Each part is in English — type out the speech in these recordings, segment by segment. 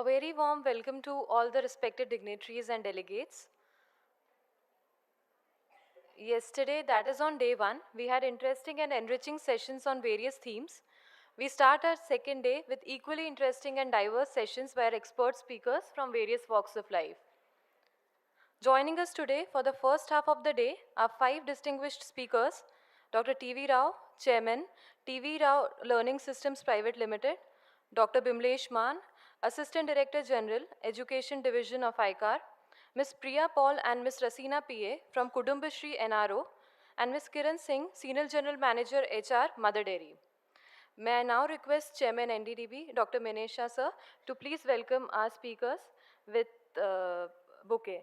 A very warm welcome to all the respected dignitaries and delegates. Yesterday, that is on day one, we had interesting and enriching sessions on various themes. We start our second day with equally interesting and diverse sessions by our expert speakers from various walks of life. Joining us today for the first half of the day are 5 distinguished speakers: Dr. T.V. Rao, Chairman, T.V. Rao Learning Systems Private Limited; Dr. Bimlesh Maan, Assistant Director General, Education Division of ICAR; Ms. Priya Paul and Ms. Rasina P.A. from Kudumbashri NRO; and Ms. Kiran Singh, Senior General Manager HR, Mother Dairy. May I now request Chairman NDDB, Dr. Minesha sir, to please welcome our speakers with bouquet.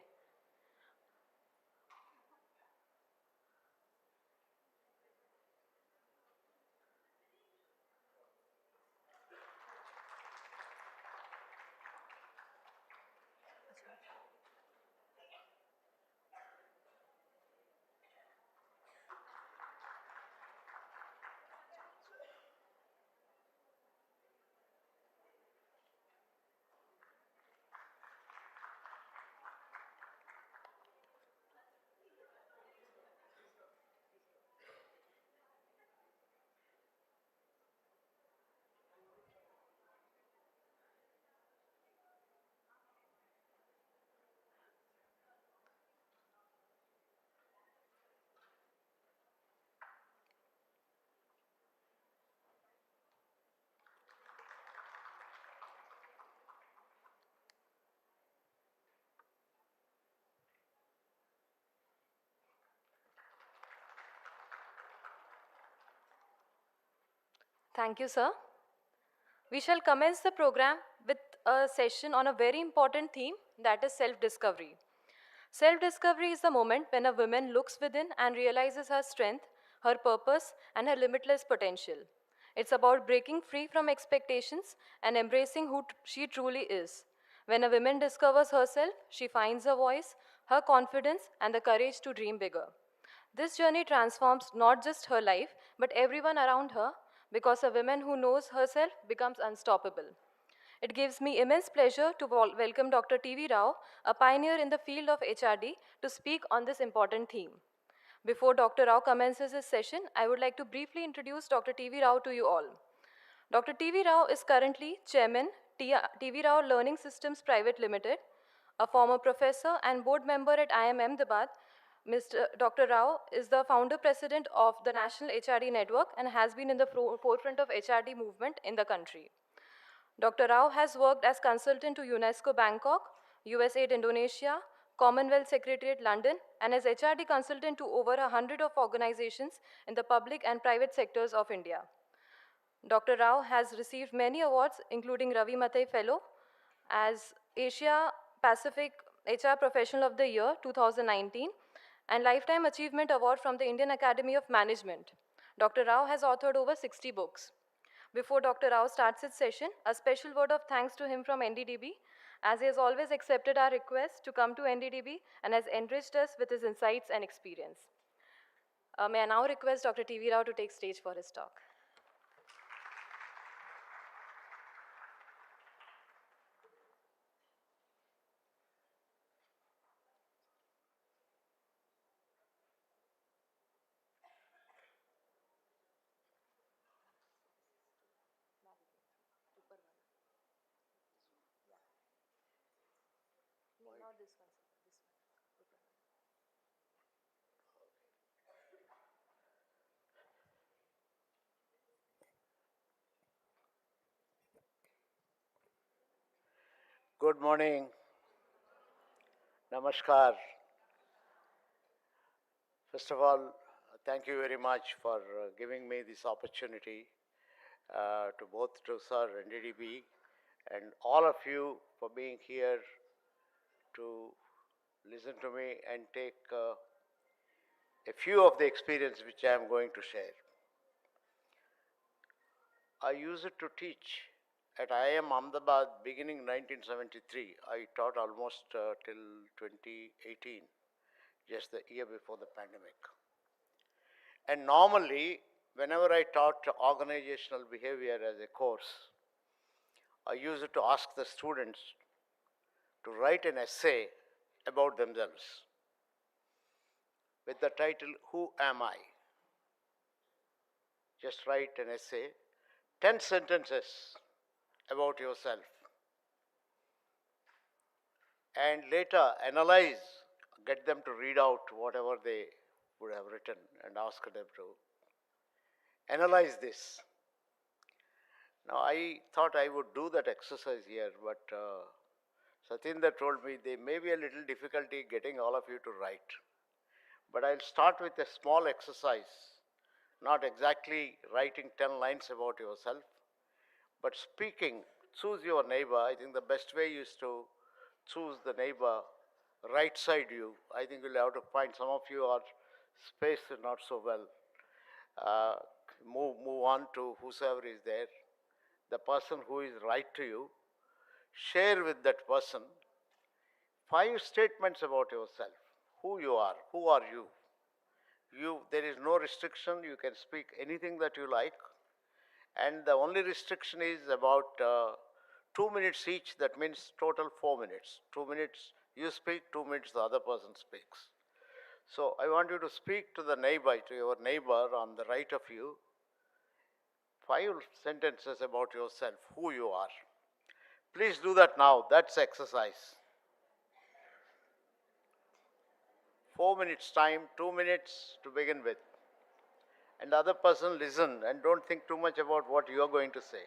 Thank you, sir. We shall commence the program with a session on a very important theme, that is self-discovery. Self-discovery is the moment when a woman looks within and realizes her strength, her purpose, and her limitless potential. It's about breaking free from expectations and embracing who she truly is. When a woman discovers herself, she finds her voice, her confidence, and the courage to dream bigger. This journey transforms not just her life, but everyone around her, because a woman who knows herself becomes unstoppable. It gives me immense pleasure to welcome Dr. T.V. Rao, a pioneer in the field of HRD, to speak on this important theme. Before Dr. Rao commences his session, I would like to briefly introduce Dr. T.V. Rao to you all. Dr. T.V. Rao is currently Chairman, T.V. Rao Learning Systems Private Limited, a former professor and board member at IIM Ahmedabad. Dr. Rao is the founder president of the National HRD Network and has been in the forefront of HRD movement in the country. Dr. Rao has worked as consultant to UNESCO Bangkok, USAID Indonesia, Commonwealth Secretariat London, and as HRD consultant to over 100 of organizations in the public and private sectors of India. Dr. Rao has received many awards, including Ravi Mathai Fellow as Asia Pacific HR Professional of the Year 2019 and Lifetime Achievement Award from the Indian Academy of Management. Dr. Rao has authored over 60 books. Before Dr. Rao starts his session, a special word of thanks to him from NDDB, as he has always accepted our request to come to NDDB and has enriched us with his insights and experience. May I now request Dr. T.V. Rao to take stage for his talk. Not this one, sir. This one. Good morning. Namaskar. First of all, thank you very much for giving me this opportunity to both to Sir and NDDB and all of you for being here to listen to me and take a few of the experience which I am going to share. I used to teach at IIM Ahmedabad beginning 1973. I taught almost till 2018, just the year before the pandemic. And normally, whenever I taught organizational behavior as a course, I used to ask the students to write an essay about themselves with the title, Who Am I? Just write an essay, 10 sentences about yourself, and later analyze, get them to read out whatever they would have written and ask them to analyze this. Now, I thought I would do that exercise here, but Satinder told me there may be a little difficulty getting all of you to write. But I'll start with a small exercise, not exactly writing 10 lines about yourself, but speaking. Choose your neighbor. I think the best way is to choose the neighbor right side you. I think you'll have to find, some of you are spaced not so well. Uh, move on to whosoever is there. The person who is right to you. Share with that person 5 statements about yourself. Who you are. Who are you? There is no restriction. You can speak anything that you like. And the only restriction is about 2 minutes each. That means total 4 minutes. 2 minutes you speak, 2 minutes the other person speaks. So I want you to speak to the neighbor, to your neighbor on the right of you, 5 sentences about yourself, who you are. Please do that now. That's exercise. 4 minutes time, 2 minutes to begin with. And the other person listen and don't think too much about what you are going to say.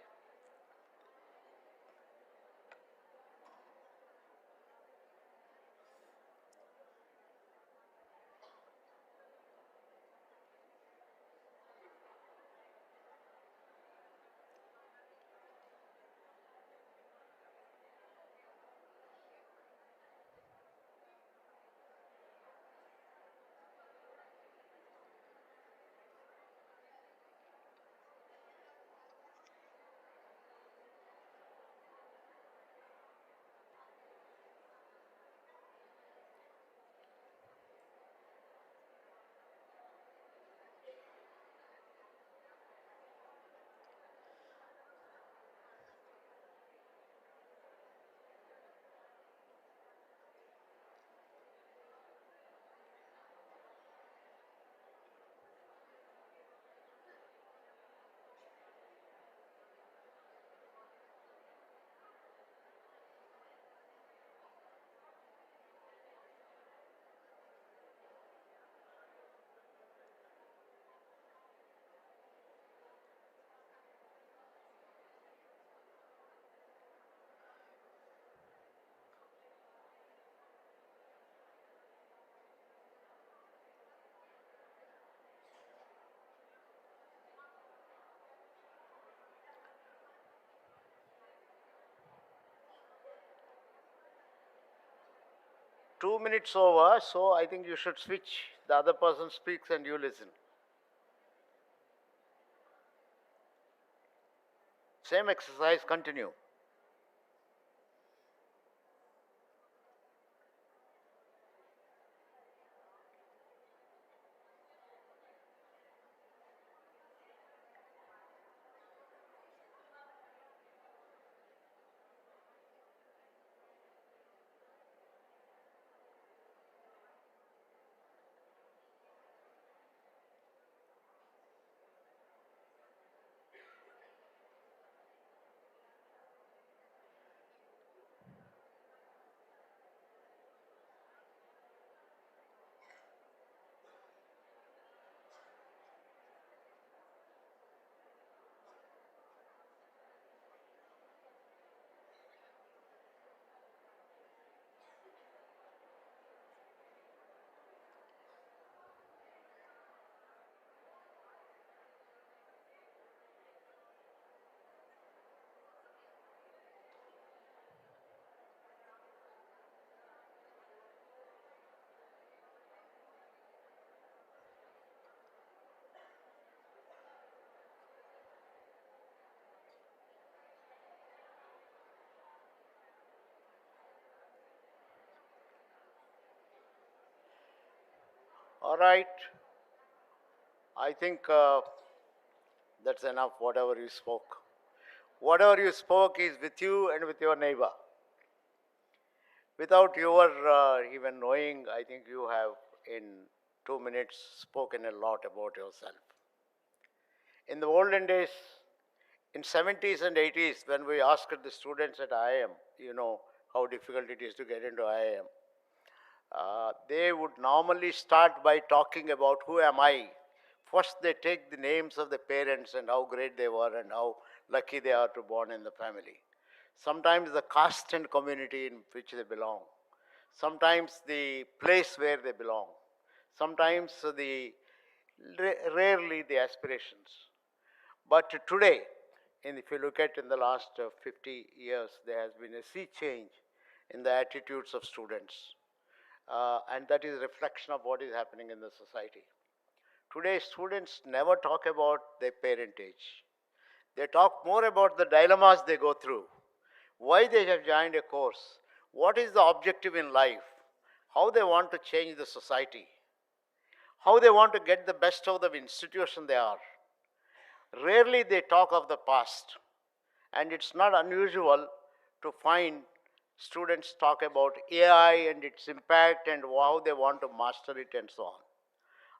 Two minutes over, so I think you should switch. The other person speaks and you listen. Same exercise, continue. All right. I think that's enough, whatever you spoke. Whatever you spoke is with you and with your neighbor. Without your even knowing, I think you have in 2 minutes spoken a lot about yourself. In the olden days, in 70s and 80s, when we asked the students at IIM, you know how difficult it is to get into IIM, they would normally start by talking about who am I. First, they take the names of the parents and how great they were and how lucky they are to born in the family. Sometimes the caste and community in which they belong. Sometimes the place where they belong. Sometimes rarely the aspirations. But today, and if you look at in the last 50 years, there has been a sea change in the attitudes of students. And that is a reflection of what is happening in the society. Today, students never talk about their parentage. They talk more about the dilemmas they go through, why they have joined a course, what is the objective in life, how they want to change the society, how they want to get the best out of the institution they are. Rarely they talk of the past, and it's not unusual to find students talk about AI and its impact and how they want to master it and so on.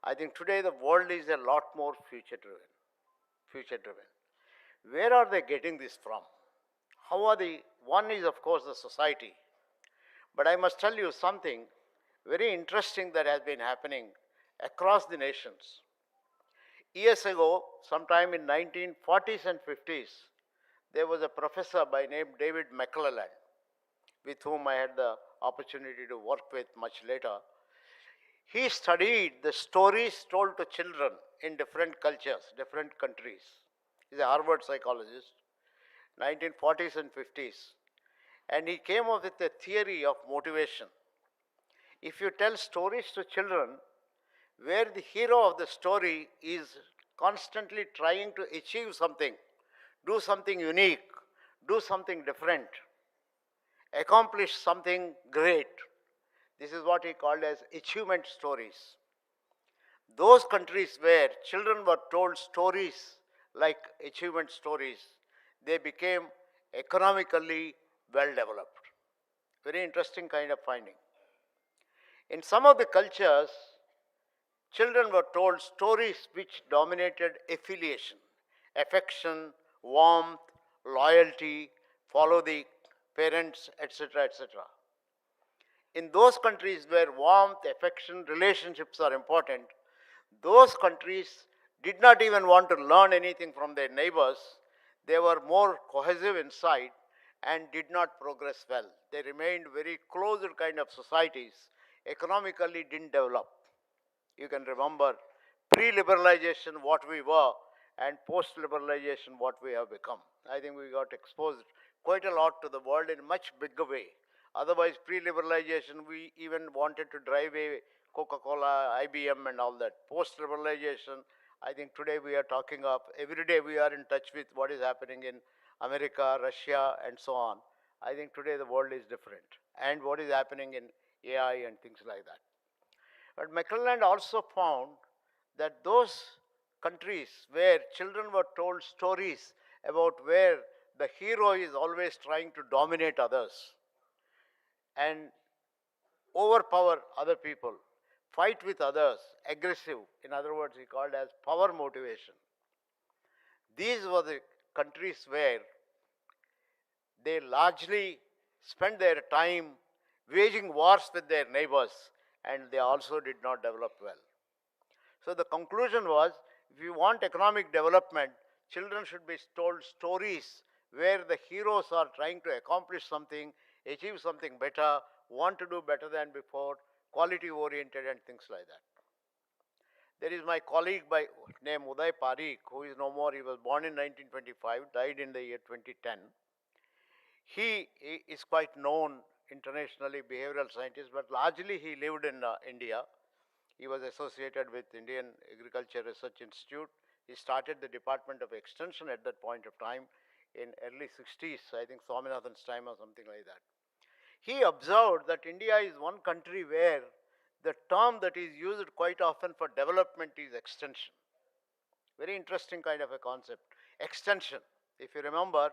I think today the world is a lot more future driven. Future driven. Where are they getting this from? How are the one is of course the society. But I must tell you something very interesting that has been happening across the nations. Years ago, sometime in 1940s and 50s, there was a professor by name David McClelland, with whom I had the opportunity to work with much later. He studied the stories told to children in different cultures, different countries. He's a Harvard psychologist, 1940s and 50s. And he came up with a theory of motivation. If you tell stories to children where the hero of the story is constantly trying to achieve something, do something unique, do something different, accomplish something great, this is what he called as achievement stories. Those countries where children were told stories like achievement stories, they became economically well developed. Very interesting kind of finding. In some of the cultures, children were told stories which dominated affiliation, affection, warmth, loyalty, follow the parents, etc., etc. In those countries where warmth, affection, relationships are important, those countries did not even want to learn anything from their neighbors. They were more cohesive inside and did not progress well. They remained very closed kind of societies, economically didn't develop. You can remember pre-liberalization what we were and post-liberalization what we have become. I think we got exposed quite a lot to the world in a much bigger way. Otherwise, pre-liberalization, we even wanted to drive a Coca-Cola, IBM and all that. Post-liberalization, I think today we are talking of, every day we are in touch with what is happening in America, Russia and so on. I think today the world is different. And what is happening in AI and things like that. But McClelland also found that those countries where children were told stories about where the hero is always trying to dominate others and overpower other people, fight with others, aggressive, in other words, he called as power motivation. These were the countries where they largely spent their time waging wars with their neighbors, and they also did not develop well. So the conclusion was, if you want economic development, children should be told stories where the heroes are trying to accomplish something, achieve something better, want to do better than before, quality oriented and things like that. There is my colleague by name Uday Parikh, who is no more. He was born in 1925, died in the year 2010. He is quite known internationally, behavioral scientist, but largely he lived in India. He was associated with Indian Agriculture Research Institute. He started the Department of Extension at that point of time in early 60s, I think Swaminathan's time or something like that. He observed that India is one country where the term that is used quite often for development is extension. Very interesting kind of a concept. Extension. If you remember,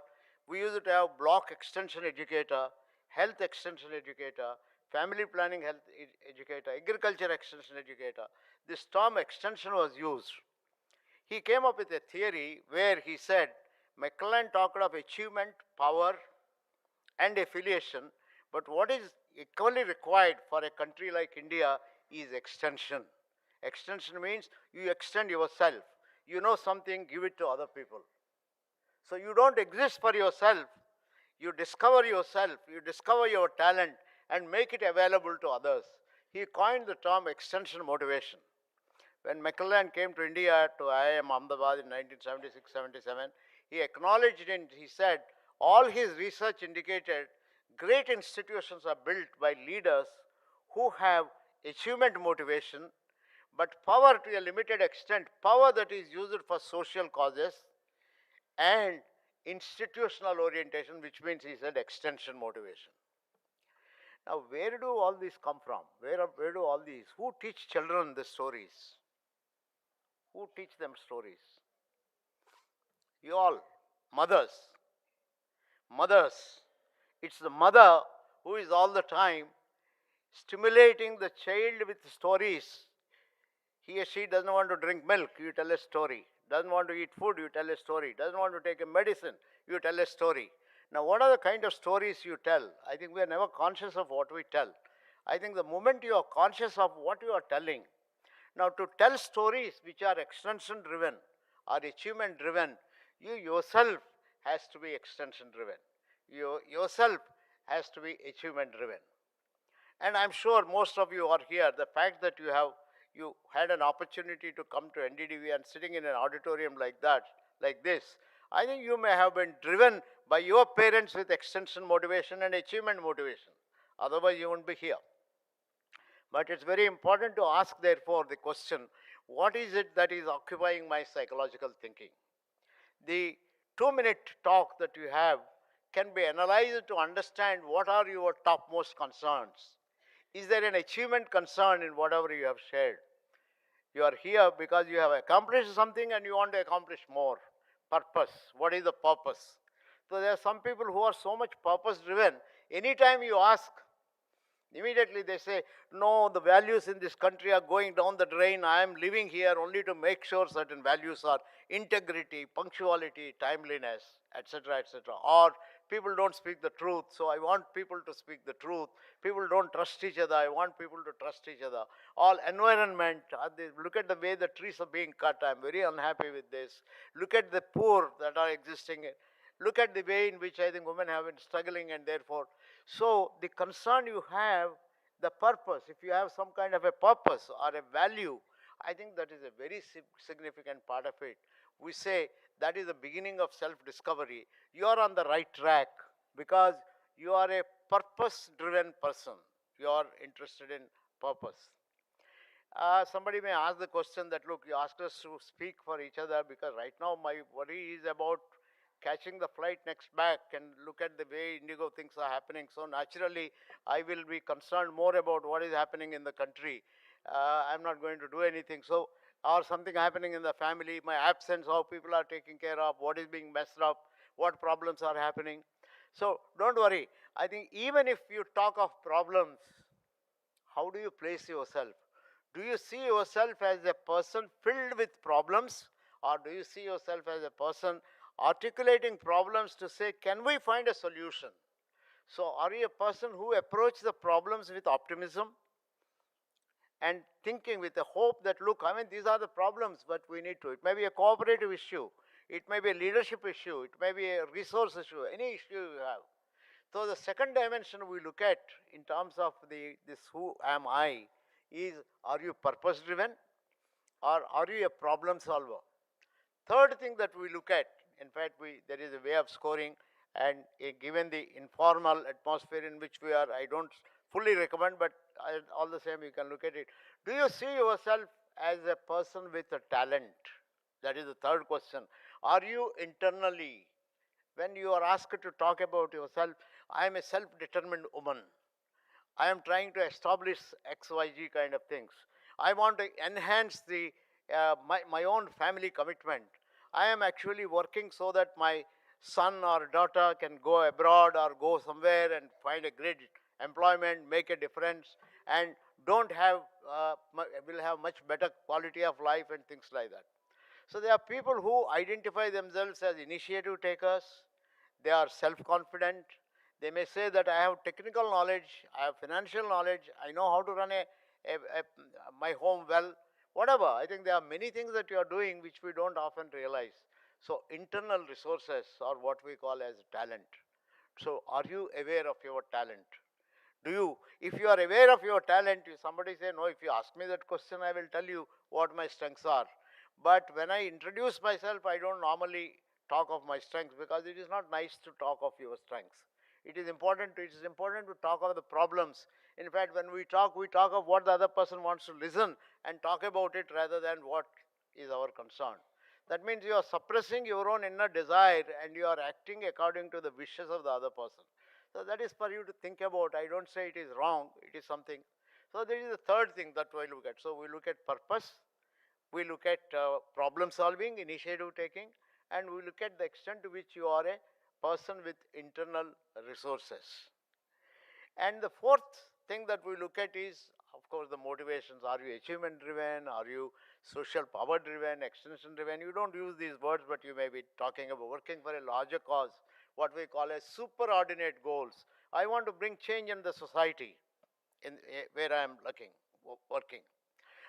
We used to have block extension educator, health extension educator, family planning health educator, agriculture extension educator. This term extension was used. He came up with a theory where he said, McClellan talked of achievement, power, and affiliation, but what is equally required for a country like India is extension. Extension means you extend yourself. You know something, give it to other people. So you don't exist for yourself. You discover yourself, you discover your talent, and make it available to others. He coined the term extension motivation. When McClellan came to India, to IIM Ahmedabad in 1976-77, he acknowledged and he said, all his research indicated great institutions are built by leaders who have achievement motivation, but power to a limited extent, power that is used for social causes, and institutional orientation, which means he said extension motivation. Now, where do all these come from? Where do all these? Who teach children the stories? Who teach them stories? You all, mothers. Mothers. It's the mother who is all the time stimulating the child with stories. He or she doesn't want to drink milk, you tell a story. Doesn't want to eat food, you tell a story. Doesn't want to take a medicine, you tell a story. Now, what are the kind of stories you tell? I think we are never conscious of what we tell. I think the moment you are conscious of what you are telling, now to tell stories which are extension driven or achievement driven, you yourself has to be extension driven. You yourself has to be achievement driven. And I'm sure most of you are here. The fact that you had an opportunity to come to NDDV and sitting in an auditorium like that, like this, I think you may have been driven by your parents with extension motivation and achievement motivation. Otherwise, you won't be here. But it's very important to ask, therefore, the question, what is it that is occupying my psychological thinking? The 2-minute talk that you have can be analyzed to understand what are your topmost concerns. Is there an achievement concern in whatever you have shared? You are here because you have accomplished something and you want to accomplish more. Purpose. What is the purpose? So there are some people who are so much purpose driven. Anytime you ask, immediately they say, no, the values in this country are going down the drain. I am living here only to make sure certain values are integrity, punctuality, timeliness, etc., etc. Or people don't speak the truth, so I want people to speak the truth. People don't trust each other, I want people to trust each other. All environment, look at the way the trees are being cut, I'm very unhappy with this. Look at the poor that are existing. Look at the way in which I think women have been struggling, and therefore, so the concern you have, the purpose, if you have some kind of a purpose or a value, I think that is a very significant part of it. We say that is the beginning of self-discovery. You are on the right track because you are a purpose-driven person. You are interested in purpose. Somebody may ask the question that, look, you asked us to speak for each other because right now my worry is about catching the flight next back, and look at the way Indigo things are happening. So naturally, I will be concerned more about what is happening in the country. I'm not going to do anything. So, or something happening in the family, my absence, how people are taken care of, what is being messed up, what problems are happening. So don't worry. I think even if you talk of problems, how do you place yourself? Do you see yourself as a person filled with problems, or do you see yourself as a person articulating problems to say, can we find a solution? So are you a person who approaches the problems with optimism and thinking with a hope that, look, I mean, these are the problems, but we need to. It may be a cooperative issue, it may be a leadership issue, it may be a resource issue, any issue you have. So the second dimension we look at in terms of this who am I is, are you purpose driven or are you a problem solver? Third thing that we look at, in fact, there is a way of scoring, and given the informal atmosphere in which we are, I don't fully recommend, but all the same you can look at it. Do you see yourself as a person with a talent? That is the third question. Are you internally, when you are asked to talk about yourself, I am a self-determined woman, I am trying to establish XYZ kind of things, I want to enhance my own family commitment, I am actually working so that my son or daughter can go abroad or go somewhere and find a great employment, make a difference, and don't have will have much better quality of life and things like that. So there are people who identify themselves as initiative takers. They are self-confident. They may say that I have technical knowledge, I have financial knowledge, I know how to run my home well, whatever. I think there are many things that you are doing which we don't often realize. So internal resources are what we call as talent. So are you aware of your talent? Do you, if you are aware of your talent, somebody say, no, if you ask me that question, I will tell you what my strengths are. But when I introduce myself, I don't normally talk of my strengths because it is not nice to talk of your strengths. It is important to talk of the problems. In fact, when we talk of what the other person wants to listen and talk about it rather than what is our concern. That means you are suppressing your own inner desire and you are acting according to the wishes of the other person. So that is for you to think about. I don't say it is wrong, it is something. So there is a third thing that we look at. So we look at purpose, we look at problem solving, initiative taking, and we look at the extent to which you are a person with internal resources. And the fourth thing that we look at is, of course, the motivations. Are you achievement driven? Are you social power driven, extension driven? You don't use these words, but you may be talking about working for a larger cause, what we call as superordinate goals. I want to bring change in the society in where I am working.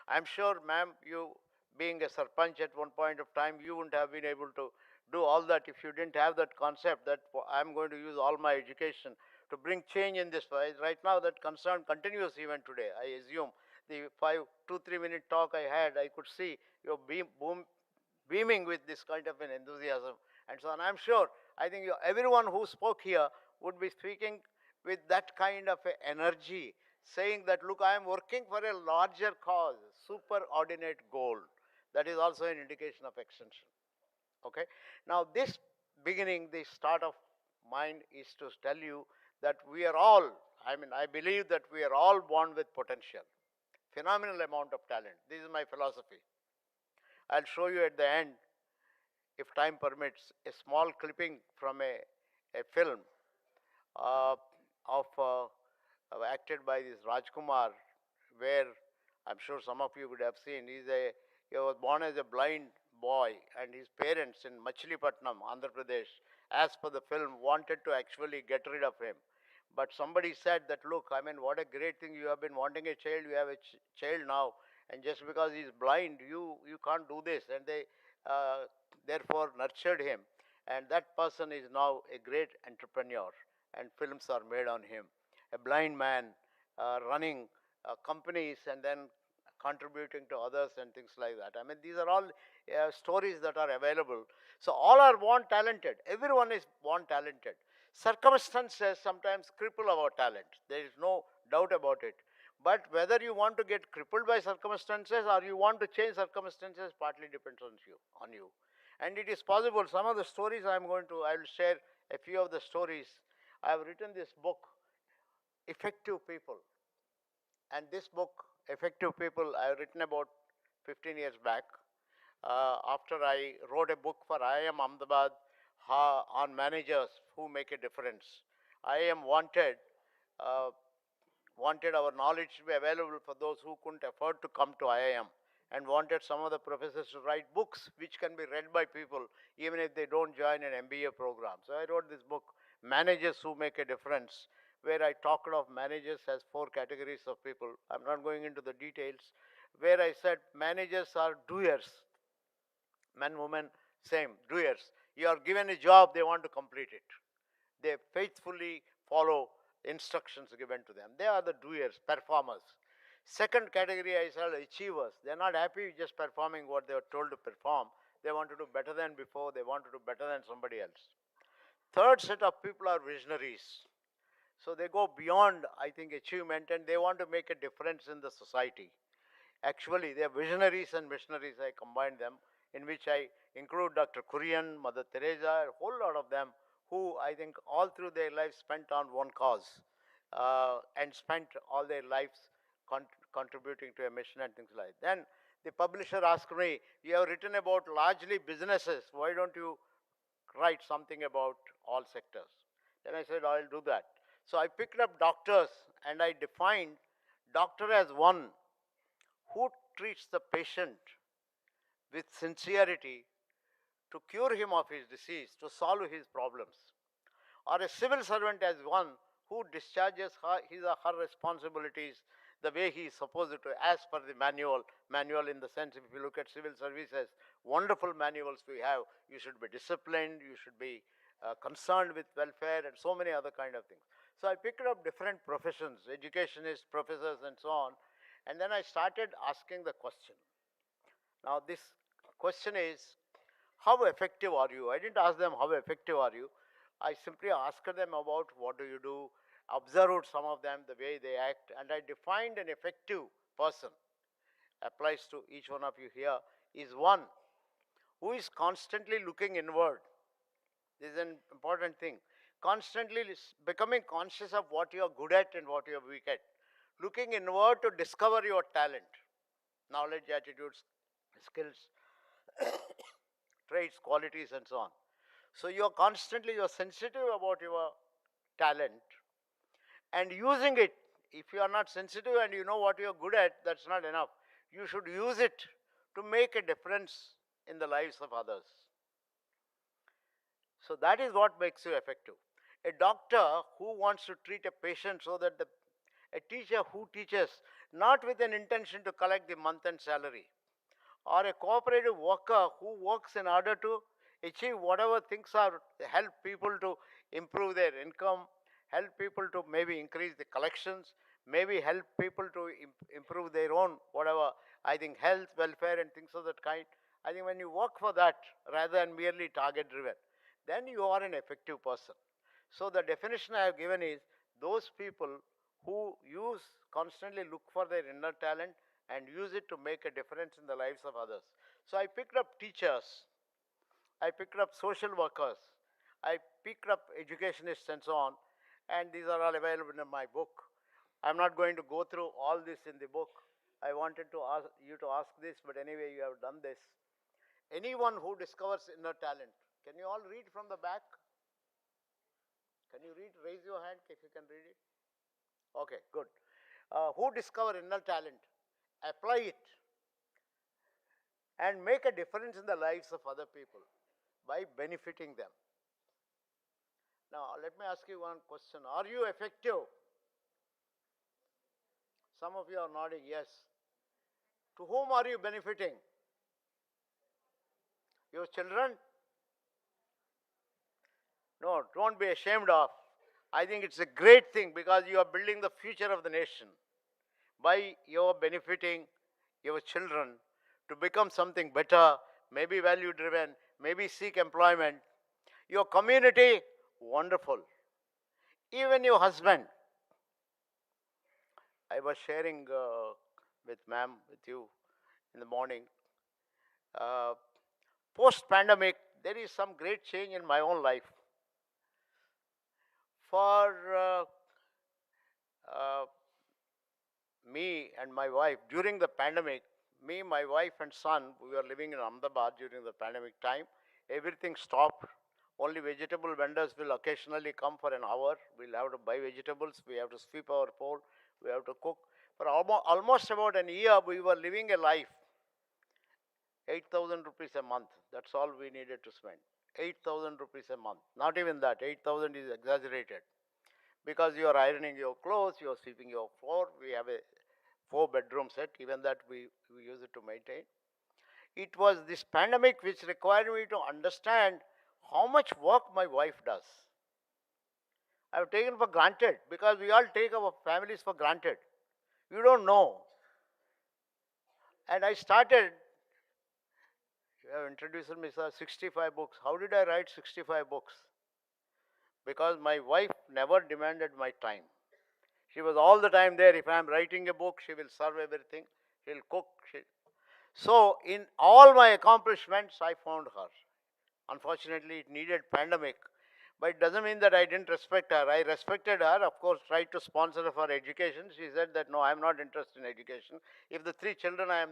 I'm sure, ma'am, you being a sarpanch at one point of time, you wouldn't have been able to do all that if you didn't have that concept that I'm going to use all my education to bring change in this way. Right now, that concern continues even today. I assume the 2-3 minute talk I had, I could see your beaming with this kind of an enthusiasm and so on. I'm sure, I think everyone who spoke here would be speaking with that kind of energy, saying that, look, I am working for a larger cause, superordinate goal. That is also an indication of extension. Okay. Now, this beginning, the start of mine is to tell you that we are all, I believe that we are all born with potential, phenomenal amount of talent. This is my philosophy. I'll show you at the end, if time permits, a small clipping from a film uh, of acted by this Rajkumar, where I'm sure some of you would have seen. He was born as a blind boy, and his parents in Machilipatnam, Andhra Pradesh, as per the film, wanted to actually get rid of him. But somebody said that, look, what a great thing, you have been wanting a child, you have a child now, and just because he's blind, you can't do this. And they therefore nurtured him, and that person is now a great entrepreneur, and films are made on him. A blind man running companies and then contributing to others and things like that. These are all stories that are available. So all are born talented. Everyone is born talented. Circumstances sometimes cripple our talent. There is no doubt about it. But whether you want to get crippled by circumstances or you want to change circumstances partly depends on you. And it is possible. Some of the stories I will share a few of the stories. I have written this book, Effective People. And this book, Effective People, I have written about 15 years back. After I wrote a book for IIM Ahmedabad on managers who make a difference. IIM uh, wanted our knowledge to be available for those who couldn't afford to come to IIM, and wanted some of the professors to write books which can be read by people even if they don't join an MBA program. So I wrote this book, Managers Who Make a Difference, where I talked of managers as 4 categories of people. I'm not going into the details, where I said managers are doers. Men, women, same, doers. You are given a job, they want to complete it. They faithfully follow instructions given to them. They are the doers, performers. Second category I said achievers. They are not happy just performing what they are told to perform. They want to do better than before. They want to do better than somebody else. Third set of people are visionaries. So they go beyond, I think, achievement, and they want to make a difference in the society. Actually, they are visionaries and missionaries. I combine them, in which I include Dr. Kurian, Mother Teresa, a whole lot of them who I think all through their lives spent on one cause and spent all their lives contributing to a mission and things like that. Then the publisher asked me, you have written about largely businesses, why don't you write something about all sectors. Then I said, I'll do that. So I picked up doctors and I defined doctor as one who treats the patient with sincerity to cure him of his disease, to solve his problems. Or a civil servant as one who discharges his or her responsibilities the way he is supposed to, as per the manual in the sense, if you look at civil services, wonderful manuals we have. You should be disciplined, you should be concerned with welfare and so many other kind of things. So I picked up different professions, educationists, professors and so on, and then I started asking the question. Now this question is, how effective are you? I didn't ask them how effective are you. I simply asked them about what do you do, observed some of them, the way they act, and I defined an effective person, applies to each one of you here, is one who is constantly looking inward. This is an important thing. Constantly becoming conscious of what you are good at and what you are weak at. Looking inward to discover your talent, knowledge, attitudes, skills, traits, qualities, and so on. So you are sensitive about your talent and using it. If you are not sensitive and you know what you are good at, that's not enough. You should use it to make a difference in the lives of others. So that is what makes you effective. A doctor who wants to treat a patient so that a teacher who teaches not with an intention to collect the month end salary, or a cooperative worker who works in order to achieve whatever things are, help people to improve their income, help people to maybe increase the collections, maybe help people to improve their own whatever, I think health, welfare and things of that kind. I think when you work for that rather than merely target driven, then you are an effective person. So the definition I have given is those people who constantly look for their inner talent and use it to make a difference in the lives of others. So I picked up teachers, I picked up social workers, I picked up educationists and so on, and these are all available in my book. I'm not going to go through all this in the book. I wanted to ask you to ask this, but anyway you have done this. Anyone who discovers inner talent, can you all read from the back? Can you read? Raise your hand if you can read it. Okay, good. Who discover inner talent, apply it, and make a difference in the lives of other people by benefiting them. Now, let me ask you one question. Are you effective? Some of you are nodding yes. To whom are you benefiting? Your children? No, don't be ashamed of. I think it's a great thing because you are building the future of the nation by your benefiting your children to become something better, maybe value driven, maybe seek employment. Your community, wonderful. Even your husband. I was sharing with you in the morning. Post-pandemic, there is some great change in my own life. For me and my wife, during the pandemic, me, my wife and son, we were living in Ahmedabad during the pandemic time. Everything stopped. Only vegetable vendors will occasionally come for an hour. We'll have to buy vegetables. We have to sweep our floor. We have to cook. For almost about a year, we were living a life. 8,000 rupees a month. That's all we needed to spend. 8,000 rupees a month. Not even that. 8,000 is exaggerated. Because you are ironing your clothes, you are sweeping your floor. We have a 4-bedroom set. Even that we use it to maintain. It was this pandemic which required me to understand how much work my wife does. I have taken for granted because we all take our families for granted. You don't know. And I started, you have introduced me, sir, 65 books. How did I write 65 books? Because my wife never demanded my time. She was all the time there. If I am writing a book, she will serve everything. She will cook. So in all my accomplishments, I found her. Unfortunately, it needed pandemic. But it doesn't mean that I didn't respect her. I respected her, of course, tried to sponsor her for education. She said that, no, I'm not interested in education. If the 3 children I am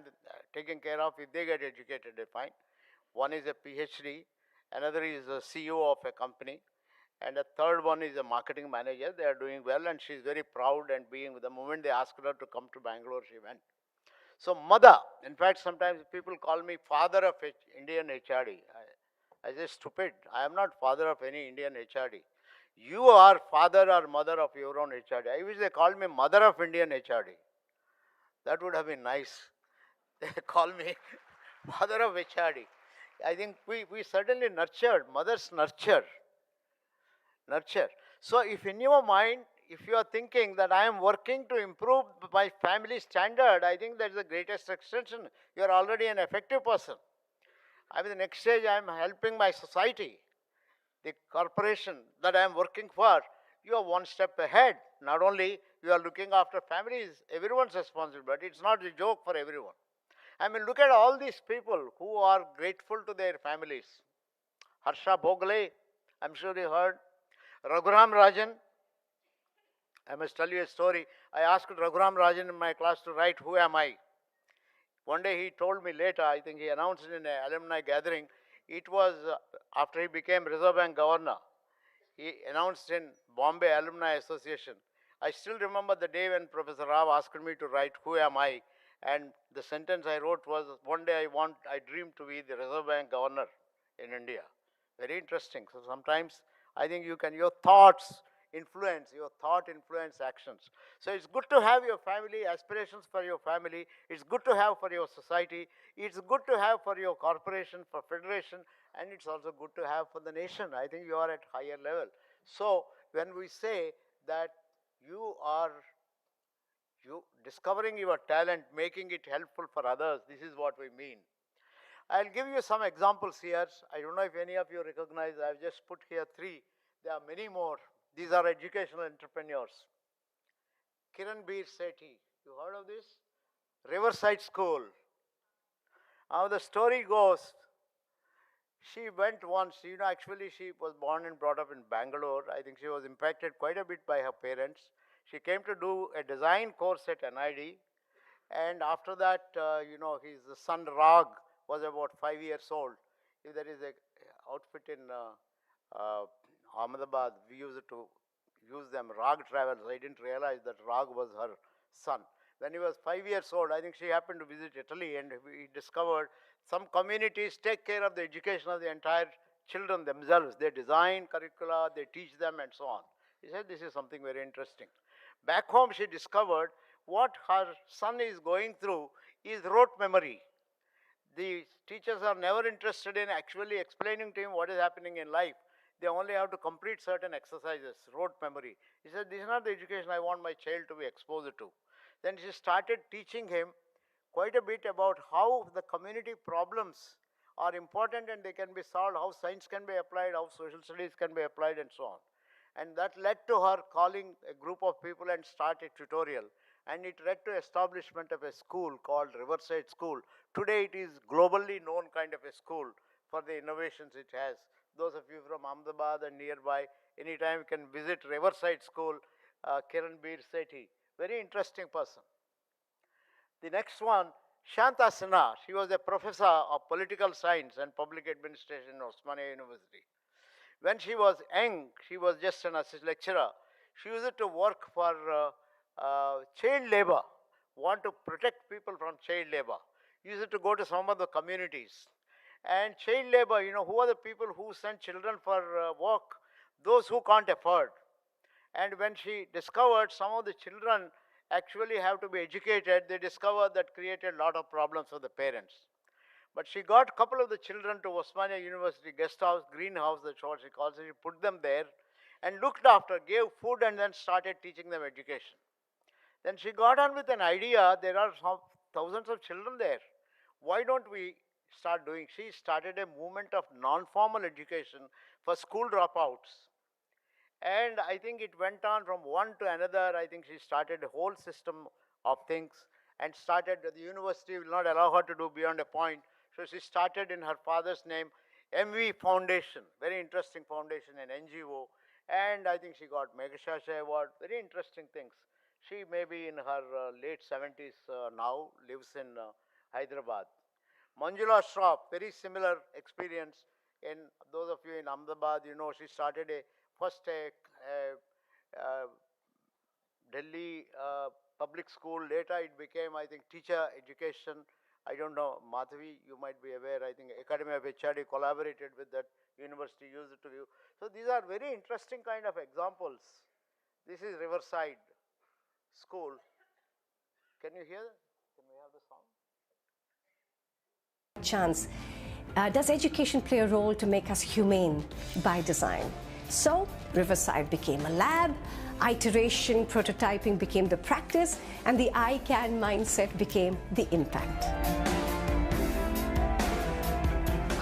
taking care of, if they get educated, they're fine. One is a PhD another is a CEO of a company, and a third one is a marketing manager. They are doing well, and she's very proud. And being the moment they asked her to come to Bangalore, she went. So mother, in fact, sometimes people call me father of Indian HRD. I say stupid. I am not father of any Indian HRD. You are father or mother of your own HRD. I wish they called me mother of Indian HRD. That would have been nice. They call me mother of HRD. I think we certainly nurtured, mothers nurture. So if in your mind, if you are thinking that I am working to improve my family standard, I think that's the greatest extension. You are already an effective person. I mean, the next stage, I am helping my society, the corporation that I am working for. You are one step ahead. Not only you are looking after families, everyone's responsible, but it's not a joke for everyone. I mean, look at all these people who are grateful to their families. Harsha Bhogle, I'm sure you heard. Raghuram Rajan, I must tell you a story. I asked Raghuram Rajan in my class to write, "Who am I?" One day he told me later, I think he announced it in an alumni gathering, it was after he became Reserve Bank Governor. He announced in Bombay Alumni Association. I still remember the day when Professor Rao asked me to write, "Who am I?" And the sentence I wrote was, "One day I dream to be the Reserve Bank Governor in India." Very interesting. So sometimes I think your thoughts influence actions. So it's good to have your family, aspirations for your family. It's good to have for your society. It's good to have for your corporation, for federation, and it's also good to have for the nation. I think you are at higher level. So when we say that you are discovering your talent, making it helpful for others, this is what we mean. I'll give you some examples here. I don't know if any of you recognize, I've just put here three. There are many more. These are educational entrepreneurs. Kiran Bir Sethi, you heard of this? Riverside School. Now the story goes, she went once, actually she was born and brought up in Bangalore. I think she was impacted quite a bit by her parents. She came to do a design course at NID. And after that, his son Rag was about 5 years old. If there is a outfit in Ahmedabad, we used to use them, Rag Travels. I didn't realize that Rag was her son. When he was 5 years old, I think she happened to visit Italy, and we discovered some communities take care of the education of the entire children themselves. They design curricula, they teach them, and so on. He said this is something very interesting. Back home, she discovered what her son is going through is rote memory. The teachers are never interested in actually explaining to him what is happening in life. They only have to complete certain exercises, rote memory. He said, this is not the education I want my child to be exposed to. Then she started teaching him quite a bit about how the community problems are important and they can be solved, how science can be applied, how social studies can be applied, and so on. And that led to her calling a group of people and start a tutorial. And it led to establishment of a school called Riverside School. Today it is globally known kind of a school for the innovations it has. Those of you from Ahmedabad and nearby, anytime you can visit Riverside School, Kiran Bir Sethi, very interesting person. The next one, Shanta Sinha, she was a professor of political science and public administration in Osmania University. When she was young, she was just an assistant lecturer. She used to work for child labor, want to protect people from child labor. Used to go to some of the communities. And child labor, who are the people who send children for work? Those who can't afford. And when she discovered some of the children actually have to be educated, they discovered that created a lot of problems for the parents. But she got a couple of the children to Osmania University guest house, greenhouse, that's what she calls it. She put them there and looked after, gave food, and then started teaching them education. Then she got on with an idea, there are some thousands of children there. Why don't we start doing? She started a movement of non-formal education for school dropouts. And I think it went on from one to another. I think she started a whole system of things and started, the university will not allow her to do beyond a point. So she started in her father's name, MV Foundation, very interesting foundation, an NGO. And I think she got Megashasha Award, very interesting things. She may be in her late 70s now, lives in Hyderabad. Manjula Shroff, very similar experience, In those of you in Ahmedabad, you know, she started a Delhi public school. Later it became, I think, teacher education. I don't know, Madhavi, you might be aware, I think Academy of HRD collaborated with that university, used it to view. So these are very interesting kind of examples. This is Riverside School. Can you hear? Can we have the sound? Chance. Does education play a role to make us humane by design? So, Riverside became a lab, iteration, prototyping became the practice, and the I can mindset became the impact.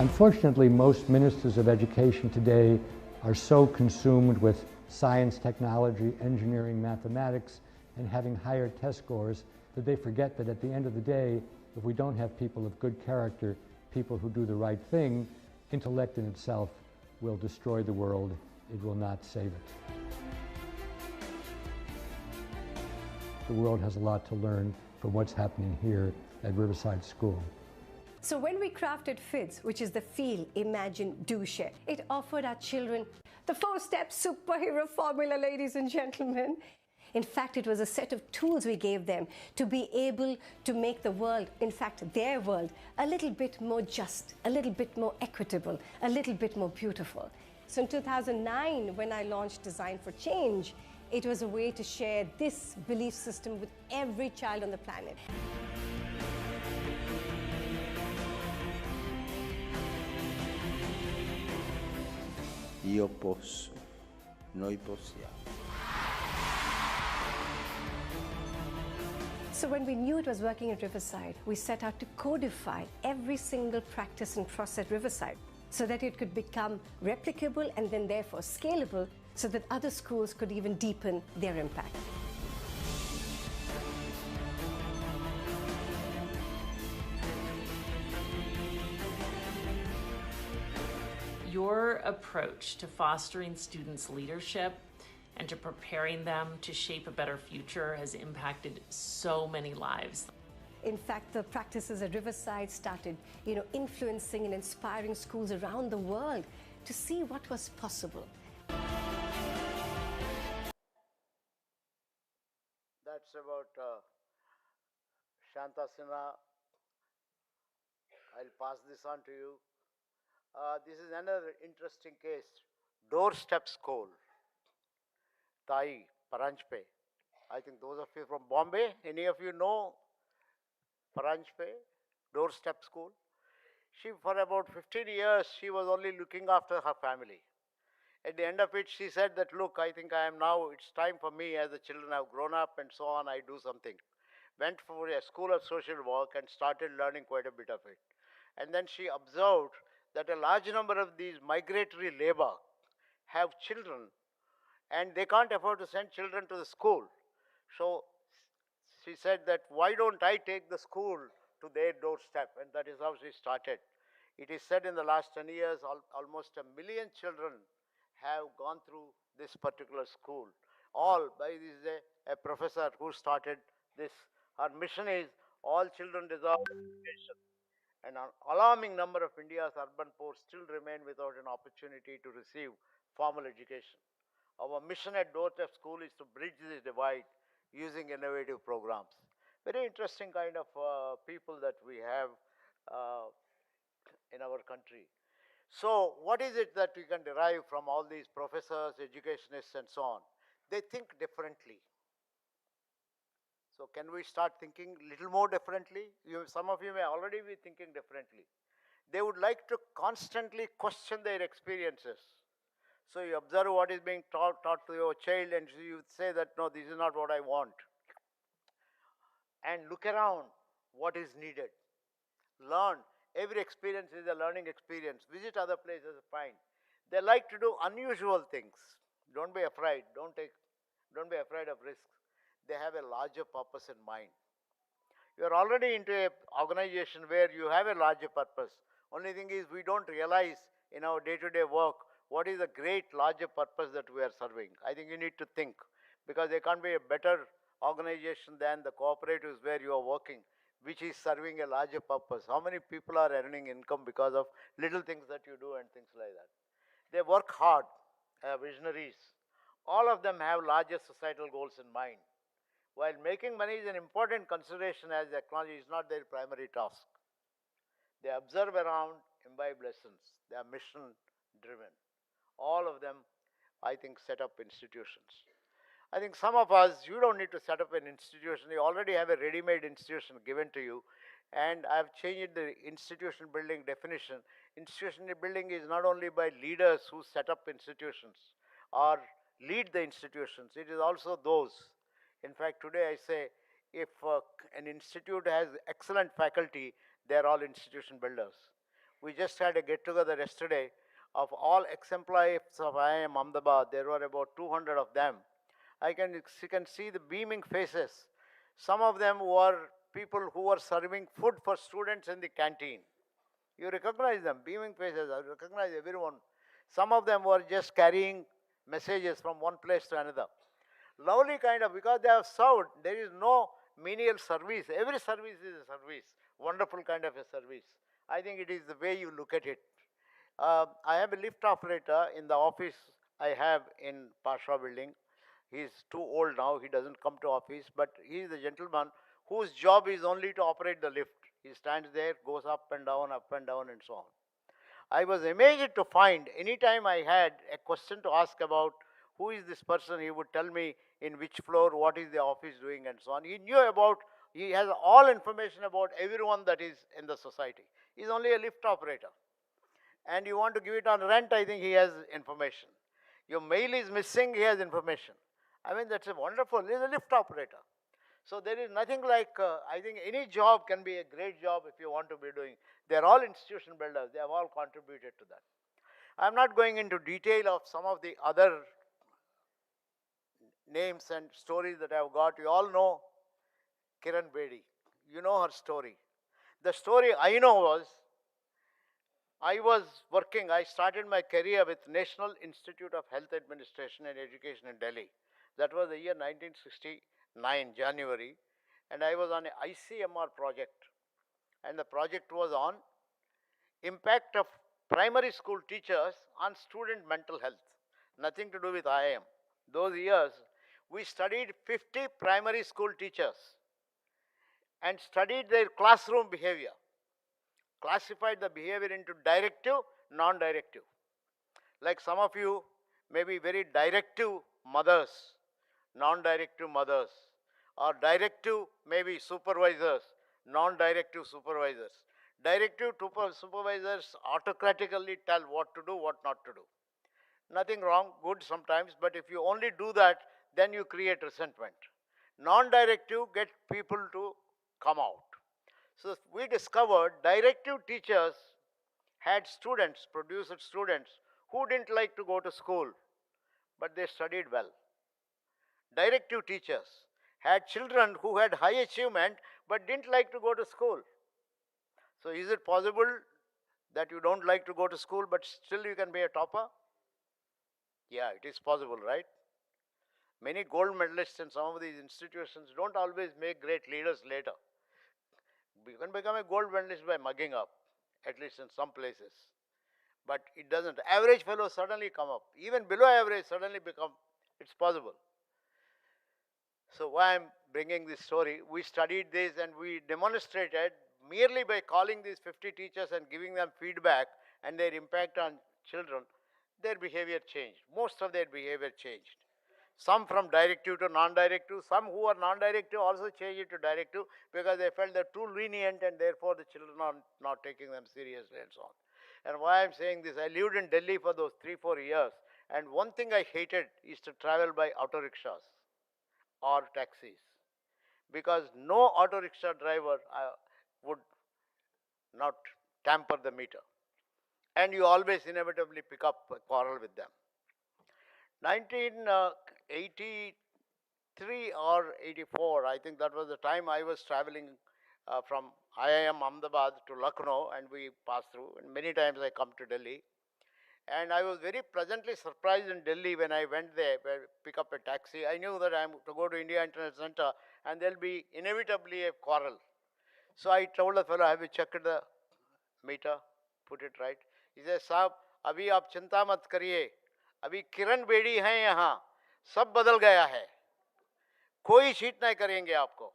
Unfortunately, most ministers of education today are so consumed with science, technology, engineering, mathematics, and having higher test scores that they forget that at the end of the day, if we don't have people of good character, people who do the right thing, intellect in itself will destroy the world. It will not save it. The world has a lot to learn from what's happening here at Riverside School. So when we crafted FIDS, which is the Feel, Imagine, Do, Share, it offered our children the 4-step superhero formula, ladies and gentlemen. In fact, it was a set of tools we gave them to be able to make the world, in fact, their world, a little bit more just, a little bit more equitable, a little bit more beautiful. So in 2009, when I launched Design for Change, it was a way to share this belief system with every child on the planet. Io posso, noi possiamo. So when we knew it was working at Riverside, we set out to codify every single practice and process at Riverside so that it could become replicable and then therefore scalable so that other schools could even deepen their impact. Your approach to fostering students' leadership and to preparing them to shape a better future has impacted so many lives. In fact, the practices at Riverside started, influencing and inspiring schools around the world to see what was possible. That's about Shanta Sinha. I'll pass this on to you. This is another interesting case. Doorstep School, Tai, Paranjpe. I think those of you from Bombay, any of you know Paranjpe, Doorstep School? She, for about 15 years, she was only looking after her family. At the end of it, she said that, look, I think I am now, it's time for me as the children have grown up and so on, I do something. Went for a school of social work and started learning quite a bit of it. And then she observed that a large number of these migratory labor have children and they can't afford to send children to the school. So she said that, why don't I take the school to their doorstep? And that is how she started. It is said in the last 10 years, almost 1 million children have gone through this particular school. All by a professor who started this. Her mission is all children deserve education. And an alarming number of India's urban poor still remain without an opportunity to receive formal education. Our mission at Doorstep School is to bridge this divide using innovative programs. Very interesting kind of people that we have uh, in our country. So what is it that we can derive from all these professors, educationists and so on? They think differently. So can we start thinking a little more differently? Some of you may already be thinking differently. They would like to constantly question their experiences. So you observe what is being taught to your child and you say that, no, this is not what I want. And look around what is needed. Learn. Every experience is a learning experience. Visit other places, find. They like to do unusual things. Don't be afraid. Don't be afraid of risks. They have a larger purpose in mind. You are already into an organization where you have a larger purpose. Only thing is we don't realize in our day-to-day work what is the great larger purpose that we are serving. I think you need to think, because there can't be a better organization than the cooperatives where you are working. which is serving a larger purpose. How many people are earning income because of little things that you do and things like that? They work hard, visionaries. All of them have larger societal goals in mind. While making money is an important consideration, as technology is not their primary task. They observe around, imbibe lessons. They are mission driven. All of them, I think, set up institutions. I think some of us, you don't need to set up an institution. You already have a ready-made institution given to you. And I've changed the institution building definition. Institution building is not only by leaders who set up institutions or lead the institutions, it is also those. In fact, today I say, if an institute has excellent faculty, they are all institution builders. We just had a get-together yesterday of all ex-employees of IIM Ahmedabad. There were about 200 of them. You can see the beaming faces. Some of them were people who were serving food for students in the canteen. You recognize them, beaming faces, I recognize everyone. Some of them were just carrying messages from one place to another. Lovely kind of, because they have served, there is no menial service. Every service is a service, wonderful kind of a service. I think it is the way you look at it. I have a lift operator in the office I have in Pasha building. He's too old now, he doesn't come to office, but he is a gentleman whose job is only to operate the lift. He stands there, goes up and down, and so on. I was amazed to find anytime I had a question to ask about who is this person, he would tell me in which floor, what is the office doing, and so on. He has all information about everyone that is in the society. He's only a lift operator. And you want to give it on rent, I think he has information. Your mail is missing, he has information. I mean, that's a wonderful, he's a lift operator. So there is nothing like, I think any job can be a great job if you want to be doing. They're all institution builders, they have all contributed to that. I'm not going into detail of some of the other names and stories that I've got. You all know Kiran Bedi. You know her story. The story I know was, I was working, I started my career with National Institute of Health Administration and Education in Delhi. That was the year 1969, January. And I was on an ICMR project. And the project was on impact of primary school teachers on student mental health. Nothing to do with IIM. Those years, we studied 50 primary school teachers and studied their classroom behavior. Classified the behavior into directive, non-directive. Like some of you may be very directive mothers, non-directive mothers, or directive maybe supervisors, non-directive supervisors. Directive supervisors autocratically tell what to do, what not to do. Nothing wrong, good sometimes, but if you only do that, then you create resentment. Non-directive get people to come out. So we discovered directive teachers had students, produced students, who didn't like to go to school, but they studied well. Directive teachers had children who had high achievement, but didn't like to go to school. So is it possible that you don't like to go to school, but still you can be a topper? Yeah, it is possible, right? Many gold medalists in some of these institutions don't always make great leaders later. You can become a gold medalist by mugging up, at least in some places. But it doesn't. Average fellows suddenly come up. Even below average suddenly become, it's possible. So why I'm bringing this story, we studied this and we demonstrated merely by calling these 50 teachers and giving them feedback and their impact on children, their behavior changed. Most of their behavior changed. Some from directive to non-directive, some who are non-directive also changed it to directive because they felt they're too lenient and therefore the children are not taking them seriously and so on. And why I'm saying this, I lived in Delhi for those 3-4 years, and one thing I hated is to travel by auto rickshaws or taxis, because no auto rickshaw driver would not tamper the meter, and you always inevitably pick up a quarrel with them. 1983 or 84, I think that was the time I was traveling from IIM Ahmedabad to Lucknow, and we passed through, and many times I come to Delhi. And I was very pleasantly surprised in Delhi when I went there, pick up a taxi. I knew that I'm to go to India Internet Center and there'll be inevitably a quarrel. So I told the fellow, have you checked the meter? Put it right. He says, साहब अभी आप चिंता मत करिए, अभी किरण बेड़ी हैं यहाँ, सब बदल गया है, कोई चीट नहीं करेंगे आपको.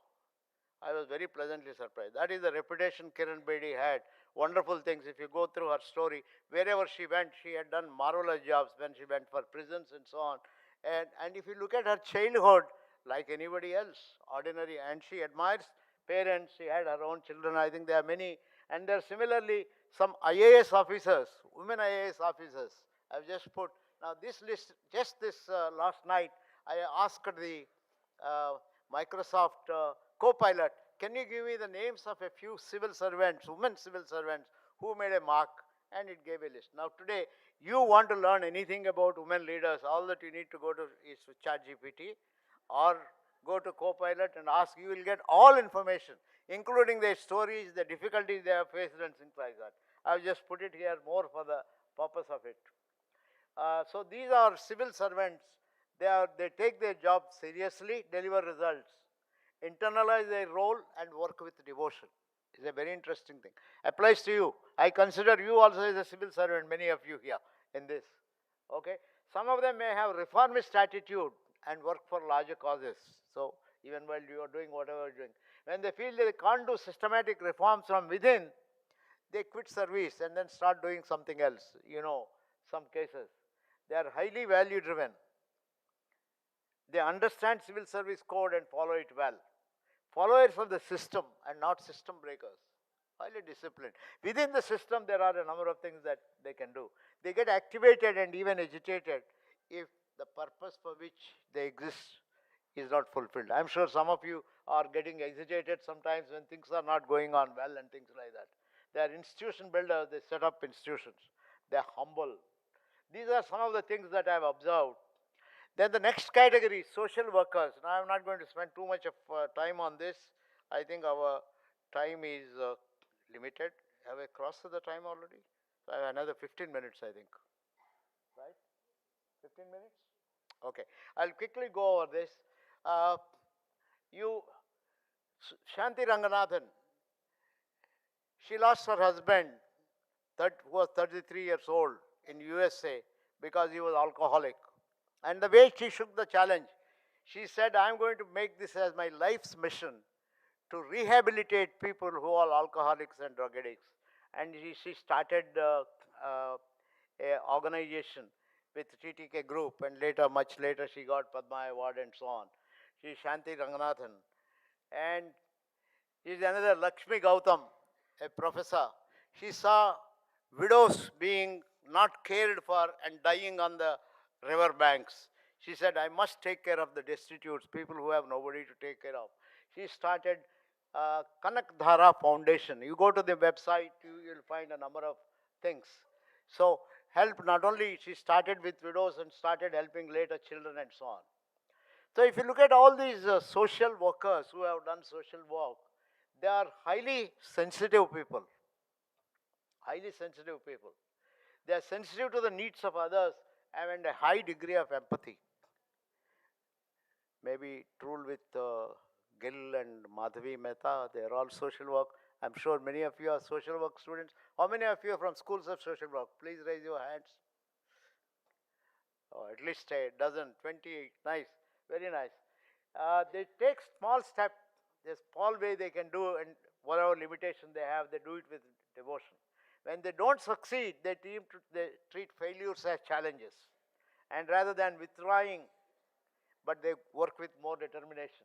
I was very pleasantly surprised. That is the reputation Kiran Bedi had. Wonderful things. If you go through her story, wherever she went, she had done marvelous jobs when she went for prisons and so on. And if you look at her childhood, like anybody else, ordinary, and she admires parents, she had her own children. I think there are many. And there are similarly some IAS officers, women IAS officers. I've just put, now this list, just this last night, I asked the Microsoft Copilot, can you give me the names of a few civil servants, women civil servants, who made a mark? And it gave a list. Now today, you want to learn anything about women leaders, all that you need to go to is ChatGPT or go to Copilot and ask. You will get all information, including their stories, the difficulties they have faced and things like that. I've just put it here more for the purpose of it. So these are civil servants. They take their job seriously, deliver results, internalize their role, and work with devotion. It's a very interesting thing. Applies to you. I consider you also as a civil servant, many of you here in this. Okay? Some of them may have reformist attitude and work for larger causes. So even while you are doing whatever you're doing, when they feel they can't do systematic reforms from within, they quit service and then start doing something else. You know, some cases. They are highly value driven. They understand civil service code and follow it well. Followers of the system and not system breakers. Highly disciplined. Within the system, there are a number of things that they can do. They get activated and even agitated if the purpose for which they exist is not fulfilled. I'm sure some of you are getting agitated sometimes when things are not going on well and things like that. They are institution builders. They set up institutions. They are humble. These are some of the things that I've observed. Then the next category, social workers. Now I'm not going to spend too much of time on this. I think our time is limited. Have I crossed the time already? So I have another 15 minutes, I think. Right? 15 minutes? Okay. I'll quickly go over this. Shanti Ranganathan, she lost her husband, who was 33 years old, in USA because he was alcoholic. And the way she shook the challenge, she said, I'm going to make this as my life's mission to rehabilitate people who are alcoholics and drug addicts. And she started an organization with TTK Group, and later, much later, she got Padma Award and so on. She is Shanti Ranganathan. And she is another Lakshmi Gautam, a professor. She saw widows being not cared for and dying on the river banks. She said, I must take care of the destitutes, people who have nobody to take care of. She started Kanak Dhara Foundation. You go to the website, you'll find a number of things. So help, not only she started with widows and started helping later children and so on. So if you look at all these social workers who have done social work, they are highly sensitive people. Highly sensitive people. They are sensitive to the needs of others and a high degree of empathy. Maybe true with Gill and Madhavi Mehta, they are all social work. I'm sure many of you are social work students. How many of you are from schools of social work? Please raise your hands. Oh, at least a dozen, 20, nice, very nice. They take small steps, the small way they can do, and whatever limitation they have, they do it with devotion. When they don't succeed, they treat failures as challenges. And rather than withdrawing, but they work with more determination.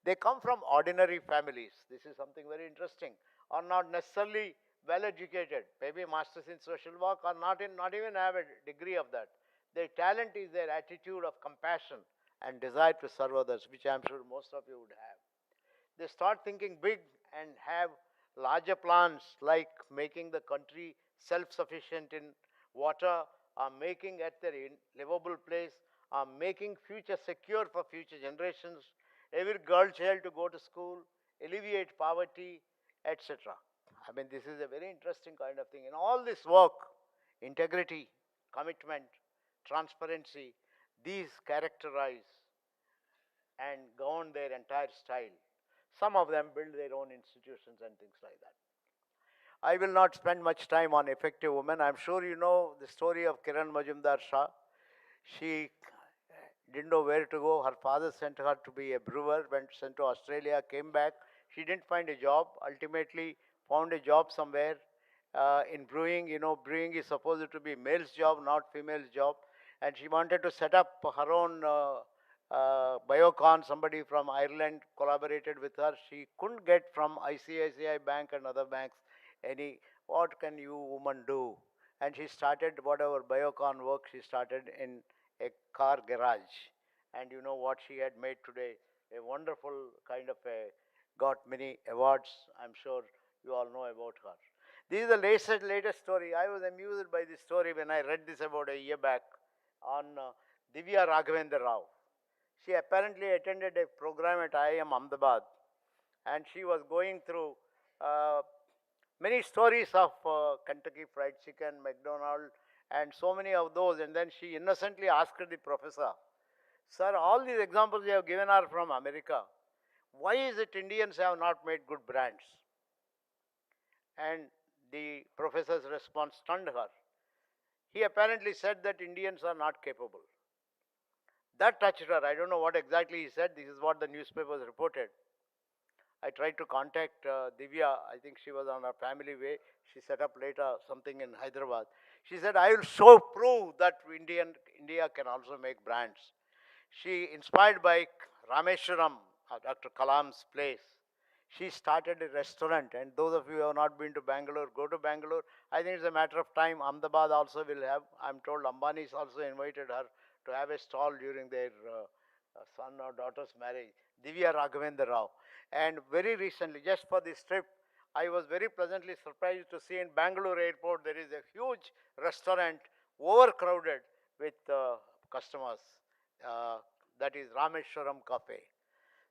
They come from ordinary families. This is something very interesting. Are not necessarily well educated, maybe masters in social work, or not even have a degree of that. Their talent is their attitude of compassion and desire to serve others, which I'm sure most of you would have. They start thinking big and have larger plans, like making the country self-sufficient in water, or making at their livable place, or making future secure for future generations, every girl child to go to school, alleviate poverty, etc. I mean, this is a very interesting kind of thing. In all this work, integrity, commitment, transparency, these characterize and govern their entire style. Some of them build their own institutions and things like that. I will not spend much time on effective women. I'm sure you know the story of Kiran Majumdar Shah. She didn't know where to go. Her father sent her to be a brewer, went sent to Australia, came back. She didn't find a job, ultimately found a job somewhere in brewing. You know, brewing is supposed to be male's job, not female's job. And she wanted to set up her own biocon. Somebody from Ireland collaborated with her. She couldn't get from ICICI Bank and other banks any, what can you woman do? And she started whatever biocon work she started in a car garage. And you know what she had made today? A wonderful kind of a, got many awards. I'm sure you all know about her. This is the latest story. I was amused by this story when I read this about a year back on Divya Raghavendra Rao. She apparently attended a program at IIM Ahmedabad, and she was going through uh, many stories of Kentucky Fried Chicken, McDonald's, and so many of those. And then she innocently asked the professor, "Sir, all these examples you have given are from America. Why is it Indians have not made good brands?" And the professor's response stunned her. He apparently said that Indians are not capable. That touched her. I don't know what exactly he said. This is what the newspapers reported. I tried to contact Divya. I think she was on her family way. She set up later something in Hyderabad. She said, "I will prove that India can also make brands." She, inspired by Rameshwaram, Dr. Kalam's place, she started a restaurant. And those of you who have not been to Bangalore, go to Bangalore. I think it's a matter of time. Ahmedabad also will have. I'm told Ambani's also invited her to have a stall during their son or daughter's marriage. Divya Raghavendra Rao. And very recently, just for this trip, I was very pleasantly surprised to see in Bangalore airport there is a huge restaurant overcrowded with customers. That is Rameshwaram Cafe.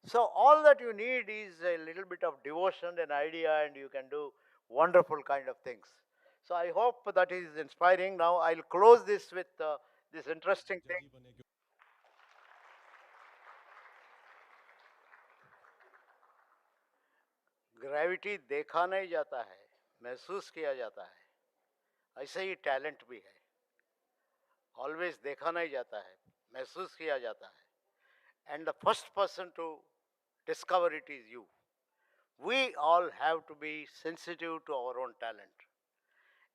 So all that you need is a little bit of devotion and idea, and you can do wonderful kind of things. So I hope that is inspiring. Now I'll close this with this interesting thing. Gravity देखा नहीं जाता है, महसूस किया जाता है. ऐसे ही talent भी है. ऑलवेज देखा नहीं जाता है, महसूस किया जाता है. And the first person to discover it is you. We all have to be sensitive to our own talent.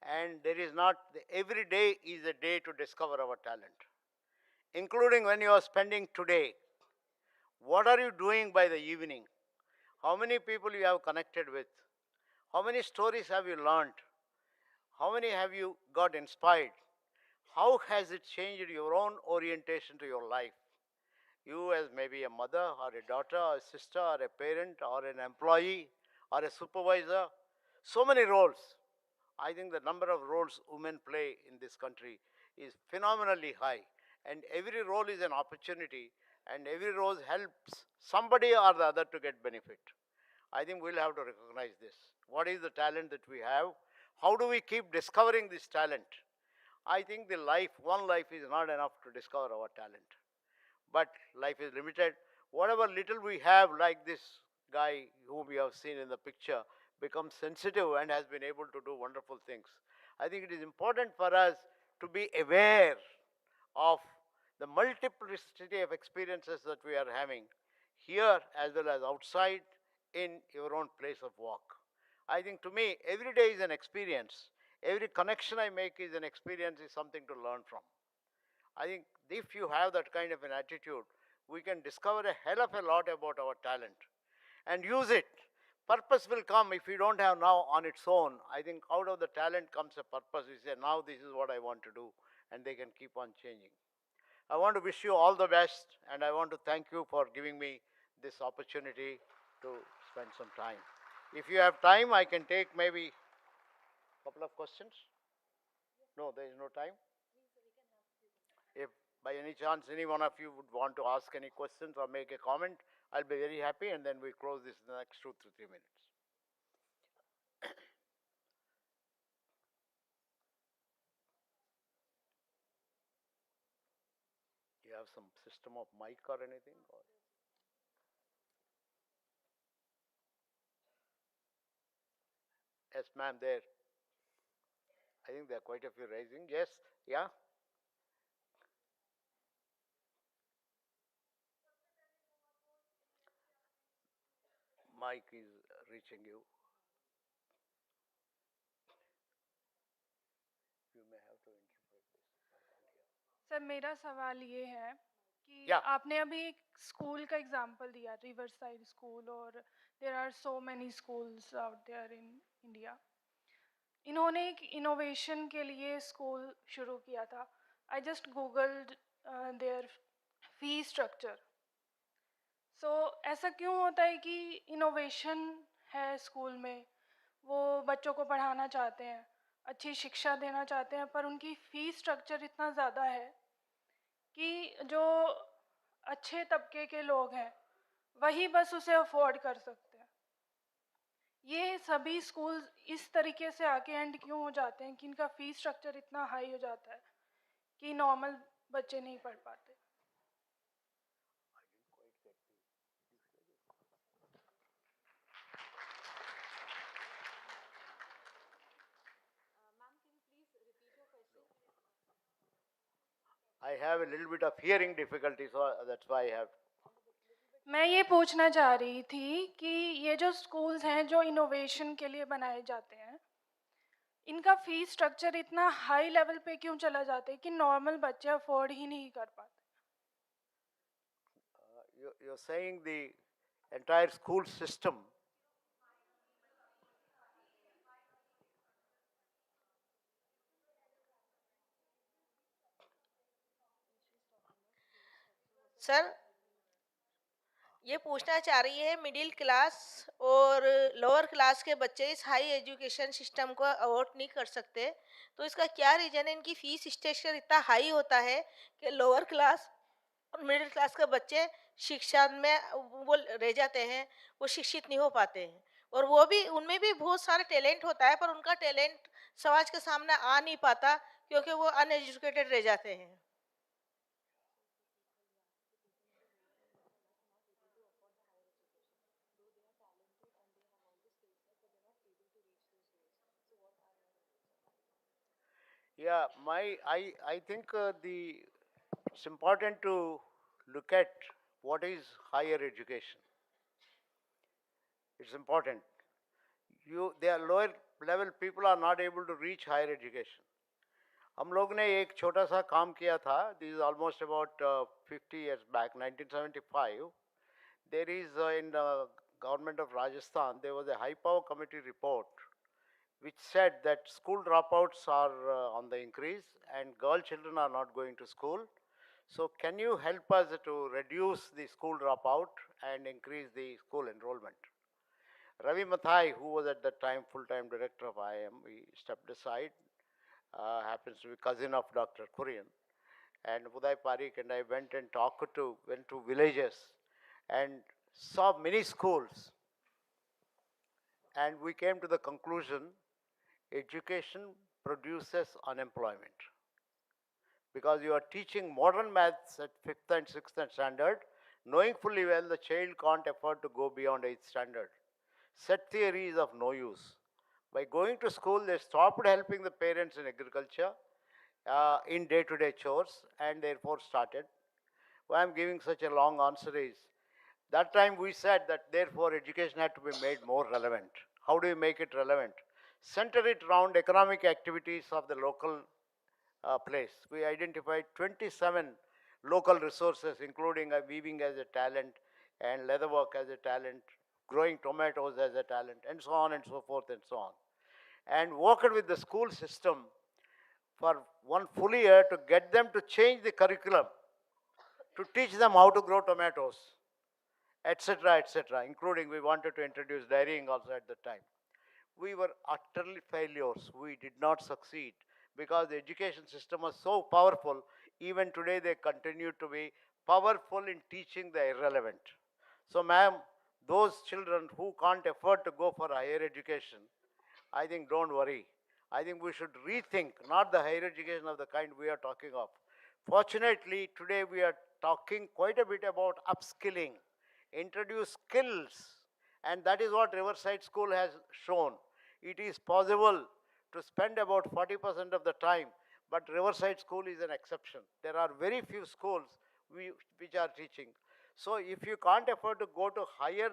And there is not, every day is a day to discover our talent, including when you are spending today. What are you doing by the evening? How many people you have connected with? How many stories have you learned? How many have you got inspired? How has it changed your own orientation to your life? You as maybe a mother or a daughter or a sister or a parent or an employee or a supervisor, so many roles. I think the number of roles women play in this country is phenomenally high, and every role is an opportunity, and every role helps somebody or the other to get benefit. I think we'll have to recognize this. What is the talent that we have? How do we keep discovering this talent? I think one life is not enough to discover our talent. But life is limited. Whatever little we have, like this guy whom we have seen in the picture, becomes sensitive and has been able to do wonderful things. I think it is important for us to be aware of the multiplicity of experiences that we are having here as well as outside in your own place of work. I think to me, every day is an experience. Every connection I make is an experience, is something to learn from. I think if you have that kind of an attitude, we can discover a hell of a lot about our talent and use it. Purpose will come if you don't have now on its own. I think out of the talent comes a purpose. We say, now this is what I want to do, and they can keep on changing. I want to wish you all the best, and I want to thank you for giving me this opportunity to spend some time. If you have time, I can take maybe a couple of questions. No, there is no time. If by any chance any one of you would want to ask any questions or make a comment, I'll be very happy, and then we close this in the next 2 to 3 minutes. You have some system of mic or anything? Or? Yes, ma'am, there. I think there are quite a few raising. Yes, yeah. Mic is reaching you. You may have to interpret this. I can't hear. Sir मेरा सवाल ये है कि Yeah. आपने अभी एक school का example दिया रिवर साइड स्कूल और there are so many schools out there in India. इन्होंने एक इनोवेशन के लिए स्कूल शुरू किया था. I just googled their fee structure. So ऐसा क्यों होता है कि इनोवेशन है स्कूल में, वो बच्चों को पढ़ाना चाहते हैं, अच्छी शिक्षा देना चाहते हैं, पर उनकी फ़ी स्ट्रक्चर इतना ज़्यादा है कि जो अच्छे तबके के लोग हैं वही बस उसे अफोर्ड कर सकते हैं. ये सभी स्कूल इस तरीके से आके एंड क्यों हो जाते हैं कि इनका फ़ी स्ट्रक्चर इतना हाई हो जाता है कि नॉर्मल बच्चे नहीं पढ़ पाते. I have a little bit of hearing difficulty, so that's why I have. मैं ये पूछना चाह रही थी कि ये जो स्कूल्स हैं जो इनोवेशन के लिए बनाए जाते हैं, इनका फी स्ट्रक्चर इतना हाई लेवल पे क्यों चला जाता है कि नॉर्मल बच्चे अफोर्ड ही नहीं कर पाते. You're saying the entire school system. Sir ये पूछना चाह रही है मिडिल क्लास और लोअर क्लास के बच्चे इस हाई एजुकेशन सिस्टम को अवॉइड नहीं कर सकते, तो इसका क्या रीज़न है? इनकी फीस स्ट्रक्चर इतना हाई होता है कि लोअर क्लास और मिडिल क्लास के बच्चे शिक्षा में वो रह जाते हैं, वो शिक्षित नहीं हो पाते हैं, और वो भी उनमें भी बहुत सारा टैलेंट होता है पर उनका टैलेंट समाज के सामने आ नहीं पाता क्योंकि वो अनएजुकेटेड रह जाते हैं. Yeah, I think it's important to look at what is higher education. It's important. Their lower level people are not able to reach higher education. हम लोग ने एक छोटा सा काम किया था. This is almost about 50 years back, 1975. There is in the government of Rajasthan, there was a high power committee report which said that school dropouts are on the increase and girl children are not going to school. So can you help us to reduce the school dropout and increase the school enrollment? Ravi Mathai, who was at that time full-time director of IIM, he stepped aside, happens to be cousin of Dr. Kurian. And Uday Parikh and I went to villages and saw many schools. And we came to the conclusion, education produces unemployment. Because you are teaching modern maths at 5th and 6th standard, knowing fully well the child can't afford to go beyond 8th standard. Set theory is of no use. By going to school, they stopped helping the parents in agriculture, in day-to-day chores, and therefore started. Why I'm giving such a long answer is, that time we said that therefore education had to be made more relevant. How do you make it relevant? Center it around economic activities of the local place. We identified 27 local resources, including weaving as a talent and leatherwork as a talent, growing tomatoes as a talent, and so on and so forth and so on. And worked with the school system for one full year to get them to change the curriculum, to teach them how to grow tomatoes, etc., etc., including we wanted to introduce dairying also at the time. We were utterly failures. We did not succeed because the education system was so powerful. Even today, they continue to be powerful in teaching the irrelevant. So, ma'am, those children who can't afford to go for higher education, I think don't worry. I think we should rethink, not the higher education of the kind we are talking of. Fortunately, today we are talking quite a bit about upskilling, introduce skills, and that is what Riverside School has shown. it is possible to spend about 40% of the time, but Riverside School is an exception. There are very few schools which are teaching. So if you can't afford to go to higher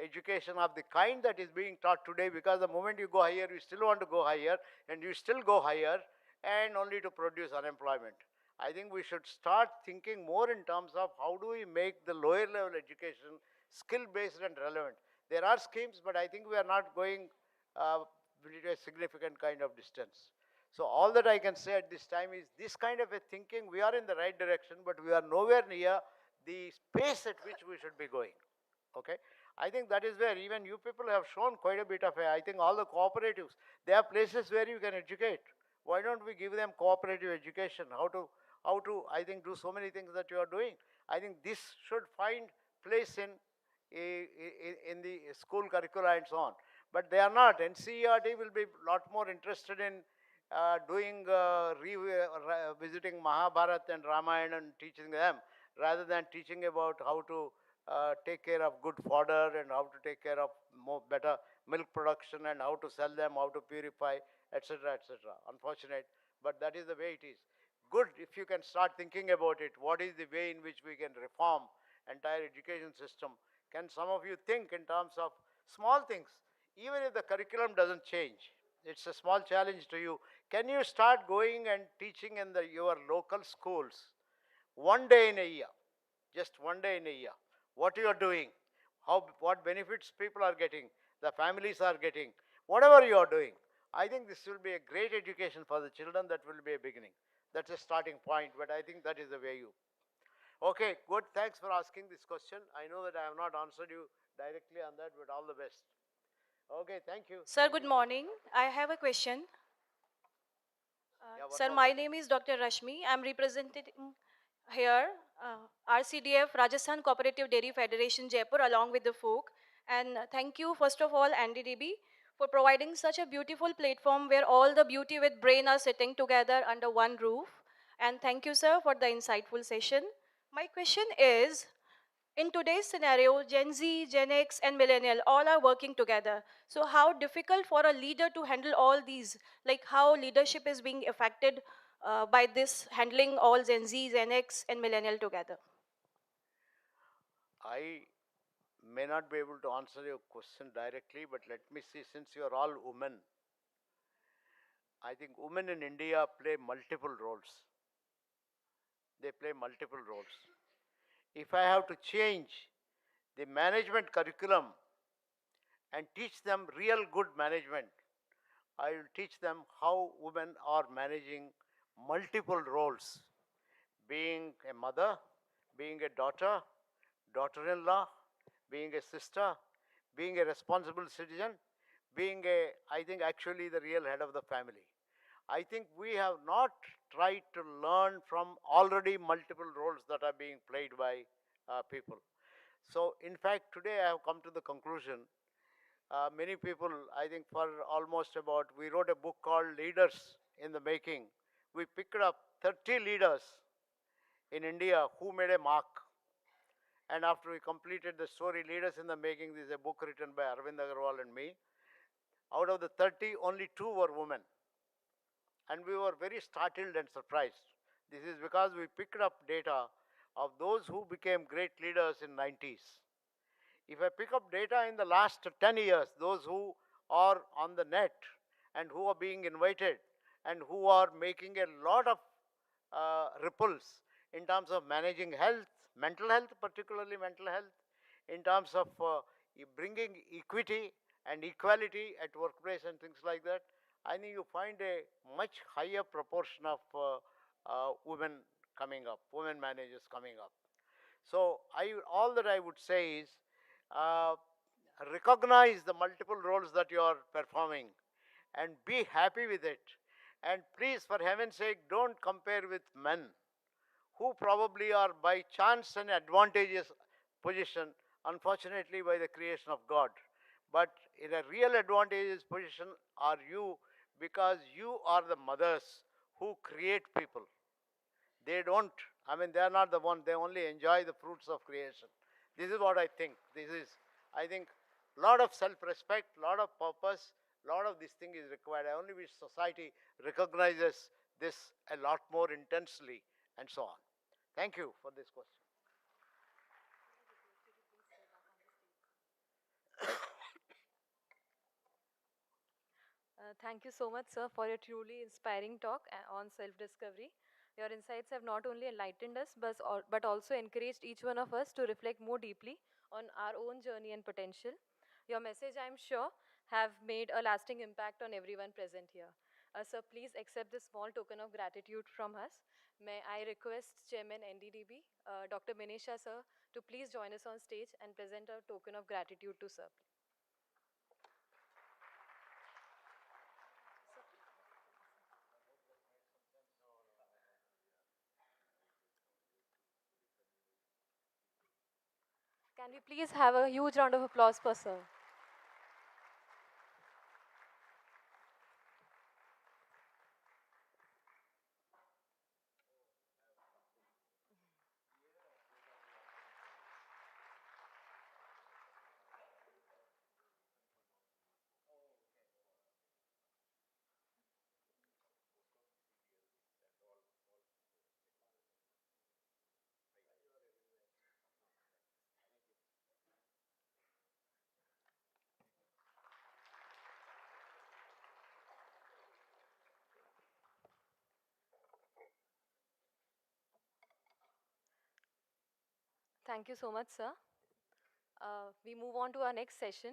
education of the kind that is being taught today, because the moment you go higher, you still want to go higher, and you still go higher, and only to produce unemployment. I think we should start thinking more in terms of how do we make the lower level education skill-based and relevant. There are schemes, but I think we are not going a significant kind of distance. So all that I can say at this time is this kind of a thinking, we are in the right direction, but we are nowhere near the pace at which we should be going. Okay, I think that is where even you people have shown quite a bit of I think all the cooperatives, they are places where you can educate. Why don't we give them cooperative education? How to I think do so many things that you are doing. I think this should find place in the school curricula and so on. But they are not. NCERT will be a lot more interested in visiting Mahabharata and Ramayana and teaching them, rather than teaching about how to take care of good fodder and how to take care of better milk production and how to sell them, how to purify, etc., etc. Unfortunate, but that is the way it is. Good if you can start thinking about it. What is the way in which we can reform entire education system? Can some of you think in terms of small things, even if the curriculum doesn't change? It's a small challenge to you. Can you start going and teaching in your local schools one day in a year? Just one day in a year. What you are doing, what benefits people are getting, the families are getting, whatever you are doing. I think this will be a great education for the children. That will be a beginning. That's a starting point, but I think that is the way you. Okay, good. Thanks for asking this question. I know that I have not answered you directly on that, but all the best. Okay, thank you. Sir, good morning. I have a question. Yeah, Sir, my name is Dr. Rashmi. I'm representing here RCDF, Rajasthan Cooperative Dairy Federation, Jaipur, along with the folk. And thank you, first of all, NDDB, for providing such a beautiful platform where all the beauty with brain are sitting together under one roof. And thank you, sir, for the insightful session. My question is, in today's scenario, Gen Z, Gen X, and Millennial all are working together. So how difficult for a leader to handle all these? Like how leadership is being affected by this handling all Gen Z, Gen X, and Millennial together? I may not be able to answer your question directly, but let me see, since you are all women, I think women in India play multiple roles. They play multiple roles. If I have to change the management curriculum and teach them real good management, I will teach them how women are managing multiple roles, being a mother, being a daughter, daughter-in-law, being a sister, being a responsible citizen, being I think actually the real head of the family. I think we have not tried to learn from already multiple roles that are being played by people. So in fact, today I have come to the conclusion, many people, I think for almost about, we wrote a book called Leaders in the Making. We picked up 30 leaders in India who made a mark. And after we completed the story, Leaders in the Making, this is a book written by Arvind Agarwal and me. Out of the 30, only 2 were women. And we were very startled and surprised. This is because we picked up data of those who became great leaders in 90s. If I pick up data in the last 10 years, those who are on the net and who are being invited and who are making a lot of ripples in terms of managing health, mental health, particularly mental health, in terms of bringing equity and equality at workplace and things like that, I think you find a much higher proportion of women coming up, women managers coming up. So all that I would say is uh, recognize the multiple roles that you are performing and be happy with it. And please, for heaven's sake, don't compare with men who probably are by chance and advantageous position, unfortunately by the creation of God. But in a real advantageous position are you, because you are the mothers who create people. They don't, I mean, they are not the one, they only enjoy the fruits of creation. This is what I think. This is, I think, lot of self-respect, lot of purpose, A lot of this thing is required. I only wish society recognizes this a lot more intensely and so on. Thank you for this question. Thank you so much, sir, for your truly inspiring talk on self discovery. Your insights have not only enlightened us but also encouraged each one of us to reflect more deeply on our own journey and potential. Your message, I'm sure, have made a lasting impact on everyone present here. Sir, please accept this small token of gratitude from us. May I request Chairman NDDB, Dr. Minisha, sir, to please join us on stage and present a token of gratitude to sir. Can we please have a huge round of applause for sir? Thank you so much, sir. We move on to our next session.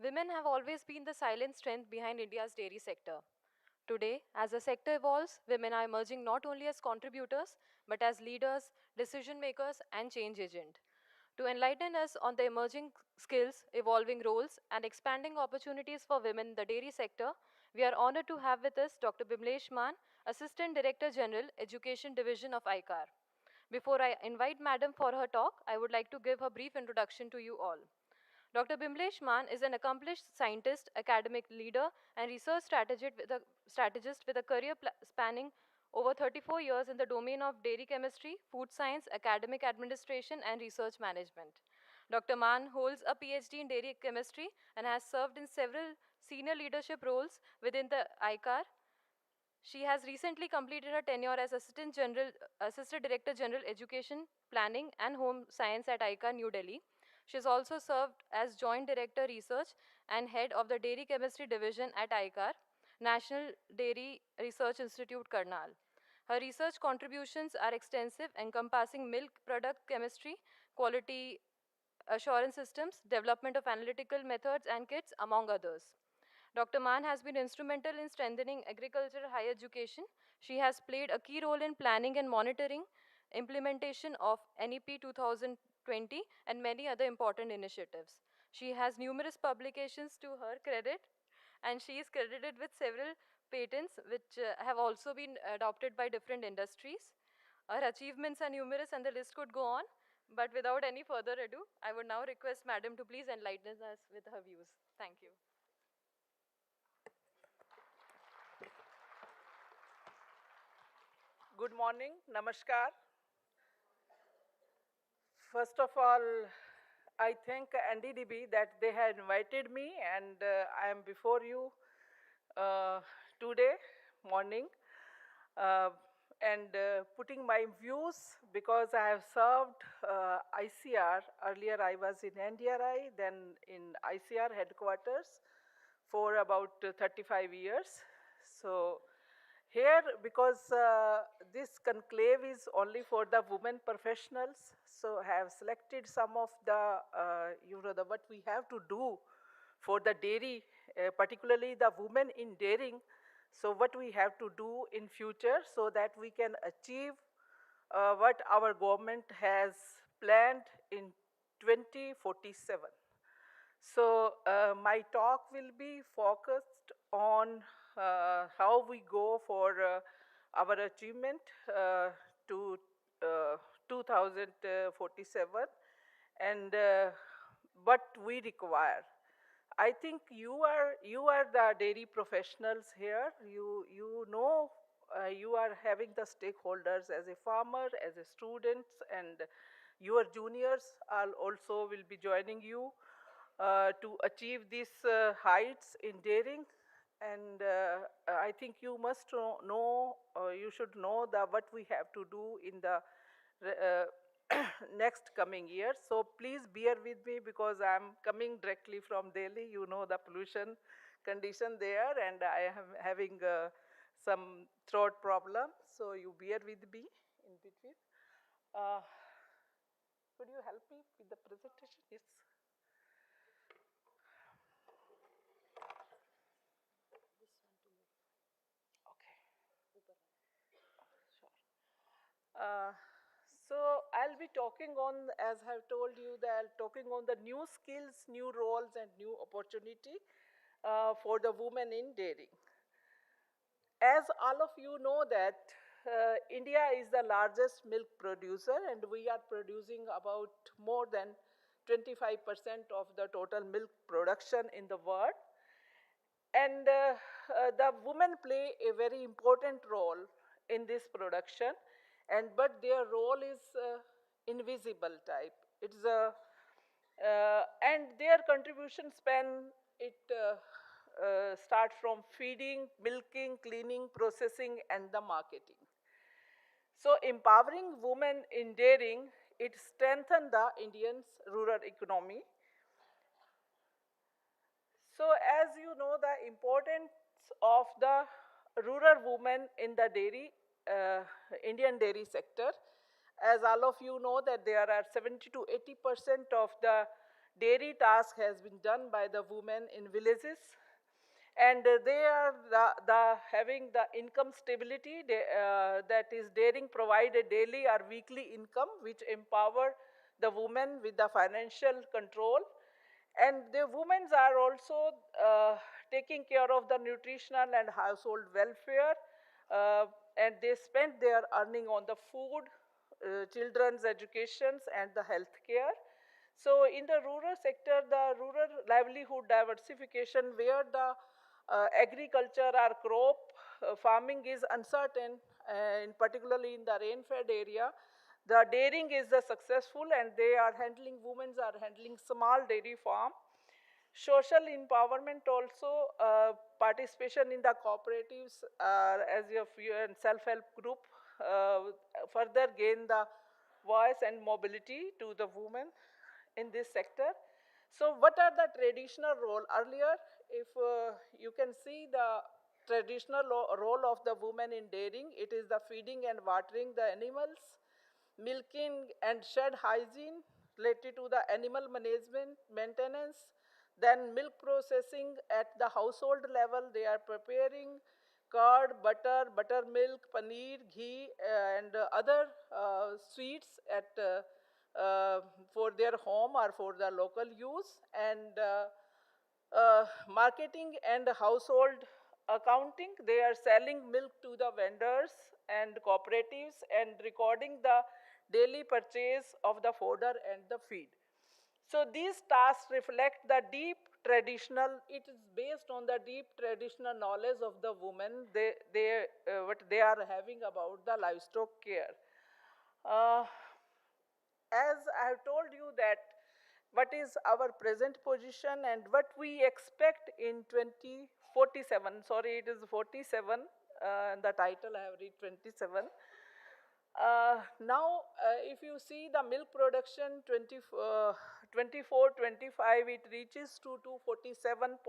Women have always been the silent strength behind India's dairy sector. Today, as the sector evolves, women are emerging not only as contributors, but as leaders, decision makers, and change agents. To enlighten us on the emerging skills, evolving roles, and expanding opportunities for women in the dairy sector, we are honored to have with us Dr. Bimlesh Mann, Assistant Director General, Education Division of ICAR. Before I invite Madam for her talk, I would like to give a brief introduction to you all. Dr. Bimlesh Mann is an accomplished scientist, academic leader, and research strategist with a career spanning over 34 years in the domain of dairy chemistry, food science, academic administration, and research management. Dr. Mann holds a PhD in dairy chemistry and has served in several senior leadership roles within the ICAR. She has recently completed her tenure as Assistant Director General Education, Planning and Home Science at ICAR, New Delhi. She has also served as Joint Director Research and Head of the Dairy Chemistry Division at ICAR, National Dairy Research Institute, Karnal. Her research contributions are extensive, encompassing milk product chemistry, quality assurance systems, development of analytical methods and kits, among others. Dr. Mann has been instrumental in strengthening agricultural higher education. She has played a key role in planning and monitoring implementation of NEP 2020 and many other important initiatives. She has numerous publications to her credit, and she is credited with several patents which have also been adopted by different industries. Her achievements are numerous and the list could go on, but without any further ado, I would now request Madam to please enlighten us with her views. Thank you. Good morning, namaskar. First of all, I thank NDDB that they had invited me, and I am before you today morning uh, and putting my views because I have served ICR. Earlier I was in NDRI, then in ICR headquarters for about 35 years. So here, because this conclave is only for the women professionals, so I have selected some of the, what we have to do for the dairy, particularly the women in dairying. So what we have to do in future so that we can achieve what our government has planned in 2047. So my talk will be focused on how we go for our achievement to 2047 and what we require. I think you are the dairy professionals here. You know you are having the stakeholders as a farmer, as a student, and your juniors also will be joining you. to achieve these heights in dairying. And I think you must know, you should know that what we have to do in the next coming years. So please bear with me because I'm coming directly from Delhi. You know the pollution condition there, and I am having some throat problem. So you bear with me in between. Uh, could you help me with the presentation? Yes. Uh, so I'll be talking on, as I've told you, that I'll talking on the new skills, new roles, and new opportunity for the women in dairy. As all of you know that India is the largest milk producer, and we are producing about more than 25% of the total milk production in the world. And the women play a very important role in this production, but their role is invisible type. It's a and their contribution span, it start from feeding, milking, cleaning, processing, and the marketing. So empowering women in dairying, it strengthened the Indian's rural economy. So as you know, the importance of the rural women in the dairy, Indian dairy sector, as all of you know that there are 70 to 80% of the dairy task has been done by the women in villages. And they are having the income stability, that is dairying provide a daily or weekly income which empower the women with the financial control. And the women are also taking care of the nutritional and household welfare, and they spend their earning on the food, children's educations, and the health care. So in the rural sector, the rural livelihood diversification, where the agriculture or crop farming is uncertain, in particularly in the rain-fed area, the dairying is the successful, and they are handling, women are handling small dairy farm. Social empowerment also, participation in the cooperatives as your self-help group further gain the voice and mobility to the women in this sector. So what are the traditional role? Earlier, if you can see the traditional role of the woman in dairying, it is the feeding and watering the animals, milking and shed hygiene related to the animal management, maintenance, then milk processing at the household level. They are preparing curd, butter, buttermilk, paneer, ghee, and other sweets at for their home or for the local use, and marketing and household accounting. They are selling milk to the vendors and cooperatives and recording the daily purchase of the fodder and the feed. So these tasks reflect the deep traditional, it is based on the deep traditional knowledge of the women, what they are having about the livestock care. As I have told you that what is our present position and what we expect in 2047, sorry, it is 47, the title I have read 27. Now, if you see the milk production 24-25, it reaches to 247.87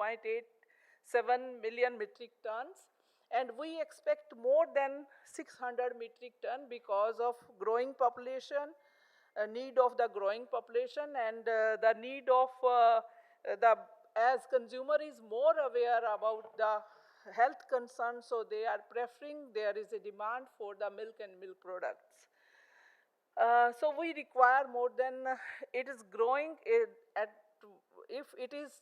million metric tons. And we expect more than 600 metric ton because of growing population, need of the growing population, and the need of as consumer is more aware about the health concerns, so they are preferring, there is a demand for the milk and milk products. So we require more than, it is growing at, if it is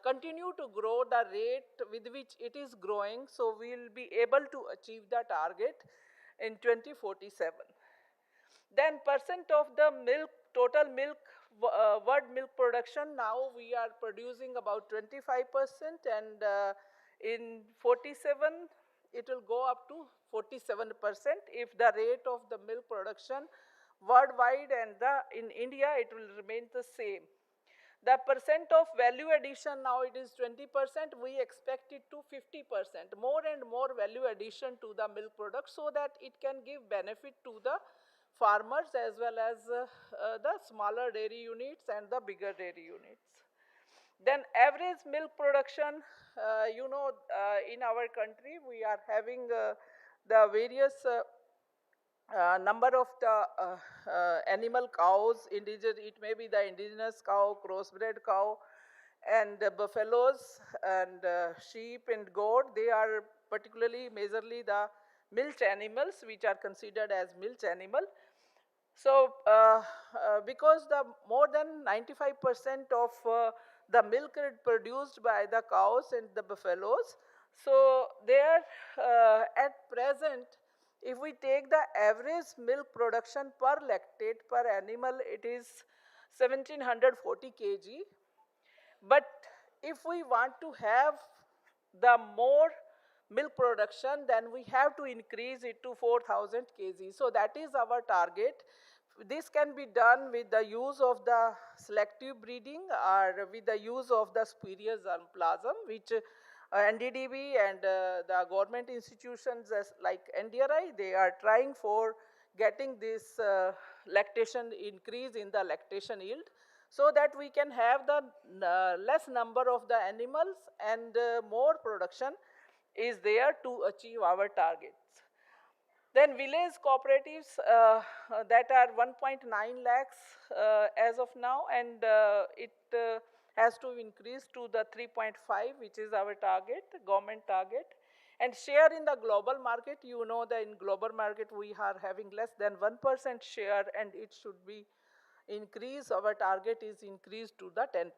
continue to grow the rate with which it is growing, so we will be able to achieve the target in 2047. Then percent of the milk, total milk, world milk production, now we are producing about 25%, and in 47, it will go up to 47% if the rate of the milk production worldwide and in India, it will remain the same. The percent of value addition, now it is 20%, we expect it to 50%, more and more value addition to the milk product so that it can give benefit to the farmers as well as the smaller dairy units and the bigger dairy units. Then average milk production, in our country we are having the various number of the animal cows, it may be the indigenous cow, crossbred cow, and buffaloes and sheep and goat. They are particularly majorly the milch animals which are considered as milch animal. So because the more than 95% of the milk is produced by the cows and the buffaloes, so there at present, if we take the average milk production per lactate per animal, it is 1740 kg. But if we want to have the more milk production, then we have to increase it to 4000 kg. So that is our target. This can be done with the use of the selective breeding or with the use of the spurious germplasm, which NDDB and the government institutions like NDRI, they are trying for getting this lactation increase in the lactation yield so that we can have the less number of the animals and more production is there to achieve our targets. Then village cooperatives that are 1.9 lakhs as of now, and it has to increase to the 3.5, which is our target, government target. And share in the global market, you know that in global market we are having less than 1% share, and it should be increase, our target is increased to the 10%.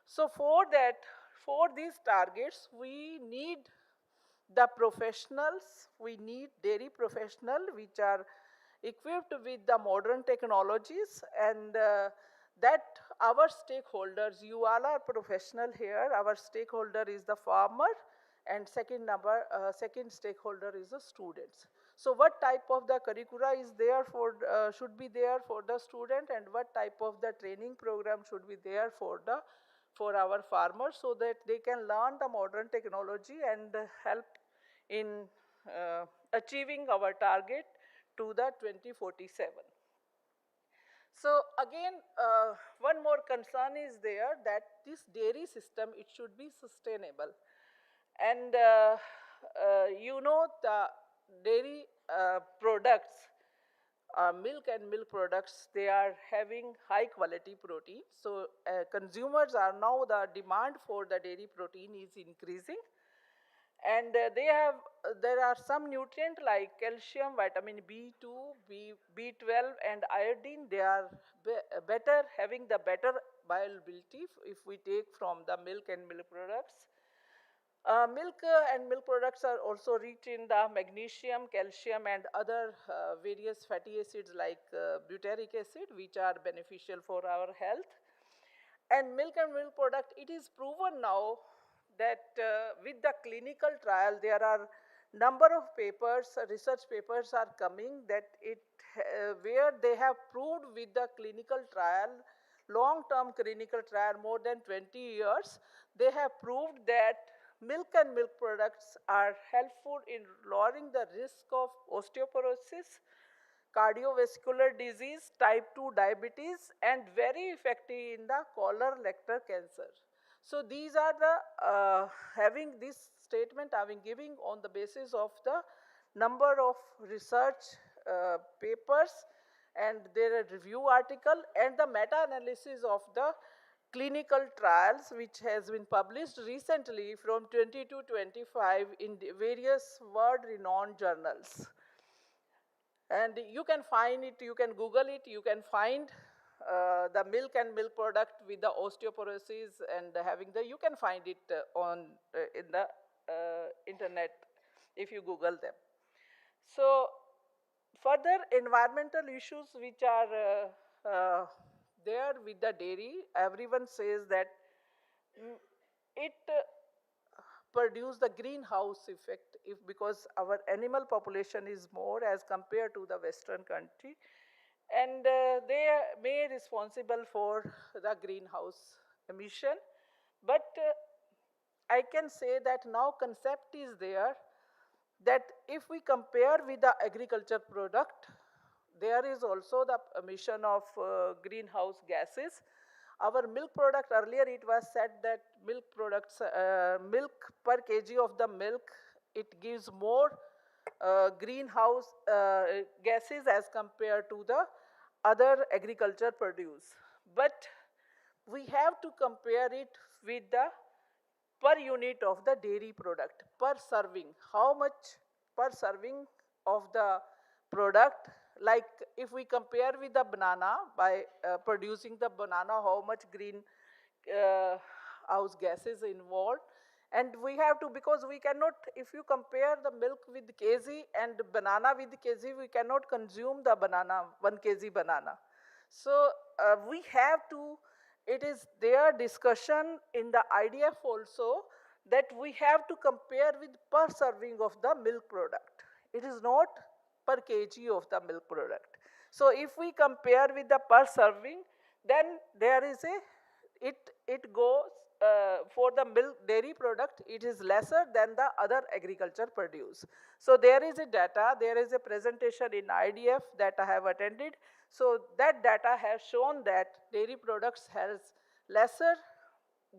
So for that, for these targets, we need the professionals, we need dairy professional which are equipped with the modern technologies, and that our stakeholders, you all are professional here, our stakeholder is the farmer, and second stakeholder is the students. So what type of the curricula is there for, should be there for the student, and what type of the training program should be there for our farmers so that they can learn the modern technology and help in achieving our target to the 2047. So again, one more concern is there that this dairy system, it should be sustainable. And you know the dairy products, milk and milk products, they are having high quality protein. So consumers are now, the demand for the dairy protein is increasing. And there are some nutrients like calcium, vitamin B2, B12 and iodine, they are better, having the better bioavailability if we take from the milk and milk products. Milk and milk products are also rich in the magnesium, calcium and other various fatty acids like butyric acid, which are beneficial for our health. And milk product, it is proven now that with the clinical trial, there are number of papers, research papers are coming that where they have proved with the clinical trial, long-term clinical trial, more than 20 years, they have proved that milk and milk products are helpful in lowering the risk of osteoporosis, cardiovascular disease, type 2 diabetes, and very effective in the colorectal cancer. So these are the, having this statement I am giving on the basis of the number of research papers and their review article and the meta-analysis of the clinical trials which has been published recently from 20 to 25 in various world-renowned journals. And you can find it, you can Google it, you can find the milk and milk product with the osteoporosis and having the, you can find it on in the internet if you Google them. So further environmental issues which are there with the dairy, everyone says that it produce the greenhouse effect because our animal population is more as compared to the Western country, and they may responsible for the greenhouse emission. But I can say that now concept is there that if we compare with the agriculture product, there is also the emission of greenhouse gases. Our milk product, earlier it was said that milk products, milk per kg of the milk, it gives more greenhouse gases as compared to the other agriculture produce. But we have to compare it with the per unit of the dairy product, per serving, how much per serving of the product. Like if we compare with the banana, by producing the banana, how much green house gases involved. And we have to, because we cannot, if you compare the milk with kg and banana with kg, we cannot consume the banana, 1 kg banana. So we have to, it is their discussion in the IDF also that we have to compare with per serving of the milk product. It is not per kg of the milk product. So if we compare with the per serving, then there is a, it goes for the milk dairy product, it is lesser than the other agriculture produce. So there is a data, there is a presentation in IDF that I have attended. So that data has shown that dairy products has lesser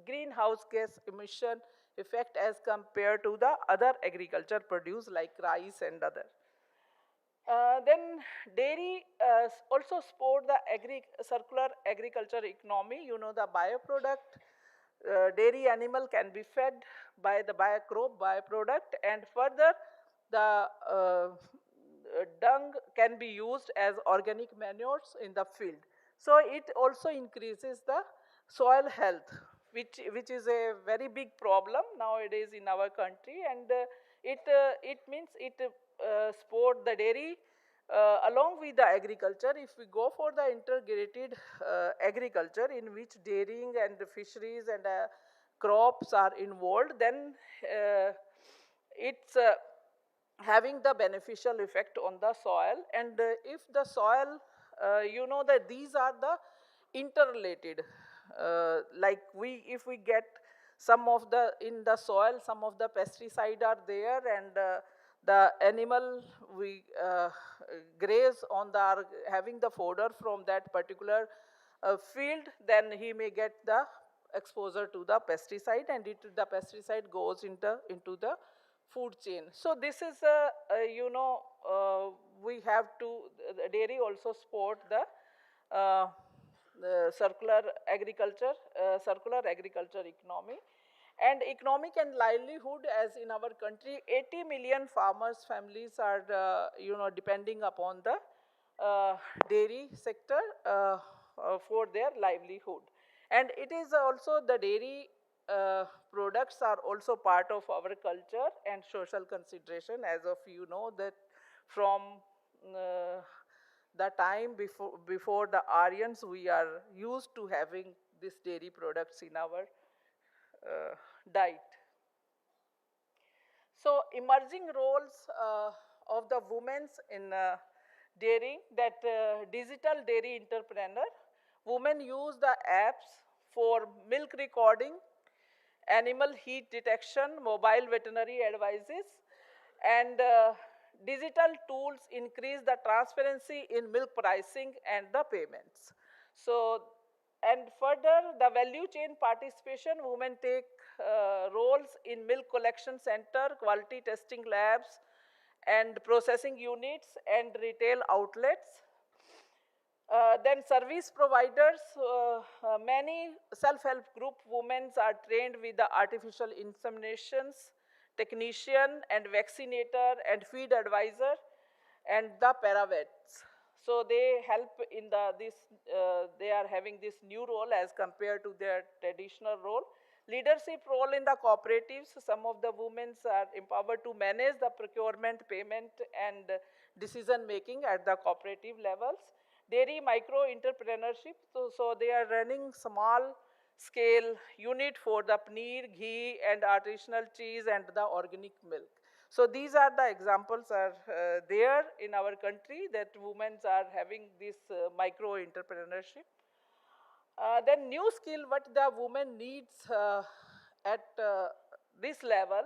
greenhouse gas emission effect as compared to the other agriculture produce like rice and other. Then dairy also support the circular agriculture economy. You know, the bioproduct, dairy animal can be fed by the crop bioproduct, and further the dung can be used as organic manures in the field. So it also increases the soil health, which is a very big problem nowadays in our country, and it means it support the dairy along with the agriculture. If we go for the integrated agriculture in which dairying and fisheries and crops are involved, then it's having the beneficial effect on the soil. And if the soil, you know that these are the interrelated, like if we get some of the, in the soil, some of the pesticide are there, and the animal we graze on the, are having the fodder from that particular field, then he may get the exposure to the pesticide, and the pesticide goes into the food chain. So this is you know, we have to, the dairy also support the circular agriculture economy. And economic and livelihood, as in our country, 80 million farmers families are you know, depending upon the dairy sector for their livelihood. And it is also, the dairy products are also part of our culture and social consideration, as of you know that from the time before the Aryans, we are used to having these dairy products in our diet. So emerging roles of the women in dairy, that digital dairy entrepreneur, women use the apps for milk recording, animal heat detection, mobile veterinary advices, and digital tools increase the transparency in milk pricing and the payments. So, and further, the value chain participation, women take roles in milk collection center, quality testing labs, and processing units and retail outlets. Then service providers, many self-help group women are trained with the artificial inseminations, technician and vaccinator and feed advisor, and the paravets. So they help in they are having this new role as compared to their traditional role. Leadership role in the cooperatives, some of the women are empowered to manage the procurement, payment, and decision making at the cooperative levels. Dairy micro entrepreneurship, so they are running small scale unit for the paneer, ghee, and artisanal cheese and the organic milk. So these are the examples are there in our country that women are having this micro entrepreneurship. Then new skill what the woman needs at this level,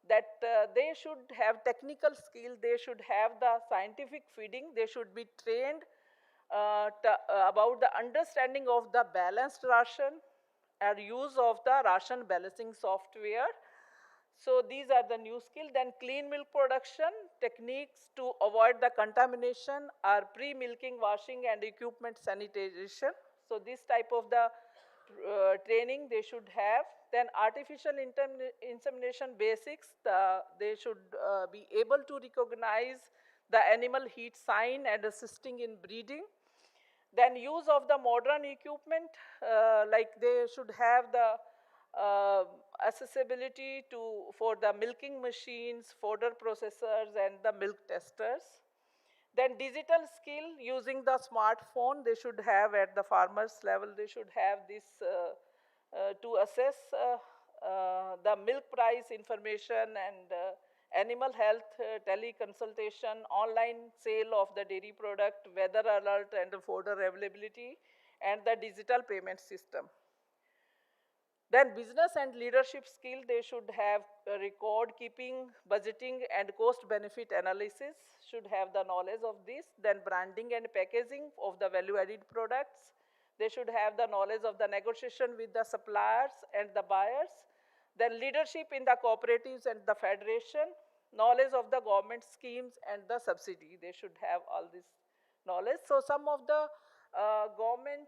that they should have technical skill, they should have the scientific feeding, they should be trained about the understanding of the balanced ration and use of the ration balancing software. So these are the new skills. Then clean milk production, techniques to avoid the contamination are pre-milking, washing and equipment sanitization. So this type of the training they should have. Then artificial insemination basics, they should be able to recognize the animal heat sign and assisting in breeding. Then use of the modern equipment, like they should have the accessibility for the milking machines, fodder processors and the milk testers. Then digital skill, using the smartphone, they should have at the farmers level, they should have this to assess the milk price information and animal health teleconsultation, online sale of the dairy product, weather alert and fodder availability, and the digital payment system. Then business and leadership skill, they should have record keeping, budgeting and cost benefit analysis, should have the knowledge of this. Then branding and packaging of the value added products, they should have the knowledge of the negotiation with the suppliers and the buyers. Then leadership in the cooperatives and the federation, knowledge of the government schemes and the subsidy, they should have all this knowledge. So some of the government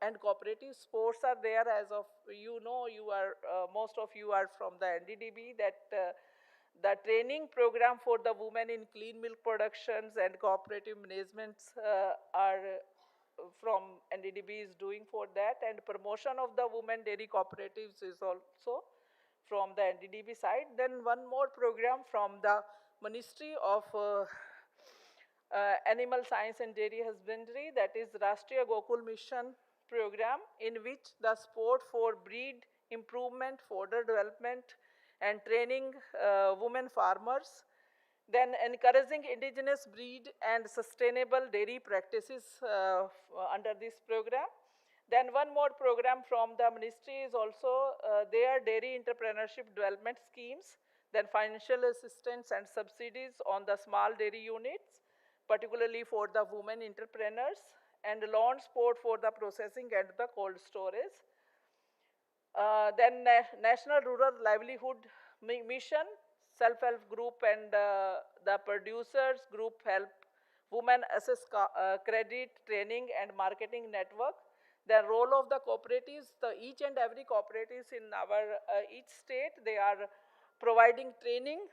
and cooperative sports are there. As of you know, you are most of you are from the NDDB, that the training program for the women in clean milk productions and cooperative managements are from NDDB is doing for that, and promotion of the women dairy cooperatives is also from the NDDB side. Then one more program from the Ministry of Animal Science and Dairy Husbandry, that is Rashtriya Gokul Mission program, in which the support for breed improvement, fodder development and training women farmers. Then encouraging indigenous breed and sustainable dairy practices under this program. Then one more program from the ministry is also their dairy entrepreneurship development schemes, then financial assistance and subsidies on the small dairy units, particularly for the women entrepreneurs, and loan support for the processing and the cold storage. Then National Rural Livelihood Mission, self-help group and the producers group help women assess credit, training and marketing network. The role of the cooperatives, each and every cooperatives in our each state, they are providing training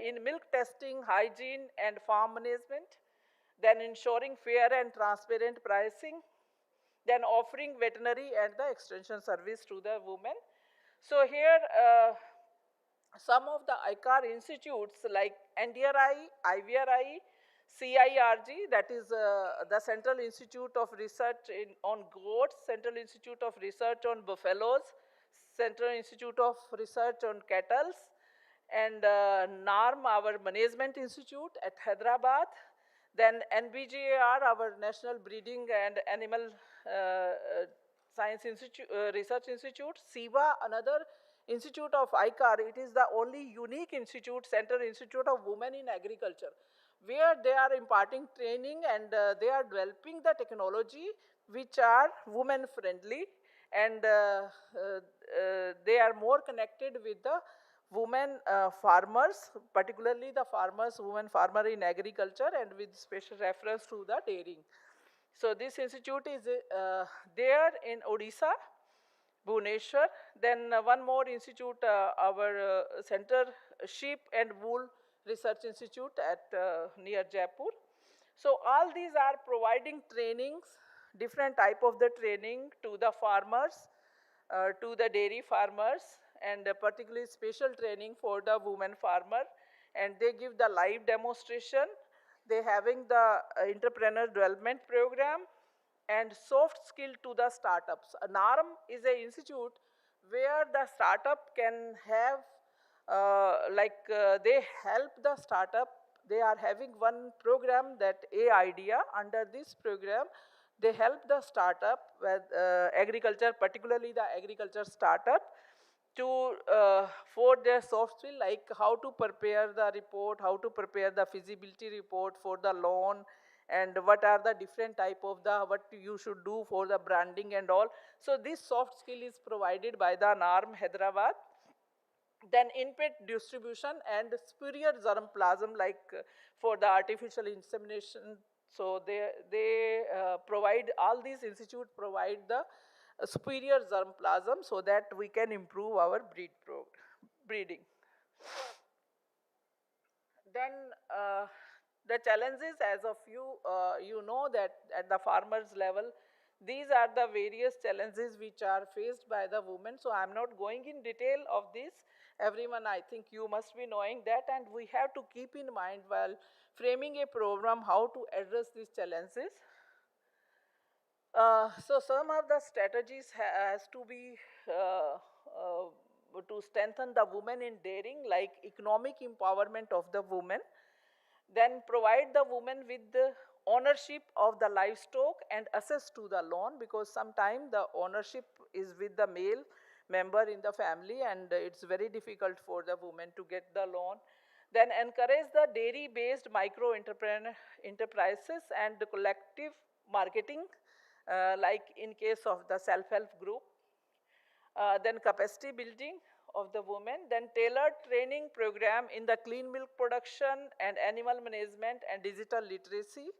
in milk testing, hygiene and farm management, then ensuring fair and transparent pricing, then offering veterinary and the extension service to the women. So here some of the ICAR institutes like NDRI, IVRI, CIRG, that is the Central Institute of Research on Goats, Central Institute of Research on Buffaloes, Central Institute of Research on Cattle, and NARM, our Management Institute at Hyderabad, then NBGAR, our National Breeding and Animal Science Institute, Research Institute, SIVA, another institute of ICAR. It is the only unique institute, Central Institute of Women in Agriculture, where they are imparting training and they are developing the technology which are women friendly, and they are more connected with the women farmers, particularly the farmers, women farmer in agriculture, and with special reference to the dairying. So this institute is there in Odisha, Bhubaneswar. Then one more institute, our Center Sheep and Wool Research Institute at near Jaipur. So all these are providing trainings, different type of the training to the farmers, to the dairy farmers, and particularly special training for the women farmer. And they give the live demonstration. They having the entrepreneur development program and soft skill to the startups. NARM is an institute where the startup can have, they help the startup. They are having one program, that A idea. Under this program, They help the startup with agriculture, particularly the agriculture startup, to for their soft skill, like how to prepare the report, how to prepare the feasibility report for the loan, and what are the different type of the, what you should do for the branding and all. So this soft skill is provided by the NARM Hyderabad. Then input distribution and superior germplasm, like for the artificial insemination. So they provide, all these institutes provide the superior germplasm so that we can improve our breeding. Then the challenges, as of you know that at the farmers level, these are the various challenges which are faced by the women. So I'm not going in detail of this. Everyone, I think you must be knowing that, and we have to keep in mind while framing a program how to address these challenges. So some of the strategies has to be to strengthen the women in dairying, like economic empowerment of the women. Then provide the women with the ownership of the livestock and access to the loan, because sometimes the ownership is with the male member in the family and it's very difficult for the woman to get the loan. Then encourage the dairy-based micro enterprises and the collective marketing, like in case of the self-help group. Then capacity building of the women, then tailored training program in the clean milk production and animal management and digital literacy.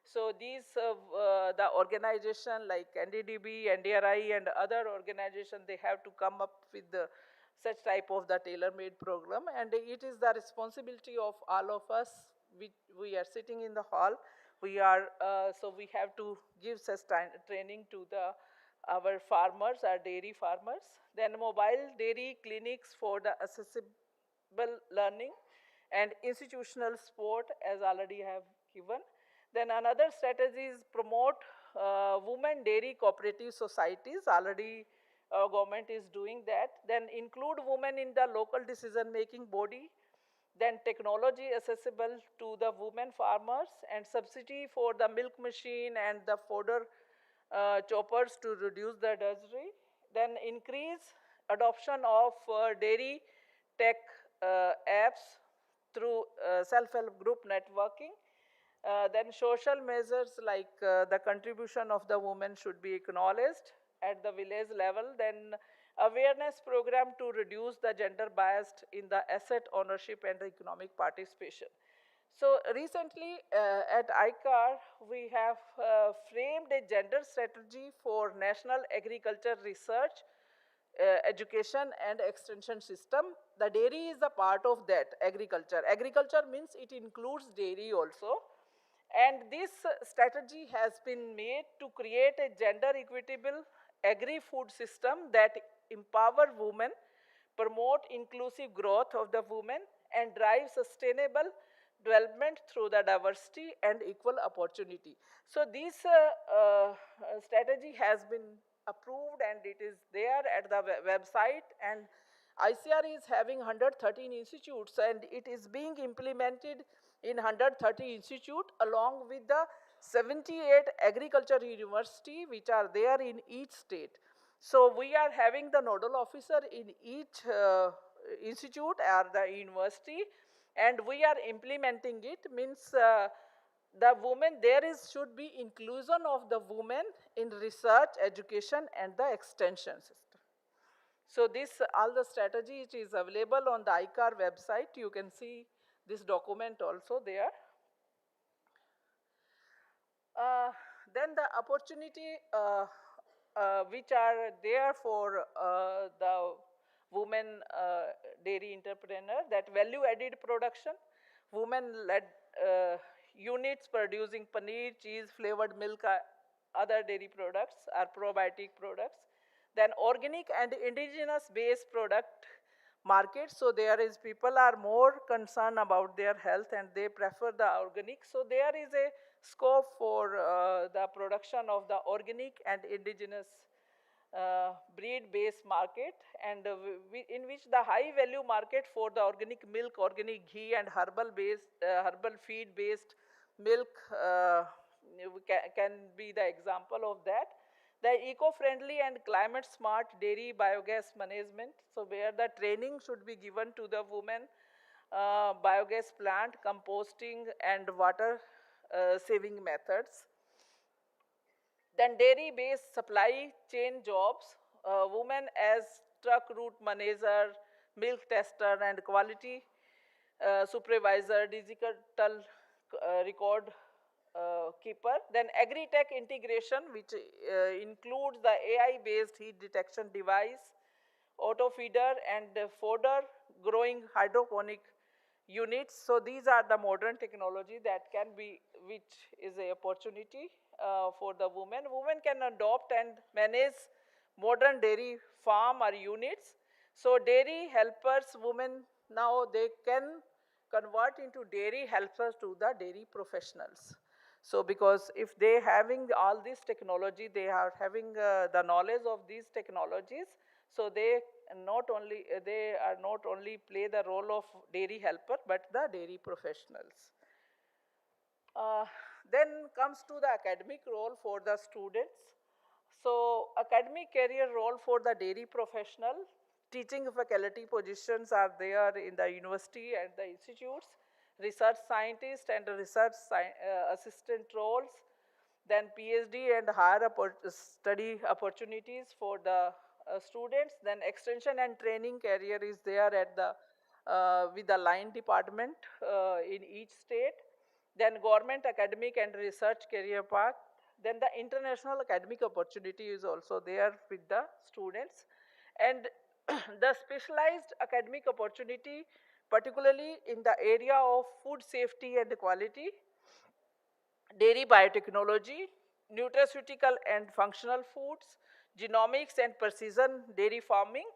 So these, the organization like NDDB, NDRI and other organizations, they have to come up with such type of the tailor-made program, and it is the responsibility of all of us. We are sitting in the hall. We are, so we have to give such training to our farmers, our dairy farmers. Then mobile dairy clinics for the accessible learning and institutional support, as already have given. Then another strategy is promote women dairy cooperative societies. Already government is doing that. Then include women in the local decision-making body. Then technology accessible to the women farmers and subsidy for the milk machine and the fodder choppers to reduce the drudgery. Then increase adoption of dairy tech apps through self-help group networking. Then social measures like the contribution of the women should be acknowledged at the village level. Then awareness program to reduce the gender bias in the asset ownership and the economic participation. So recently at ICAR, we have framed a gender strategy for national agriculture research, education and extension system. The dairy is a part of that agriculture. Agriculture means it includes dairy also. And this strategy has been made to create a gender equitable agri-food system that empower women, promote inclusive growth of the women, and drive sustainable development through the diversity and equal opportunity. So this strategy has been approved and it is there at the website, and ICR is having 113 institutes and it is being implemented in 130 institute along with the 78 agriculture university which are there in each state. So we are having the nodal officer in each institute or the university, and we are implementing it. Means the women, there is should be inclusion of the women in research, education and the extension system. So this, all the strategy, it is available on the ICAR website. You can see this document also there. Then the opportunity which are there for the women dairy entrepreneur, that value added production, women led units producing paneer, cheese, flavored milk, other dairy products or probiotic products. Then organic and indigenous based product market. So there is, people are more concerned about their health and they prefer the organic. So there is a scope for the production of the organic and indigenous breed-based market, and in which the high-value market for the organic milk, organic ghee, and herbal feed-based milk can be the example of that. The eco-friendly and climate-smart dairy biogas management. So where the training should be given to the women, biogas plant, composting and water saving methods. Then dairy-based supply chain jobs, women as truck route manager, milk tester and quality supervisor, digital record keeper. Then agri-tech integration, which includes the AI-based heat detection device, auto feeder and fodder, growing hydroponic units. So these are the modern technology that can be, which is a opportunity for the women. Women can adopt and manage modern dairy farm or units. So dairy helpers, women now they can convert into dairy helpers to the dairy professionals. So because if they having all this technology, they are having the knowledge of these technologies, so they are not only play the role of dairy helper, but the dairy professionals. Then comes to the academic role for the students. So academic career role for the dairy professional, teaching faculty positions are there in the university and the institutes, research scientist and research assistant roles, then PhD and higher study opportunities for the students, then extension and training career is there at the with the line department in each state, then government academic and research career path, then the international academic opportunity is also there with the students, and the specialized academic opportunity, particularly in the area of food safety and quality, dairy biotechnology, nutraceutical and functional foods, genomics and precision dairy farming,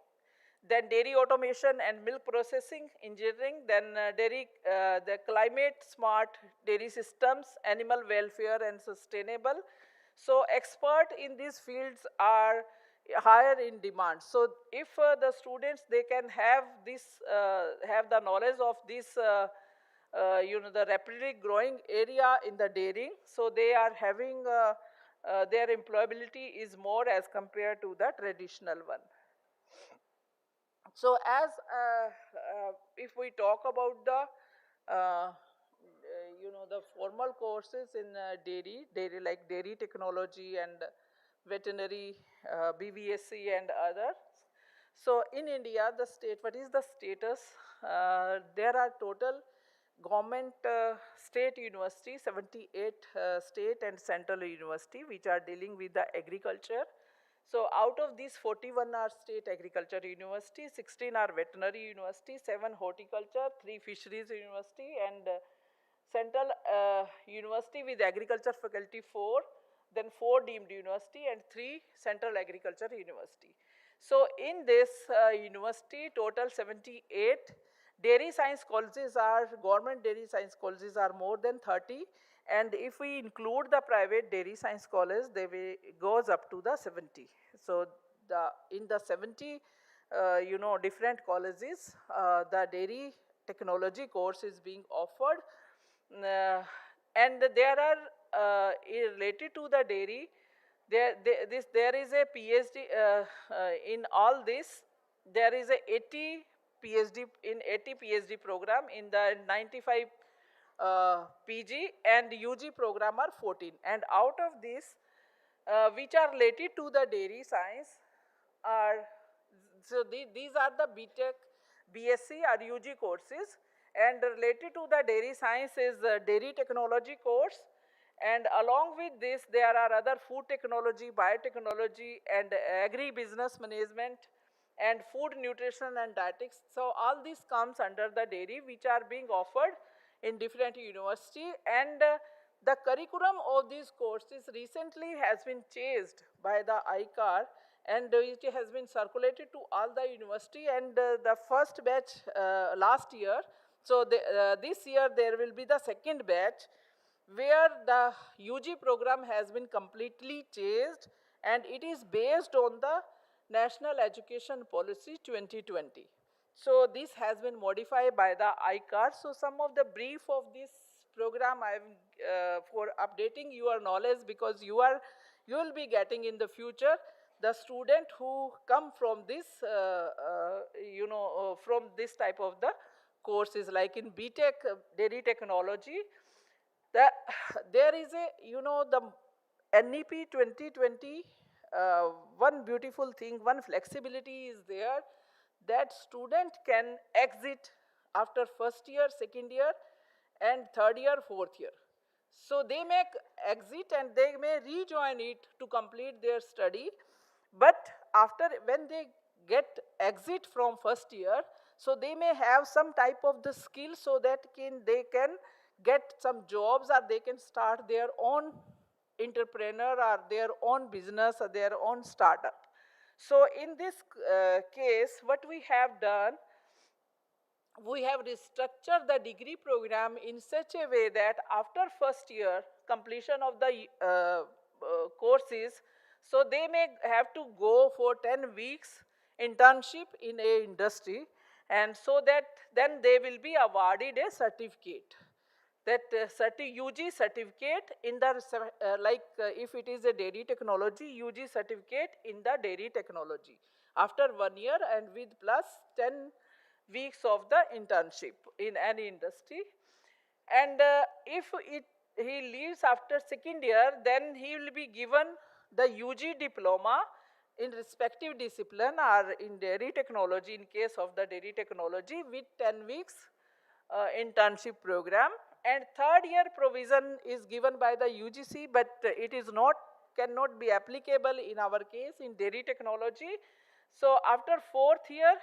then dairy automation and milk processing engineering, then the climate smart dairy systems, animal welfare and sustainable. So expert in these fields are higher in demand. So if the students, they can have this, have the knowledge of this the rapidly growing area in the dairying, so they are having their employability is more as compared to the traditional one. So as if we talk about the the formal courses in dairy like dairy technology and veterinary, BVSC and others. So in India, the state, what is the status? There are total government state university, 78 state and central university, which are dealing with the agriculture. So out of these 41 are state agriculture university, 16 are veterinary university, 7 horticulture, 3 fisheries university, and central university with agriculture faculty 4, then 4 deemed university and 3 central agriculture university. So in this university, total 78 dairy science colleges are, government dairy science colleges are more than 30, and if we include the private dairy science college, they goes up to the 70. So in the 70 different colleges, the dairy technology course is being offered, and there are related to the dairy, there is a PhD in all this. There is a 80 PhD in 80 PhD program, in the 95 PG and UG program are 14, and out of this, which are related to the dairy science are, so these are the BTech, BSc or UG courses, and related to the dairy science is dairy technology course, and along with this there are other food technology, biotechnology and agri-business management and food nutrition and dietetics. So all this comes under the dairy, which are being offered in different university, and the curriculum of these courses recently has been changed by the ICAR, and it has been circulated to all the university, and the first batch last year. So this year there will be the second batch, where the UG program has been completely changed, and it is based on the National Education Policy 2020. So this has been modified by the ICAR. So some of the brief of this program for updating your knowledge, because you will be getting in the future the student who come from this, from this type of the courses, like in BTech, dairy technology. The, there is a, the NEP 2020, one beautiful thing, one flexibility is there, that student can exit after first year, second year, and third year, fourth year. So they may exit and they may rejoin it to complete their study. But after, when they get exit from first year, so they may have some type of the skill, so that they can get some jobs, or they can start their own entrepreneur, or their own business, or their own startup. So in this case, what we have done, we have restructured the degree program in such a way that after first year completion of the courses, so they may have to go for 10 weeks internship in a industry, and so that then they will be awarded a certificate. That UG certificate in the, if it is a dairy technology, UG certificate in the dairy technology after 1 year, and with plus 10 weeks of the internship in any industry. And if he leaves after second year, then he will be given the UG diploma in respective discipline, or in dairy technology, in case of the dairy technology, with 10 weeks internship program. And third year provision is given by the UGC, but it is not, cannot be applicable in our case in dairy technology. So after fourth year,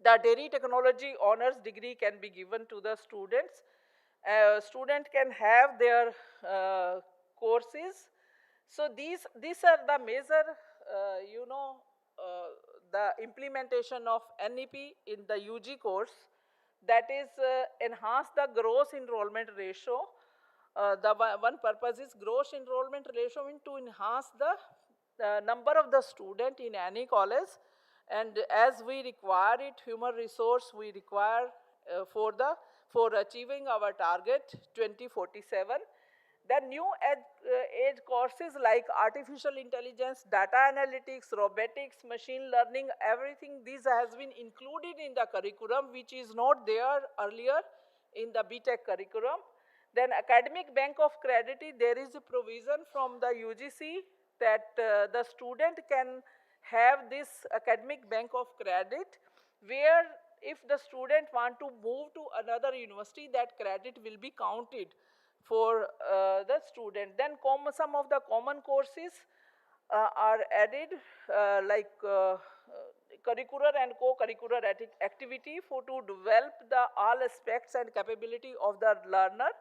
the dairy technology honors degree can be given to the students. Student can have their courses. So these are the major, the implementation of NEP in the UG course. That is, enhance the gross enrollment ratio. The one purpose is gross enrollment ratio, means to enhance the number of the student in any college. And as we require it, human resource we require for achieving our target 2047. The new age courses like artificial intelligence, data analytics, robotics, machine learning, everything, these has been included in the curriculum, which is not there earlier in the BTech curriculum. Then academic bank of credit, there is a provision from the UGC that the student can have this academic bank of credit, where if the student want to move to another university, that credit will be counted for the student. Then some of the common courses are added, like curricular and co-curricular activity to develop the all aspects and capability of the learner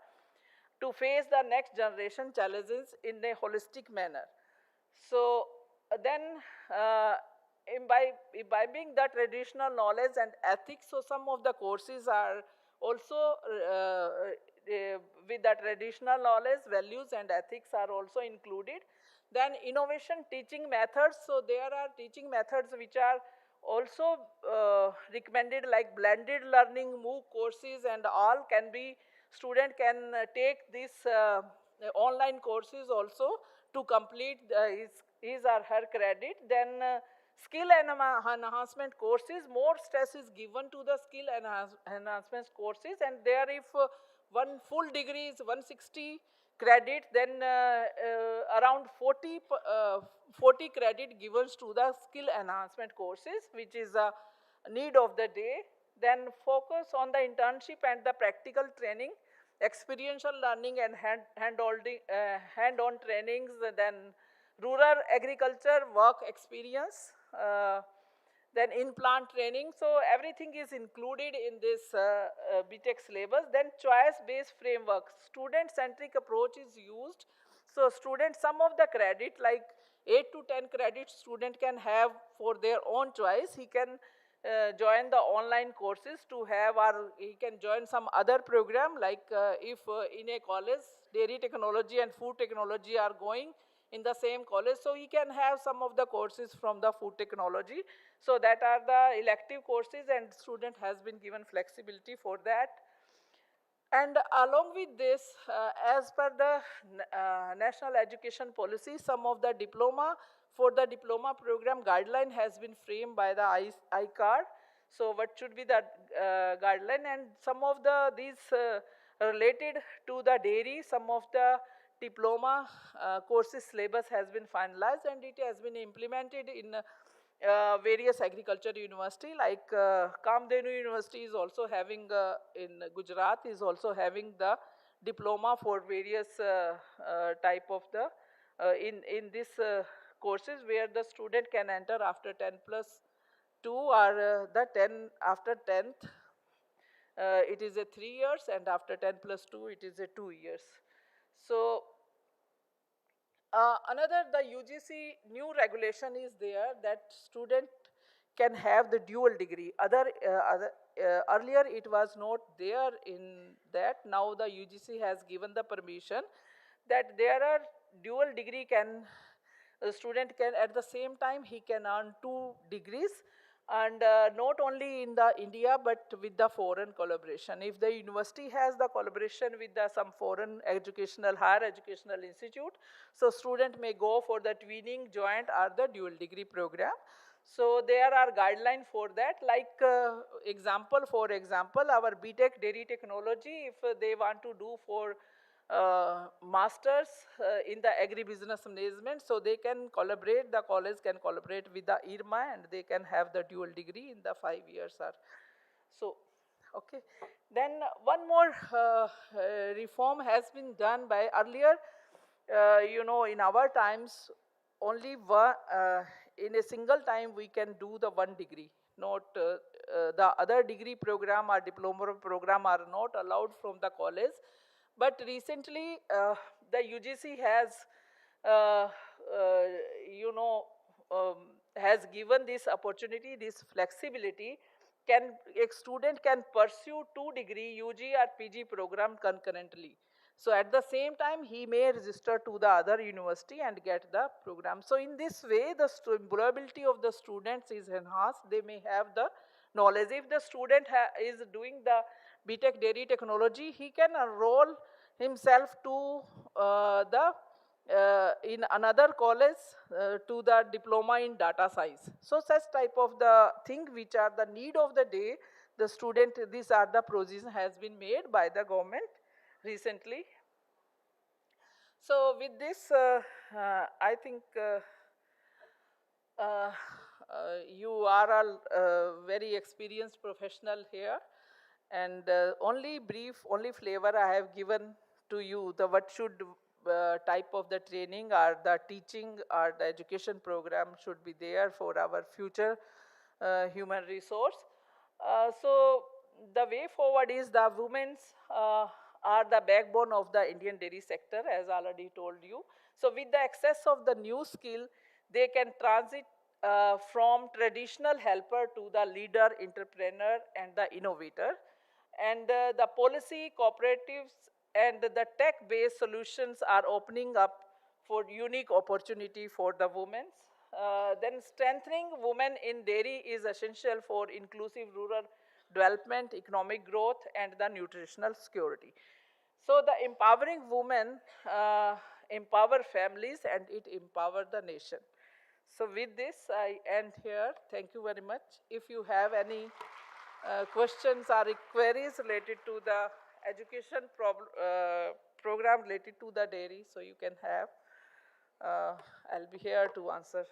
to face the next generation challenges in a holistic manner. So then imbibing the traditional knowledge and ethics, so some of the courses are also with the traditional knowledge, values and ethics are also included. Then innovation teaching methods, so there are teaching methods which are also recommended, like blended learning, MOOC courses, and all can be, student can take these online courses also to complete his or her credit. Then skill enhancement courses, more stress is given to the skill enhancement courses, and there if one full degree is 160 credit, then around 40 credit given to the skill enhancement courses, which is a need of the day. Then focus on the internship and the practical training, experiential learning and hand-on trainings, then rural agriculture work experience, then in-plant training. So everything is included in this BTech syllabus. Then choice-based framework, student-centric approach is used. So students, some of the credit, like 8 to 10 credits student can have for their own choice. He can join the online courses to have, or he can join some other program, like if in a college dairy technology and food technology are going in the same college, so he can have some of the courses from the food technology. So that are the elective courses, and student has been given flexibility for that. And along with this, as per the National Education Policy, some of the diploma, for the diploma program guideline has been framed by the ICAR. So what should be the guideline, and some of these related to the dairy, some of the diploma courses syllabus has been finalized and it has been implemented in various agriculture university like Kamdenu University is also having in Gujarat is also having the diploma for various type of the in this courses where the student can enter after 10 plus 2 or the 10 after 10th it is a 3 years and after 10 plus 2 it is a 2 years. So another, the UGC new regulation is there that student can have the dual degree. Earlier it was not there in that. Now the UGC has given the permission that there are dual degree can, a student can at the same time he can earn 2 degrees and not only in the India but with the foreign collaboration. If the university has the collaboration with the some foreign educational, higher educational institute, so student may go for the twinning, joint or the dual degree program. So there are guidelines for that, like for example, our BTech Dairy Technology, if they want to do for masters in the agribusiness management, so they can collaborate, the college can collaborate with the IRMA and they can have the dual degree in the 5 years or so. Okay. Then one more reform has been done by earlier, you know, in our times, only one, in a single time we can do the 1 degree, not the other degree program or diploma program are not allowed from the college. But recently, the UGC has, uh, uh, you know, has given this opportunity, this flexibility. Can a student can pursue 2 degree UG or PG program concurrently. So at the same time, he may register to the other university and get the program. So in this way, the employability of the students is enhanced. They may have the knowledge. If the student is doing the BTech Dairy Technology, he can enroll himself to in another college to the diploma in data science. So such type of the thing which are the need of the day, the student, these are the provision has been made by the government recently. So with this, I think you are all very experienced professional here, and only brief, only flavor I have given to you, the what should type of the training or the teaching or the education program should be there for our future human resource. So the way forward is the women's are the backbone of the Indian dairy sector, as already told you. So with the access of the new skill, they can transit from traditional helper to the leader, entrepreneur, and the innovator. And the policy, cooperatives, and the tech-based solutions are opening up for unique opportunity for the women. Then strengthening women in dairy is essential for inclusive rural development, economic growth, and the nutritional security. So the empowering women empower families and it empower the nation. So with this, I end here. Thank you very much. If you have any questions or queries related to the education program related to the dairy, so you can have. I'll be here to answer.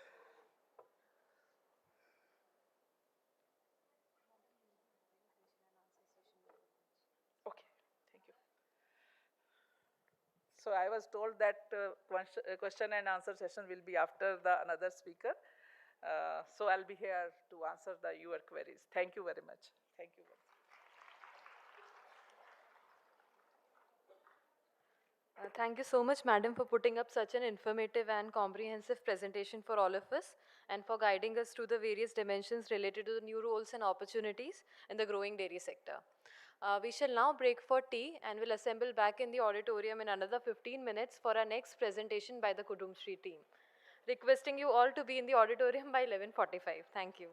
Okay, thank you. So I was told that question and answer session will be after the another speaker. So I'll be here to answer your queries. Thank you very much. Thank you. Thank you so much, madam, for putting up such an informative and comprehensive presentation for all of us and for guiding us through the various dimensions related to the new roles and opportunities in the growing dairy sector. We shall now break for tea and will assemble back in the auditorium in another 15 minutes for our next presentation by the Kudum Street team. Requesting you all to be in the auditorium by 11:45. Thank you.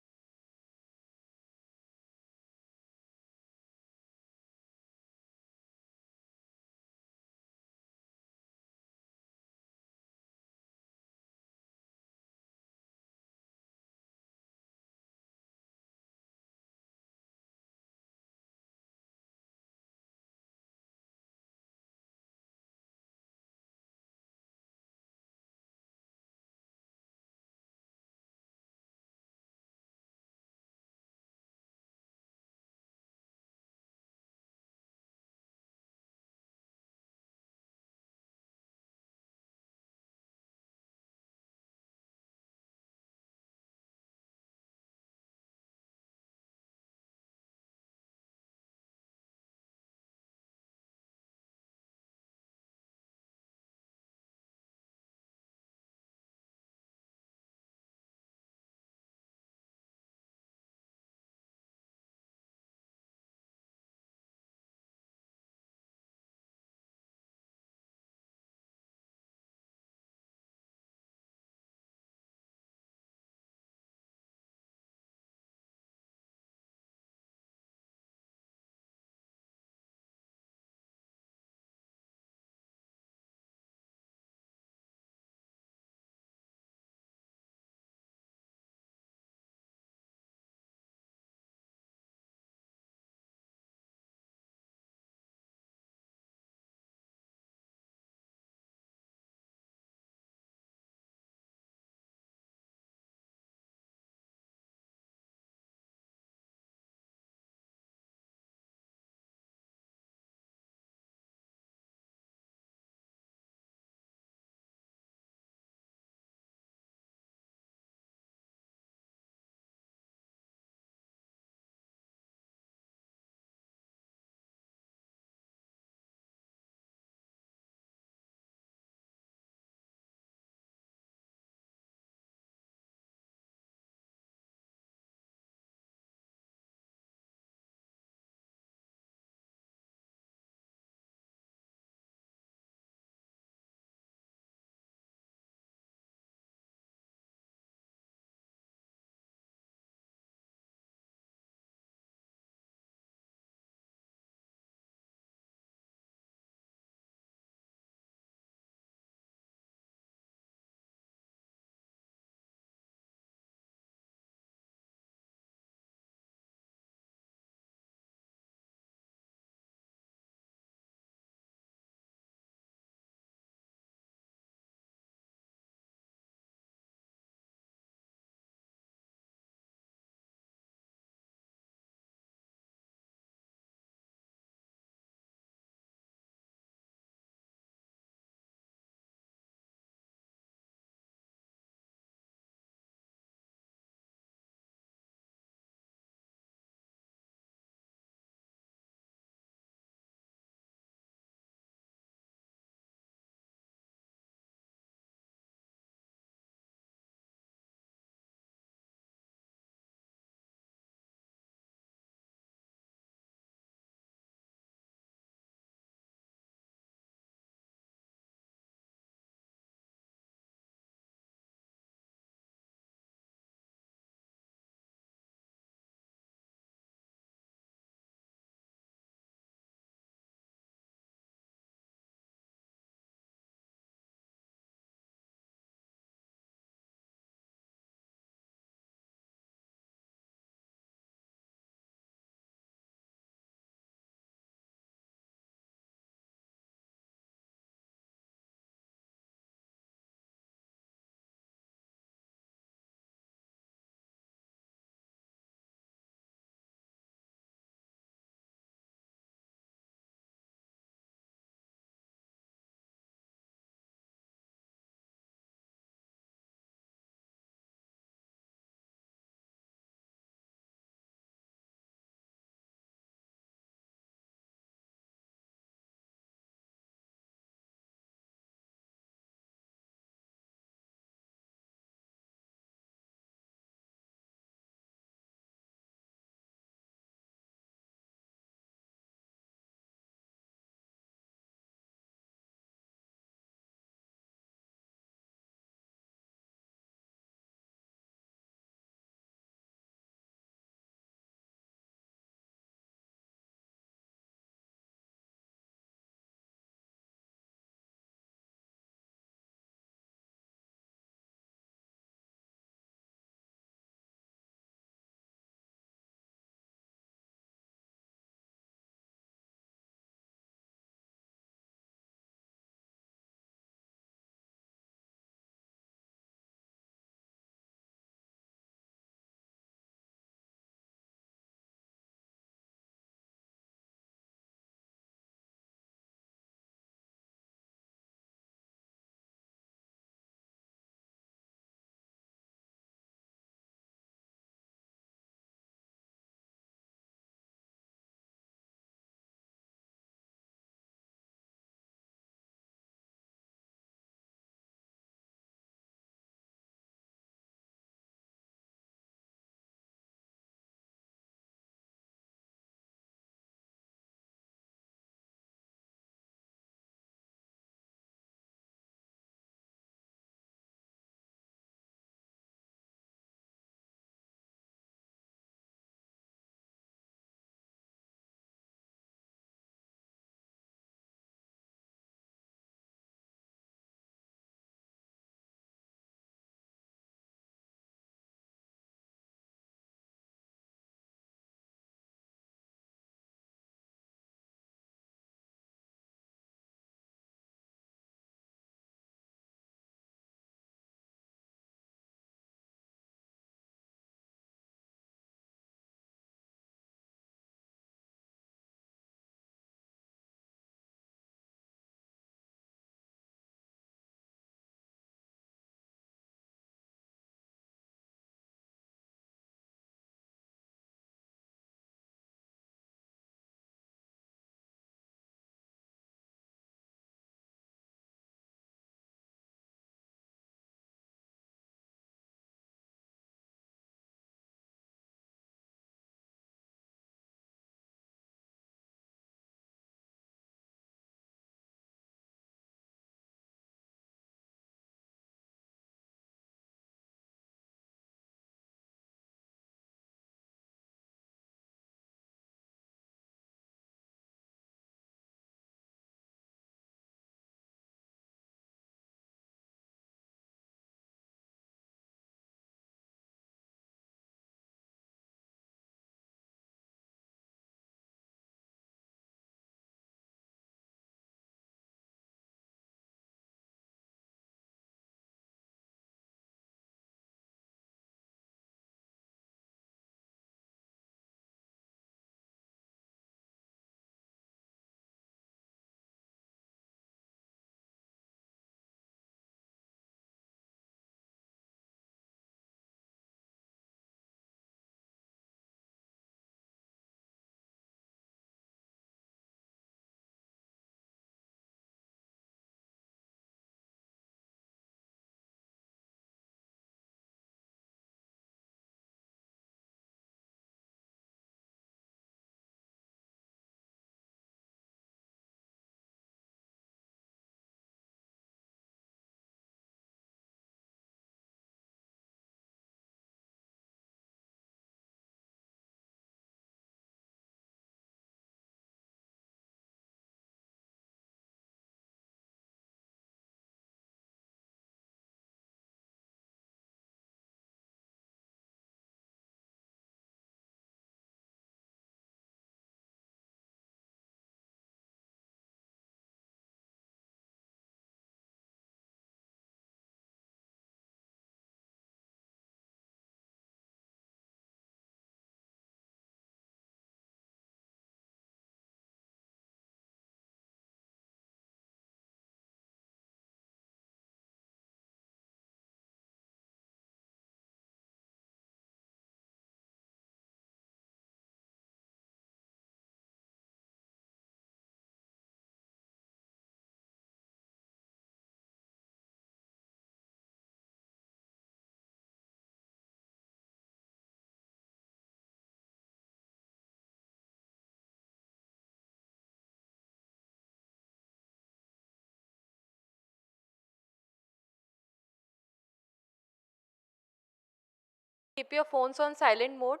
Keep your phones on silent mode.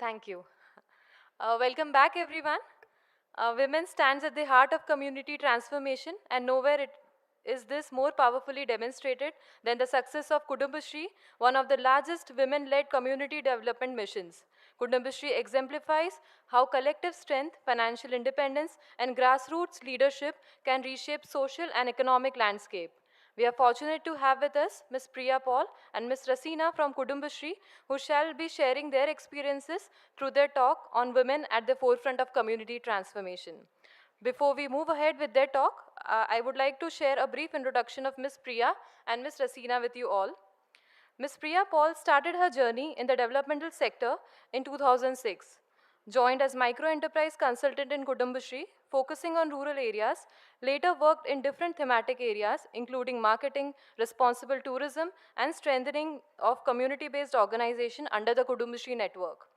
Thank you. Welcome back, everyone. Women stands at the heart of community transformation, and nowhere is this more powerfully demonstrated than the success of Kudumbashri, one of the largest women-led community development missions. Kudumbashri exemplifies how collective strength, financial independence, and grassroots leadership can reshape social and economic landscape. We are fortunate to have with us Ms. Priya Paul and Ms. Rasina from Kudumbashri, who shall be sharing their experiences through their talk on women at the forefront of community transformation. Before we move ahead with their talk, I would like to share a brief introduction of Ms. Priya and Ms. Rasina with you all. Ms. Priya Paul started her journey in the developmental sector in 2006. Joined as micro-enterprise consultant in Kudumbashri, focusing on rural areas, later worked in different thematic areas, including marketing, responsible tourism, and strengthening of community-based organization under the Kudumbashri network.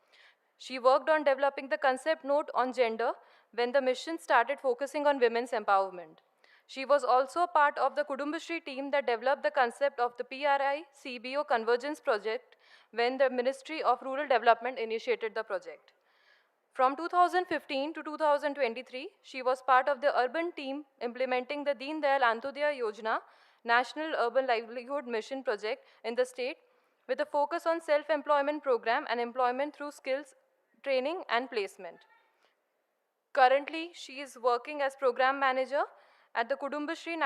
She worked on developing the concept note on gender when the mission started focusing on women's empowerment. She was also a part of the Kudumbashri team that developed the concept of the PRI CBO Convergence Project when the Ministry of Rural Development initiated the project. From 2015 to 2023, she was part of the urban team implementing the Deen Dayal Antyodaya Yojana, National Urban Livelihood Mission project in the state, with a focus on self-employment program and employment through skills, training, and placement. Currently, she is working as program manager at the Kudumbashri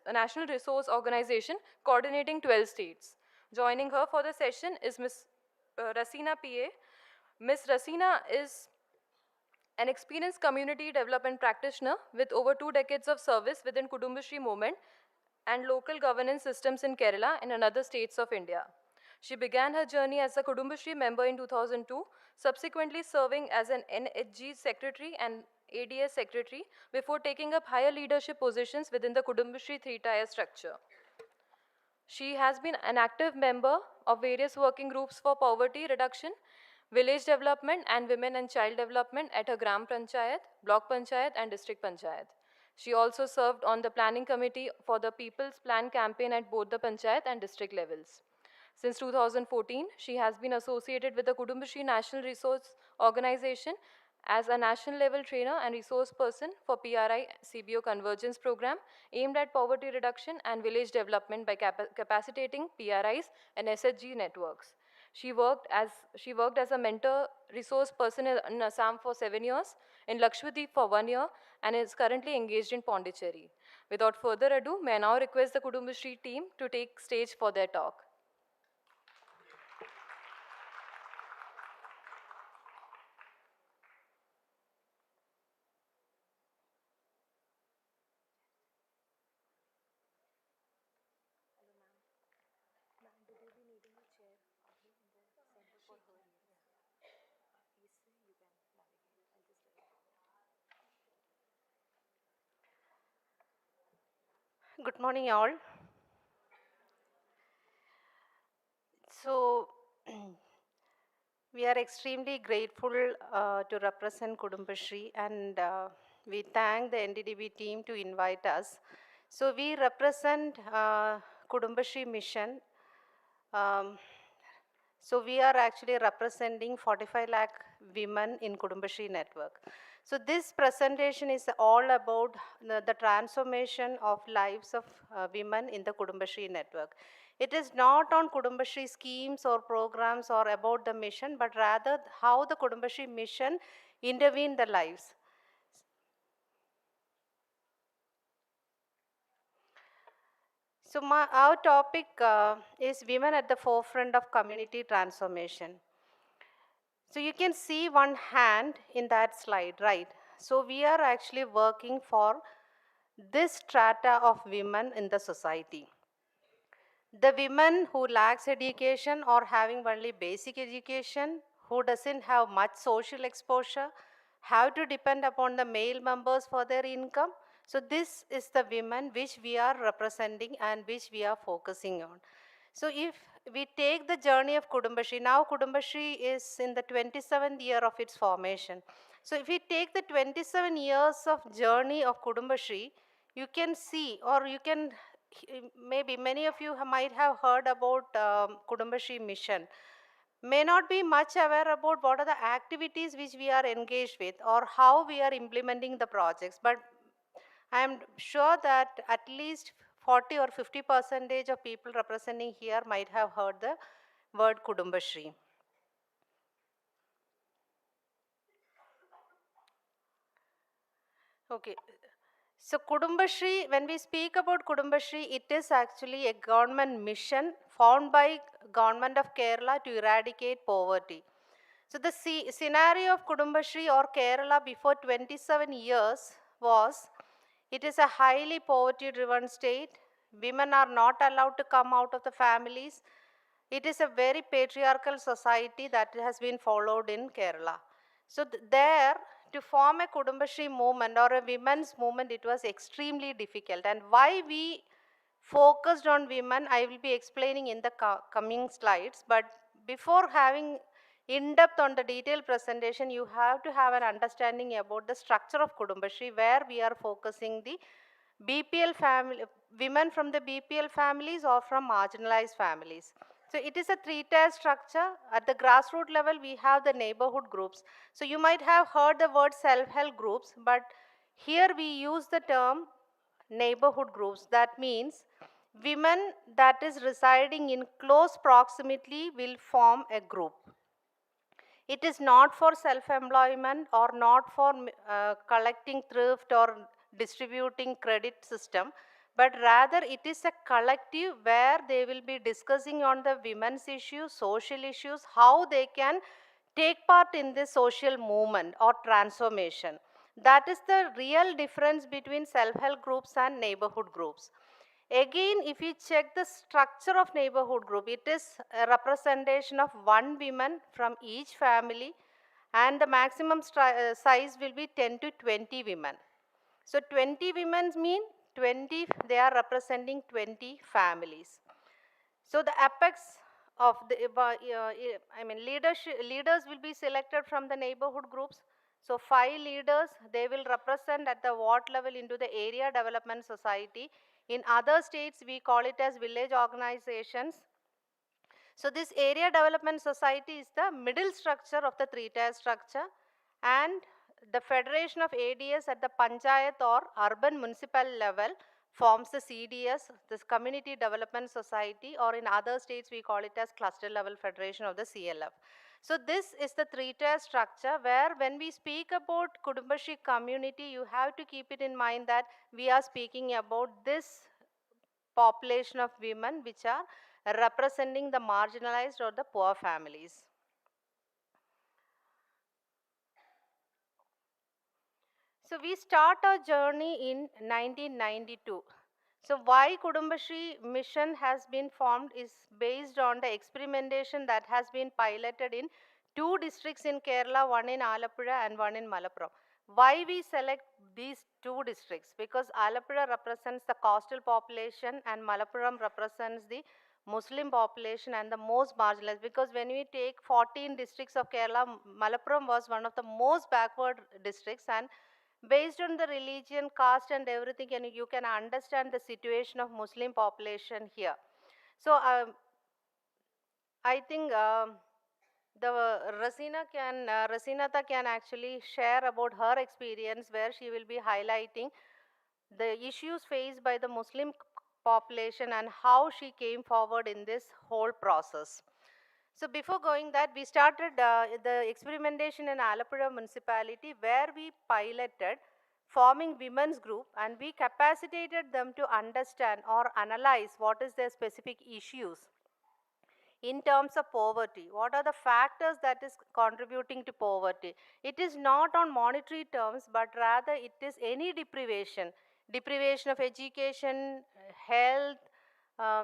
National Resource Organization, coordinating 12 states. Joining her for the session is Ms. Rasina PA. Ms. Rasina is an experienced community development practitioner with over 2 decades of service within Kudumbashri movement and local governance systems in Kerala and in other states of India. She began her journey as a Kudumbashri member in 2002, subsequently serving as an NHG secretary and ADS secretary before taking up higher leadership positions within the Kudumbashri three-tier structure. She has been an active member of various working groups for poverty reduction, village development and women and child development at her Gram Panchayat, Block Panchayat and District Panchayat. She also served on the planning committee for the People's Plan campaign at both the Panchayat and district levels. Since 2014, she has been associated with the Kudumbashri National Resource Organization as a national level trainer and resource person for PRI CBO Convergence Program aimed at poverty reduction and village development by capacitating PRIs and SHG networks. She worked as a mentor resource person in Assam for 7 years, in Lakshadweep for 1 year, and is currently engaged in Pondicherry. Without further ado, may I now request the Kudumbashri team to take stage for their talk. Good morning, all. So, we are extremely grateful to represent Kudumbashri, and we thank the NDDB team to invite us. So, we represent Kudumbashri mission. So we are actually representing 45 lakh women in Kudumbashri network. So this presentation is all about the transformation of lives of women in the Kudumbashri network. It is not on Kudumbashri schemes or programs or about the mission, but rather how the Kudumbashri mission intervene the lives. So our topic is women at the forefront of community transformation. So you can see one hand in that slide, right? So we are actually working for this strata of women in the society. The women who lacks education or having only basic education, who doesn't have much social exposure, have to depend upon the male members for their income. So this is the women which we are representing and which we are focusing on. So if we take the journey of Kudumbashri, now Kudumbashri is in the 27th year of its formation. So if we take the 27 years of journey of Kudumbashri, you can see or you can maybe many of you might have heard about Kudumbashri mission. May not be much aware about what are the activities which we are engaged with or how we are implementing the projects, but I am sure that at least 40 or 50 percentage of people representing here might have heard the word Kudumbashri. Okay. So Kudumbashri, when we speak about Kudumbashri, it is actually a government mission formed by Government of Kerala to eradicate poverty. So the scenario of Kudumbashri or Kerala before 27 years was, it is a highly poverty driven state. Women are not allowed to come out of the families. It is a very patriarchal society that has been followed in Kerala. So there, to form a Kudumbashri movement or a women's movement, it was extremely difficult. And why we focused on women, I will be explaining in the coming slides. But before having in-depth on the detailed presentation, you have to have an understanding about the structure of Kudumbashri, where we are focusing the BPL family, women from the BPL families or from marginalized families. So it is a three-tier structure. At the grassroots level, we have the neighborhood groups. So you might have heard the word self-help groups, but here we use the term neighborhood groups. That means women that is residing in close proximity will form a group. It is not for self-employment or not for collecting thrift or distributing credit system, but rather it is a collective where they will be discussing on the women's issues, social issues, how they can take part in this social movement or transformation. That is the real difference between self-help groups and neighborhood groups. Again, if you check the structure of neighborhood group, it is a representation of one woman from each family, and the maximum size will be 10 to 20 women. So 20 women mean 20, they are representing 20 families. So the apex of the, leaders will be selected from the neighborhood groups. So 5 leaders, they will represent at the ward level into the area development society. In other states, we call it as village organizations. So this area development society is the middle structure of the three-tier structure, and the federation of ADS at the panchayat or urban municipal level forms the CDS, this community development society, or in other states we call it as cluster level federation of the CLF. So this is the three-tier structure where when we speak about Kudumbashri community, you have to keep it in mind that we are speaking about this population of women which are representing the marginalized or the poor families. So we start our journey in 1992. So why Kudumbashri mission has been formed is based on the experimentation that has been piloted in 2 districts in Kerala, one in Alappuzha and one in Malappuram. Why we select these 2 districts? Because Alappuzha represents the coastal population and Malappuram represents the Muslim population and the most marginalized. Because when we take 14 districts of Kerala, Malappuram was one of the most backward districts, and based on the religion, caste and everything, and you can understand the situation of Muslim population here. So I think the Rasinata can actually share about her experience, where she will be highlighting the issues faced by the Muslim population and how she came forward in this whole process. So before going that, we started the experimentation in Alappuzha municipality, where we piloted forming women's group, and we capacitated them to understand or analyze what is their specific issues in terms of poverty. What are the factors that is contributing to poverty? It is not on monetary terms, but rather it is any deprivation of education, health,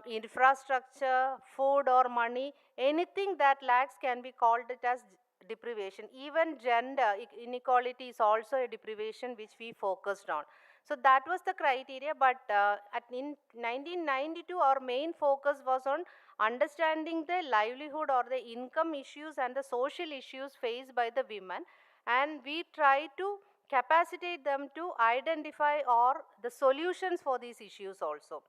infrastructure, food or money, anything that lacks can be called it as deprivation. Even gender inequality is also a deprivation which we focused on. So that was the criteria, but in 1992 our main focus was on understanding the livelihood or the income issues and the social issues faced by the women, and we try to capacitate them to identify or the solutions for these issues also.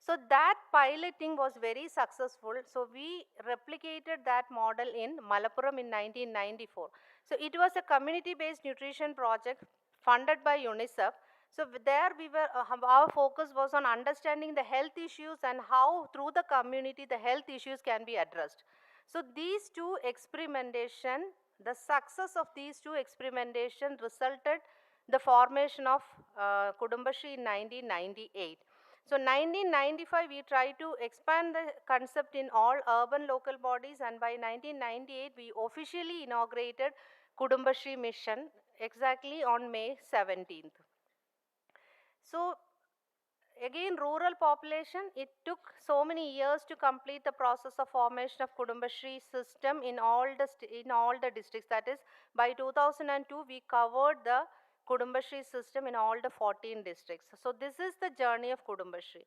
So that piloting was very successful. So we replicated that model in Malappuram in 1994. So it was a community-based nutrition project funded by UNICEF. So there we were, our focus was on understanding the health issues and how through the community the health issues can be addressed. So these two experimentation, the success of these two experimentation resulted the formation of Kudumbashri in 1998. So 1995 we tried to expand the concept in all urban local bodies, and by 1998 we officially inaugurated Kudumbashri mission exactly on May 17th. So again, rural population, it took so many years to complete the process of formation of Kudumbashri system in all the districts. That is, by 2002 we covered the Kudumbashri system in all the 14 districts. So this is the journey of Kudumbashri.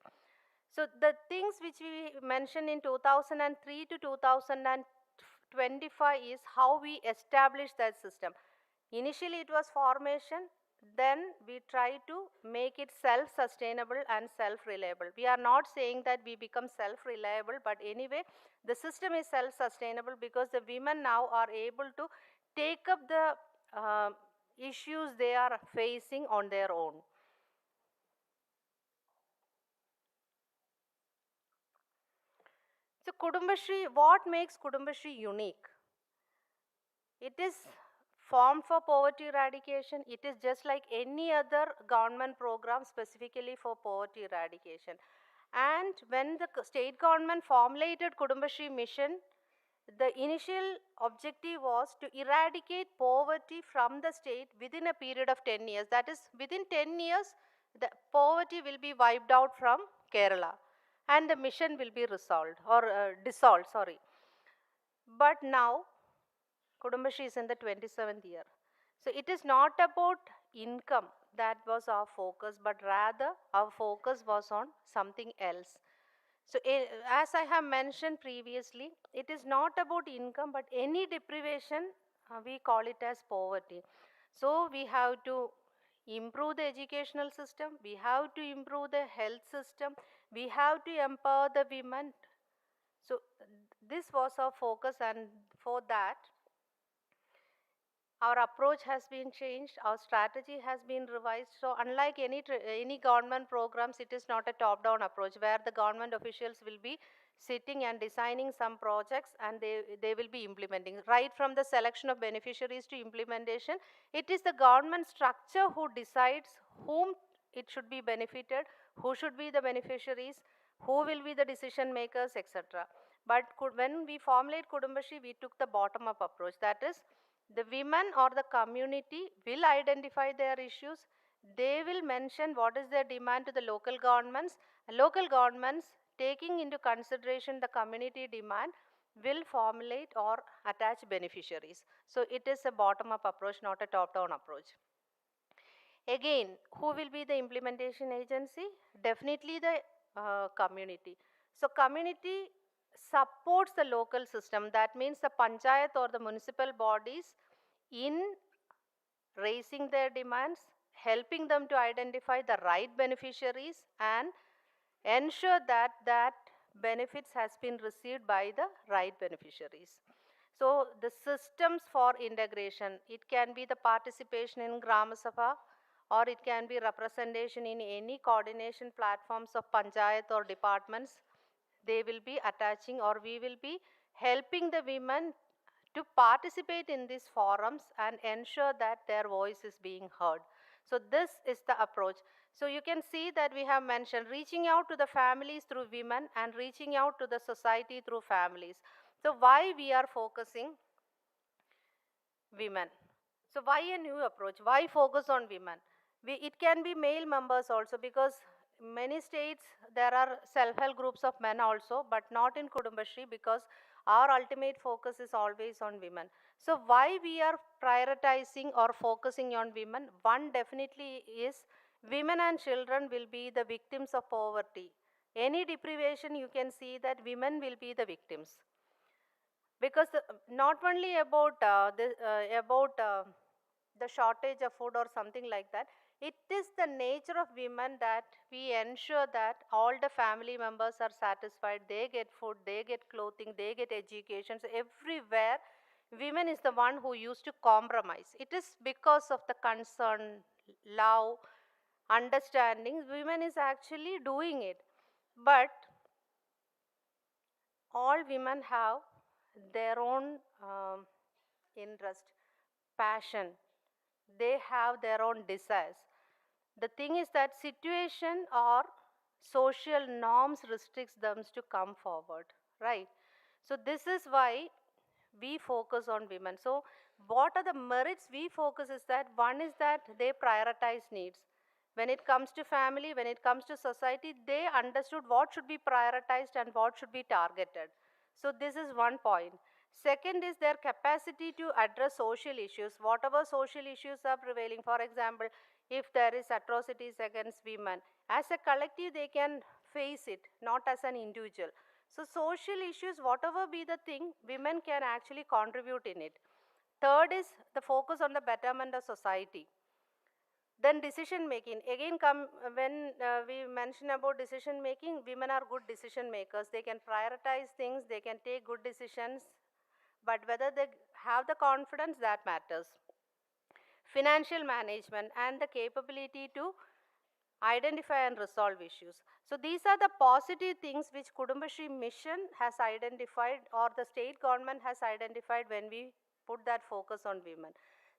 So the things which we mentioned in 2003 to 2025 is how we established that system. Initially it was formation, then we try to make it self-sustainable and self-reliable. We are not saying that we become self-reliable, but anyway, the system is self-sustainable because the women now are able to take up the issues they are facing on their own. So Kudumbashri, what makes Kudumbashri unique? It is formed for poverty eradication. It is just like any other government program specifically for poverty eradication. And when the state government formulated Kudumbashri mission, the initial objective was to eradicate poverty from the state within a period of 10 years. That is, within 10 years, the poverty will be wiped out from Kerala and the mission will be resolved or dissolved, sorry. But now, Kudumbashri is in the 27th year. So it is not about income that was our focus, but rather our focus was on something else. So as I have mentioned previously, it is not about income, but any deprivation, we call it as poverty. So we have to improve the educational system, we have to improve the health system, we have to empower the women. So this was our focus, and for that, our approach has been changed, our strategy has been revised. So unlike any government programs, it is not a top-down approach where the government officials will be sitting and designing some projects and they will be implementing. Right from the selection of beneficiaries to implementation, it is the government structure who decides whom it should be benefited, who should be the beneficiaries, who will be the decision makers, etc. But when we formulate Kudumbashri, we took the bottom-up approach. That is, the women or the community will identify their issues. They will mention what is their demand to the local governments. Local governments, taking into consideration the community demand, will formulate or attach beneficiaries. So it is a bottom-up approach, not a top-down approach. Again, who will be the implementation agency? Definitely the community. So community supports the local system. That means the panchayat or the municipal bodies in raising their demands, helping them to identify the right beneficiaries and ensure that that benefits has been received by the right beneficiaries. So the systems for integration, it can be the participation in Grama Sabha, or it can be representation in any coordination platforms of panchayat or departments. They will be attaching, or we will be helping the women to participate in these forums and ensure that their voice is being heard. So this is the approach. So you can see that we have mentioned reaching out to the families through women and reaching out to the society through families. So why we are focusing women? So why a new approach? Why focus on women? It can be male members also, because many states there are self-help groups of men also, but not in Kudumbashri, because our ultimate focus is always on women. So why we are prioritizing or focusing on women? One definitely is women and children will be the victims of poverty. Any deprivation, you can see that women will be the victims. Because not only about the shortage of food or something like that, It is the nature of women that we ensure that all the family members are satisfied, they get food, they get clothing, they get education. So everywhere, women is the one who used to compromise. It is because of the concern, love, understanding, women is actually doing it. But all women have their own interest, passion, they have their own desires. The thing is that situation or social norms restricts them to come forward, right? So this is why we focus on women. So what are the merits we focus is that one is that they prioritize needs. When it comes to family, when it comes to society, they understood what should be prioritized and what should be targeted. So this is one point. Second is their capacity to address social issues, whatever social issues are prevailing. For example, if there is atrocities against women, as a collective they can face it, not as an individual. So social issues, whatever be the thing, women can actually contribute in it. Third is the focus on the betterment of society. Then decision making. Again, when we mention about decision making, women are good decision makers. They can prioritize things, they can take good decisions, but whether they have the confidence, that matters. Financial management and the capability to identify and resolve issues. So these are the positive things which Kudumbashree mission has identified or the state government has identified when we put that focus on women.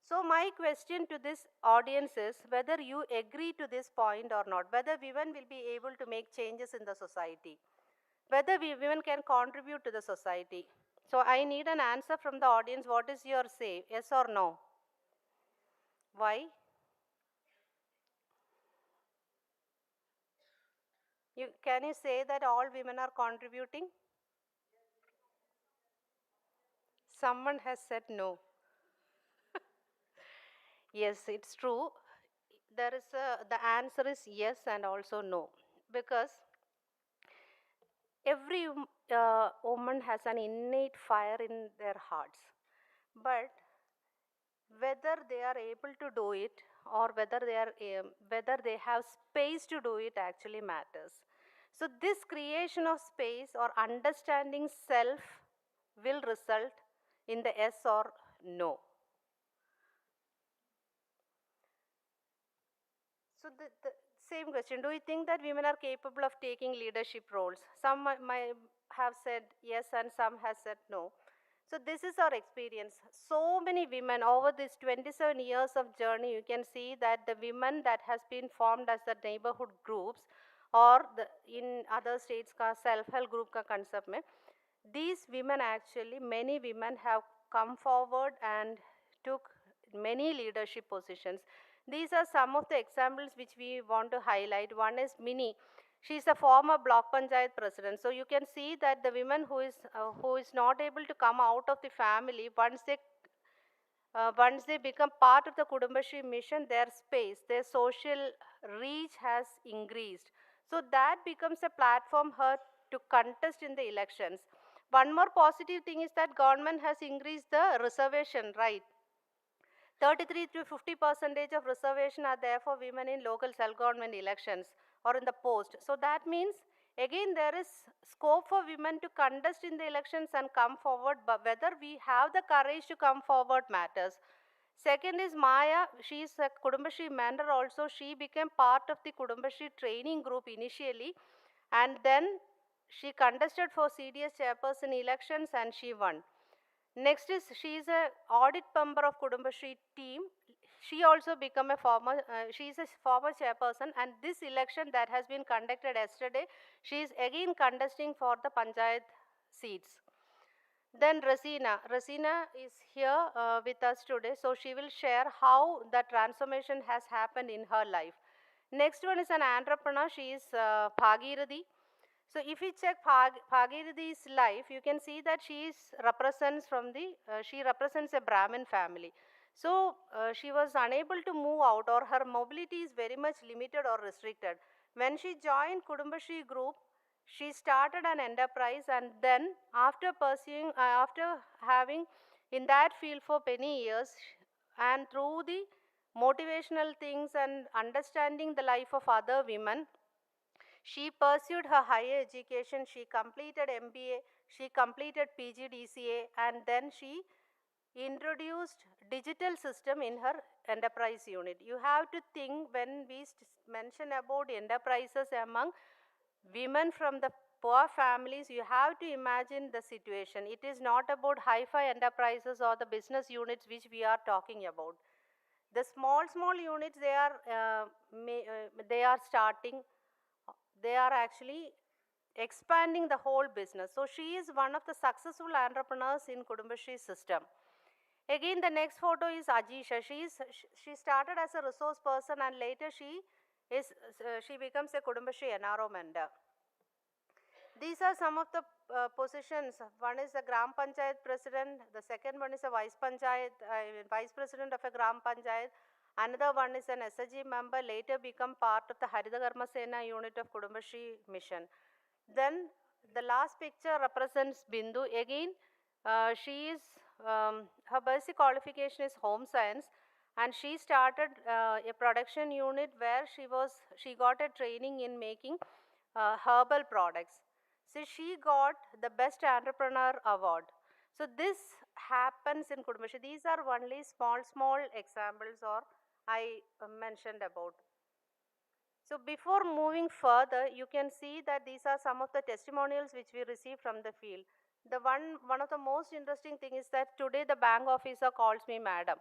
So my question to this audience is whether you agree to this point or not, whether women will be able to make changes in the society, whether women can contribute to the society. So I need an answer from the audience. What is your say, yes or no? Why? Can you say that all women are contributing? Someone has said no. Yes, it's true. The answer is yes and also no, because every woman has an innate fire in their hearts, but whether they are able to do it or whether they have space to do it actually matters. So this creation of space or understanding self will result in the yes or no. So the same question, do you think that women are capable of taking leadership roles? Some might have said yes and some have said no. So this is our experience. So many women over this 27 years of journey, you can see that the women that has been formed as the neighborhood groups or in other states का self-help group का concept में, these women actually, many women have come forward and took many leadership positions. These are some of the examples which we want to highlight. One is Mini. She is a former block panchayat president. So you can see that the women who is not able to come out of the family, once they become part of the Kudumbashree mission, their space, their social reach has increased. So that becomes a platform her to contest in the elections. One more positive thing is that government has increased the reservation, right? 33 to 50% of reservation are there for women in local self-government elections or in the post. So that means, again, there is scope for women to contest in the elections and come forward, but whether we have the courage to come forward matters. Second is Maya. She is a Kudumbashree member also. She became part of the Kudumbashree training group initially, and then she contested for CDS chairperson elections and she won. Next is she is a audit member of Kudumbashree team. She also become a she is a former chairperson, and this election that has been conducted yesterday, she is again contesting for the panchayat seats. Then Rasina is here with us today, so she will share how the transformation has happened in her life. Next one is an entrepreneur. She is Bhagirathi. So if you check Bhagirathi's life, you can see that she represents a Brahmin family. So she was unable to move out, or her mobility is very much limited or restricted. When she joined Kudumbashree group, she started an enterprise, and then after having in that field for many years, and through the motivational things and understanding the life of other women. She pursued her higher education, she completed MBA, she completed PGDCA, and then she introduced digital system in her enterprise unit. You have to think when we mention about enterprises among women from the poor families, you have to imagine the situation. It is not about hi-fi enterprises or the business units which we are talking about. The small units, they are starting, they are actually expanding the whole business. So she is one of the successful entrepreneurs in Kudumbashree system. Again, the next photo is Ajisha. She started as a resource person and later she becomes a Kudumbashree NRO member. These are some of the positions. One is the Gram Panchayat president. The second one is a vice president of a Gram Panchayat. Another one is an SHG member, later become part of the Harida Karma Sena unit of Kudumbashree mission. Then the last picture represents Bindu. Again, her basic qualification is home science, and she started a production unit where she got a training in making herbal products. So she got the Best Entrepreneur Award. So this happens in Kudumbashree. These are only small examples or I mentioned about. So before moving further, you can see that these are some of the testimonials which we received from the field. One of the most interesting thing is that today the bank officer calls me madam.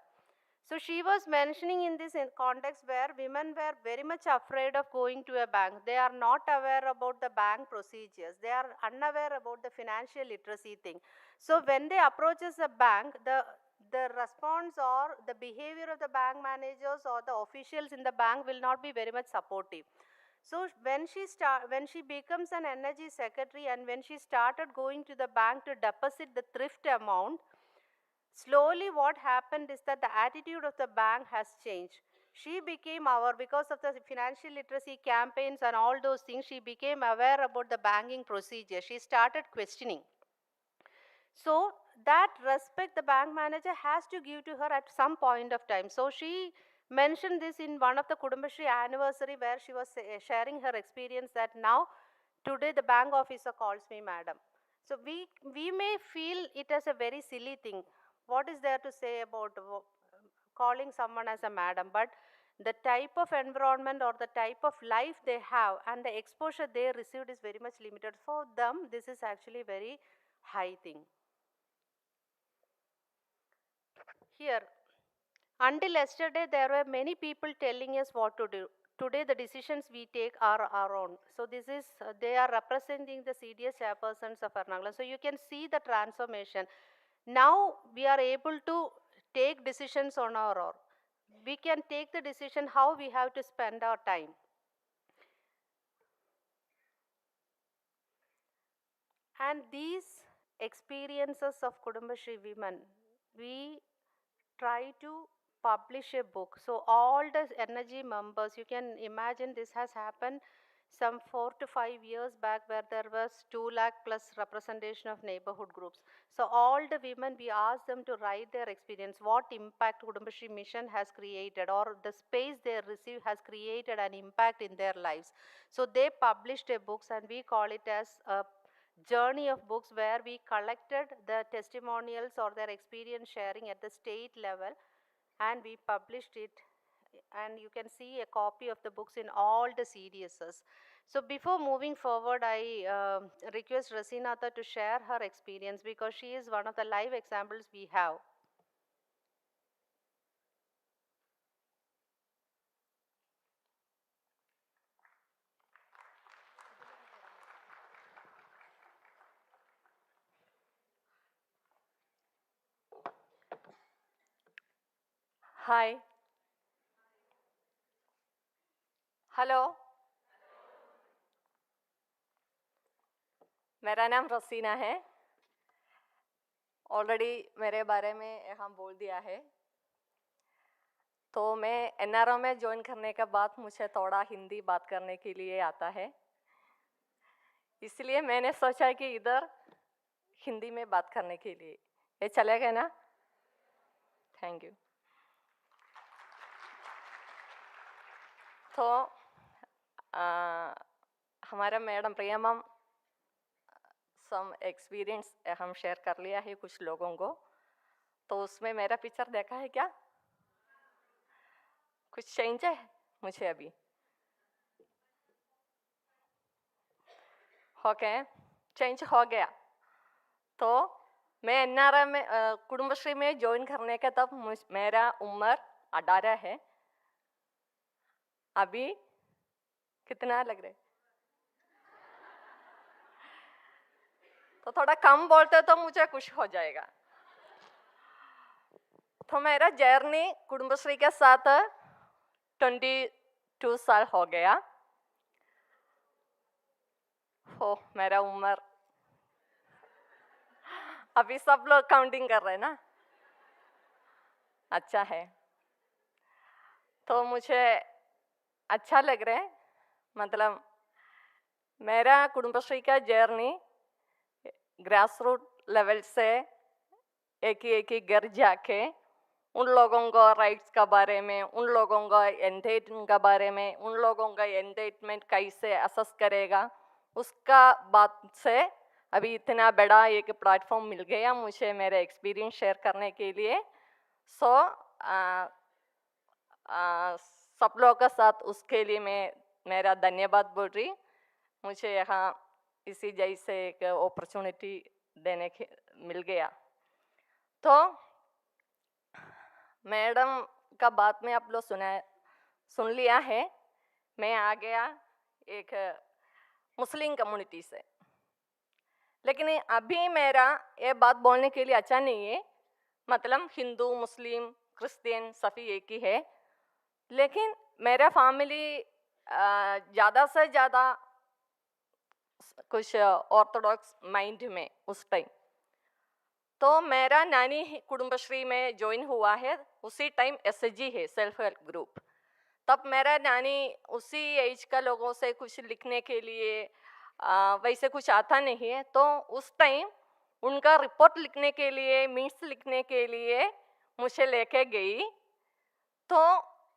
So she was mentioning in this context where women were very much afraid of going to a bank. They are not aware about the bank procedures. They are unaware about the financial literacy thing. So when they approaches a bank, the response or the behavior of the bank managers or the officials in the bank will not be very much supportive. So when she becomes an energy secretary and when she started going to the bank to deposit the thrift amount, slowly what happened is that the attitude of the bank has changed. She became aware because of the financial literacy campaigns and all those things. She became aware about the banking procedure. She started questioning. So that respect the bank manager has to give to her at some point of time. So she mentioned this in one of the Kudumbashree anniversary where she was sharing her experience that now today the bank officer calls me madam. So we may feel it as a very silly thing. What is there to say about calling someone as a madam? But the type of environment or the type of life they have and the exposure they received is very much limited. For them, this is actually very high thing. Here, until yesterday, there were many people telling us what to do. Today, the decisions we take are our own. So this is, they are representing the CDS chairpersons of Ernakulam. So you can see the transformation. Now we are able to take decisions on our own. We can take the decision how we have to spend our time. And these experiences of Kudumbashree women, we try to publish a book. So all the energy members, you can imagine this has happened some 4 to 5 years back where there was 2 lakh plus representation of neighborhood groups. So all the women, we asked them to write their experience, what impact Kudumbashree mission has created or the space they receive has created an impact in their lives. So they published a books and we call it as a journey of books where we collected the testimonials or their experience sharing at the state level and we published it, and you can see a copy of the books in all the CDSs. So before moving forward, I request Rasinatha to share her experience because she is one of the live examples we have. Hi. Hello, मेरा नाम रसीना है. Already मेरे बारे में हम बोल दिया है. तो मैं एनआरओ में ज्वाइन करने के बाद मुझे थोड़ा हिंदी बात करने के लिए आता है, इसलिए मैंने सोचा कि इधर हिंदी में बात करने के लिए. ये चलेगा ना? Thank you. तो हमारा मैडम प्रिया मैम सम एक्सपीरियंस हम शेयर कर लिया है कुछ लोगों को, तो उसमें मेरा पिक्चर देखा है क्या? कुछ चेंज है मुझे अभी? ओके, चेंज हो गया। तो मैं एनआरआई में कुटुंबश्री में ज्वाइन करने के तब मेरा उम्र 18 है। अभी कितना लग रहा है? तो थोड़ा कम बोलते तो मुझे खुश हो जाएगा। तो मेरा जर्नी कुटुंबश्री के साथ 22 साल हो गया। हो मेरा उम्र अभी सब लोग काउंटिंग कर रहे हैं ना, अच्छा है। तो मुझे अच्छा लग रहा है, मतलब मेरा कुटुंबश्री का जर्नी ग्रास रूट लेवल से एक ही घर जाके उन लोगों को राइट्स के बारे में, उन लोगों का एंटेटमेंट के बारे में, उन लोगों का एंटेटमेंट कैसे असेस करेगा, उसका बात से अभी इतना बड़ा एक प्लेटफॉर्म मिल गया मुझे मेरा एक्सपीरियंस शेयर करने के लिए। सो सब लोगों के साथ उसके लिए मैं मेरा धन्यवाद बोल रही। मुझे यहाँ इसी जैसे एक अपॉर्चुनिटी देने के मिल गया। तो मैडम का बात में आप लोग सुन लिया है। मैं आ गया एक मुस्लिम कम्युनिटी से, लेकिन अभी मेरा ये बात बोलने के लिए अच्छा नहीं है, मतलब हिंदू मुस्लिम क्रिश्चियन सभी एक ही है, लेकिन मेरा फैमिली ज़्यादा से ज़्यादा कुछ ऑर्थोडॉक्स माइंड में उस टाइम। तो मेरा नानी कुटुंबश्री में ज्वाइन हुआ है, उसी टाइम एसएचजी है, सेल्फ हेल्प ग्रुप। तब मेरा नानी उसी एज का लोगों से कुछ लिखने के लिए वैसे कुछ आता नहीं है, तो उस टाइम उनका रिपोर्ट लिखने के लिए, मिनट्स लिखने के लिए मुझे लेके गई। तो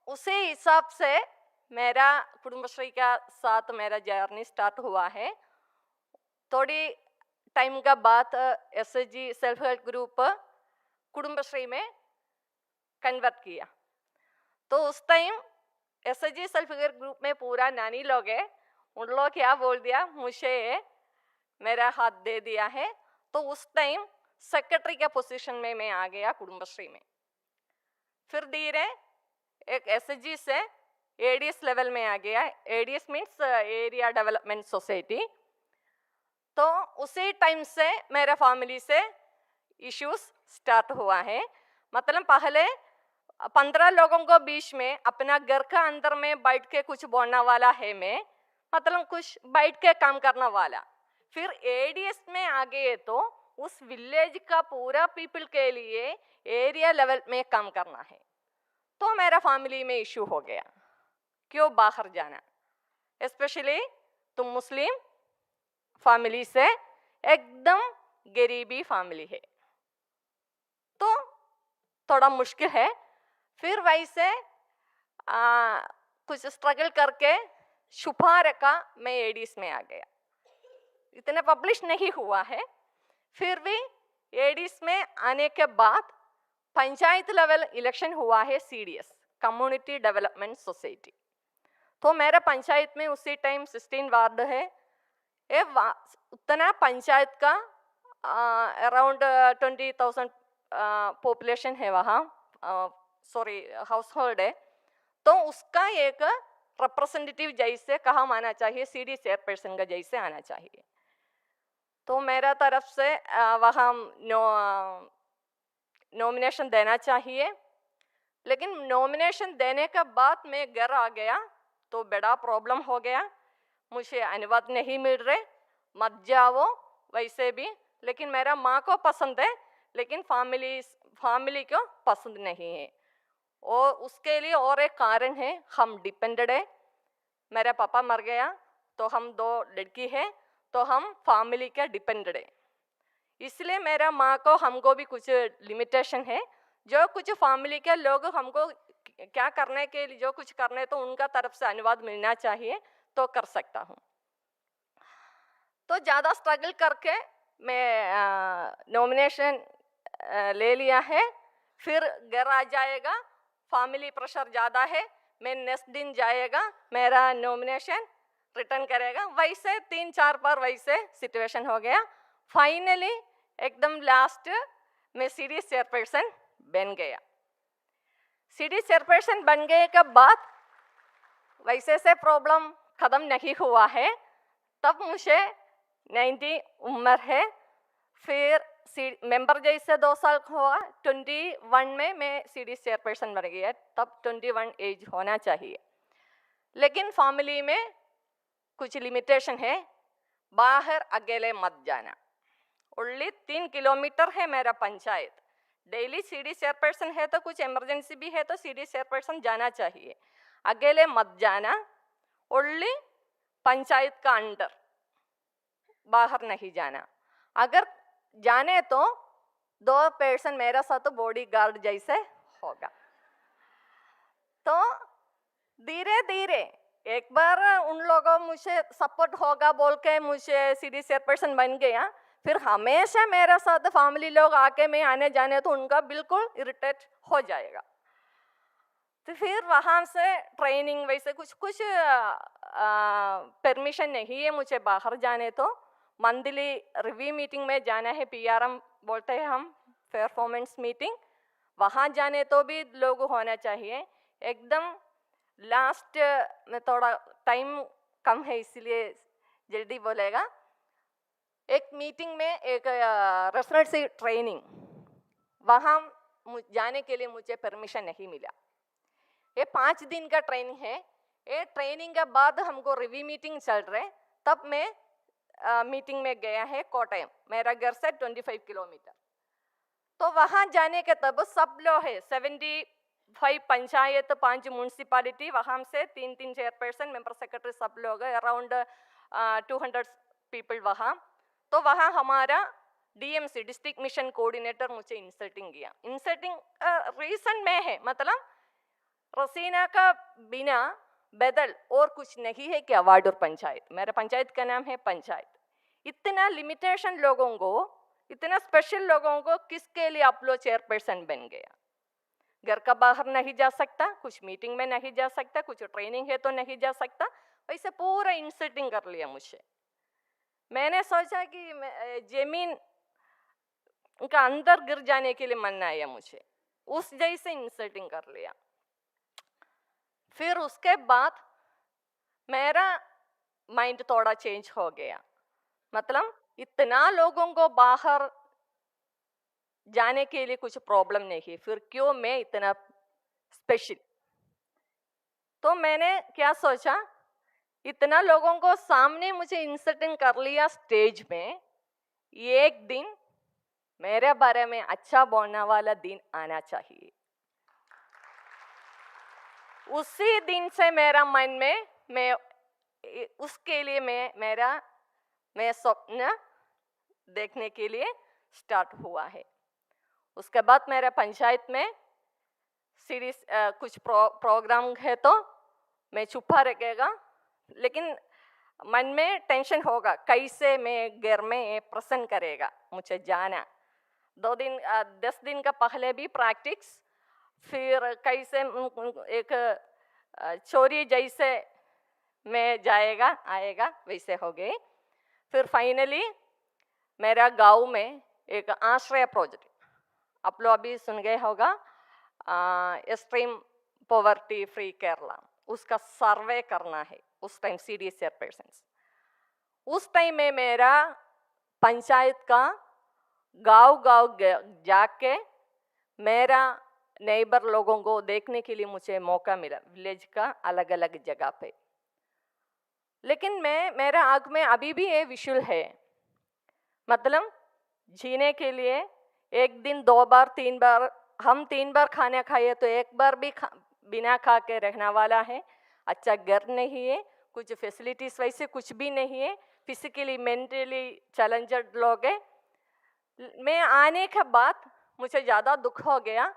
उसी हिसाब से मेरा कुटुंबश्री का साथ मेरा जर्नी स्टार्ट हुआ है। थोड़ी टाइम का बाद एसएचजी सेल्फ हेल्प ग्रुप कुटुंबश्री में कन्वर्ट किया। तो उस time SHG self help group में पूरा नानी लोग है, उन लोग क्या बोल दिया, मुझे मेरा हाथ दे दिया है। तो उस टाइम सेक्रेटरी के पोजीशन में मैं आ गया कुटुंबश्री में। फिर धीरे एक एसएचजी से एडीएस लेवल में आ गया। ADS means area development society. तो उसी टाइम से मेरे फैमिली से इश्यूज स्टार्ट हुआ है। मतलब पहले 15 लोगों को बीच में अपना घर का अंदर में बैठ के कुछ बोलने वाला है मैं, मतलब कुछ बैठ के काम करने वाला। फिर एडीएस में आ गए तो उस विलेज का पूरा पीपल के लिए एरिया लेवल में काम करना है। तो मेरा फैमिली में इशू हो गया, क्यों बाहर जाना, स्पेशली तुम मुस्लिम फैमिली से एकदम गरीबी फैमिली है, तो थोड़ा मुश्किल है। फिर वैसे कुछ स्ट्रगल करके शुभार का मैं एडीएस में आ गया। इतना पब्लिश नहीं हुआ है, फिर भी एडीएस में आने के बाद पंचायत लेवल इलेक्शन हुआ है, सीडीएस कम्युनिटी डेवलपमेंट सोसाइटी। तो मेरा पंचायत में उसी टाइम 16 वार्ड है। ये उतना पंचायत का अराउंड 20,000 पॉपुलेशन है वहाँ, सॉरी हाउस होल्ड है। तो उसका एक रिप्रेजेंटेटिव जैसे कहा आना चाहिए, सीडी चेयरपर्सन का जैसे आना चाहिए। तो मेरा तरफ से वहाँ नॉमिनेशन देना चाहिए, लेकिन नॉमिनेशन देने के बाद मैं घर आ गया तो बड़ा प्रॉब्लम हो गया। मुझे अनुवाद नहीं मिल रहे, मत जाओ वैसे भी, लेकिन मेरा माँ को पसंद है, लेकिन फैमिली को पसंद नहीं है। और उसके लिए और एक कारण है, हम डिपेंडेड है। मेरा पापा मर गया तो हम 2 लड़की है, तो हम फैमिली के डिपेंडेड है। इसलिए मेरा माँ को हमको भी कुछ लिमिटेशन है, जो कुछ फैमिली के लोग हमको क्या करने के लिए जो कुछ करने तो उनका तरफ से अनुवाद मिलना चाहिए तो कर सकता हूँ। तो ज़्यादा स्ट्रगल करके मैं नॉमिनेशन ले लिया है। फिर घर आ जाएगा, फैमिली प्रेशर ज़्यादा है, मैं नेक्स्ट दिन जाएगा मेरा नॉमिनेशन रिटर्न करेगा। वैसे 3-4 बार वैसे सिचुएशन हो गया। फाइनली एकदम लास्ट में सीडी चेयरपर्सन बन गया। सीडी चेयरपर्सन बन गए के बाद वैसे से प्रॉब्लम ख़त्म नहीं हुआ है। तब मुझे 90 उम्र है। फिर मेंबर जैसे 2 साल हुआ, 21 में मैं सीडी चेयरपर्सन बन गई है। तब 21 एज होना चाहिए। लेकिन फैमिली में कुछ लिमिटेशन है, बाहर अकेले मत जाना। ओनली 3 किलोमीटर है मेरा पंचायत। डेली सीडी चेयरपर्सन है तो कुछ इमरजेंसी भी है तो सीडी चेयरपर्सन जाना चाहिए। अकेले मत जाना, ओनली पंचायत का अंडर, बाहर नहीं जाना। अगर जाने तो 2 पर्सन मेरा साथ बॉडी गार्ड जैसे होगा। तो धीरे धीरे एक बार उन लोगों मुझे सपोर्ट होगा बोल के मुझे सीडी चेयरपर्सन बन गया। फिर हमेशा मेरे साथ फैमिली लोग आके मैं आने जाने तो उनका बिल्कुल इरिटेट हो जाएगा। तो फिर वहाँ से ट्रेनिंग वैसे कुछ परमिशन नहीं है मुझे बाहर जाने। तो मंथली रिव्यू मीटिंग में जाना है, पीआरएम बोलते हैं हम, परफॉर्मेंस मीटिंग। वहाँ जाने तो भी लोग होना चाहिए। एकदम लास्ट में थोड़ा टाइम कम है इसलिए जल्दी बोलेगा। एक मीटिंग में एक रेफरेंसी ट्रेनिंग, वहाँ जाने के लिए मुझे परमिशन नहीं मिला। ये 5 दिन का ट्रेनिंग है। ये ट्रेनिंग के बाद हमको रिव्यू मीटिंग चल रहे, तब मैं मीटिंग में गया है कोटयम, मेरा घर से 25 किलोमीटर। तो वहाँ जाने के तब सब लोग है 75 पंचायत, 5 म्यूनसिपालिटी, वहाँ से 3-3 चेयरपर्सन, मेंबर सेक्रेटरी, सब लोग अराउंड 200 पीपल वहाँ। तो वहाँ हमारा डीएमसी डिस्ट्रिक्ट मिशन कोऑर्डिनेटर मुझे इंसल्टिंग किया। इंसल्टिंग रीजन में है, मतलब रसीना का बिना बदल और कुछ नहीं है कि अवार्ड और पंचायत। मेरे पंचायत का नाम है पंचायत। इतना लिमिटेशन लोगों को, इतना स्पेशल लोगों को किसके लिए आप लोग चेयरपर्सन बन गया? घर का बाहर नहीं जा सकता, कुछ मीटिंग में नहीं जा सकता, कुछ ट्रेनिंग है तो नहीं जा सकता, वैसे पूरा इंसल्टिंग कर लिया मुझे। मैंने सोचा कि जमीन का अंदर गिर जाने के लिए मन आया मुझे, उस जैसे इंसल्टिंग कर लिया। फिर उसके बाद मेरा माइंड थोड़ा चेंज हो गया, मतलब इतना लोगों को बाहर जाने के लिए कुछ प्रॉब्लम नहीं है, फिर क्यों मैं इतना स्पेशल? तो मैंने क्या सोचा, इतना लोगों को सामने मुझे इंसल्टिंग कर लिया स्टेज में, एक दिन मेरे बारे में अच्छा बोलने वाला दिन आना चाहिए। उसी दिन से मेरा मन में मैं उसके लिए मैं स्वप्न देखने के लिए स्टार्ट हुआ है। उसके बाद मेरे पंचायत में सीरीज कुछ प्रोग्राम है तो मैं छुपा रहेगा, लेकिन मन में टेंशन होगा कैसे मैं घर में प्रसन्न करेगा मुझे जाना। 10 दिन का पहले भी प्रैक्टिस, फिर कैसे एक चोरी जैसे मैं जाएगा आएगा वैसे हो गए। फिर फाइनली मेरा गांव में एक आश्रय प्रोजेक्ट, आप लोग अभी सुन गए होगा, एक्सट्रीम पॉवर्टी फ्री केरला, उसका सर्वे करना है। उस टाइम सीडी चेयरपर्सन, उस टाइम में मेरा पंचायत का गांव जाके मेरा नेबर लोगों को देखने के लिए मुझे मौका मिला, विलेज का अलग अलग जगह पे। लेकिन मेरा आँख में अभी भी ये विजुअल है, मतलब जीने के लिए एक दिन 2 बार 3 बार, हम 3 बार खाना खाए तो एक बार भी बिना खा के रहने वाला है। अच्छा घर नहीं है, कुछ फैसिलिटीज वैसे कुछ भी नहीं है, फिजिकली मेंटली चैलेंजड लोग है। मैं आने के बाद मुझे ज़्यादा दुख हो गया,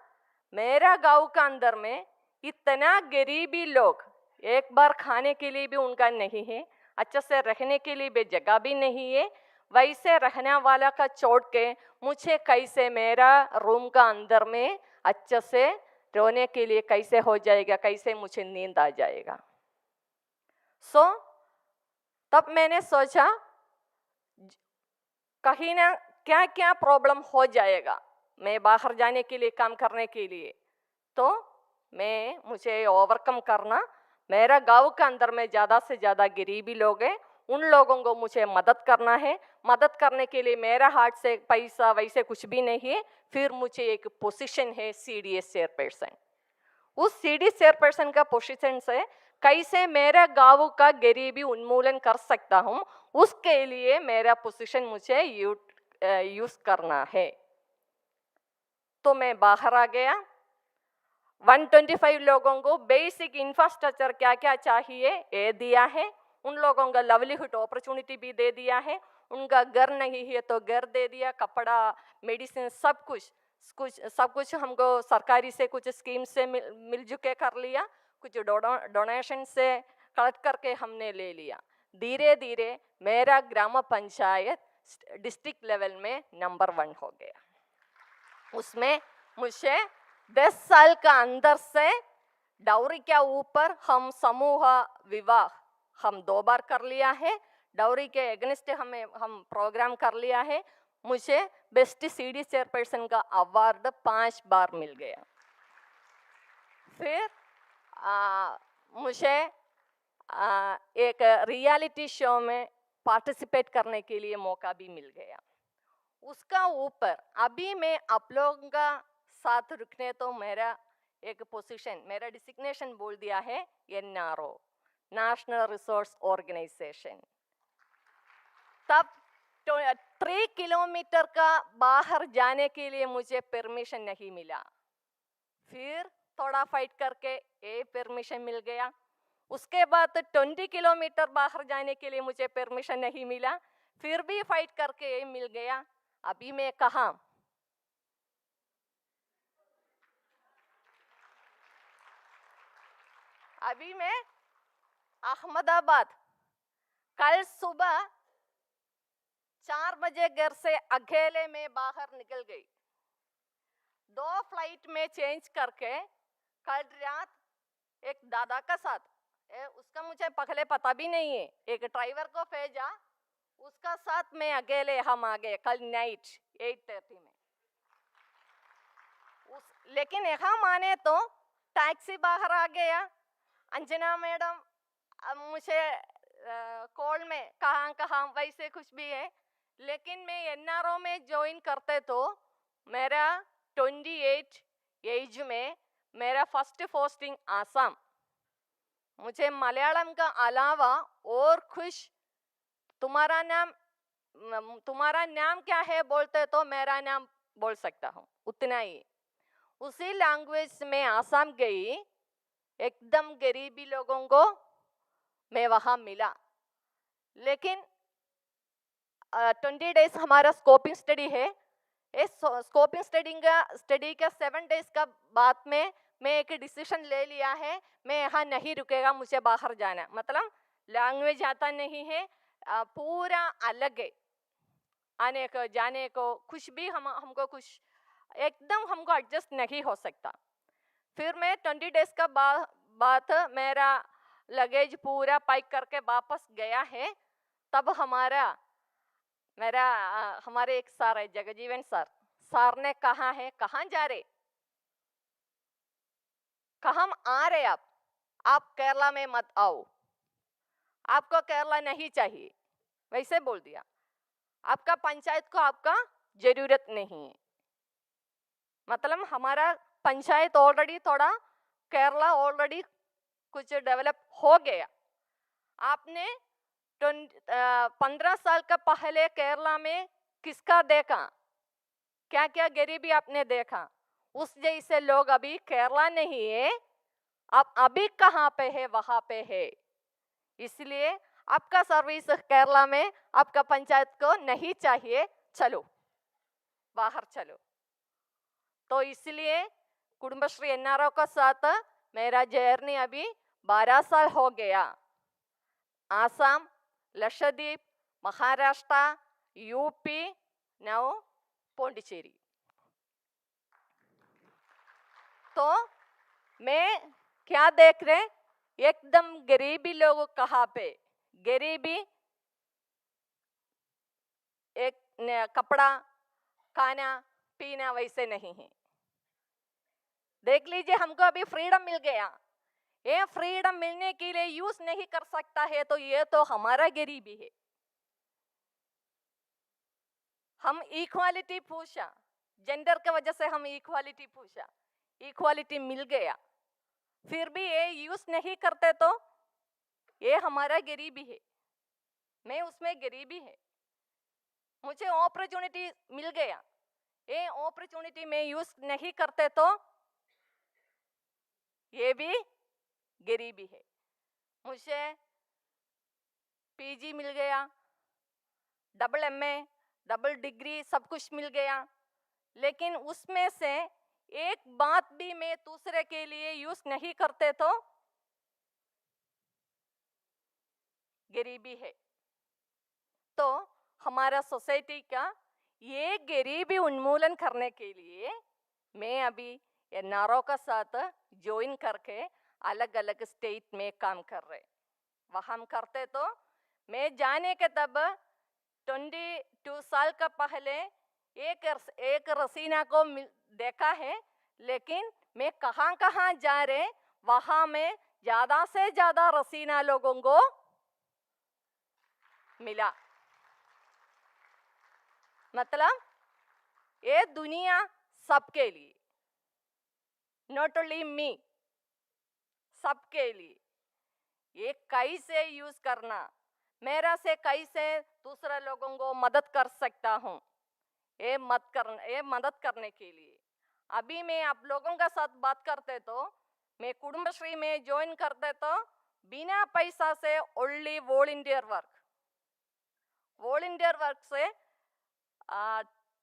मेरा गांव का अंदर में इतना गरीबी लोग, एक बार खाने के लिए भी उनका नहीं है, अच्छे से रहने के लिए भी जगह भी नहीं है, वैसे रहने वाला का छोड़ के मुझे कैसे मेरा रूम का अंदर में अच्छे से रोने के लिए कैसे हो जाएगा, कैसे मुझे नींद आ जाएगा। तब मैंने सोचा कहीं ना क्या क्या प्रॉब्लम हो जाएगा मैं बाहर जाने के लिए, काम करने के लिए, तो मुझे ओवरकम करना, मेरा गांव के अंदर में ज़्यादा से ज़्यादा गरीबी लोग हैं, उन लोगों को मुझे मदद करना है। मदद करने के लिए मेरा हाथ से पैसा वैसे कुछ भी नहीं है। फिर मुझे एक पोजीशन है CDS चेयरपर्सन। उस CD चेयरपर्सन का पोजीशन से कैसे मेरा गांव का गरीबी उन्मूलन कर सकता हूँ, उसके लिए मेरा पोजीशन मुझे यूज करना है। तो मैं बाहर आ गया। 125 लोगों को बेसिक इंफ्रास्ट्रक्चर क्या क्या चाहिए ये दिया है, उन लोगों का लाइवलीहुड अपॉर्चुनिटी भी दे दिया है, उनका घर नहीं है तो घर दे दिया, कपड़ा, मेडिसिन, सब कुछ हमको सरकारी से कुछ स्कीम से मिलजुल के कर लिया, कुछ डोनेशन से कलेक्ट करके हमने ले लिया। धीरे धीरे मेरा ग्राम पंचायत डिस्ट्रिक्ट लेवल में नंबर 1 हो गया। उसमें मुझे 10 साल का अंदर से डाउरी के ऊपर हम समूह विवाह हम 2 बार कर लिया है, डाउरी के एगेंस्ट हम प्रोग्राम कर लिया है। मुझे बेस्ट CD चेयरपर्सन का अवार्ड 5 बार मिल गया। फिर मुझे एक रियलिटी शो में पार्टिसिपेट करने के लिए मौका भी मिल गया। उसका ऊपर अभी मैं आप लोगों का साथ रुकने तो मेरा एक पोजीशन, मेरा डिसिग्नेशन बोल दिया है NRO, नेशनल रिसोर्स ऑर्गेनाइजेशन। तब 3 किलोमीटर का बाहर जाने के लिए मुझे परमिशन नहीं मिला। फिर थोड़ा फाइट करके ये परमिशन मिल गया। उसके बाद 20 किलोमीटर बाहर जाने के लिए मुझे परमिशन नहीं मिला, फिर भी फाइट करके ये मिल गया। अभी मैं कहाँ? अभी मैं अहमदाबाद। कल सुबह 4 बजे घर से अकेले में बाहर निकल गई। 2 फ्लाइट में चेंज करके कल रात एक दादा का साथ, उसका मुझे पहले पता भी नहीं है, एक ड्राइवर को भेजा, उसका साथ में अकेले हम आ गए कल नाइट 8:30 में। लेकिन यहाँ माने तो टैक्सी बाहर आ गया। अंजना मैडम मुझे कॉल में कहाँ वैसे कुछ भी है, लेकिन मैं NRO में ज्वाइन करते तो मेरा 28 एज में मेरा फर्स्ट पोस्टिंग आसाम। मुझे मलयालम का अलावा और कुछ तुम्हारा नाम क्या है बोलते तो मेरा नाम बोल सकता हूँ, उतना ही। उसी लैंग्वेज में आसाम गई, एकदम गरीबी लोगों को मैं वहाँ मिला। लेकिन 20 डेज हमारा स्कोपिंग स्टडी है। इस स्कोपिंग स्टडी का 7 डेज का बाद में मैं एक डिसीजन ले लिया है, मैं यहाँ नहीं रुकेगा, मुझे बाहर जाना। मतलब लैंग्वेज आता नहीं है, पूरा अलग है, आने को जाने को कुछ भी हमको कुछ एकदम हमको एडजस्ट नहीं हो सकता। फिर मैं 20 डेज का बाद मेरा लगेज पूरा पैक करके वापस गया है। तब हमारे एक सर है, जगजीवन सर ने कहा है, कहाँ जा रहे, कहाँ आ रहे आप केरला में मत आओ, आपको केरला नहीं चाहिए, वैसे बोल दिया। आपका पंचायत को आपका जरूरत नहीं है। मतलब हमारा पंचायत ऑलरेडी थोड़ा, केरला ऑलरेडी कुछ डेवलप हो गया। आपने 15 साल का पहले केरला में किसका देखा, क्या क्या गरीबी आपने देखा, उस जैसे लोग अभी केरला नहीं है। आप अभी कहाँ पे है, वहां पे है। इसलिए आपका सर्विस केरला में आपका पंचायत को नहीं चाहिए, चलो बाहर चलो। तो इसलिए कुटुंबश्री NRO का साथ मेरा जर्नी अभी 12 साल हो गया। Assam, Lakshadweep, Maharashtra, UP, now Pondicherry. तो मैं क्या देख रहे, एकदम गरीबी लोग कहाँ पे, गरीबी एक कपड़ा खाना पीना वैसे नहीं है। देख लीजिए, हमको अभी फ्रीडम मिल गया, ये फ्रीडम मिलने के लिए यूज नहीं कर सकता है तो ये तो हमारा गरीबी है। हम इक्वालिटी पूछा, जेंडर की वजह से हम इक्वालिटी पूछा, इक्वालिटी मिल गया, फिर भी ये यूज नहीं करते तो ये हमारा गरीबी है। मैं उसमें गरीबी है, मुझे अपॉर्चुनिटी मिल गया, ये अपॉर्चुनिटी में यूज नहीं करते तो ये भी गरीबी है। मुझे पीजी मिल गया, डबल एमए, डबल डिग्री, सब कुछ मिल गया, लेकिन उसमें से एक बात भी मैं दूसरे के लिए यूज नहीं करते तो गरीबी है। तो हमारा सोसाइटी का ये गरीबी उन्मूलन करने के लिए मैं अभी एनआरओ का साथ ज्वाइन करके अलग अलग स्टेट में काम कर रहे। वहाँ हम करते तो मैं जाने के तब 22 साल का पहले एक रसीना को देखा है, लेकिन मैं कहाँ कहाँ जा रहे वहाँ में ज्यादा से ज्यादा रसीना लोगों को मिला। मतलब ये दुनिया सबके लिए, नॉट ओनली मी, सबके लिए ये कैसे यूज करना, मेरा से कैसे दूसरे लोगों को मदद कर सकता हूँ, ये मदद करने के लिए अभी मैं आप लोगों के साथ बात करते तो मैं कुटुंबश्री में ज्वाइन करते तो बिना पैसा से ओनली वॉलंटियर वर्क से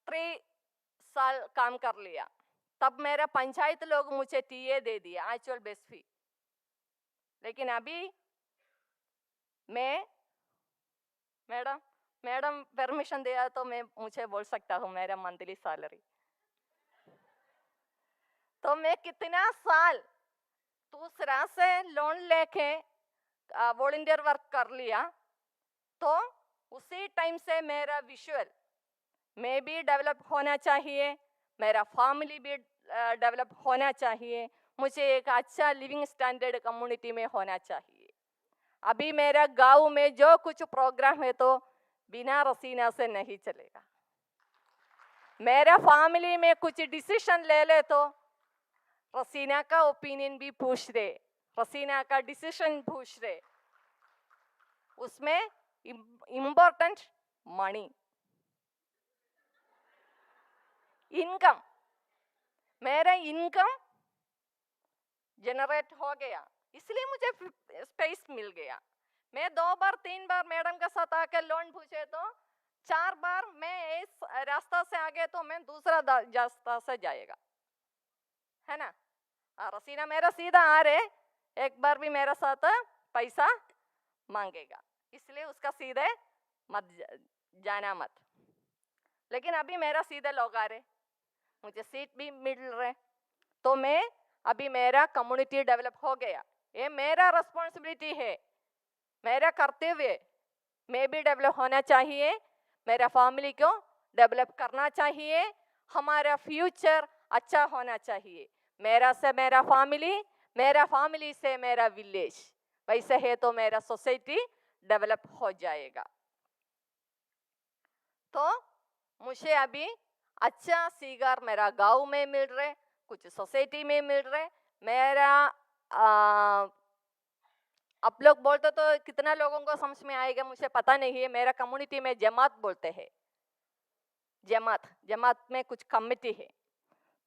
3 साल काम कर लिया। तब मेरा पंचायत लोग मुझे टीए दे दिया, एक्चुअल बेस फी। लेकिन अभी मैं मैडम परमिशन दिया तो मैं मुझे बोल सकता हूँ मेरा मंथली सैलरी। तो मैं कितना साल दूसरा से लोन लेके वॉलंटियर वर्क कर लिया, तो उसी टाइम से मेरा विजुअल में भी डेवलप होना चाहिए, मेरा फैमिली भी डेवलप होना चाहिए, मुझे एक अच्छा लिविंग स्टैंडर्ड कम्युनिटी में होना चाहिए। अभी मेरा गांव में जो कुछ प्रोग्राम है तो बिना रसीना से नहीं चलेगा। मेरा फैमिली में कुछ डिसीजन ले तो रसीना का ओपिनियन भी पूछ रहे, रसीना का डिसीजन पूछ रहे, उसमें इम्पोर्टेंट मनी, इनकम, मेरा इनकम जनरेट हो गया, इसलिए मुझे स्पेस मिल गया। मैं 2 बार 3 बार मैडम के साथ आकर लोन पूछे तो 4 बार मैं इस रास्ता से आगे तो मैं दूसरा रास्ता से जाएगा, है ना। रसीना मेरा सीधा आ रहे, एक बार भी मेरे साथ पैसा मांगेगा, इसलिए उसका सीधे मत जाना मत। लेकिन अभी मेरा सीधे लोग आ रहे, मुझे सीट भी मिल रहे, तो मैं अभी मेरा कम्युनिटी डेवलप हो गया। ये मेरा रिस्पॉन्सिबिलिटी है, मेरा कर्तव्य, मैं भी डेवलप होना चाहिए, मेरा फैमिली को डेवलप करना चाहिए, हमारा फ्यूचर अच्छा होना चाहिए। मेरा से मेरा फैमिली से मेरा विलेज, वैसे है तो मेरा सोसाइटी डेवलप हो जाएगा। तो मुझे अभी अच्छा सीगार मेरा गांव में मिल रहे, कुछ सोसाइटी में मिल रहे। मेरा आप लोग बोलते तो कितना लोगों को समझ में आएगा मुझे पता नहीं है। मेरा कम्युनिटी में जमात बोलते हैं, जमात में कुछ कमिटी है।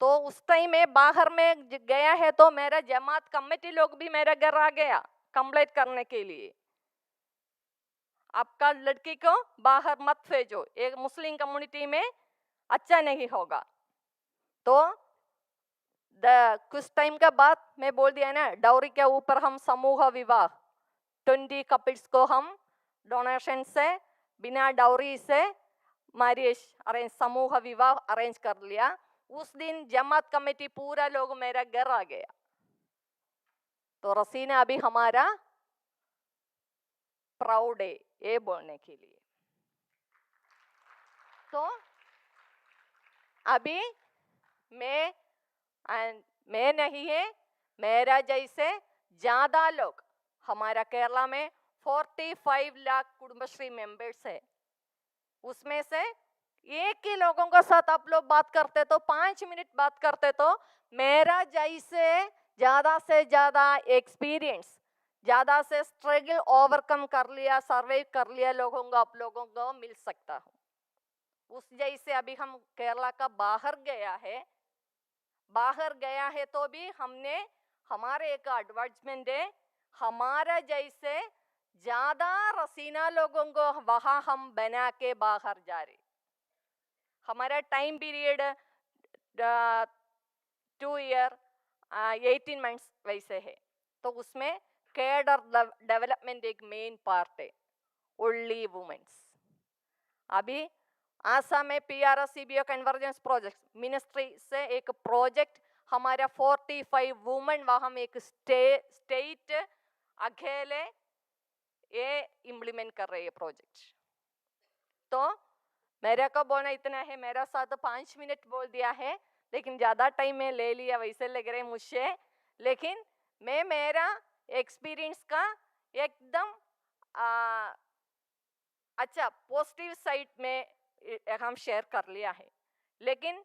तो उस टाइम में बाहर में गया है तो मेरा जमात कमेटी लोग भी मेरे घर आ गया कंप्लेंट करने के लिए, आपका लड़की को बाहर मत भेजो, एक मुस्लिम कम्युनिटी में अच्छा नहीं होगा। तो कुछ टाइम के बाद मैं बोल दिया ना, डाउरी के ऊपर हम समूह विवाह 20 कपल्स को हम डोनेशन से बिना डाउरी से मैरिज अरेंज समूह विवाह अरेंज कर लिया। उस दिन जमात कमेटी पूरा लोग मेरा घर आ गया। तो रसीना अभी हमारा प्राउड है ये बोलने के लिए। तो अभी मैं नहीं है, मेरा जैसे ज्यादा लोग हमारा केरला में 45 लाख कुटुंबश्री मेंबर्स है। उसमें से एक ही लोगों के साथ आप लोग बात करते तो 5 मिनट बात करते तो मेरा जैसे ज्यादा से ज्यादा एक्सपीरियंस, ज्यादा से स्ट्रगल ओवरकम कर लिया, सर्वाइव कर लिया लोगों को आप लोगों को मिल सकता हूँ। उस जैसे अभी हम केरला का बाहर गया है तो भी हमने हमारे एक एडवर्टाइजमेंट है, हमारा जैसे ज्यादा रसीना लोगों को वहां हम बना के बाहर जा रहे। हमारा टाइम पीरियड 2 ईयर 18 मंथ्स वैसे है। तो उसमें कैडर डेवलपमेंट एक मेन पार्ट है, ओनली वुमेन्स। अभी आसाम में PRCBO कन्वर्जेंस प्रोजेक्ट मिनिस्ट्री से एक प्रोजेक्ट हमारा 45 वुमेन वहां एक स्टेट अकेले ये इम्प्लीमेंट कर रहे हैं प्रोजेक्ट। तो मेरे को बोलना इतना है, मेरा साथ 5 मिनट बोल दिया है लेकिन ज्यादा टाइम में ले लिया वैसे लग रहे मुझे। लेकिन मैं मेरा एक्सपीरियंस का एकदम अच्छा पॉजिटिव साइड में हम शेयर कर लिया है। लेकिन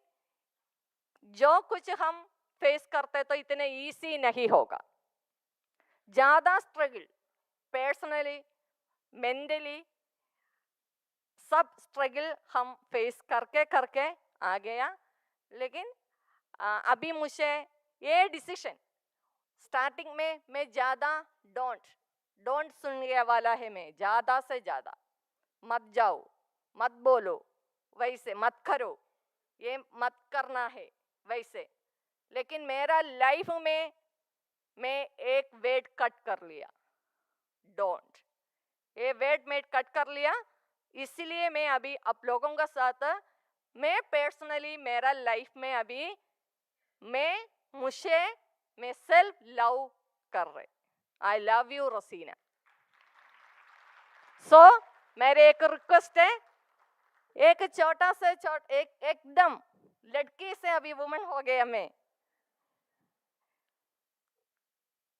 जो कुछ हम फेस करते तो इतने इजी नहीं होगा, ज्यादा स्ट्रगल पर्सनली मेंटली सब स्ट्रगल हम फेस करके आ गया। लेकिन अभी मुझे ये डिसीजन स्टार्टिंग में मैं ज्यादा डोंट सुनने वाला है, मैं ज्यादा से ज्यादा मत जाओ, मत बोलो, वैसे मत करो, ये मत करना है वैसे। लेकिन मेरा लाइफ में मैं एक वेट कट कर लिया, डोंट, ये वेट में कट कर लिया। इसलिए मैं अभी आप लोगों के साथ मैं पर्सनली मेरा लाइफ में अभी मैं सेल्फ लव कर रहे। I love you रसीना। सो मेरे एक रिक्वेस्ट है, एक छोटा से एकदम लड़की से अभी वुमन हो गया, मैं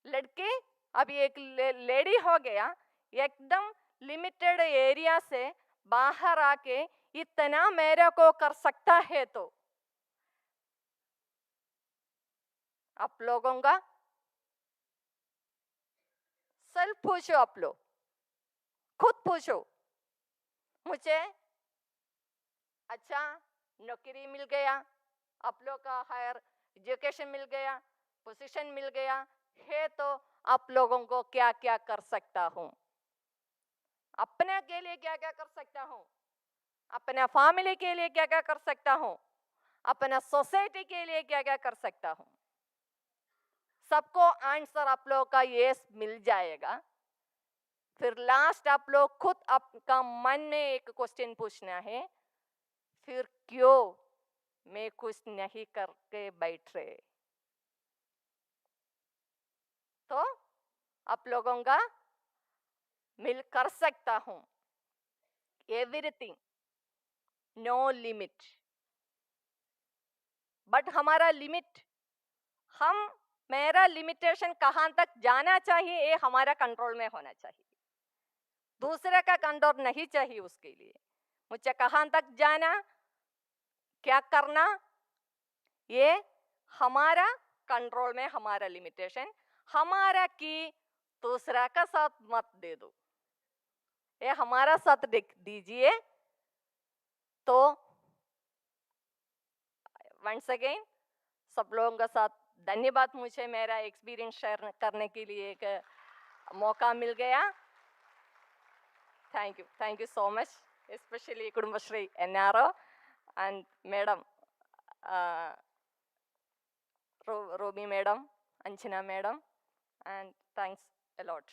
लड़की अभी एक लेडी हो गया, एकदम लिमिटेड एरिया से बाहर आके इतना मेरे को कर सकता है। तो आप लोगों का सेल्फ पूछो, आप लोग खुद पूछो, मुझे अच्छा नौकरी मिल गया, आप लोग का हायर एजुकेशन मिल गया, पोजीशन मिल गया है तो आप लोगों को क्या क्या कर सकता हूँ, अपने के लिए क्या क्या कर सकता हूँ, अपने फैमिली के लिए क्या क्या कर सकता हूँ, अपना सोसाइटी के लिए क्या क्या कर सकता हूँ। सबको आंसर आप लोग का यस मिल जाएगा। फिर लास्ट आप लोग खुद आपका मन में एक क्वेश्चन पूछना है, फिर क्यों मैं कुछ नहीं करके बैठ रहे। तो आप लोगों का मिल कर सकता हूं, एवरीथिंग, नो लिमिट। बट हमारा लिमिट, मेरा लिमिटेशन कहां तक जाना चाहिए ये हमारा कंट्रोल में होना चाहिए, दूसरे का कंट्रोल नहीं चाहिए। उसके लिए मुझे कहां तक जाना, क्या करना, ये हमारा कंट्रोल में, हमारा लिमिटेशन हमारा की दूसरा का साथ मत दे दो, ये हमारा साथ दीजिए। तो वंस अगेन सब लोगों का साथ धन्यवाद, मुझे मेरा एक्सपीरियंस शेयर करने के लिए एक मौका मिल गया। Thank you so much, especially Kudumbashree NRO and madam Robi madam, Anchana madam, and thanks a lot.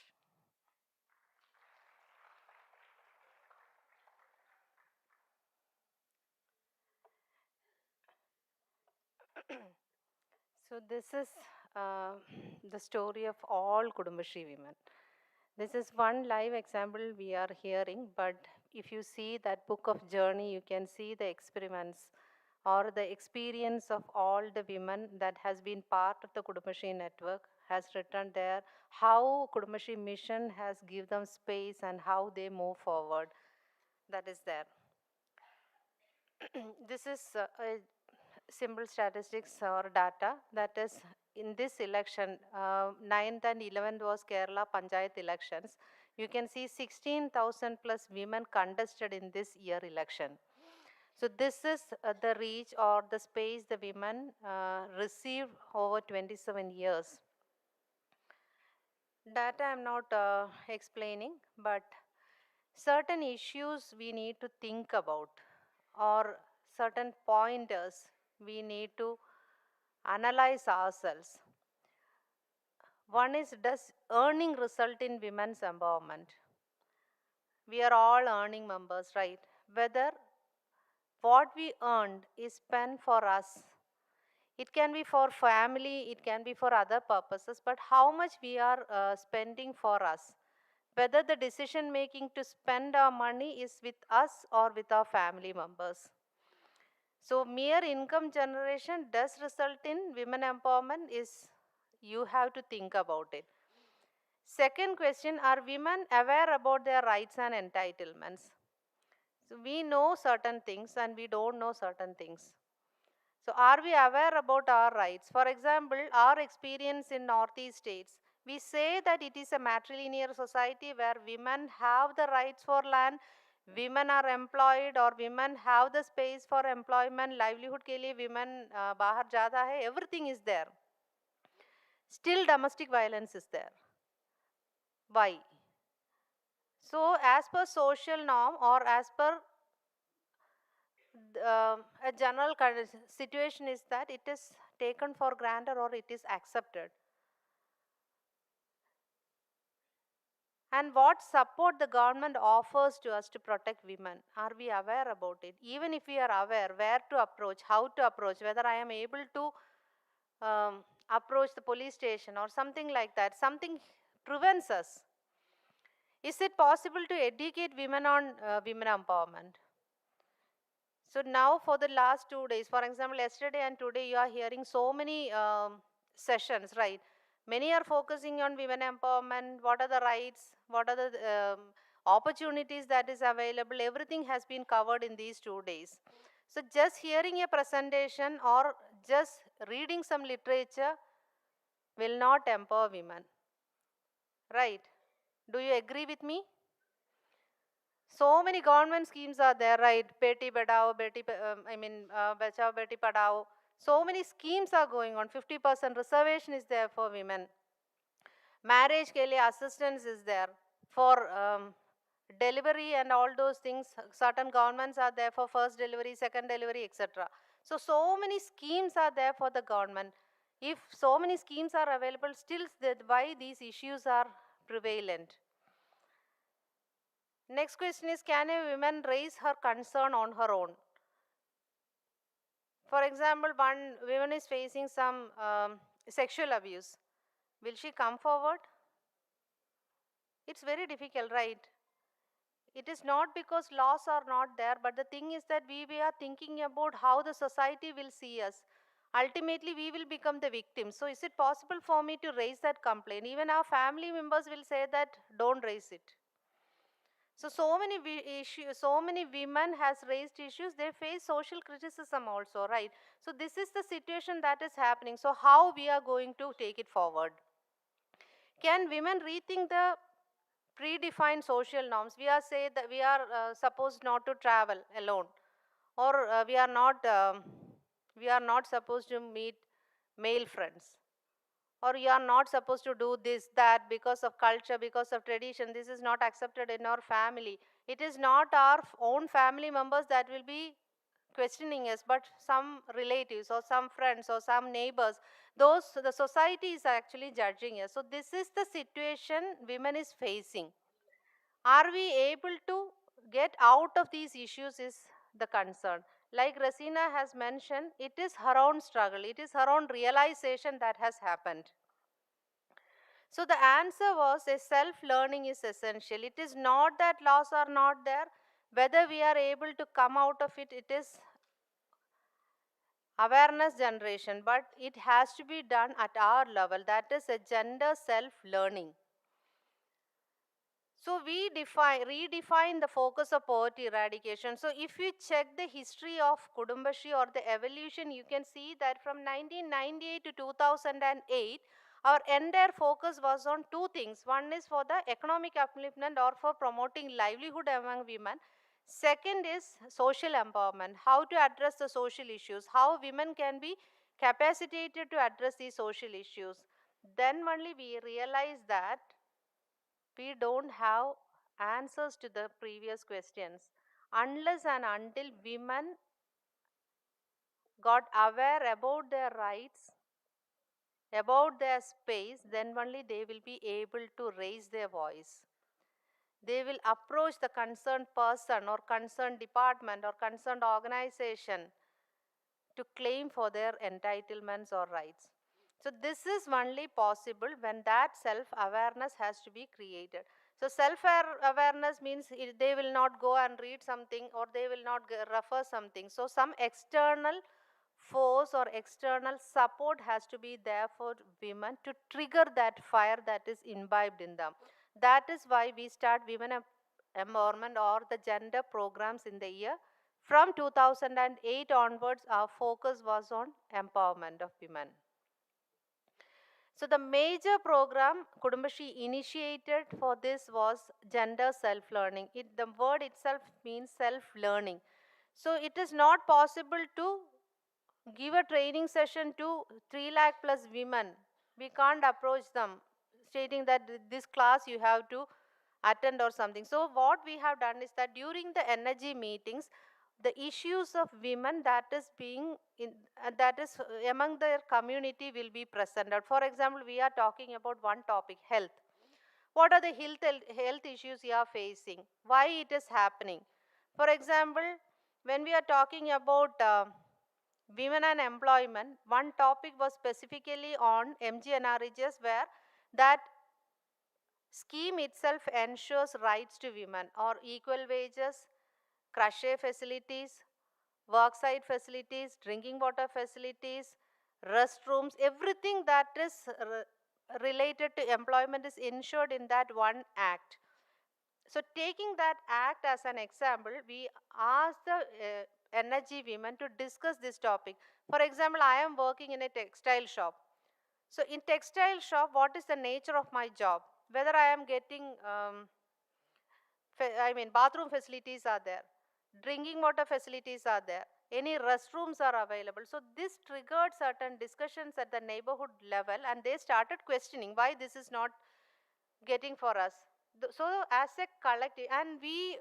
So this is the story of all Kudumbashi women. This is one live example we are hearing, but if you see that book of journey, you can see the experiments or the experience of all the women that has been part of the Kudumbashi network has written there, how Kudumbashi mission has given them space and how they move forward. That is there. This is a simple statistics or data that is in this election, 9th and 11th was Kerala Panchayat elections. You can see 16,000 plus women contested in this year election. So this is the reach or the space the women received over 27 years. Data I'm not explaining, but certain issues we need to think about or certain pointers we need to analyze ourselves. One is, does earning result in women's empowerment? We are all earning members, right? Whether what we earned is spent for us. It can be for family, it can be for other purposes, but how much we are spending for us. Whether the decision making to spend our money is with us or with our family members. So mere income generation does result in women empowerment is, you have to think about it. Second question, are women aware about their rights and entitlements? So we know certain things and we don't know certain things. So are we aware about our rights? For example, our experience in Northeast states, we say that it is a matrilinear society where women have the rights for land, women are employed or women have the space for employment, livelihood ke liye women bahar jata hai, everything is there. Still domestic violence is there. Why? So as per social norm or as per a general situation is that it is taken for granted or it is accepted. And what support the government offers to us to protect women? Are we aware about it? Even if we are aware, where to approach, how to approach, whether I am able to approach the police station or something like that, something prevents us. Is it possible to educate women on women empowerment? So now for the last 2 days, for example, yesterday and today, you are hearing so many sessions, right? Many are focusing on women empowerment, what are the rights, what are the opportunities that is available, everything has been covered in these 2 days. So just hearing a presentation or just reading some literature will not empower women, right? Do you agree with me? So many government schemes are there, right? Beti Badao, Bachao, Beti Padao. So many schemes are going on. 50% reservation is there for women. Marriage ke liye assistance is there. For delivery and all those things, certain governments are there for first delivery, second delivery, etc. So many schemes are there for the government. If so many schemes are available, still why these issues are prevalent? Next question is, can a woman raise her concern on her own? For example, one woman is facing some sexual abuse. Will she come forward? It's very difficult, right? It is not because laws are not there, but the thing is that we are thinking about how the society will see us. Ultimately, we will become the victim. So is it possible for me to raise that complaint? Even our family members will say that, don't raise it. So many issues, so many women has raised issues, they face social criticism also, right? So this is the situation that is happening. So how we are going to take it forward? Can women rethink the predefined social norms? We are say that we are supposed not to travel alone, or we are not supposed to meet male friends, or you are not supposed to do this, that, because of culture, because of tradition. This is not accepted in our family. It is not our own family members that will be questioning us, but some relatives or some friends or some neighbors, the society is actually judging us. So this is the situation women is facing. Are we able to get out of these issues is the concern. Like Rasina has mentioned, it is her own struggle, it is her own realization that has happened. So the answer was a self-learning is essential. It is not that laws are not there. Whether we are able to come out of it, it is awareness generation, but it has to be done at our level. That is a gender self-learning. So we redefine the focus of poverty eradication. So if you check the history of Kudumbashi or the evolution, you can see that from 1998 to 2008, our entire focus was on two things. One is for the economic upliftment or for promoting livelihood among women. Second is social empowerment, how to address the social issues, how women can be capacitated to address these social issues. Then only we realize that we don't have answers to the previous questions unless and until women got aware about their rights, about their space, then only they will be able to raise their voice. They will approach the concerned person or concerned department or concerned organization to claim for their entitlements or rights. So this is only possible when that self-awareness has to be created. So self-awareness means they will not go and read something or they will not refer something. So some external force or external support has to be there for women to trigger that fire that is imbibed in them. That is why we start women empowerment or the gender programs in the year. From 2008 onwards, our focus was on empowerment of women. So the major program Kudumbashi initiated for this was gender self-learning. The word itself means self-learning. So it is not possible to give a training session to 3 lakh plus women. We can't approach them stating that this class you have to attend or something. So what we have done is that during the energy meetings, the issues of women that is among their community will be presented. For example, we are talking about one topic, health. What are the health issues you are facing? Why it is happening? For example, when we are talking about women and employment, one topic was specifically on MGNRHS, where that scheme itself ensures rights to women or equal wages, crochet facilities, worksite facilities, drinking water facilities, restrooms, everything that is related to employment is ensured in that one act. So taking that act as an example, we asked the energy women to discuss this topic. For example, I am working in a textile shop. So in textile shop, what is the nature of my job? Whether I am getting, bathroom facilities are there, drinking water facilities are there, any restrooms are available. So this triggered certain discussions at the neighborhood level, and they started questioning why this is not getting for us. So as a collective, and we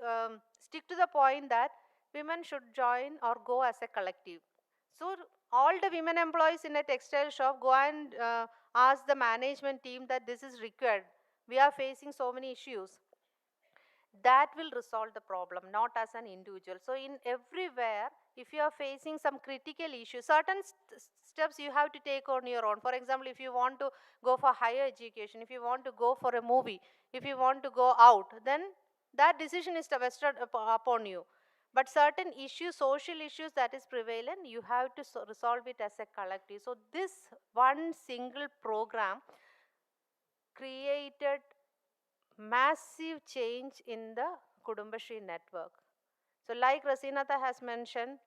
stick to the point that women should join or go as a collective. So all the women employees in a textile shop go and ask the management team that this is required. We are facing so many issues. That will resolve the problem, not as an individual. So in everywhere, if you are facing some critical issues, certain steps you have to take on your own. For example, if you want to go for higher education, if you want to go for a movie, if you want to go out, then that decision is vested upon you. But certain issues, social issues that is prevalent, you have to resolve it as a collective. So this one single program created massive change in the Kudumbashi network. So like Rasinatha has mentioned,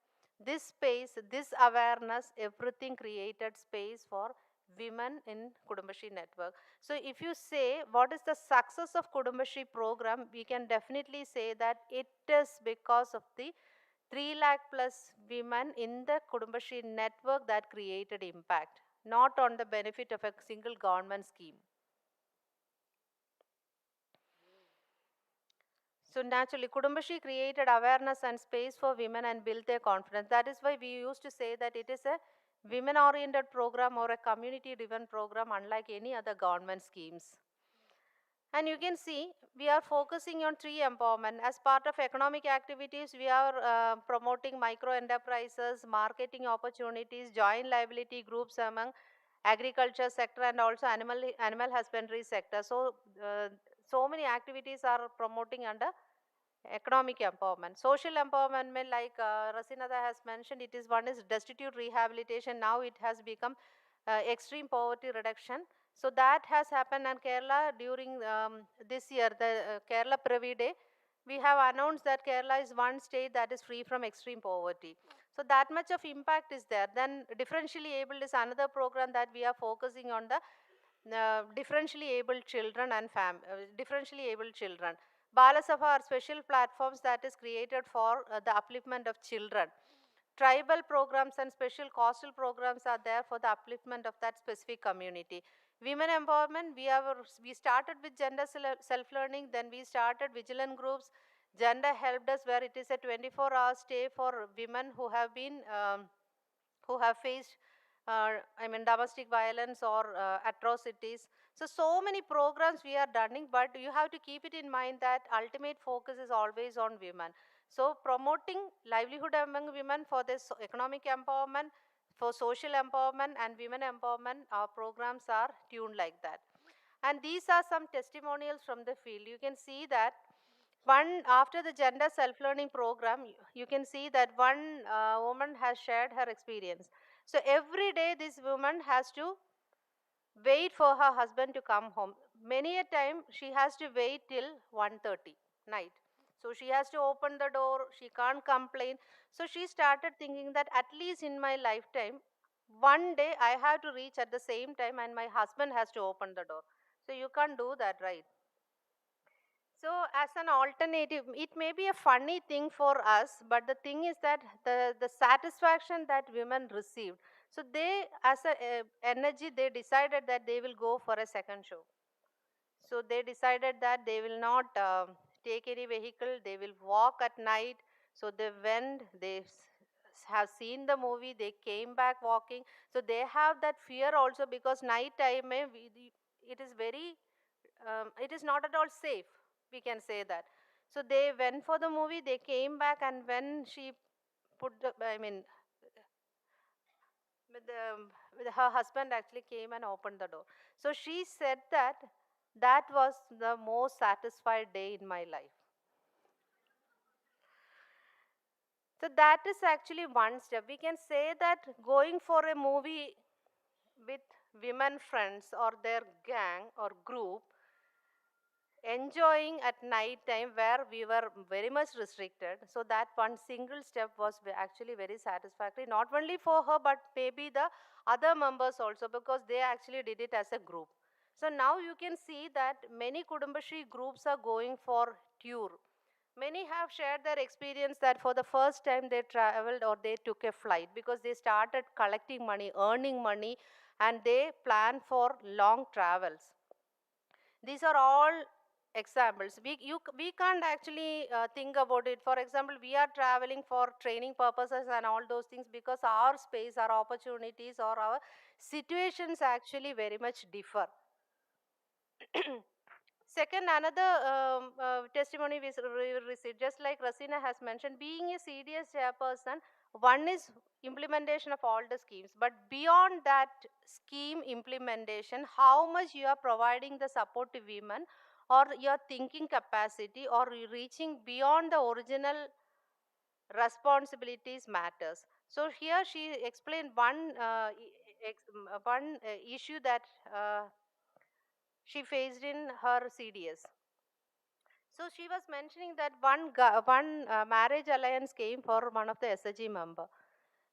this space, this awareness, everything created space for women in Kudumbashi network. So if you say what is the success of Kudumbashi program, we can definitely say that it is because of the 3 lakh plus women in the Kudumbashi network that created impact, not on the benefit of a single government scheme. So naturally, Kudumbashi created awareness and space for women and built their confidence. That is why we used to say that it is a women-oriented program or a community-driven program, unlike any other government schemes. And you can see we are focusing on tree empowerment. As part of economic activities, we are promoting micro enterprises, marketing opportunities, joint liability groups among agriculture sector and also animal husbandry sector. So, so many activities are promoting under economic empowerment. Social empowerment, like Rasinada has mentioned, it is one is destitute rehabilitation. Now it has become extreme poverty reduction. So that has happened, and Kerala during this year, the Kerala Pravi Day, we have announced that Kerala is one state that is free from extreme poverty. So that much of impact is there. Then differentially abled is another program that we are focusing on the differentially abled children and differentially abled children. Balasabha are special platforms that is created for the upliftment of children. Tribal programs and special coastal programs are there for the upliftment of that specific community. Women empowerment, we started with gender self-learning, then we started vigilant groups. Gender helped us, where it is a 24-hour stay for women who have been who have faced domestic violence or atrocities. So many programs we are running, but you have to keep it in mind that ultimate focus is always on women. So promoting livelihood among women for this economic empowerment, for social empowerment and women empowerment, our programs are tuned like that. And these are some testimonials from the field. You can see that one, after the gender self-learning program, you can see that one woman has shared her experience. So every day this woman has to wait for her husband to come home. Many a time she has to wait till 1:30 night. So she has to open the door, she can't complain. So she started thinking that at least in my lifetime, one day I have to reach at the same time and my husband has to open the door. So you can't do that, right? So as an alternative, it may be a funny thing for us, but the thing is that the satisfaction that women received, so they, as a energy, they decided that they will go for a second show. So they decided that they will not take any vehicle, they will walk at night. So they went, they have seen the movie, they came back walking. So they have that fear also, because night time, it is very, it is not at all safe, we can say that. So they went for the movie, they came back, and when she put the, her husband actually came and opened the door. So she said that that was the most satisfied day in my life. So that is actually one step. We can say that going for a movie with women friends or their gang or group, enjoying at night time where we were very much restricted. So that one single step was actually very satisfactory, not only for her, but maybe the other members also, because they actually did it as a group. So now you can see that many Kudumbashi groups are going for tour. Many have shared their experience that for the first time they traveled or they took a flight, because they started collecting money, earning money, and they plan for long travels. These are all examples. We can't actually think about it. For example, we are traveling for training purposes and all those things, because our space, our opportunities, or our situations actually very much differ. Second, another testimony we received, just like Rasina has mentioned, being a CDS chairperson, one is implementation of all the schemes, but beyond that scheme implementation, how much you are providing the support to women, or your thinking capacity, or reaching beyond the original responsibilities matters. So here she explained one issue that she faced in her CDS. So she was mentioning that one marriage alliance came for one of the SHG member.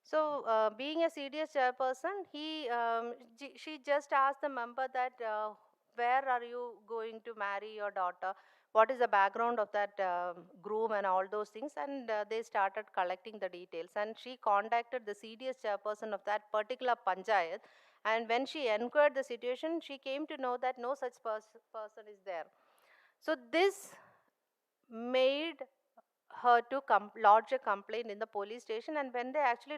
So being a CDS chairperson, she just asked the member that where are you going to marry your daughter? What is the background of that groom and all those things? And they started collecting the details. And she contacted the CDS chairperson of that particular panchayat. And when she inquired the situation, she came to know that no such person is there. So this made her to lodge a complaint in the police station, and when they actually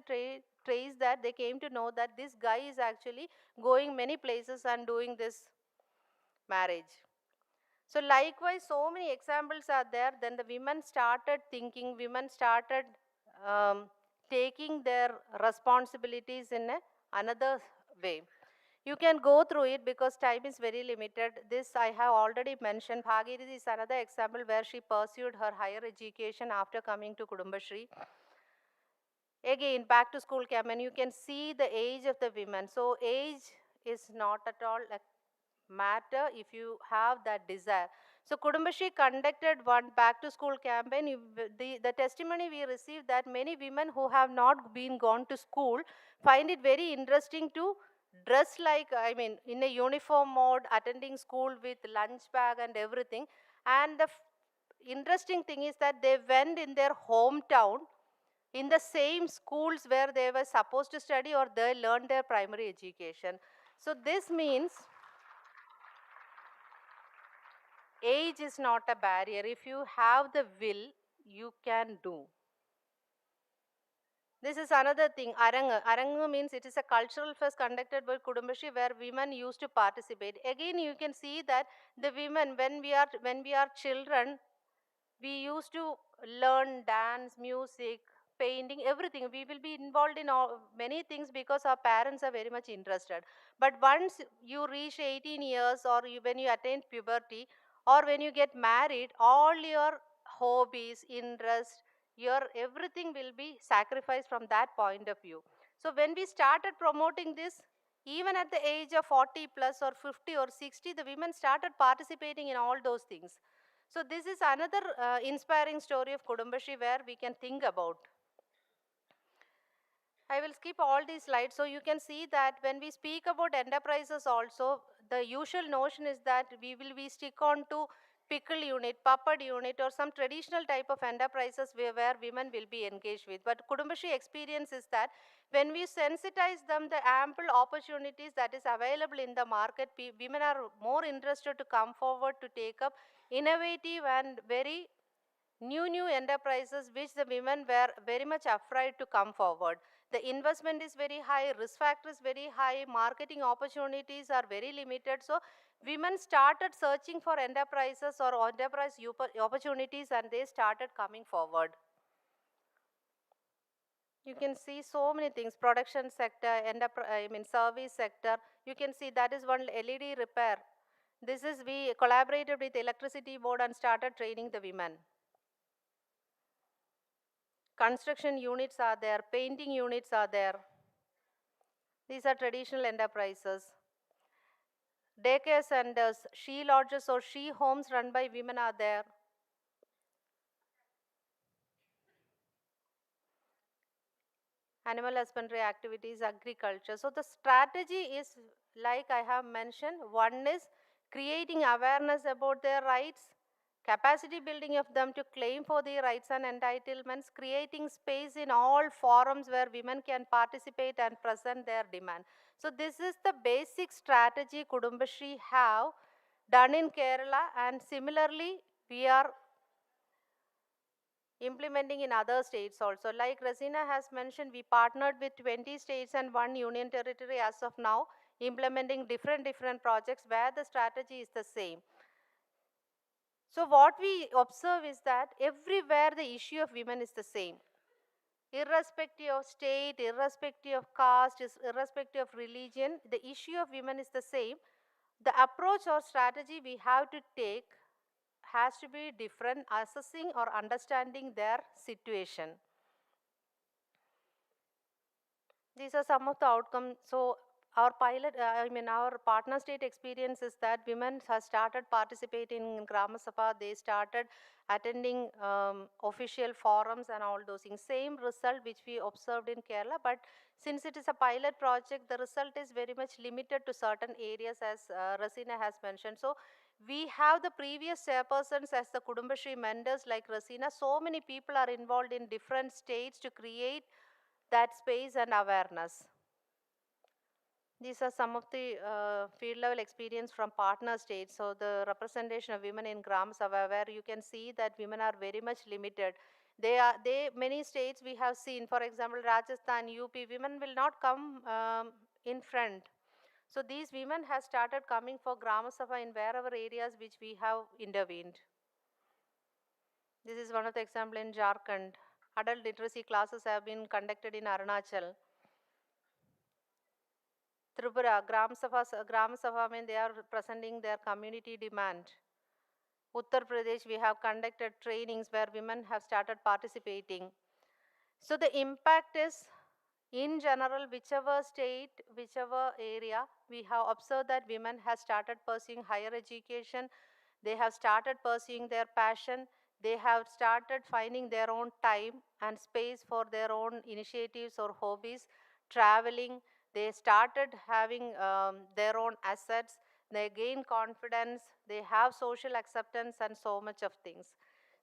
traced that, they came to know that this guy is actually going many places and doing this marriage. So likewise, so many examples are there. Then the women started thinking, women started taking their responsibilities in another way. You can go through it because time is very limited. This I have already mentioned. Bhagirathi is another example where she pursued her higher education after coming to Kudumbashree. Again, back to school campaign, you can see the age of the women. So age is not at all a matter if you have that desire. So Kudumbashree conducted one back to school campaign. The testimony we received that many women who have not been gone to school find it very interesting to dress like, I mean, in a uniform mode, attending school with lunch bag and everything. And the interesting thing is that they went in their hometown in the same schools where they were supposed to study or they learned their primary education. So this means age is not a barrier. If you have the will, you can do. This is another thing, Arangu. Arangu means it is a cultural fest conducted by Kudumbashree where women used to participate. Again, you can see that the women, when we are children, we used to learn dance, music, painting, everything. We will be involved in many things because our parents are very much interested. But once you reach 18 years or when you attain puberty or when you get married, all your hobbies, interests, your everything will be sacrificed from that point of view. So when we started promoting this, even at the age of 40 plus or 50 or 60, the women started participating in all those things. So this is another inspiring story of Kudumbashree where we can think about. I will skip all these slides. So you can see that when we speak about enterprises also, the usual notion is that we stick on to pickle unit, puppet unit or some traditional type of enterprises where women will be engaged with. But Kudumbashree experience is that when we sensitize them, the ample opportunities that is available in the market, women are more interested to come forward to take up innovative and very new enterprises which the women were very much afraid to come forward. The investment is very high, risk factor is very high, marketing opportunities are very limited. So women started searching for enterprises or enterprise opportunities and they started coming forward. You can see so many things, production sector, service sector. You can see that is one LED repair. This is, we collaborated with electricity board and started training the women. Construction units are there, painting units are there. These are traditional enterprises. Daycare centers, she lodges or she homes run by women are there. Animal husbandry activities, agriculture. So the strategy is, like I have mentioned, one is creating awareness about their rights, capacity building of them to claim for their rights and entitlements, creating space in all forums where women can participate and present their demand. So this is the basic strategy Kudumbashree have done in Kerala, and similarly we are implementing in other states also. Like Rasina has mentioned, we partnered with 20 states and 1 union territory as of now, implementing different projects where the strategy is the same. So what we observe is that everywhere the issue of women is the same. Irrespective of state, irrespective of caste, irrespective of religion, the issue of women is the same. The approach or strategy we have to take has to be different, assessing or understanding their situation. These are some of the outcomes. So our our partner state experience is that women have started participating in Grama Sabha. They started attending official forums and all those things. Same result which we observed in Kerala, but since it is a pilot project, the result is very much limited to certain areas, as Rasina has mentioned. So we have the previous chairpersons as the Kudumbashree mentors like Rasina. So many people are involved in different states to create that space and awareness. These are some of the field level experience from partner states. So the representation of women in Gram Sabha, where you can see that women are very much limited. Many states we have seen, for example, Rajasthan, UP, women will not come in front. So these women have started coming for Gram Sabha in wherever areas which we have intervened. This is one of the example in Jharkhand. Adult literacy classes have been conducted in Arunachal. Tripura, Gram Sabha, mean they are presenting their community demand. Uttar Pradesh, we have conducted trainings where women have started participating. So the impact is, in general, whichever state, whichever area, we have observed that women have started pursuing higher education, they have started pursuing their passion, they have started finding their own time and space for their own initiatives or hobbies, traveling, they started having their own assets, they gain confidence, they have social acceptance and so much of things.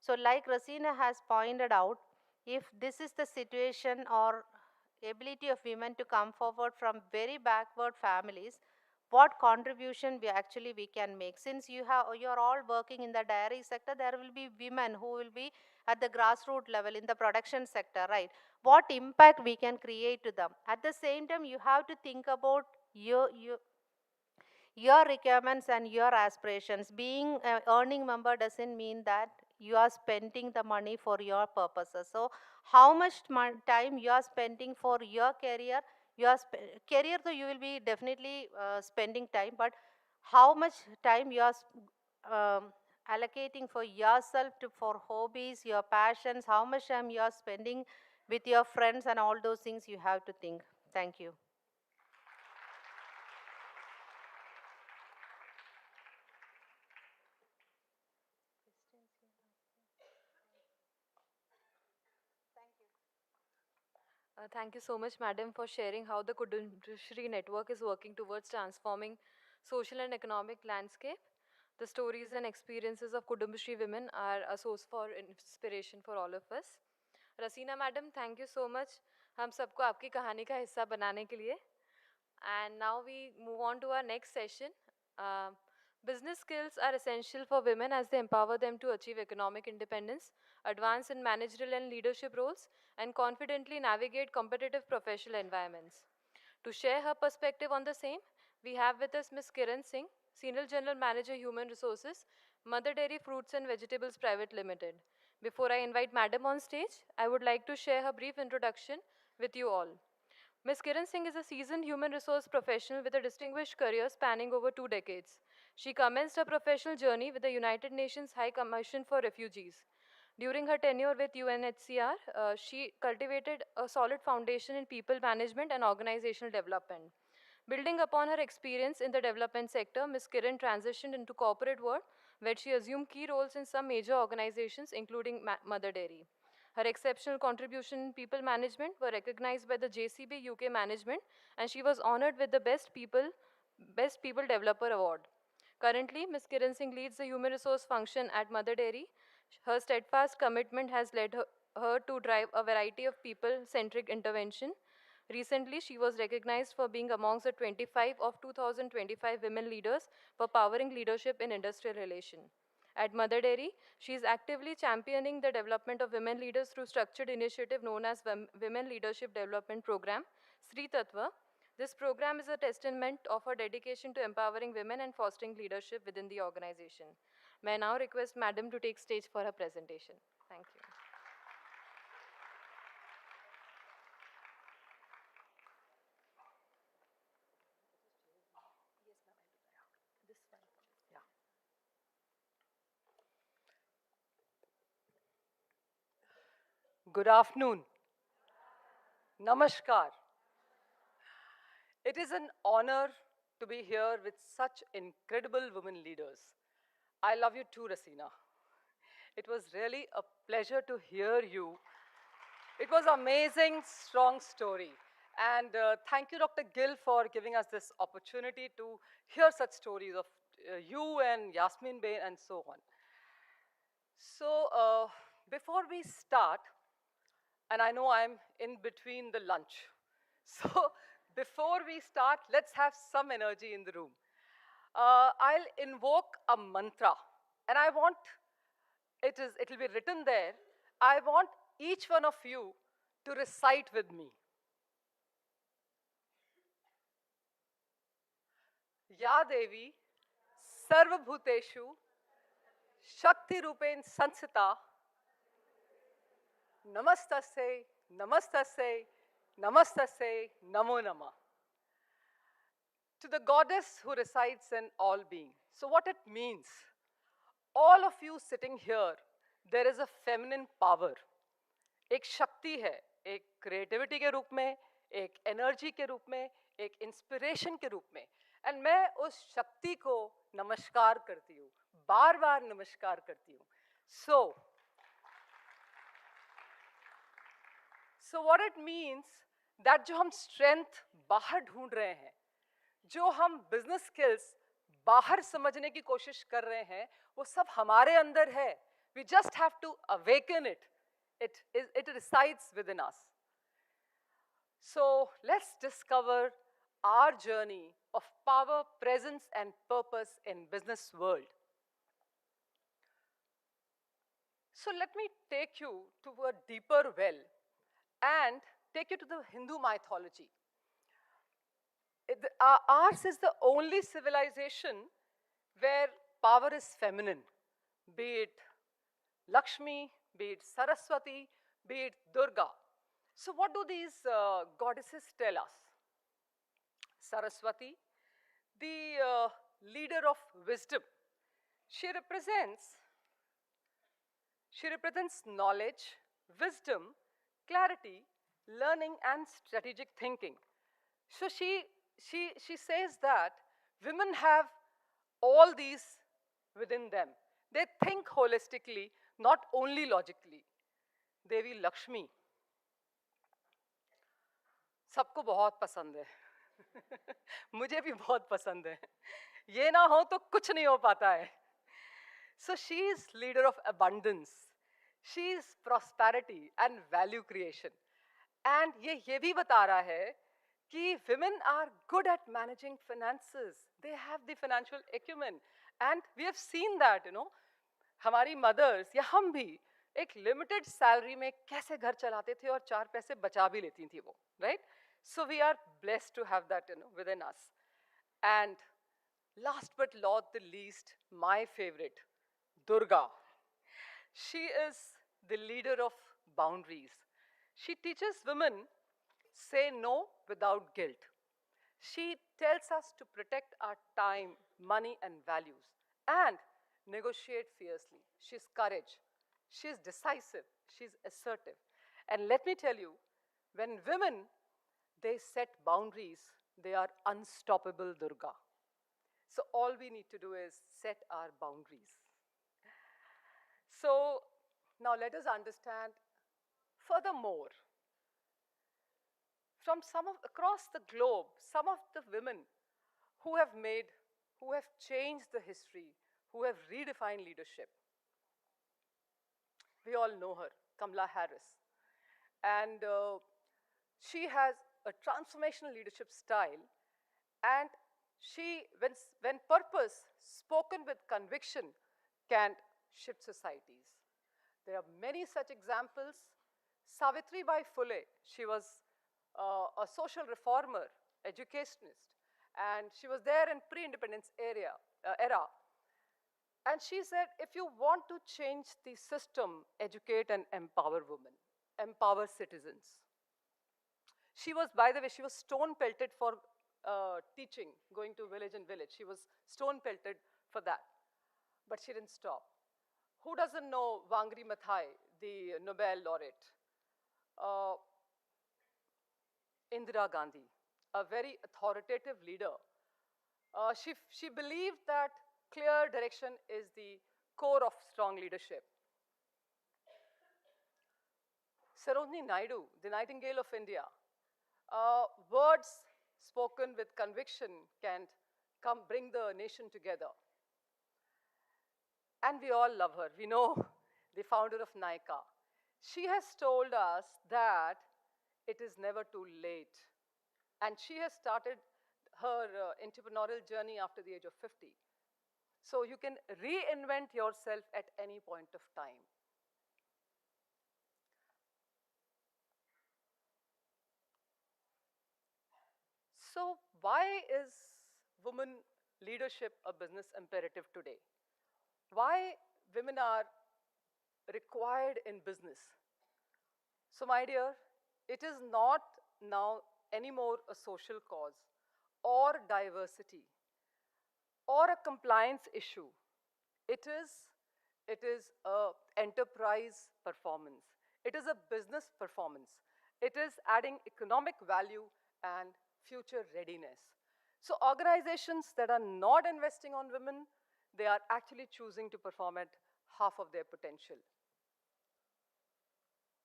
So like Rosina has pointed out, if this is the situation or ability of women to come forward from very backward families, what contribution we can make. Since you're all working in the dairy sector, there will be women who will be at the grassroots level in the production sector, right? What impact we can create to them. At the same time, you have to think about your requirements and your aspirations. Being an earning member doesn't mean that you are spending the money for your purposes. So how much time you are spending for your career, career, though you will be definitely spending time, but how much time you are allocating for yourself, for hobbies, your passions, how much time you are spending with your friends, and all those things you have to think. Thank you. Thank you so much, madam, for sharing how the Kudumbashree network is working towards transforming social and economic landscape. The stories and experiences of Kudumbashree women are a source for inspiration for all of us. Rasina madam, thank you so much. हम सबको आपकी कहानी का हिस्सा बनाने के लिए. And now we move on to our next session. Business skills are essential for women as they empower them to achieve economic independence, advance in managerial and leadership roles, and confidently navigate competitive professional environments. To share her perspective on the same, we have with us Ms. Kiran Singh, Senior General Manager Human Resources, Mother Dairy Fruits and Vegetables Private Limited. Before I invite Madam on stage, I would like to share her brief introduction with you all. Ms. Kiran Singh is a seasoned human resource professional with a distinguished career spanning over 2 decades. She commenced her professional journey with the United Nations High Commission for Refugees. During her tenure with UNHCR, she cultivated a solid foundation in people management and organizational development. Building upon her experience in the development sector, Ms. Kiran transitioned into corporate world, where she assumed key roles in some major organizations, including Mother Dairy. Her exceptional contribution in people management were recognized by the JCB UK management, and she was honored with the Best People Developer Award. Currently, Ms. Kiran Singh leads the human resource function at Mother Dairy. Her steadfast commitment has led her to drive a variety of people-centric intervention. Recently, she was recognized for being amongst the 25 of 2025 women leaders for powering leadership in industrial relations. At Mother Dairy, she is actively championing the development of women leaders through structured initiative known as Women Leadership Development Program, Sri Tattva. This program is a testament of her dedication to empowering women and fostering leadership within the organization. May I now request Madam to take stage for her presentation. Thank you. Good afternoon. Namaskar. It is an honor to be here with such incredible women leaders. I love you too, Rasina. It was really a pleasure to hear you. It was amazing, strong story. And thank you, Dr. Gill, for giving us this opportunity to hear such stories of you and Yasmin Bain and so on. So before we start, and I know I'm in between the lunch. So before we start, let's have some energy in the room. I'll invoke a mantra, and I want, it'll be written there. I want each one of you to recite with me. Ya Devi, Sarvabhuteshu, Shakti Rupen Sansita, Namastasya, Namastasya, Namastasya, Namo Namah. To the goddess who resides in all being. So what it means, all of you sitting here, there is a feminine power. एक शक्ति है, एक creativity के रूप में, एक energy के रूप में, एक इंस्पिरेशन के रूप में, एंड मैं उस शक्ति को नमस्कार करती हूँ, बार बार नमस्कार करती हूँ. So what it means that जो हम स्ट्रेंथ बाहर ढूंढ रहे हैं, जो हम बिजनेस स्किल्स बाहर समझने की कोशिश कर रहे हैं, वो सब हमारे अंदर है. We just have to awaken it. It resides within us. So let's discover our journey of power, presence, and purpose in business world. So let me take you to a deeper well and take you to the Hindu mythology. Ours is the only civilization where power is feminine, be it Lakshmi, be it Saraswati, be it Durga. So what do these goddesses tell us? Saraswati, the leader of wisdom, she represents knowledge, wisdom, clarity, learning, and strategic thinking. So she says that women have all these within them. They think holistically, not only logically. Devi Lakshmi, सबको बहुत पसंद है. मुझे भी बहुत पसंद है. ये ना हो तो कुछ नहीं हो पाता है. So she is leader of abundance. She is prosperity and value creation. And ये भी बता रहा है कि women are good at managing finances. They have the financial acumen. And we have seen that, हमारी mothers या हम भी एक limited salary में कैसे घर चलाते थे और 4 पैसे बचा भी लेती थी वो, right? So we are blessed to have that, within us. And last but not the least, my favorite, Durga. She is the leader of boundaries. She teaches women say no without guilt. She tells us to protect our time, money, and values, and negotiate fiercely. She's courage. She's decisive. She's assertive. And let me tell you, when women, they set boundaries, they are unstoppable, Durga. So all we need to do is set our boundaries. So now let us understand furthermore, from across the globe, some of the women who have changed the history, who have redefined leadership. We all know her, Kamala Harris. And she has a transformational leadership style, and when purpose spoken with conviction can shift societies. There are many such examples. Savitribai Phule, she was a social reformer, educationist, and she was there in pre-independence era. And she said, if you want to change the system, educate and empower women, empower citizens. She was, by the way, she was stone-pelted for teaching, going to village and village. She was stone-pelted for that, but she didn't stop. Who doesn't know Wangari Maathai, the Nobel laureate? Indira Gandhi, a very authoritative leader. She believed that clear direction is the core of strong leadership. Sarojini Naidu, the Nightingale of India. Words spoken with conviction can bring the nation together. And we all love her. We know the founder of Nykaa. She has told us that it is never too late. And she has started her entrepreneurial journey after the age of 50. So you can reinvent yourself at any point of time. So why is women leadership a business imperative today? Why women are required in business? So my dear, it is not now anymore a social cause or diversity or a compliance issue. It is a enterprise performance. It is a business performance. It is adding economic value and future readiness. So organizations that are not investing on women, they are actually choosing to perform at half of their potential.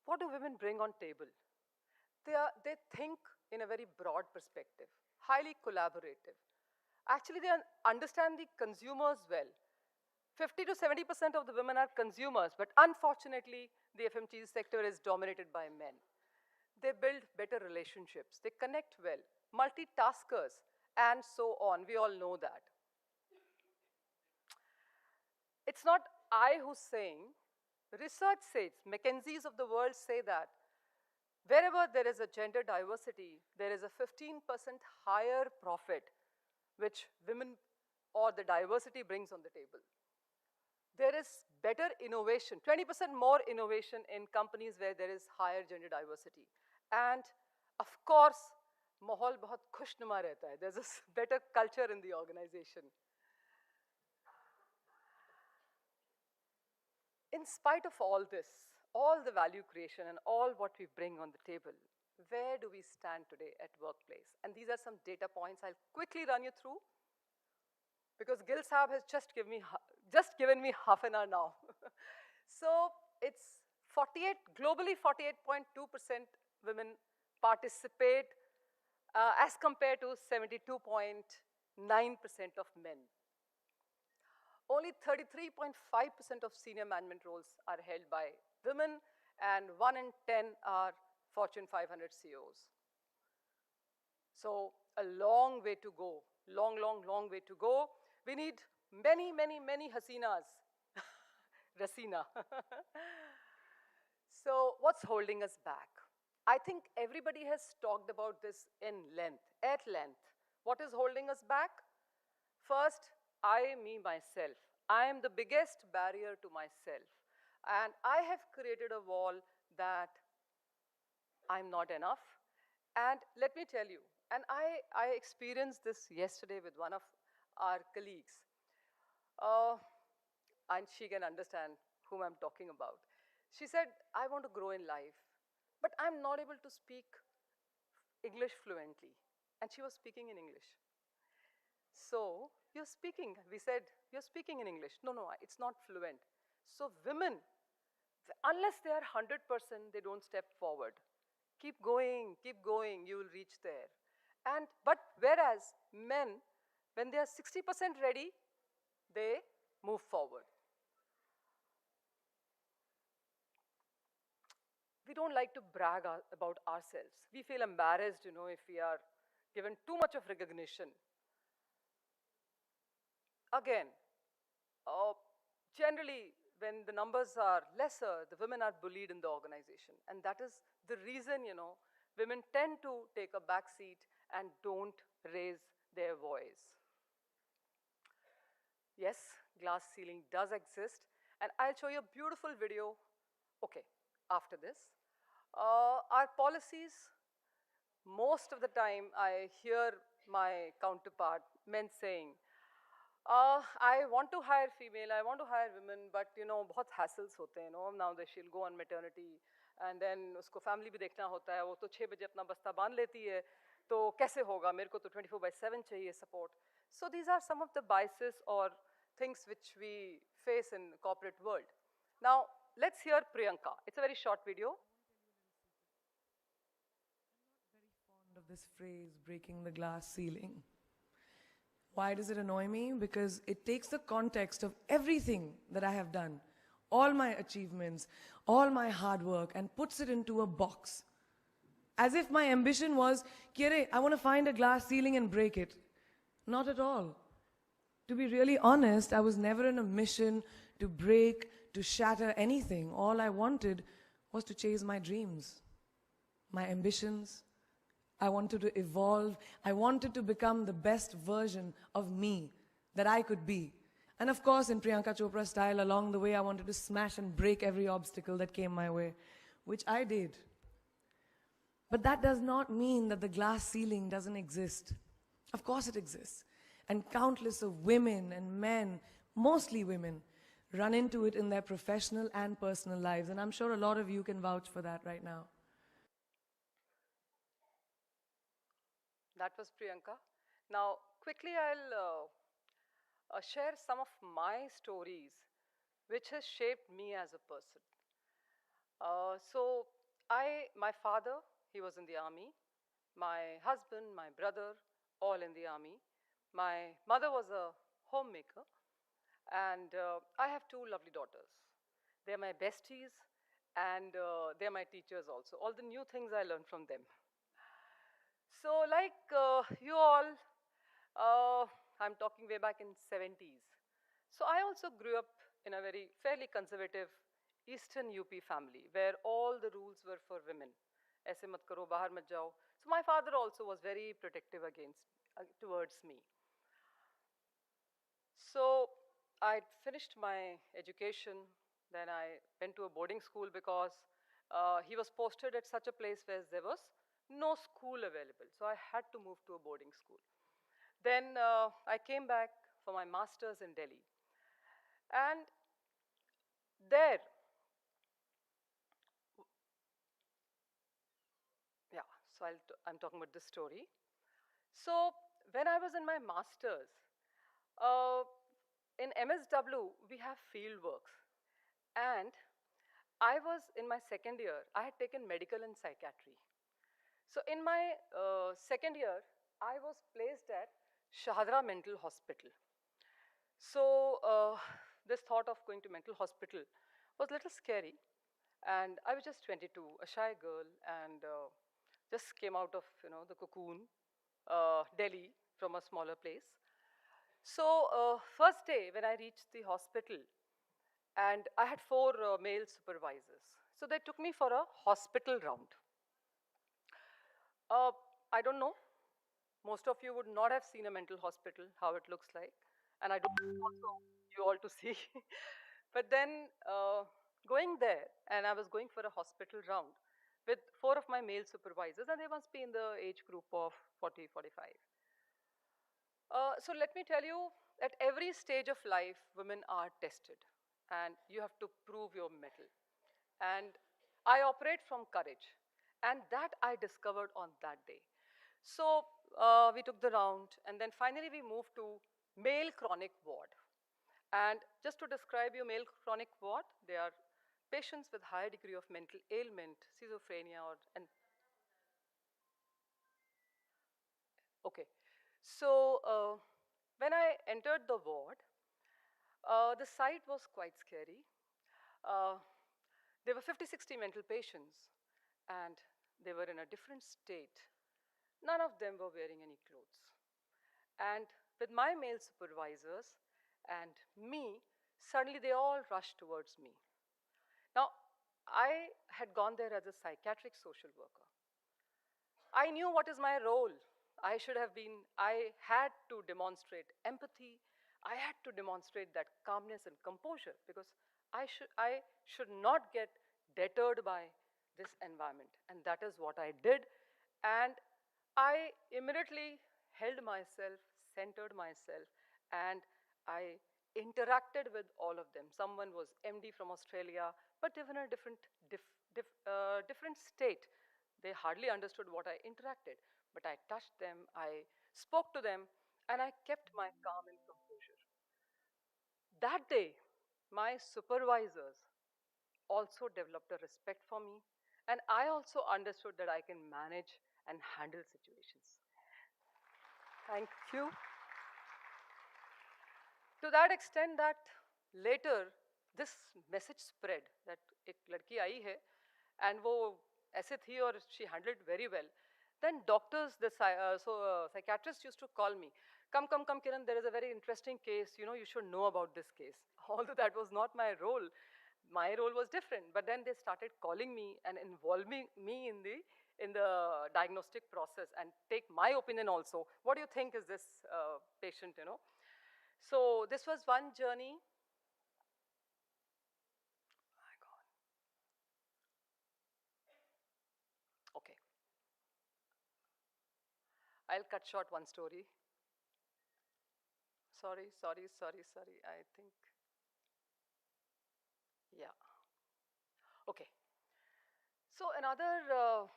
What do women bring on table? They think in a very broad perspective, highly collaborative. Actually, they understand the consumers well. 50 to 70% of the women are consumers, but unfortunately, the FMCG sector is dominated by men. They build better relationships, they connect well, multitaskers, and so on. We all know that. It's not I who's saying, research says, McKinsey's of the world say that wherever there is a gender diversity, there is a 15% higher profit which women or the diversity brings on the table. There is better innovation, 20% more innovation in companies where there is higher gender diversity. And of course, माहौल बहुत खुशनुमा रहता है. There's a better culture in the organization. In spite of all this, all the value creation and all what we bring on the table, where do we stand today at workplace? And these are some data points I'll quickly run you through, because Gil Saab has just given me half an hour now. So it's globally 48.2% women participate as compared to 72.9% of men. Only 33.5% of senior management roles are held by women, and 1 in 10 are Fortune 500 CEOs. So a long way to go, long way to go. We need many Hasinas. Rasina. So what's holding us back? I think everybody has talked about this at length. What is holding us back? First, myself. I am the biggest barrier to myself. And I have created a wall that I'm not enough. And let me tell you, and I experienced this yesterday with one of our colleagues. And she can understand whom I'm talking about. She said, I want to grow in life, but I'm not able to speak English fluently. And she was speaking in English. So, you're speaking, we said, you're speaking in English. No, it's not fluent. So women, unless they are 100%, they don't step forward. Keep going, you will reach there. But whereas men, when they are 60% ready, they move forward. We don't like to brag about ourselves. We feel embarrassed, if we are given too much of recognition. Again, generally, when the numbers are lesser, the women are bullied in the organization. And that is the reason, women tend to take a back seat and don't raise their voice. Yes, glass ceiling does exist. And I'll show you a beautiful video, after this. Our policies, most of the time, I hear my counterpart, men saying, I want to hire female, I want to hire women, but बहुत hassles होते हैं, now she'll go on maternity, and then उसको family भी देखना होता है, वो तो 6 बजे अपना बस्ता बांध लेती है, तो कैसे होगा, मेरे को तो 24/7 चाहिए support. So these are some of the biases or things which we face in the corporate world. Now, let's hear Priyanka. It's a very short video. I'm not very fond of this phrase, breaking the glass ceiling. Why does it annoy me? Because it takes the context of everything that I have done, all my achievements, all my hard work, and puts it into a box. As if my ambition was, Kire, I want to find a glass ceiling and break it. Not at all. To be really honest, I was never on a mission to break, to shatter anything. All I wanted was to chase my dreams, my ambitions. I wanted to evolve. I wanted to become the best version of me that I could be. And of course, in Priyanka Chopra style, along the way, I wanted to smash and break every obstacle that came my way, which I did. But that does not mean that the glass ceiling doesn't exist. Of course it exists. And countless of women and men, mostly women, run into it in their professional and personal lives. And I'm sure a lot of you can vouch for that right now. That was Priyanka. Now, quickly I'll share some of my stories which has shaped me as a person. My father, he was in the army. My husband, my brother, all in the army. My mother was a homemaker. And I have two lovely daughters. They're my besties and they're my teachers also. All the new things I learned from them. So like you all, I'm talking way back in 70s. So I also grew up in a very fairly conservative Eastern UP family where all the rules were for women. Aise mat karo, bahar mat jao. So my father also was very protective towards me. So I finished my education, then I went to a boarding school because he was posted at such a place where there was no school available. So I had to move to a boarding school. Then I came back for my master's in Delhi. And there, yeah, so I'm talking about this story. So when I was in my master's, uh, in MSW, we have field works. And I was in my second year, I had taken medical and psychiatry. So in my second year, I was placed at Shahadra Mental Hospital. So this thought of going to mental hospital was a little scary. And I was just 22, a shy girl, and just came out of the cocoon, Delhi, from a smaller place. So first day when I reached the hospital, and I had four male supervisors. So they took me for a hospital round. I don't know. Most of you would not have seen a mental hospital, how it looks like. And I don't want also you all to see. But then going there, and I was going for a hospital round with four of my male supervisors, and they must be in the age group of 40, 45. So let me tell you, at every stage of life, women are tested, and you have to prove your mettle. And I operate from courage, and that I discovered on that day. So we took the round, and then finally we moved to male chronic ward. And just to describe you male chronic ward, they are patients with higher degree of mental ailment, schizophrenia, okay. So when I entered the ward, the sight was quite scary. There were 50, 60 mental patients, and they were in a different state. None of them were wearing any clothes. And with my male supervisors and me, suddenly they all rushed towards me. Now, I had gone there as a psychiatric social worker. I knew what is my role. I had to demonstrate empathy. I had to demonstrate that calmness and composure because I should not get deterred by this environment. And that is what I did. And I immediately held myself, centered myself, and I interacted with all of them. Someone was MD from Australia, but they were in a different state. They hardly understood what I interacted, but I touched them, I spoke to them, and I kept my calm and composure. That day, my supervisors also developed a respect for me, and I also understood that I can manage and handle situations. Thank you. To that extent that later this message spread that एक लड़की आई है and वो ऐसे थी और she handled very well. Then doctors, psychiatrists used to call me, come, Kiran, there is a very interesting case, you should know about this case. Although that was not my role. My role was different, but then they started calling me and involving me in the diagnostic process and take my opinion also. What do you think is this patient, So this was one journey. Okay. I'll cut short one story. Sorry. I think, yeah. Okay. So another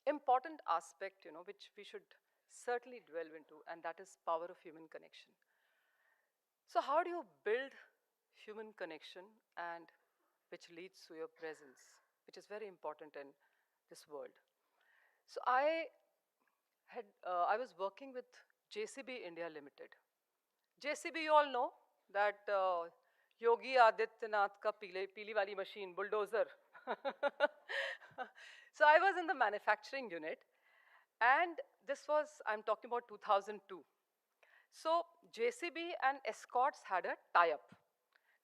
important aspect, which we should certainly delve into, and that is power of human connection. So how do you build human connection, and which leads to your presence, which is very important in this world? So I was working with JCB India Limited. JCB, you all know that Yogi Adityanath ka peeli wali machine, bulldozer. So I was in the manufacturing unit, and this was, I'm talking about 2002. So JCB and Escorts had a tie-up.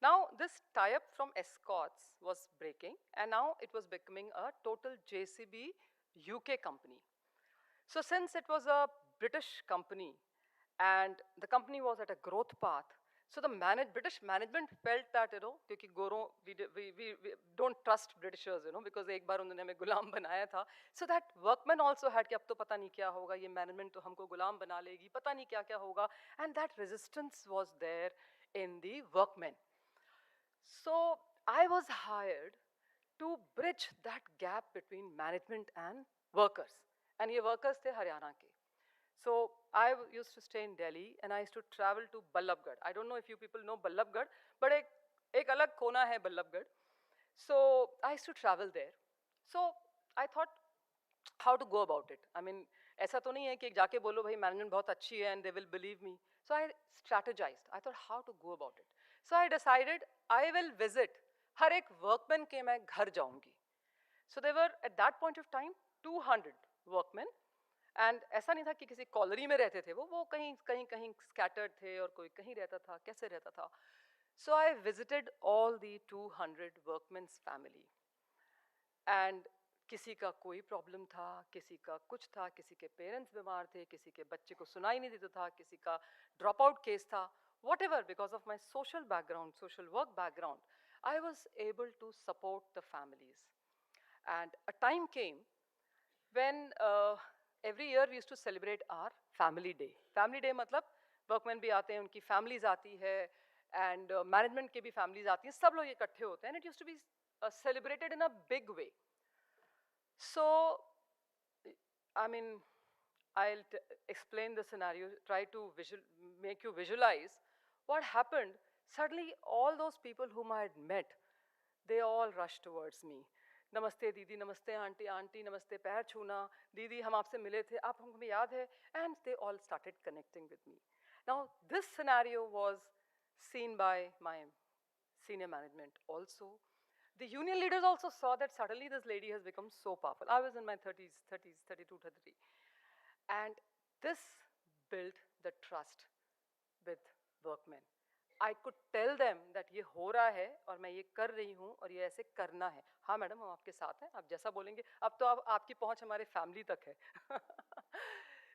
Now this tie-up from Escorts was breaking, and now it was becoming a total JCB UK company. So since it was a British company, and the company was at a growth path, so the British management felt that, because Goro, we don't trust Britishers, because एक बार उन्होंने हमें गुलाम बनाया था. So that workmen also had कि अब तो पता नहीं क्या होगा, ये management तो हमको गुलाम बना लेगी, पता नहीं क्या क्या होगा, and that resistance was there in the workmen. So I was hired to bridge that gap between management and workers, and ये workers थे हरियाणा के. So I used to stay in Delhi, and I used to travel to Ballabgarh. I don't know if you people know Ballabgarh, but एक अलग कोना है Ballabgarh. So I used to travel there. So I thought, how to go about it? I mean, ऐसा तो नहीं है कि जाके बोलो भाई management बहुत अच्छी है and they will believe me. So I strategized. I thought how to go about it. So I decided I will visit हर एक workman के मैं घर जाऊंगी. So there were at that point of time 200 workmen. And ऐसा नहीं था कि किसी कॉलोनी में रहते थे, वो कहीं स्कैटर्ड थे और कोई कहीं रहता था, कैसे रहता था. So I visited all the 200 workmen's family, and किसी का कोई प्रॉब्लम था, किसी का कुछ था, किसी के पेरेंट्स बीमार थे, किसी के बच्चे को सुनाई नहीं देता था, किसी का ड्रॉप आउट केस था, whatever. Because of my social background, social work background, I was able to support the families. And a time came when every year we used to celebrate our family day. Family day मतलब workmen भी आते हैं, उनकी families आती है, and management के भी families आती हैं, सब लोग इकट्ठे होते हैं, and it used to be celebrated in a big way. So, I mean, I'll explain the scenario, try to make you visualize what happened. Suddenly, all those people whom I had met, they all rushed towards me. नमस्ते दीदी, नमस्ते aunty, aunty नमस्ते, पैर छूना, दीदी हम आपसे मिले थे, आप हमको याद है, and they all started connecting with me. Now this scenario was seen by my senior management also. The union leaders also saw that suddenly this lady has become so powerful. I was in my 30s, 32, 33. And this built the trust with workmen. I could tell them that ये हो रहा है और मैं ये कर रही हूँ और ये ऐसे करना है. हाँ मैडम, हम आपके साथ हैं, आप जैसा बोलेंगे. अब तो आपकी पहुँच हमारे फैमिली तक है.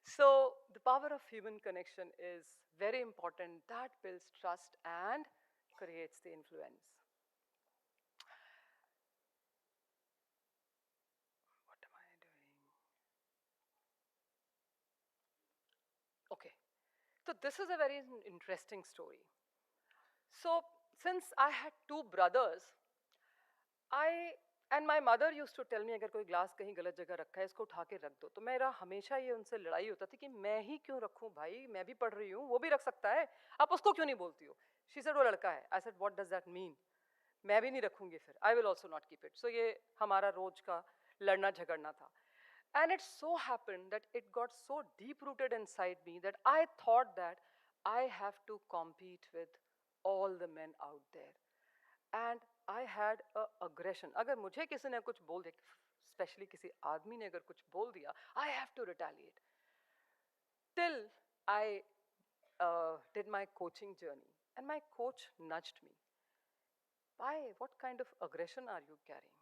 So the power of human connection is very important. That builds trust and creates the influence. What am I doing? Okay. So this is a very interesting story. So since I had two brothers, and my mother used to tell me अगर कोई glass कहीं गलत जगह रखा है इसको उठा के रख दो, तो मेरा हमेशा ये उनसे लड़ाई होता थी कि मैं ही क्यों रखूं भाई, मैं भी पढ़ रही हूँ, वो भी रख सकता है, आप उसको क्यों नहीं बोलती हो. She said वो लड़का है. I said what does that mean? मैं भी नहीं रखूंगी फिर. I will also not keep it. So ये हमारा रोज का लड़ना झगड़ना था. And it so happened that it got so deep rooted inside me that I thought that I have to compete with all the men out there. And I had a aggression. अगर मुझे किसी ने कुछ बोल दे, especially किसी आदमी ने अगर कुछ बोल दिया, I have to retaliate. Till I did my coaching journey, and my coach nudged me. Why? What kind of aggression are you carrying?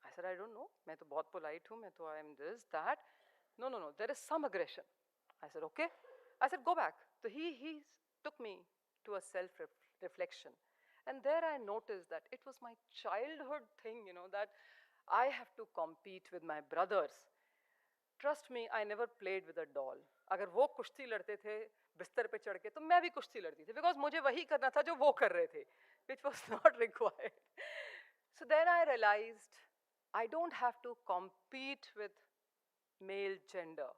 I said, I don't know. मैं तो बहुत polite हूँ. मैं तो I am this, that. No. There is some aggression. I said, okay. I said, go back. So he took me to a self-reflection. And there I noticed that it was my childhood thing, that I have to compete with my brothers. Trust me, I never played with a doll. अगर वो कुश्ती लड़ते थे बिस्तर पे चढ़ के तो मैं भी कुश्ती लड़ती थी because मुझे वही करना था जो वो कर रहे थे, which was not required. So then I realized I don't have to compete with male gender.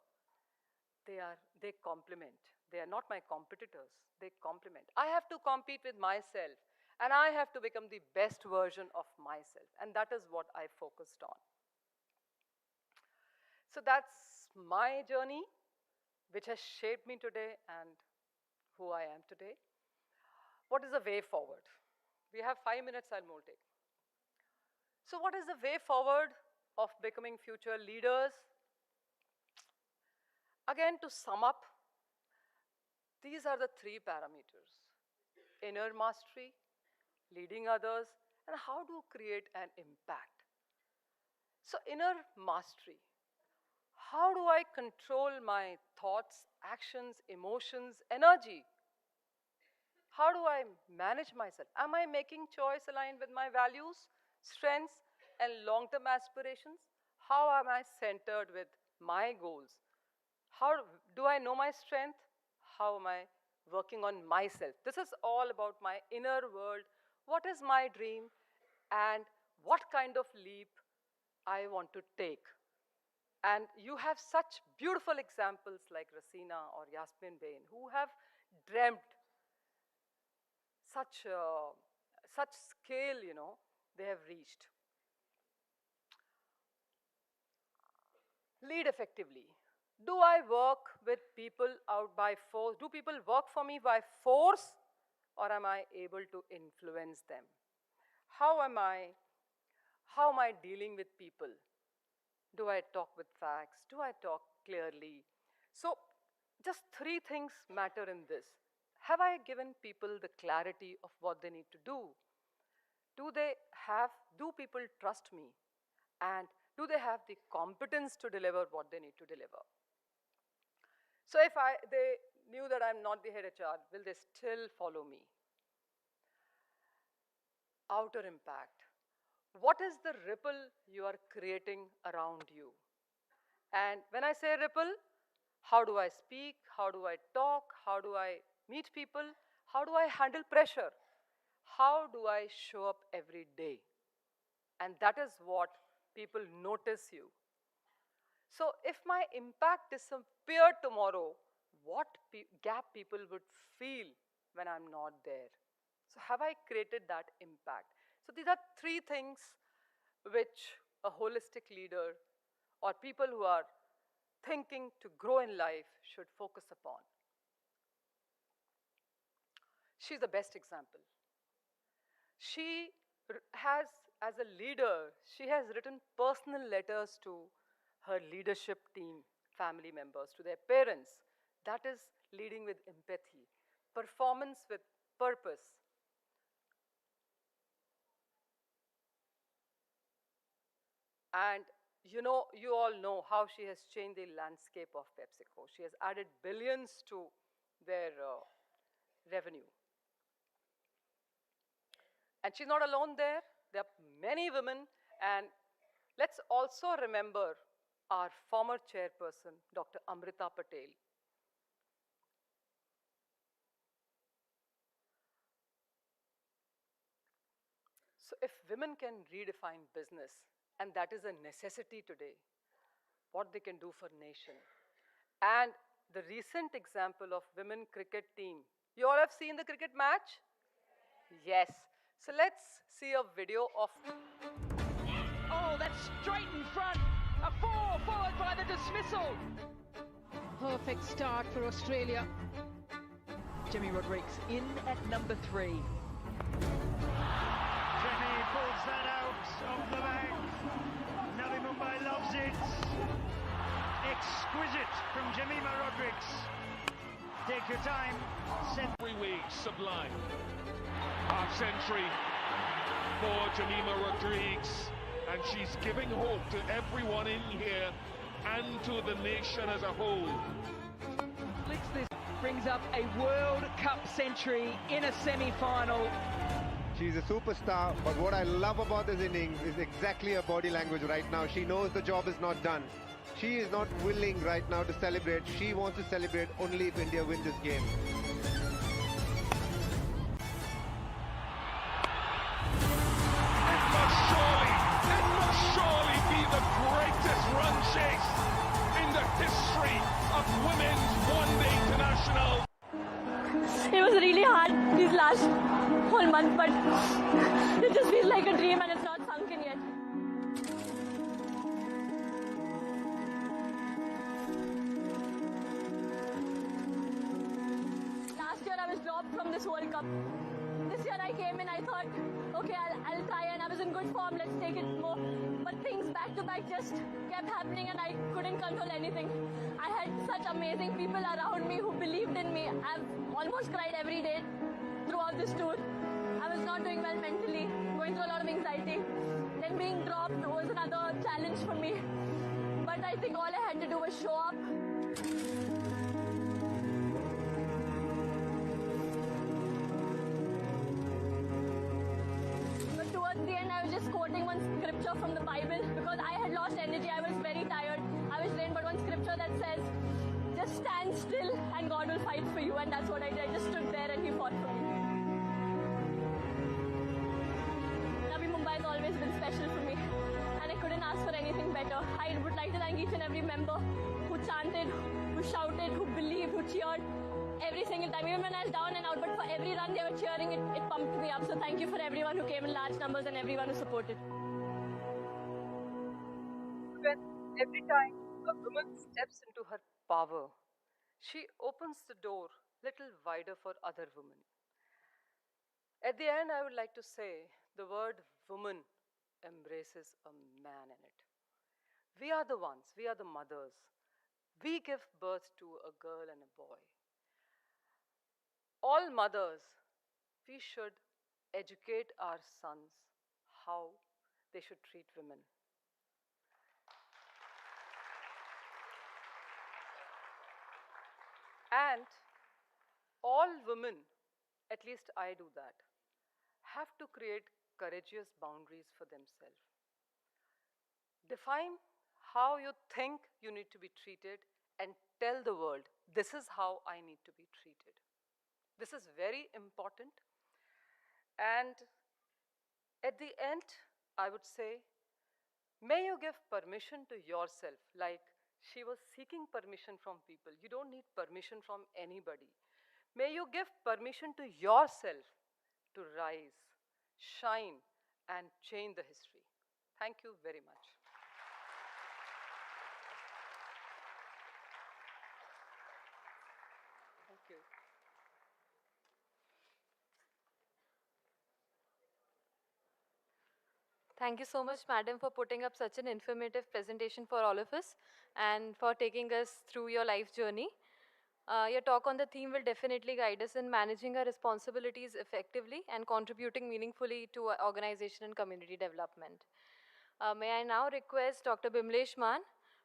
They complement. They are not my competitors. They complement. I have to compete with myself, and I have to become the best version of myself, and that is what I focused on. So that's my journey, which has shaped me today and who I am today. What is the way forward? We have 5 minutes, I'll multi. So what is the way forward of becoming future leaders? Again, to sum up, these are the 3 parameters: inner mastery, leading others, and how to create an impact. So inner mastery. How do I control my thoughts, actions, emotions, energy? How do I manage myself? Am I making choice aligned with my values, strengths, and long-term aspirations? How am I centered with my goals? How do I know my strength? How am I working on myself? This is all about my inner world. What is my dream? And what kind of leap I want to take? And you have such beautiful examples like Rasina or Yasmin Bain who have dreamt such scale, they have reached. Lead effectively. Do I work with people out by force? Do people work for me by force, or am I able to influence them? How am I dealing with people? Do I talk with facts? Do I talk clearly? So just 3 things matter in this. Have I given people the clarity of what they need to do? Do people trust me? And do they have the competence to deliver what they need to deliver? So if they knew that I'm not the head HR, will they still follow me? Outer impact. What is the ripple you are creating around you? And when I say ripple, how do I speak? How do I talk? How do I meet people? How do I handle pressure? How do I show up every day? And that is what people notice you. So if my impact disappeared tomorrow, what gap people would feel when I'm not there? So have I created that impact? So these are 3 things which a holistic leader or people who are thinking to grow in life should focus upon. She's the best example. She has, as a leader, she has written personal letters to her leadership team, family members, to their parents. That is leading with empathy, performance with purpose. And you all know how she has changed the landscape of PepsiCo. She has added billions to their revenue. And she's not alone there. There are many women. And let's also remember our former chairperson, Dr. Amrita Patel. So if women can redefine business, and that is a necessity today, what they can do for nation. And the recent example of women cricket team. You all have seen the cricket match? Yes. So let's see a video of... Oh, that's straight in front. A 4 followed by the dismissal. Perfect start for Australia. Jimmy Rodrigues in at number 3. Jimmy pulls that out of the bank. Navi Mumbai loves exquisite from Jemima Rodrigues. Take your time. 3 weeks, sublime. Half century for Jemima Rodrigues, and she's giving hope to everyone in here and to the nation as a whole. This brings up a World Cup century in a semi-final. She's a superstar, but what I love about this innings is exactly her body language right now. She knows the job is not done. She is not willing right now to celebrate. She wants to celebrate only if India wins this game. It must surely be the greatest run chase in the history of Women's One Day International. It was really hard these last whole month, but it just feels like a dream and it's not sunk in yet. Last year I was dropped from this World Cup. This year I came in, I thought, okay, I'll try, and I was in good form, let's take it more. But things back to back just kept happening and I couldn't control anything. I had such amazing people around me who believed in me. I've almost cried every day throughout this tour. I was not doing well mentally, going through a lot of anxiety. Then being dropped was another challenge for me. But I think all I had to do was show up. But towards the end, I was just quoting one scripture from the Bible because I had lost energy. I was very tired. I was drained, but one scripture that says, just stand still and God will fight for you. And that's what I did. I just stood there and He fought for me. Navi Mumbai has always been special for me. And I couldn't ask for anything better. I would like to thank each and every member who chanted, who shouted, who believed, who cheered every single time. Even when I was down and out, but for every run they were cheering, it pumped me up. So thank you for everyone who came in large numbers and everyone who supported. When every time a woman steps into her power, she opens the door little wider for other women. At the end, I would like to say the word woman embraces a man in it. We are the ones, we are the mothers. We give birth to a girl and a boy. All mothers, we should educate our sons how they should treat women. And all women, at least I do that, have to create courageous boundaries for themselves. Define how you think you need to be treated and tell the world, this is how I need to be treated. This is very important. And at the end, I would say, may you give permission to yourself, like she was seeking permission from people. You don't need permission from anybody. May you give permission to yourself to rise, shine, and change the history. Thank you very much. Thank you. Thank you so much, madam, for putting up such an informative presentation for all of us and for taking us through your life journey. Your talk on the theme will definitely guide us in managing our responsibilities effectively and contributing meaningfully to our organization and community development. May I now request Dr. Bimlesh Maan,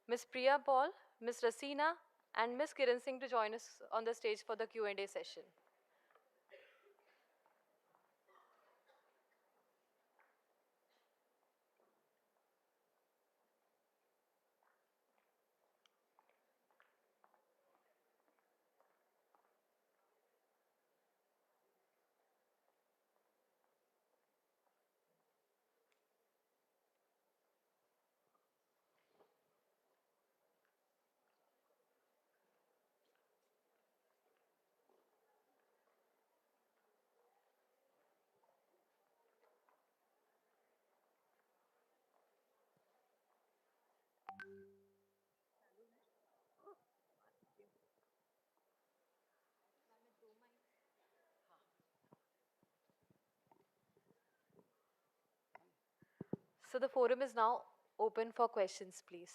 Ms. Priya Paul, Ms. Rasina, and Ms. Kiran Singh to join us on the stage for the Q&A session. So the forum is now open for questions, please.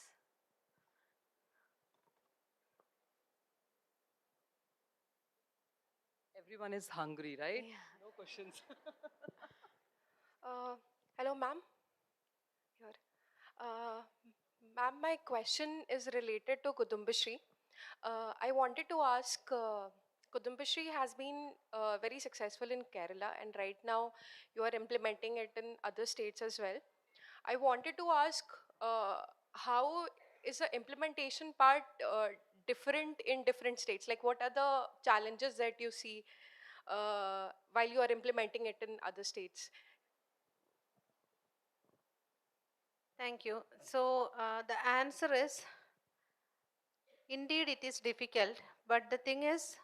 Everyone is hungry, right? No questions. Hello, ma'am. Here. Uh, Ma'am, my question is related to Kudumbashree. I wanted to ask, Kudumbashree has been very successful in Kerala, and right now you are implementing it in other states as well. I wanted to ask, how is the implementation part different in different states? Like, what are the challenges that you see while you are implementing it in other states? Thank you. So the answer is, indeed it is difficult, but the thing is,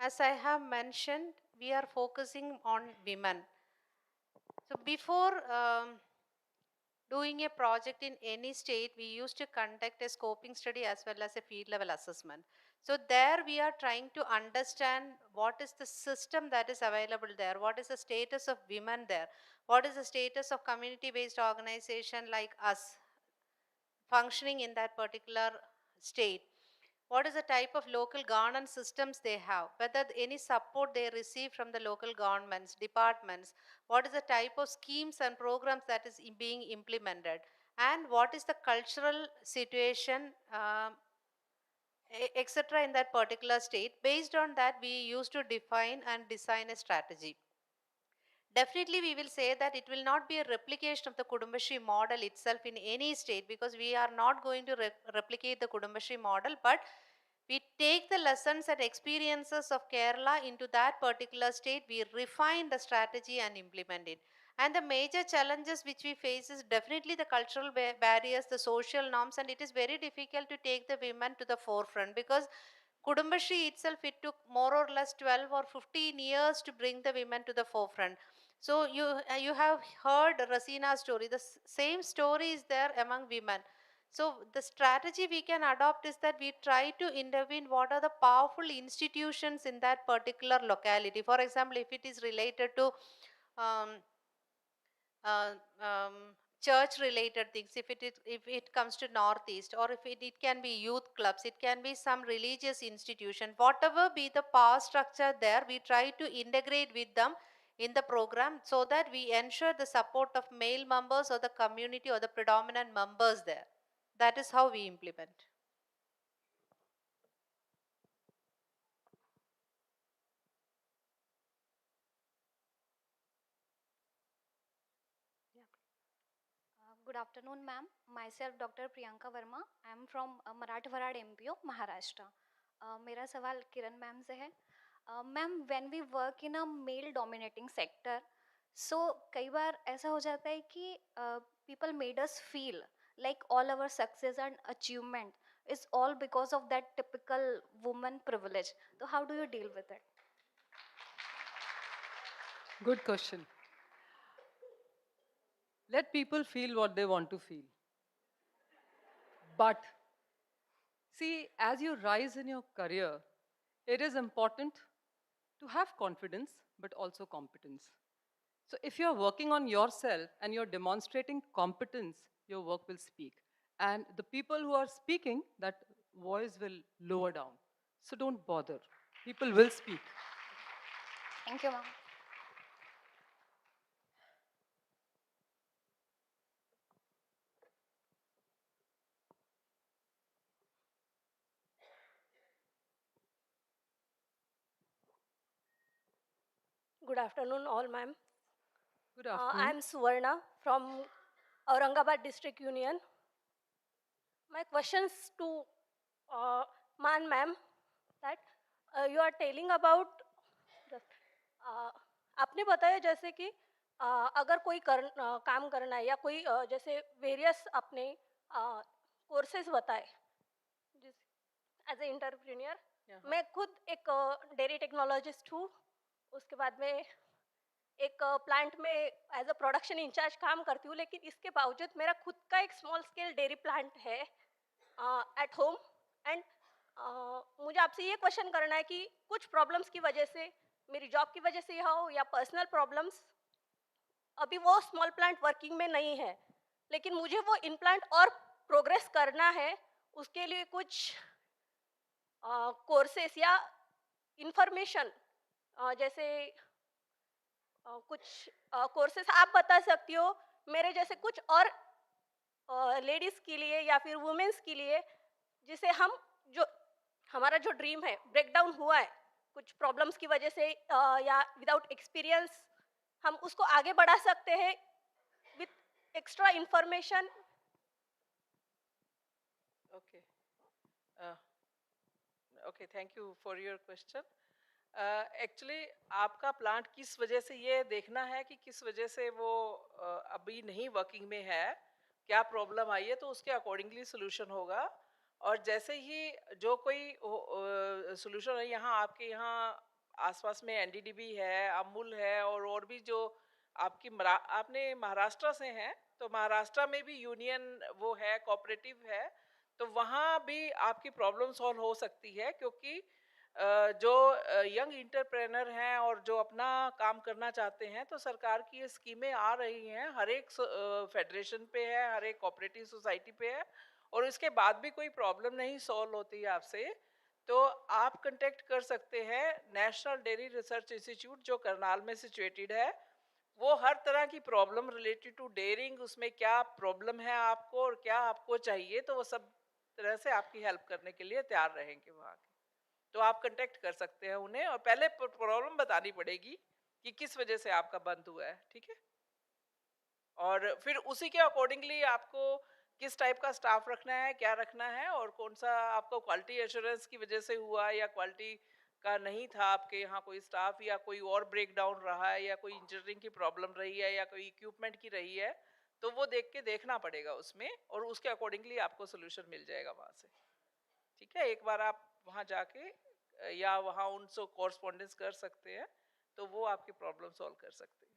as I have mentioned, we are focusing on women. So before doing a project in any state, we used to conduct a scoping study as well as a field level assessment. So there we are trying to understand what is the system that is available there, what is the status of women there, what is the status of community-based organization like us functioning in that particular state. What is the type of local governance systems they have, whether any support they receive from the local governments, departments, what is the type of schemes and programs that is being implemented, and what is the cultural situation, etc. in that particular state. Based on that, we used to define and design a strategy. Definitely, we will say that it will not be a replication of the Kudumbashree model itself in any state, because we are not going to replicate the Kudumbashree model, but we take the lessons and experiences of Kerala into that particular state, we refine the strategy and implement it. And the major challenges which we face is definitely the cultural barriers, the social norms, and it is very difficult to take the women to the forefront, because Kudumbashree itself, it took more or less 12 or 15 years to bring the women to the forefront. So you have heard Rasina's story. The same story is there among women. So the strategy we can adopt is that we try to intervene what are the powerful institutions in that particular locality. For example, if it is related to um, uh, um, church related things, if it comes to northeast, or if it can be youth clubs, it can be some religious institution, whatever be the power structure there, we try to integrate with them in the program, so that we ensure the support of male members or the community or the predominant members there. That is how we implement. Good afternoon, ma'am. Myself, Dr. Priyanka Verma. I am from Marathwada MPO, Maharashtra. मेरा सवाल किरण ma'am से है. Ma'am, when we work in a male-dominating sector, so कई बार ऐसा हो जाता है कि people made us feel like all our success and achievement is all because of that typical woman privilege. So how do you deal with it? Good question. Let people feel what they want to feel. But see, as you rise in your career, it is important to have confidence, but also competence. So if you're working on yourself and you're demonstrating competence, your work will speak. And the people who are speaking, that voice will lower down. So don't bother. People will speak. Thank you, ma'am. Good afternoon, all, ma'am. Good afternoon. I am Suvarna from Aurangabad District Union. My questions to ma'am, that you are telling about, आपने बताया जैसे कि अगर कोई काम करना है या कोई जैसे वेरियस अपने कोर्सेज बताए एज ए इंटरप्रीनियर. मैं खुद एक डेयरी टेक्नोलॉजिस्ट हूँ. उसके बाद में एक प्लांट में एज अ प्रोडक्शन इंचार्ज काम करती हूँ, लेकिन इसके बावजूद मेरा खुद का एक स्मॉल स्केल डेयरी प्लांट है एट होम. एंड मुझे आपसे ये क्वेश्चन करना है कि कुछ प्रॉब्लम्स की वजह से, मेरी जॉब की वजह से हो या पर्सनल प्रॉब्लम्स, अभी वो स्मॉल प्लांट वर्किंग में नहीं है, लेकिन मुझे वो इन प्लांट और प्रोग्रेस करना है. उसके लिए कुछ कोर्सेस या इंफॉर्मेशन जैसे कुछ कोर्सेस आप बता सकती हो मेरे जैसे कुछ और लेडीज़ के लिए या फिर वुमेन्स के लिए, जिसे हम जो हमारा जो ड्रीम है ब्रेक डाउन हुआ है कुछ प्रॉब्लम्स की वजह से या विदाउट एक्सपीरियंस, हम उसको आगे बढ़ा सकते हैं with extra information. Okay. Okay, thank you for your question. Actually आपका प्लांट किस वजह से, ये देखना है कि किस वजह से वो अभी नहीं वर्किंग में है, क्या प्रॉब्लम आई है, तो उसके अकॉर्डिंगली सोल्यूशन होगा. और जैसे ही जो कोई सोल्यूशन है, यहाँ आपके यहाँ आसपास में एनडीडीबी है, अमूल है, और भी जो आपने महाराष्ट्र से हैं, तो महाराष्ट्र में भी यूनियन वो है, कोऑपरेटिव है, तो वहाँ भी आपकी प्रॉब्लम सॉल्व हो सकती है. क्योंकि जो यंग इंटरप्रेनर हैं और जो अपना काम करना चाहते हैं, तो सरकार की ये स्कीमें आ रही हैं, हर एक फेडरेशन पे है, हर एक कोऑपरेटिव सोसाइटी पे है, और इसके बाद भी कोई प्रॉब्लम नहीं सॉल्व होती है आपसे, तो आप कांटेक्ट कर सकते हैं नेशनल डेयरी रिसर्च इंस्टीट्यूट जो करनाल में सिचुएटेड है. वो हर तरह की प्रॉब्लम रिलेटेड टू डेयरिंग, उसमें क्या प्रॉब्लम है आपको और क्या आपको चाहिए, तो वो सब तरह से आपकी हेल्प करने के लिए तैयार रहेंगे वहाँ के. तो आप कांटेक्ट कर सकते हैं उन्हें, और पहले प्रॉब्लम बतानी पड़ेगी कि किस वजह से आपका बंद हुआ है. ठीक है, और फिर उसी के अकॉर्डिंगली आपको किस टाइप का स्टाफ रखना है, क्या रखना है, और कौन सा आपको क्वालिटी एश्योरेंस की वजह से हुआ, या क्वालिटी का नहीं था आपके यहाँ कोई स्टाफ, या कोई और ब्रेक डाउन रहा है, या कोई इंजीनियरिंग की प्रॉब्लम रही है, या कोई इक्विपमेंट की रही है, तो वो देख के देखना पड़ेगा उसमें, और उसके अकॉर्डिंगली आपको सोल्यूशन मिल जाएगा वहाँ से. ठीक है, एक बार आप वहाँ जाके या वहाँ उनसे कॉरस्पॉन्डेंस कर सकते हैं, तो वो आपकी प्रॉब्लम सॉल्व कर सकते हैं.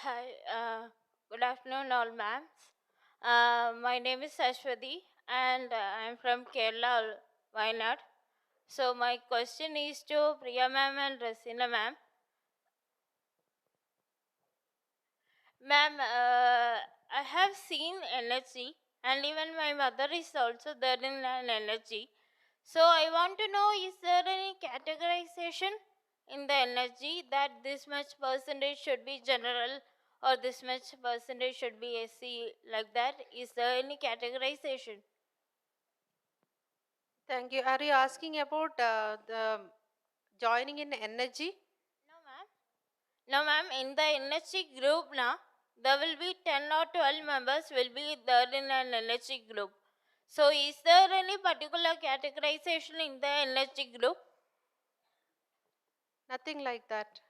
Hi, good afternoon, all ma'ams. My name is Ashwati, and I'm from Kerala, Wayanad. So my question is to Priya ma'am and Rasina ma'am. Ma'am, I have seen energy, and even my mother is also there in an energy. So I want to know, is there any categorization in the energy that this much percentage should be general or this much percentage should be SC, like that? Is there any categorization? Thank you. Are you asking about the joining in energy? No, ma'am, in the energy group now, there will be 10 or 12 members will be there in an energy group. So is there any particular categorization in the energy group? Nothing like that.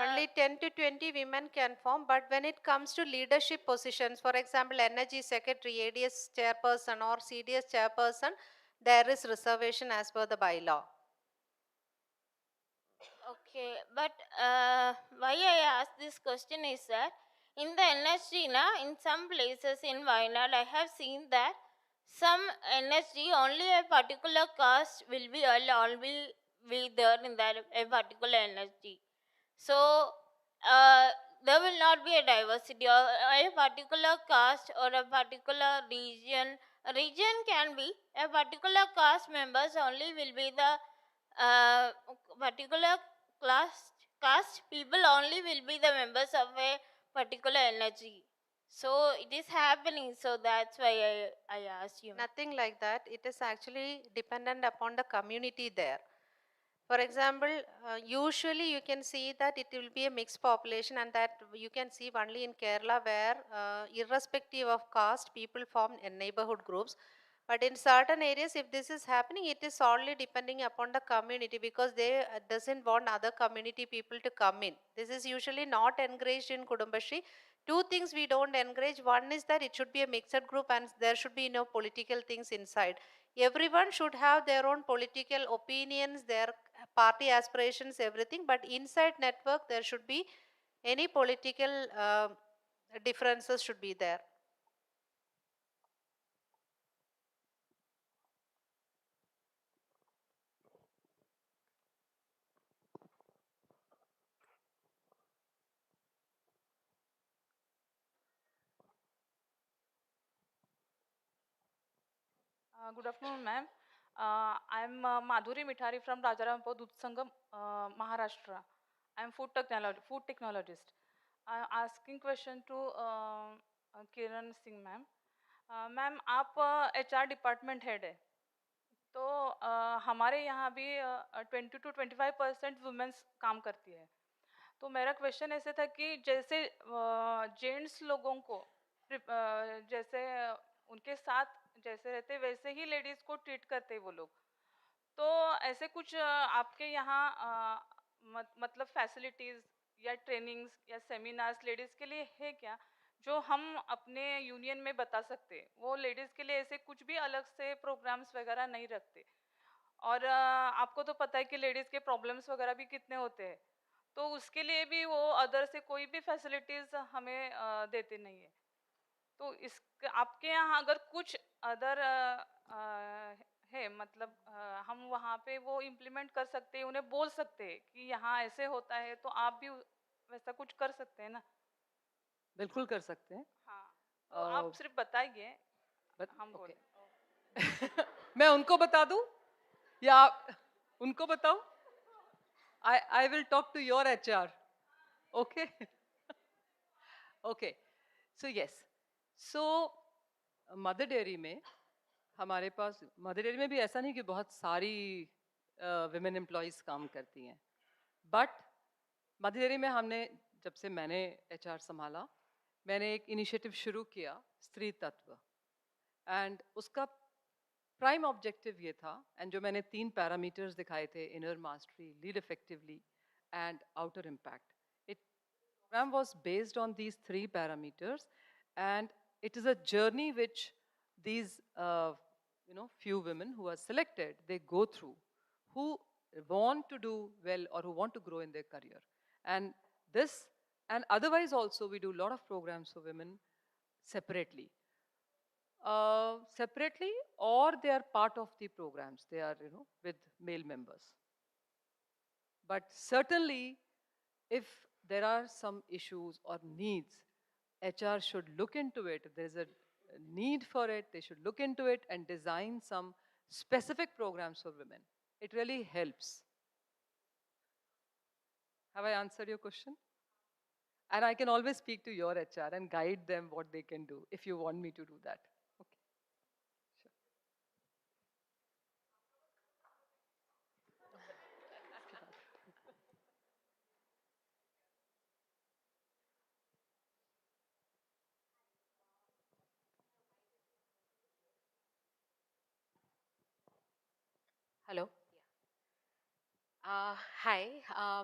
Only 10 to 20 women can form, but when it comes to leadership positions, for example, energy secretary, ADS chairperson or CDS chairperson, there is reservation as per the bylaw. Okay, but why I ask this question is that in the NSG, in some places in Wayanad, I have seen that some NSG only a particular caste will be all will be there in that a particular NSG. So there will not be a diversity or a particular caste or a particular region. A region can be a particular caste members only will be the particular caste people only will be the members of a particular energy. So it is happening. So that's why I asked you. Nothing like that. It is actually dependent upon the community there. For example, usually you can see that it will be a mixed population, and that you can see only in Kerala where irrespective of caste, people form in neighborhood groups. But in certain areas, if this is happening, it is solely depending upon the community, because they doesn't want other community people to come in. This is usually not encouraged in Kudumbashri. Two things we don't encourage. One is that it should be a mixed group and there should be no political things inside. Everyone should have their own political opinions, their party aspirations, everything, but inside network there should be any political differences should be there. Good afternoon, ma'am. I'm Madhuri Mithari from Rajarampur Dudsangam, Maharashtra. I'm food technologist. I'm asking question to Kiran Singh ma'am. Ma'am आप HR department head है तो हमारे यहाँ भी 20 to 25% women's काम करती है तो मेरा क्वेश्चन ऐसे था कि जैसे जेंट्स लोगों को जैसे उनके साथ जैसे रहते वैसे ही लेडीज़ को ट्रीट करते वो लोग तो ऐसे कुछ आपके यहाँ मतलब फैसिलिटीज़ या ट्रेनिंग्स या सेमिनार्स लेडीज़ के लिए है क्या जो हम अपने यूनियन में बता सकते हैं वो लेडीज़ के लिए ऐसे कुछ भी अलग से प्रोग्राम्स वगैरह नहीं रखते और आपको तो पता है कि लेडीज़ के प्रॉब्लम्स वगैरह भी कितने होते हैं तो उसके लिए भी वो अदर से कोई भी फैसिलिटीज़ हमें देते नहीं है तो इस आपके यहाँ अगर कुछ अदर है मतलब हम वहाँ पे वो इम्प्लीमेंट कर सकते हैं उन्हें बोल सकते हैं कि यहाँ ऐसे होता है तो आप भी वैसा कुछ कर सकते हैं ना बिल्कुल कर सकते हैं हाँ तो आप सिर्फ बताइए हम बोले मैं उनको बता दूं या उनको बताऊं I will talk to your HR. Okay? Okay. So yes. So mother dairy में हमारे पास मदर डेयरी में भी ऐसा नहीं कि बहुत सारी विमेन एम्प्लॉयज़ काम करती हैं बट मदर डेयरी में हमने जब से मैंने HR संभाला मैंने एक इनिशिएटिव शुरू किया स्त्री तत्व एंड उसका प्राइम ऑब्जेक्टिव ये था एंड जो मैंने 3 पैरामीटर्स दिखाए थे inner mastery lead effectively and outer impact it programme was based on these 3 parameters and it is a journey which these few women who are selected they go through who want to do well or who want to grow in their career and this and otherwise also we do a lot of programs for women separately separately or they are part of the programs they are with male members but certainly if there are some issues or needs HR should look into it. If there is a need for it, they should look into it and design some specific programs for women. It really helps. Have I answered your question? And I can always speak to your HR and guide them what they can do if you want me to do that. Okay. Sure. Hello. Hi,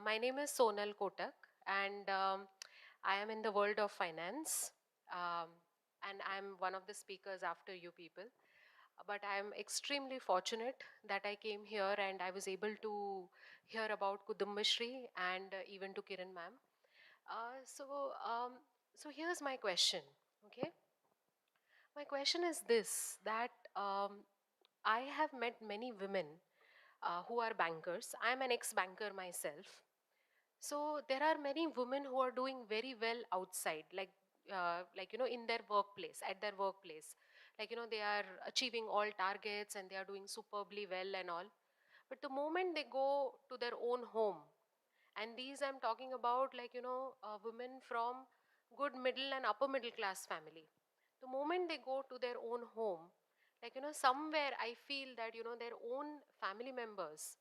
my name is Sonal Kotak, and I am in the world of finance, and I'm one of the speakers after you people. But I'm extremely fortunate that I came here and I was able to hear about Kudumbashri and even to Kiran ma'am. So here's my question, okay? My question is this, that I have met many women who are bankers. I'm an ex-banker myself. So there are many women who are doing very well outside, like in their workplace, at their workplace. Like they are achieving all targets and they are doing superbly well and all. But the moment they go to their own home, and these I'm talking about women from good middle and upper middle class family. The moment they go to their own home, somewhere I feel that their own family members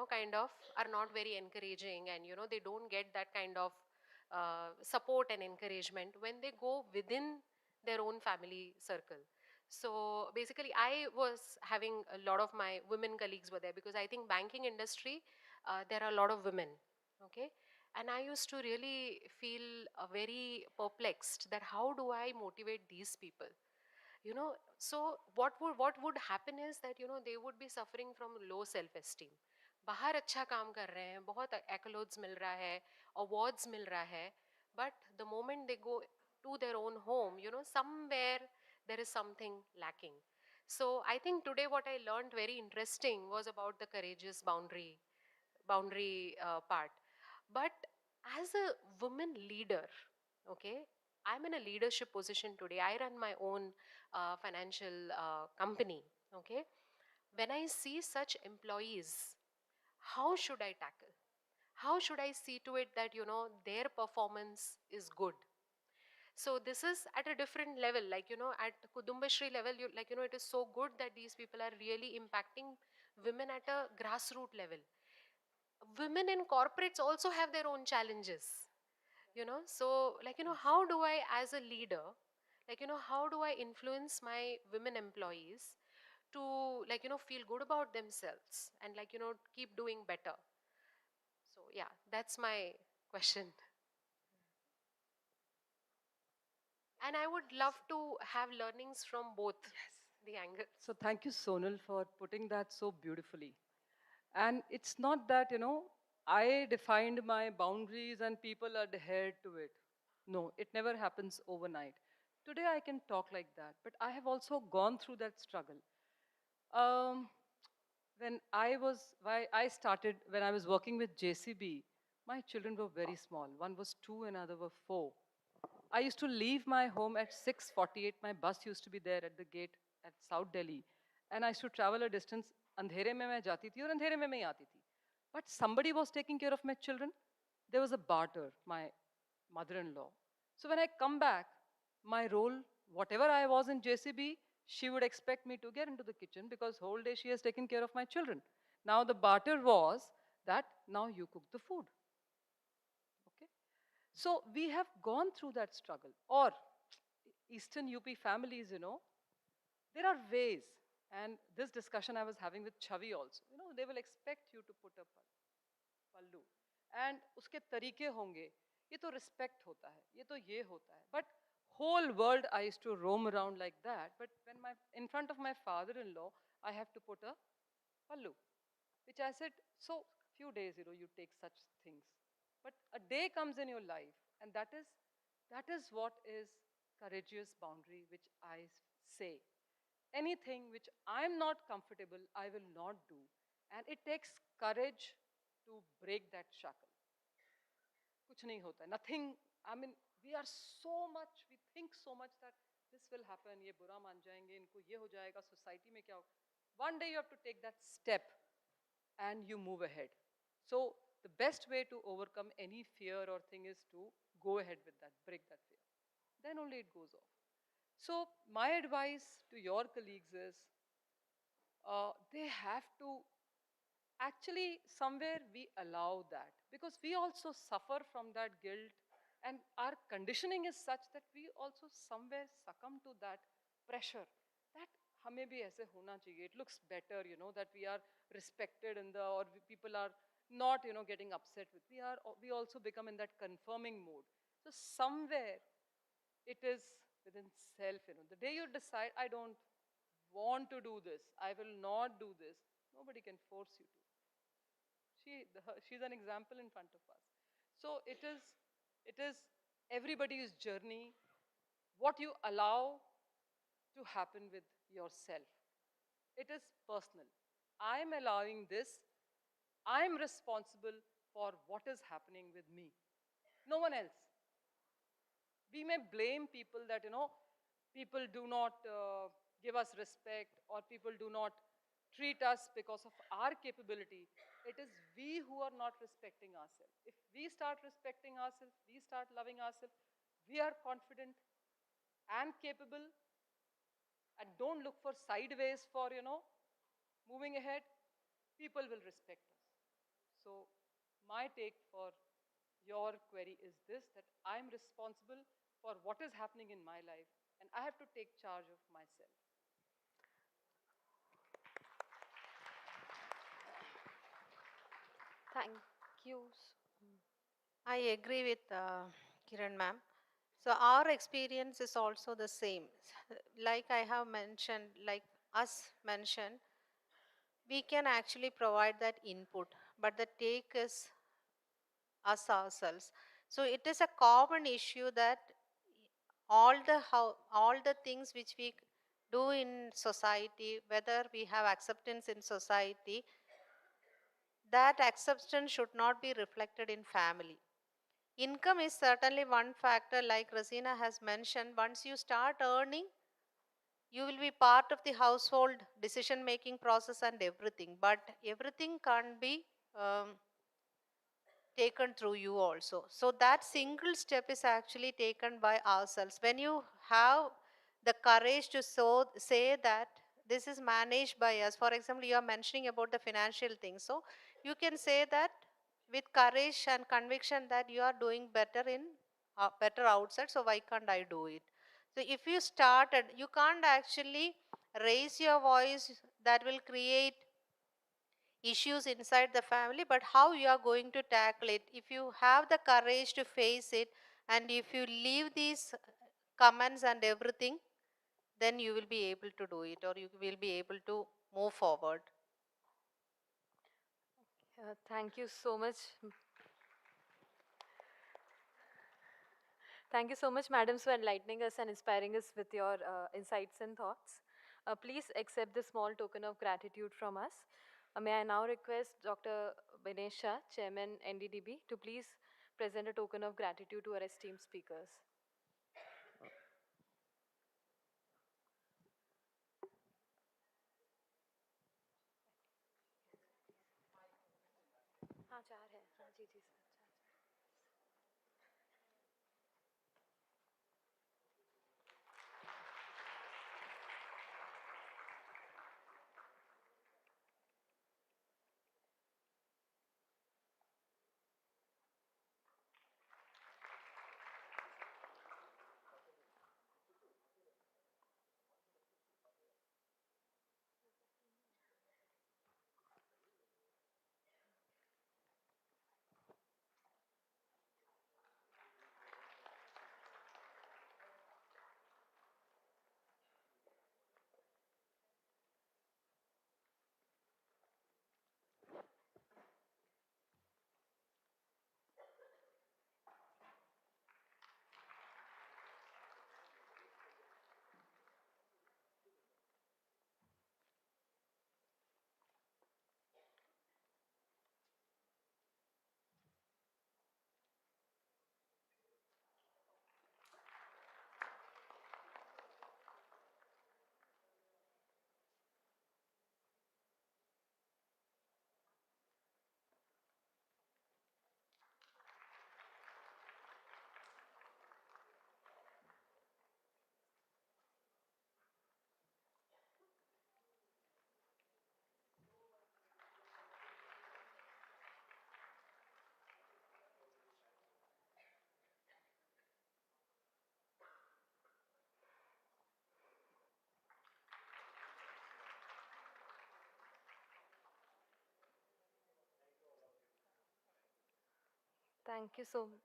kind of are not very encouraging, and they don't get that kind of support and encouragement when they go within their own family circle. So basically I was having a lot of my women colleagues were there because I think banking industry there are a lot of women, okay, and I used to really feel very perplexed that how do I motivate these people, so what would happen is that they would be suffering from low self esteem. बाहर अच्छा काम कर रहे हैं, बहुत accolades मिल रहा है, awards मिल रहा है, but the moment they go to their own home, somewhere there is something lacking. So I think today what I learned very interesting was about the courageous boundary part. But as a woman leader, okay, I'm in a leadership position today. I run my own financial company, okay. when I see such employees, how should I tackle? How should I see to it that, their performance is good? So this is at a different level, like, at Kudumbashri level, it is so good that these people are really impacting women at a grassroots level. Women in corporates also have their own challenges, so, like, how do I, as a leader, like, how do I influence my women employees to, like, feel good about themselves and, like, keep doing better? So yeah, that's my question. And I would love to have learnings from both the angles. So thank you, Sonal, for putting that so beautifully. And it's not that, I defined my boundaries and people adhered to it. No, it never happens overnight. Today I can talk like that, but I have also gone through that struggle. Um, why I started, when I was working with JCB, my children were very small. One was 2, another were 4. I used to leave my home at 6:48. My bus used to be there at the gate at South Delhi. And I used to travel a distance. अंधेरे में मैं जाती थी और अंधेरे में मैं ही आती थी. But somebody was taking care of my children. There was a barter, my mother-in-law. So when I come back, my role, whatever I was in JCB, she would expect me to get into the kitchen because whole day she has taken care of my children. Now the barter was that now you cook the food. Okay? So we have gone through that struggle. Or Eastern UP families, there are ways. And this discussion I was having with Chavi also. They will expect you to put a pallu. And uske tarike honge. ये तो respect होता है, ये तो ये होता है. But whole world I used to roam around like that. But when in front of my father-in-law, I have to put a pallu. Which I said, so few days, you take such things. But a day comes in your life, and that is what is courageous boundary, which I say. Anything which I'm not comfortable, I will not do. And it takes courage to break that shackle. Kuch nahi hota. Nothing, I mean, we are so much, we think so much that this will happen, ye bura maan jayenge, inko ye ho jayega, society mein kya ho. One day you have to take that step and you move ahead. So the best way to overcome any fear or thing is to go ahead with that, break that fear. Then only it goes off. So my advice to your colleagues is, they have to, actually somewhere we allow that, because we also suffer from that guilt, and our conditioning is such that we also somewhere succumb to that pressure that hame bhi aise hona chahiye. It looks better, that we are respected in or people are not, getting upset with. We also become in that confirming mode. So somewhere it is within self, the day you decide, I don't want to do this, I will not do this, nobody can force you to. She's an example in front of us. So it is everybody's journey, what you allow to happen with yourself. It is personal. I'm allowing this. I'm responsible for what is happening with me. No one else. We may blame people that, people do not give us respect, or people do not treat us because of our capability. It is we who are not respecting ourselves. If we start respecting ourselves, we start loving ourselves, we are confident and capable, and don't look for sideways for, moving ahead, people will respect us. So my take for your query is this, that I'm responsible for what is happening in my life, and I have to take charge of myself. Thank you. I agree with Kiran ma'am. So our experience is also the same. Like I have mentioned, like us mentioned, we can actually provide that input, but the take is us ourselves. So it is a common issue that all the things which we do in society, whether we have acceptance in society, that acceptance should not be reflected in family. Income is certainly one factor, like Rosina has mentioned. Once you start earning, you will be part of the household decision making process and everything, but everything can't be taken through you also. So that single step is actually taken by ourselves. When you have the courage to say that this is managed by us, for example, you are mentioning about the financial thing. So you can say that with courage and conviction that you are doing better in better outside, so why can't I do it? So if you started, you can't actually raise your voice, that will create issues inside the family, but how you are going to tackle it. If you have the courage to face it, and if you leave these comments and everything, then you will be able to do it, or you will be able to move forward. Thank you so much. Thank you so much, madams, for enlightening us and inspiring us with your insights and thoughts. Please accept this small token of gratitude from us. May I now request Dr. Vinesh Shah, Chairman NDDB, to please present a token of gratitude to our esteemed speakers. हाँ 4 है हाँ जी जी sir Thank you so much.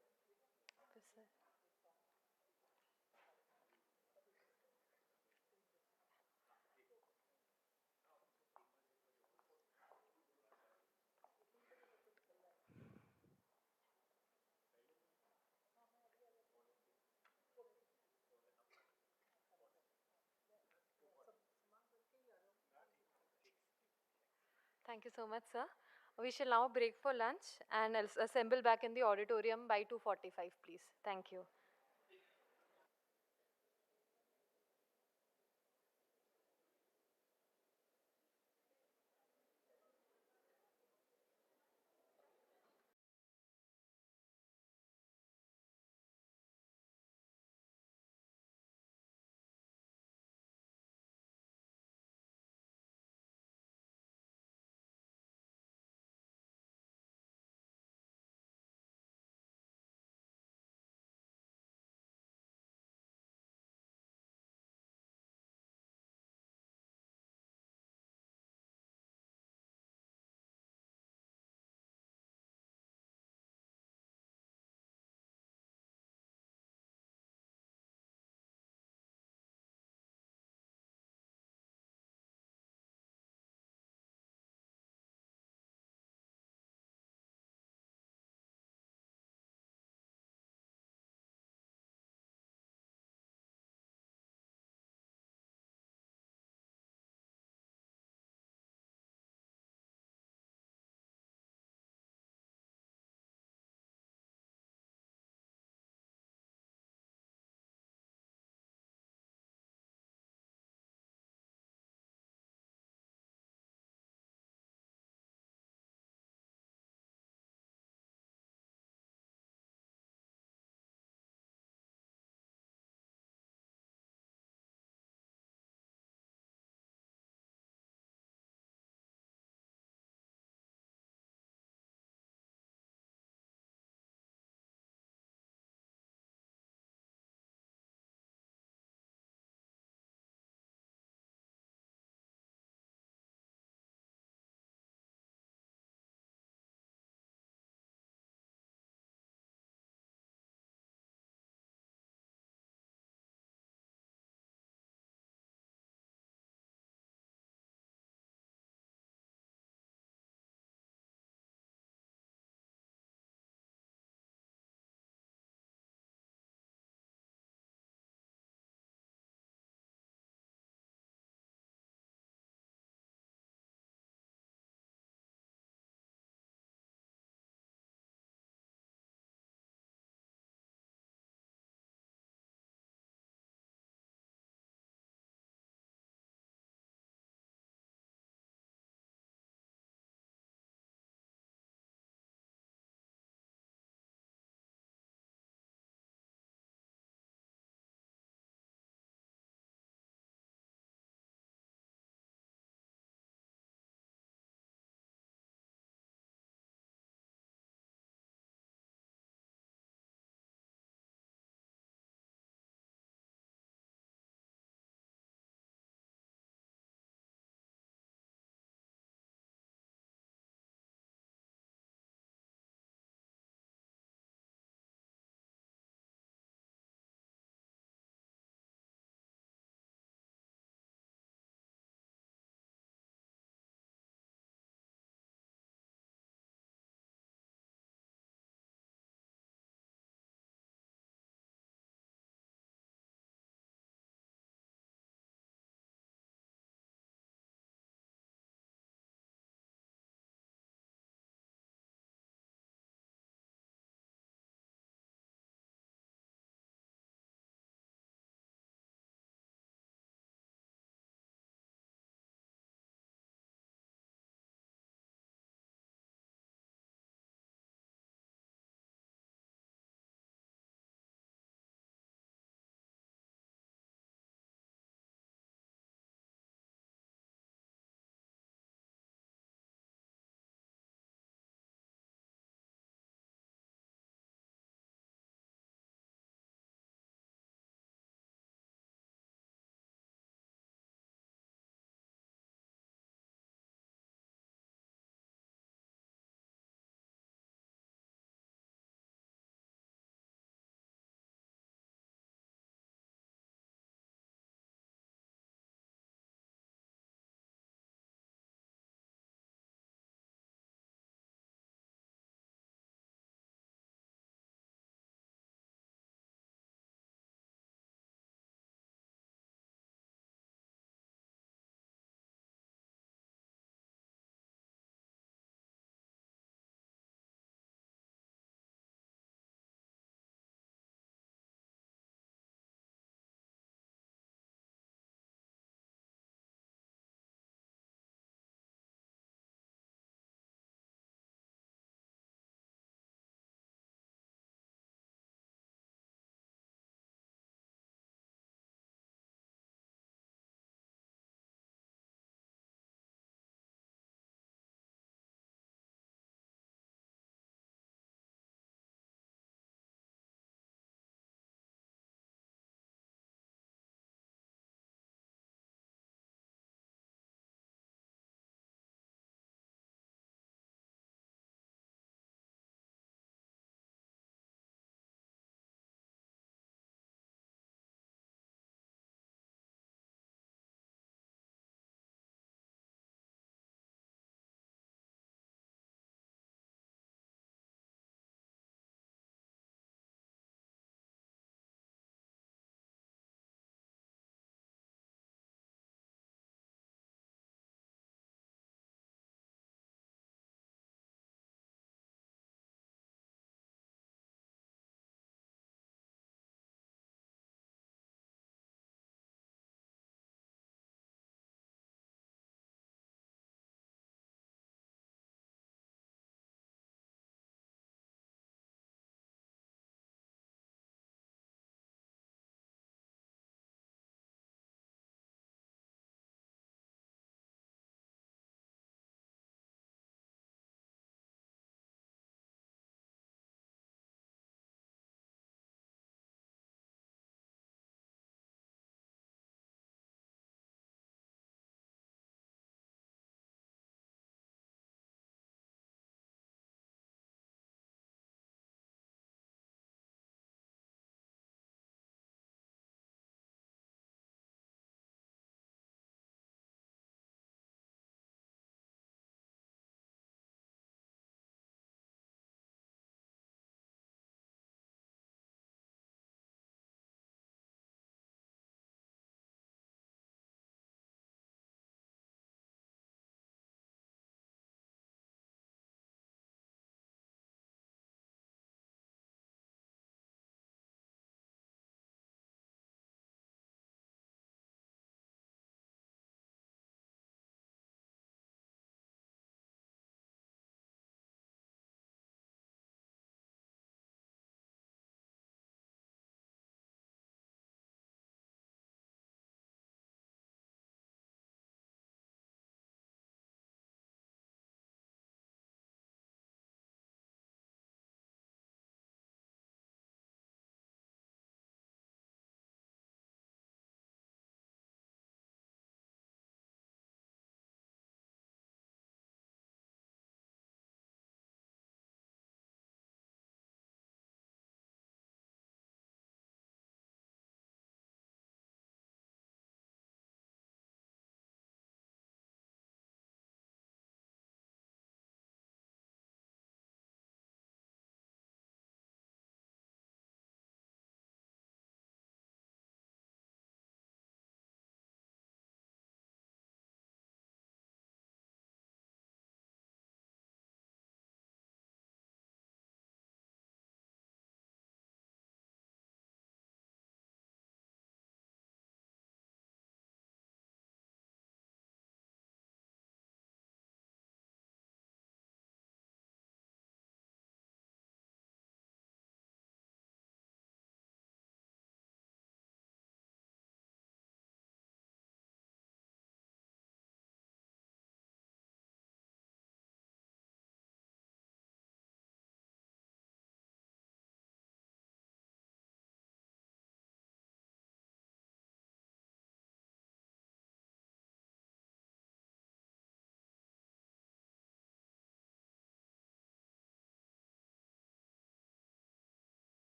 Thank you so much, sir. We shall now break for lunch and assemble back in the auditorium by 2:45, please. Thank you.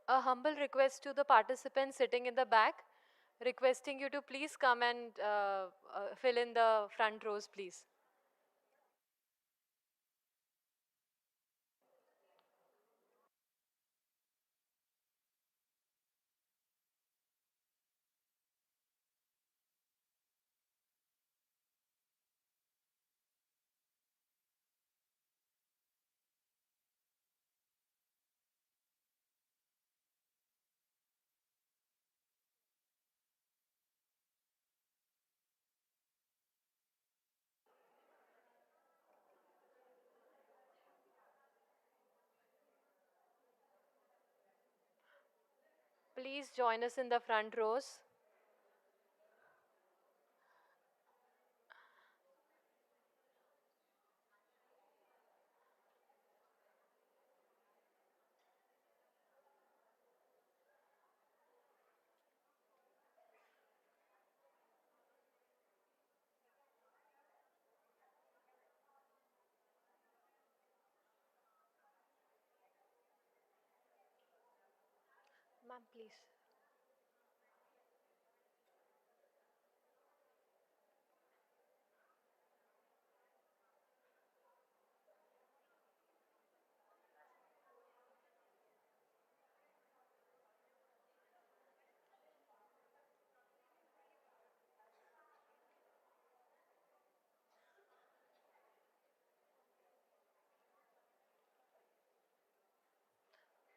A humble request to the participants sitting in the back, requesting you to please come and fill in the front rows, please. Please join us in the front rows. Ma'am, please.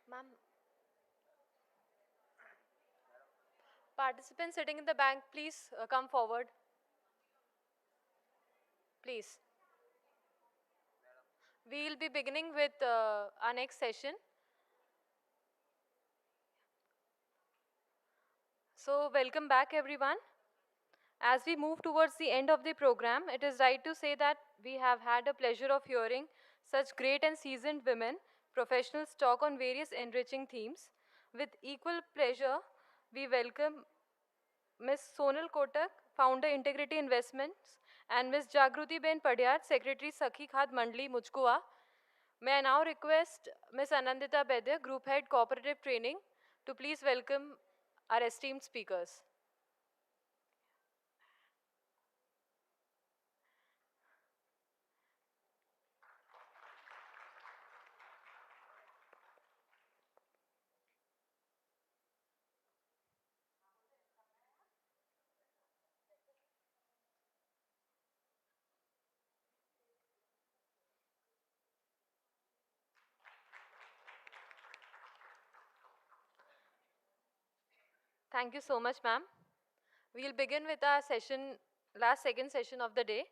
Ma'am, participants sitting in the back, please come forward. Please. We will be beginning with our next session. So, welcome back everyone. As we move towards the end of the program, it is right to say that we have had a pleasure of hearing such great and seasoned women, professionals talk on various enriching themes. With equal pleasure, we welcome Ms. Sonal Kotak, Founder Integrity Investments, and Ms. Jagruti Ben Padyar, Secretary Sakhi Khad Mandli Mujkua. May I now request Ms. Anandita Bedya, Group Head Cooperative Training, to please welcome our esteemed speakers. Thank you so much, ma'am. We'll begin with our second session of the day.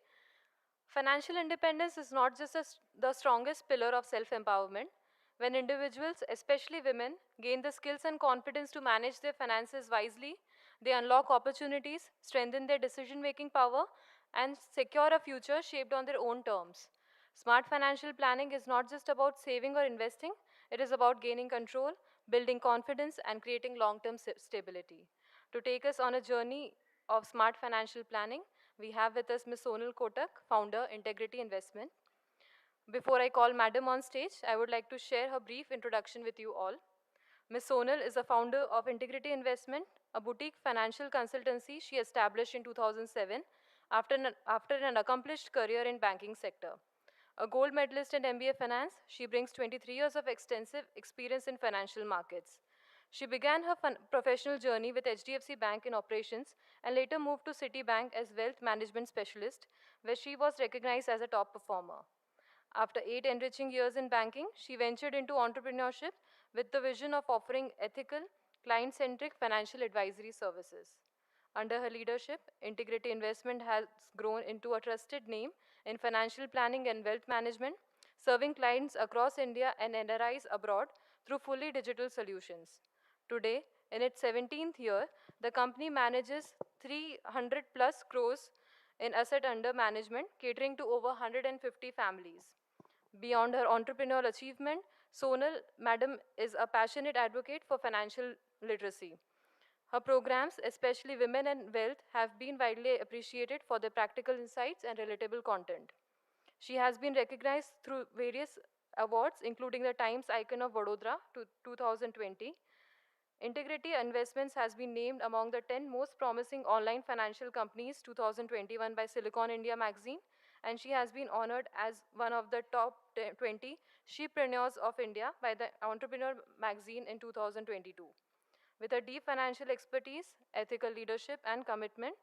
Financial independence is not just the strongest pillar of self-empowerment. When individuals, especially women, gain the skills and confidence to manage their finances wisely, they unlock opportunities, strengthen their decision-making power, and secure a future shaped on their own terms. Smart financial planning is not just about saving or investing, it is about gaining control, building confidence, and creating long-term stability. To take us on a journey of smart financial planning, we have with us Ms. Sonal Kotak, Founder, Integrity Investment. Before I call Madam on stage, I would like to share her brief introduction with you all. Ms. Sonal is a founder of Integrity Investment, a boutique financial consultancy she established in 2007 after an accomplished career in banking sector. A gold medalist in MBA Finance, she brings 23 years of extensive experience in financial markets. She began her professional journey with HDFC Bank in operations and later moved to Citibank as wealth management specialist, where she was recognized as a top performer. After 8 enriching years in banking, she ventured into entrepreneurship with the vision of offering ethical, client-centric financial advisory services. Under her leadership, Integrity Investment has grown into a trusted name in financial planning and wealth management, serving clients across India and NRIs abroad through fully digital solutions. Today, in its 17th year, the company manages 300 plus crores in asset under management, catering to over 150 families. Beyond her entrepreneurial achievement, Sonal, Madam, is a passionate advocate for financial literacy. Her programs, especially Women and Wealth, have been widely appreciated for their practical insights and relatable content. She has been recognized through various awards, including the Times Icon of Vadodara 2020, Integrity Investments has been named among the 10 most promising online financial companies 2021 by Silicon India magazine, and she has been honored as one of the top 20 shepreneurs of India by the Entrepreneur magazine in 2022. With her deep financial expertise, ethical leadership, and commitment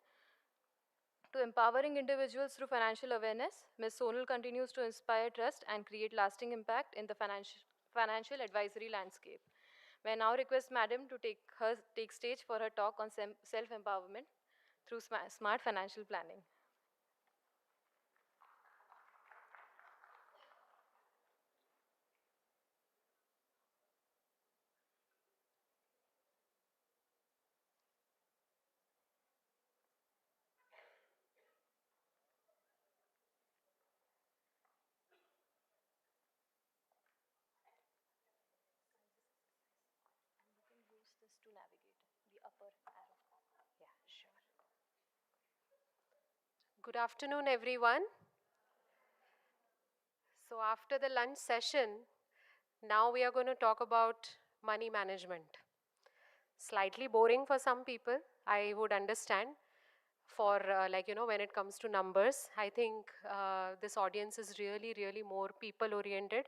to empowering individuals through financial awareness, Ms. Sonal continues to inspire trust and create lasting impact in the financial advisory landscape. May I now request Madam to take stage for her talk on self-empowerment through smart financial planning. Use this to navigate the upper arrow. Yeah, sure. Good afternoon, everyone. So after the lunch session, now we are going to talk about money management. Slightly boring for some people, I would understand. For when it comes to numbers, I think this audience is really, really more people oriented,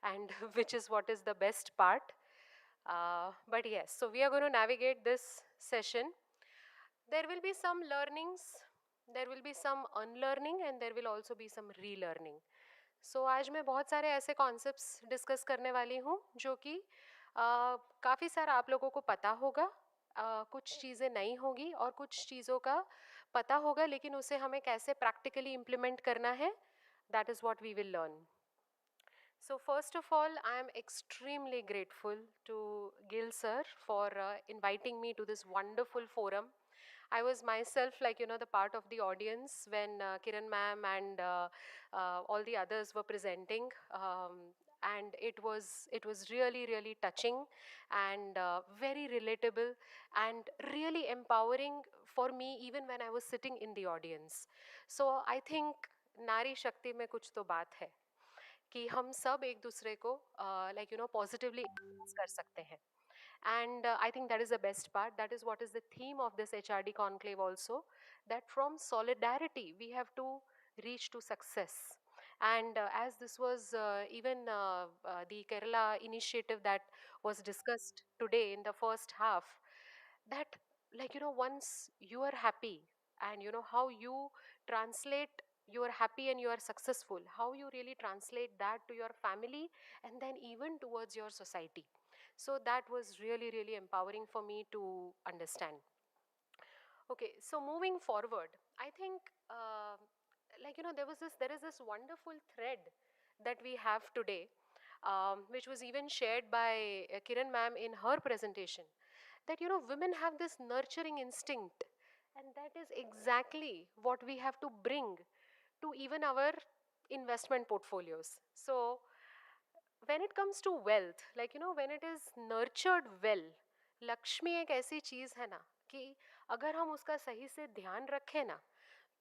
and which is what is the best part. But yes, so we are going to navigate this session. There will be some learnings, there will be some unlearning, and there will also be some relearning. So आज मैं बहुत सारे ऐसे concepts discuss करने वाली हूँ जो कि काफ़ी सारा आप लोगों को पता होगा, कुछ चीज़ें नहीं होगी और कुछ चीज़ों का पता होगा, लेकिन उसे हमें कैसे प्रैक्टिकली इम्प्लीमेंट करना है, that is what we will learn. So first of all, I am extremely grateful to Gil sir for inviting me to this wonderful forum. I was myself the part of the audience when Kiran ma'am and all the others were presenting. And it was really, really touching and very relatable and really empowering for me even when I was sitting in the audience. So I think Nari Shakti mein kuch to baat hai कि हम सब एक दूसरे को positively influence कर सकते हैं. And I think that is the best part. That is what is the theme of this HRD conclave also, that from solidarity we have to reach to success. And as this was even the Kerala initiative that was discussed today in the first half, that once you are happy and how you translate you are happy and you are successful, how you really translate that to your family and then even towards your society. So that was really, really empowering for me to understand. Okay, so moving forward, I think there is this wonderful thread that we have today, which was even shared by Kiran ma'am in her presentation, that women have this nurturing instinct, and that is exactly what we have to bring to even our investment portfolios. So when it comes to wealth, when it is nurtured well, Lakshmi एक ऐसी चीज़ है ना कि अगर हम उसका सही से ध्यान रखें ना,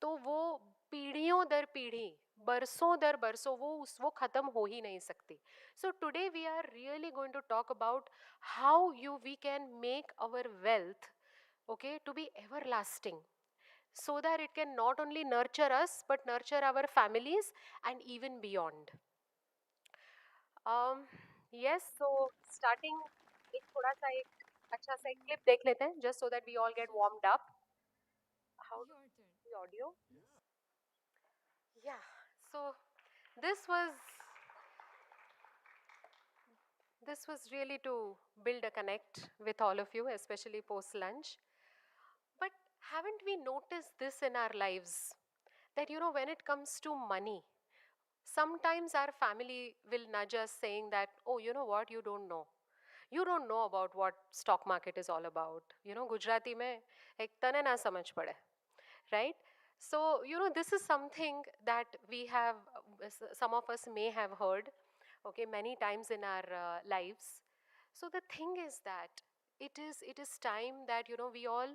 तो वो पीढ़ियों दर पीढ़ी, बरसों दर बरसों वो ख़त्म हो ही नहीं सकती. So today we are really going to talk about how we can make our wealth, okay, to be everlasting, so that it can not only nurture us but nurture our families and even beyond. Yes, so starting एक थोड़ा सा एक अच्छा सा एक clip देख लेते हैं, just so that we all get warmed up. How do the audio? Yeah, so this was really to build a connect with all of you, especially post lunch. But haven't we noticed this in our lives, that when it comes to money, sometimes our family will nudge us saying that, oh, you know what, you don't know. You don't know about what stock market is all about. Gujarati mein ek tane na samajh pade, right? So, this is something that we have, some of us may have heard, okay, many times in our lives. So the thing is that it is time that, we all,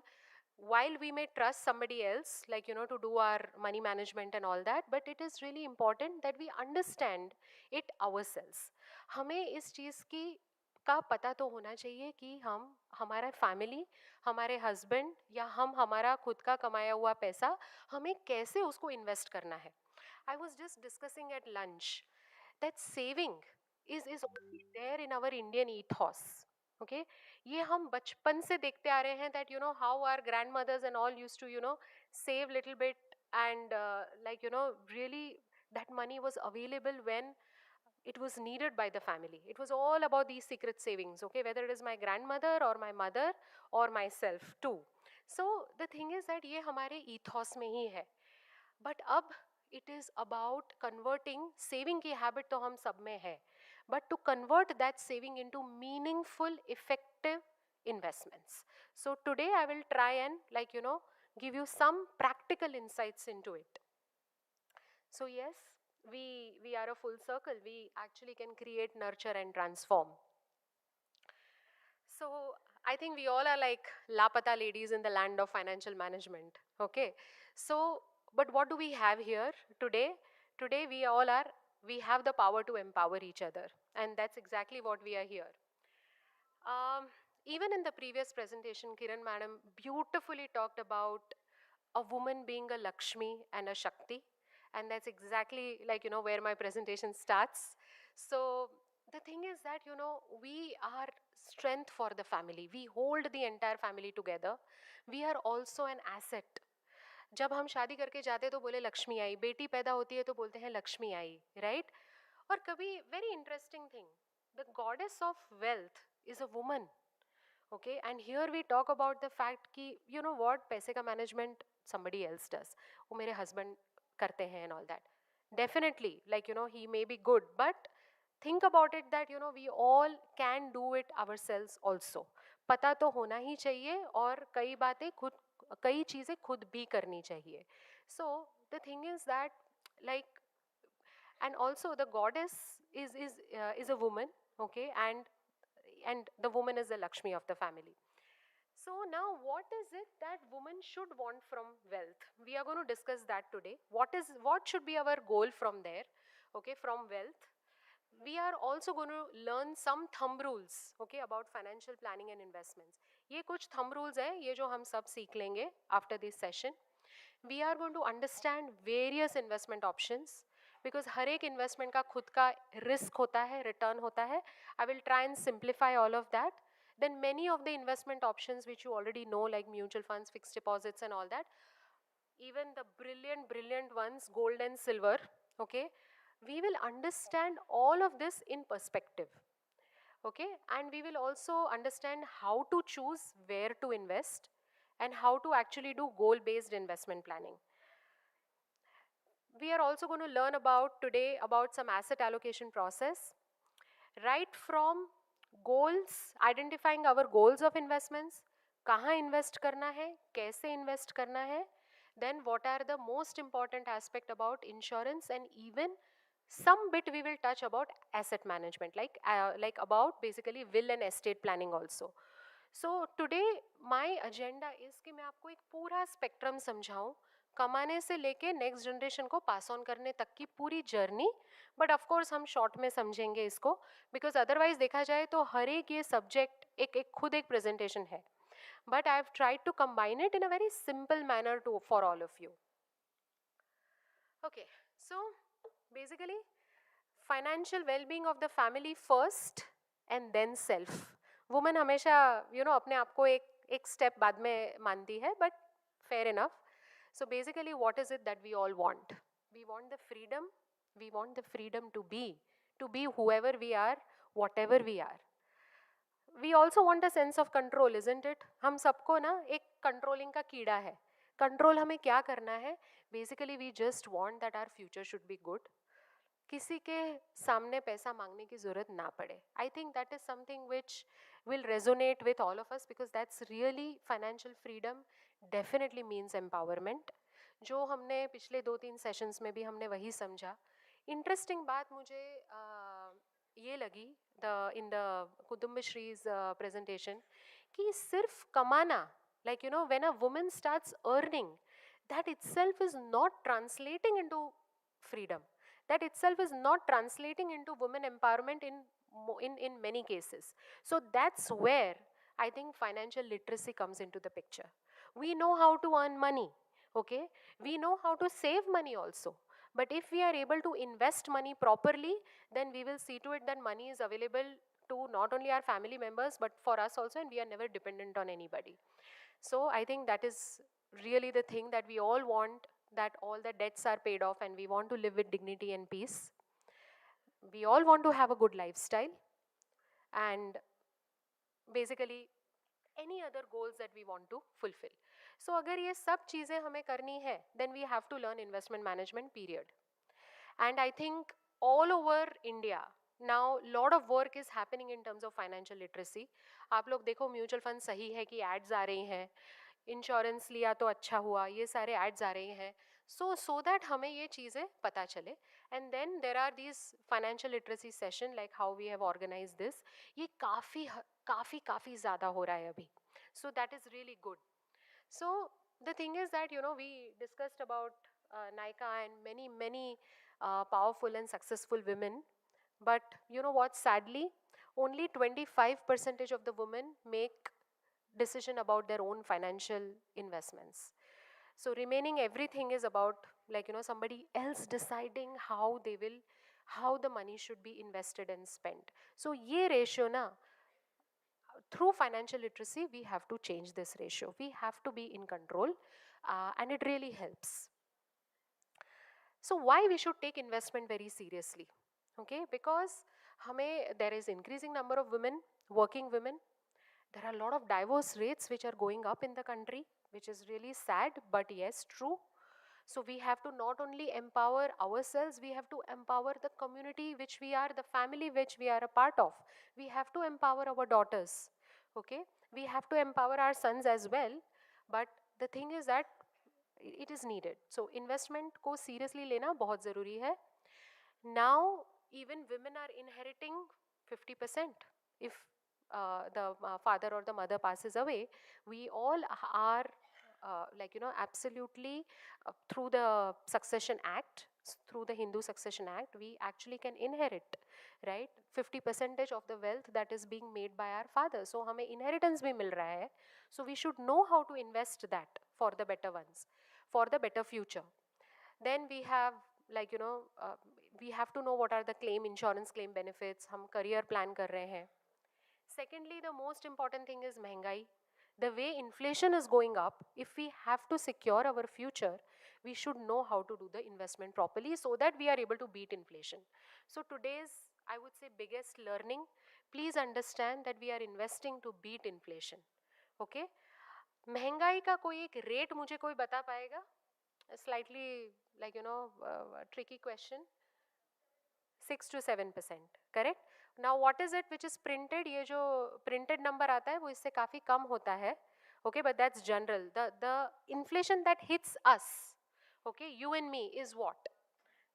while we may trust somebody else, to do our money management and all that, but it is really important that we understand it ourselves. हमें इस चीज़ की का पता तो होना चाहिए कि हम हमारा फैमिली, हमारे हस्बैंड या हम हमारा खुद का कमाया हुआ पैसा हमें कैसे उसको इन्वेस्ट करना है. I was just discussing at lunch that saving is already there in our Indian ethos. Okay, ये हम बचपन से देखते आ रहे हैं that you know how our grandmothers and all used to save little bit and really that money was available when it was needed by the family. It was all about these secret savings, okay, whether it is my grandmother or my mother or myself too. So the thing is that ये हमारे ethos में ही है. But अब it is about converting, saving की habit तो हम सब में है, but to convert that saving into meaningful, effective investments. So today I will try and give you some practical insights into it. So yes, we are a full circle. We actually can create, nurture and transform. So I think we all are like lapata ladies in the land of financial management. Okay. So, but what do we have here today? Today we have the power to empower each other. And that's exactly what we are here. Even in the previous presentation, Kiran madam beautifully talked about a woman being a Lakshmi and a Shakti. And that's exactly where my presentation starts. So the thing is that, we are strength for the family. We hold the entire family together. We are also an asset. जब हम शादी करके जाते तो बोले लक्ष्मी आई, बेटी पैदा होती है तो बोलते हैं लक्ष्मी आई, राइट? और कभी very interesting thing, the goddess of wealth is a woman. Okay, and here we talk about the fact कि you know what, पैसे का management somebody else does. वो मेरे husband करते हैं and all that. Definitely, he may be good, but think about it that we all can do it ourselves also. पता तो होना ही चाहिए और कई चीज़ें खुद भी करनी चाहिए. So the thing is that and also the goddess is a woman, okay, and the woman is the Lakshmi of the family. So now what is it that women should want from wealth? We are going to discuss that today. What should be our goal from there, okay, from wealth? We are also going to learn some thumb rules, okay, about financial planning and investments. ये कुछ thumb rules हैं, ये जो हम सब सीख लेंगे after this session. We are going to understand various investment options because हर एक investment का खुद का risk होता है, return होता है. I will try and simplify all of that. Then many of the investment options which you already know, like mutual funds, fixed deposits and all that, even the brilliant ones, gold and silver, okay, we will understand all of this in perspective, okay, and we will also understand how to choose where to invest and how to actually do goal-based investment planning. We are also going to learn today about some asset allocation process, right from goals, identifying our goals of investments, कहाँ invest करना है, कैसे invest करना है, then what are the most important aspect about insurance, and even some bit we will touch about asset management, like about basically will and estate planning also. So today my agenda is कि मैं आपको एक पूरा spectrum समझाऊं, कमाने से लेके next generation को पास ऑन करने तक की पूरी जर्नी. बट ऑफ कोर्स हम शॉर्ट में समझेंगे इसको, बिकॉज अदरवाइज देखा जाए तो हर एक ये सब्जेक्ट एक खुद एक प्रेजेंटेशन है. But I have tried to combine it in a very simple manner to for all of you. Okay, so basically financial wellbeing of the family first and then self. Women हमेशा अपने आप को एक step बाद में मानती है, but fair enough. So basically, what is it that we all want? We want the freedom. We want the freedom to be whoever we are, whatever we are. We also want a sense of control, isn't it? हम सबको ना एक controlling का कीड़ा है. Control हमें क्या करना है? Basically, we just want that our future should be good. किसी के सामने पैसा मांगने की ज़रूरत ना पड़े. I think that is something which will resonate with all of us because that's really financial freedom. Definitely means empowerment. जो हमने पिछले 2-3 सेशंस में भी हमने वही समझा. इंटरेस्टिंग बात मुझे ये लगी इन द कुदुम्बश्रीज प्रेजेंटेशन कि सिर्फ कमाना, when a woman starts earning, that itself is not translating into freedom. That itself is not translating into women empowerment in in many cases. So that's where I think financial literacy comes into the picture. We know how to earn money, okay? We know how to save money also. But if we are able to invest money properly, then we will see to it that money is available to not only our family members, but for us also, and we are never dependent on anybody. So I think that is really the thing that we all want, that all the debts are paid off and we want to live with dignity and peace. We all want to have a good lifestyle, and basically any other goals that we want to fulfill. So agar ye sab cheezein hame karni hai, then we have to learn investment management, period. And I think all over India now lot of work is happening in terms of financial literacy. आप लोग देखो mutual fund सही है कि ads आ रही हैं, insurance लिया तो अच्छा हुआ, ये सारे एड्स आ रहे हैं, so that हमें ये चीज़ें पता चले. And then there are these financial literacy session like how we have organized this. ये काफ़ी ज़्यादा हो रहा है अभी. So that is really good. So the thing is that, you know, we discussed about Nika and many powerful and successful women. But you know what, sadly, only 25% of the women make decision about their own financial investments. So remaining everything is about, like, you know, somebody else deciding how the money should be invested and spent. So ye ratio na, through financial literacy, we have to change this ratio. We have to be in control, and it really helps. So why we should take investment very seriously? Okay, because there is increasing number of women, working women. There are a lot of divorce rates which are going up in the country, which is really sad, but yes, true. So we have to not only empower ourselves, we have to empower the community which we are, the family which we are a part of. We have to empower our daughters, okay? We have to empower our sons as well, but the thing is that it is needed. So investment ko seriously lena bahut zaruri hai. Now even women are inheriting 50%. If the father or the mother passes away, we all are absolutely through the succession act, through the Hindu succession act, we actually can inherit, right, 50% of the wealth that is being made by our father. So hame inheritance bhi mil raha hai. So we should know how to invest that for the better ones, for the better future. Then we have, we have to know what are the insurance claim benefits. Hum career plan kar rahe hain. Secondly, the most important thing is महंगाई. The way inflation is going up, if we have to secure our future, we should know how to do the investment properly so that we are able to beat inflation. So today's, I would say, biggest learning, please understand that we are investing to beat inflation. Okay? महंगाई का कोई एक rate मुझे कोई बता पाएगा? Slightly, tricky question. 6 to 7%, correct? Now what is it which is printed? ये जो printed number आता है वो इससे काफ़ी कम होता है, okay? But that's general. The inflation that hits us, okay, you and me, is what?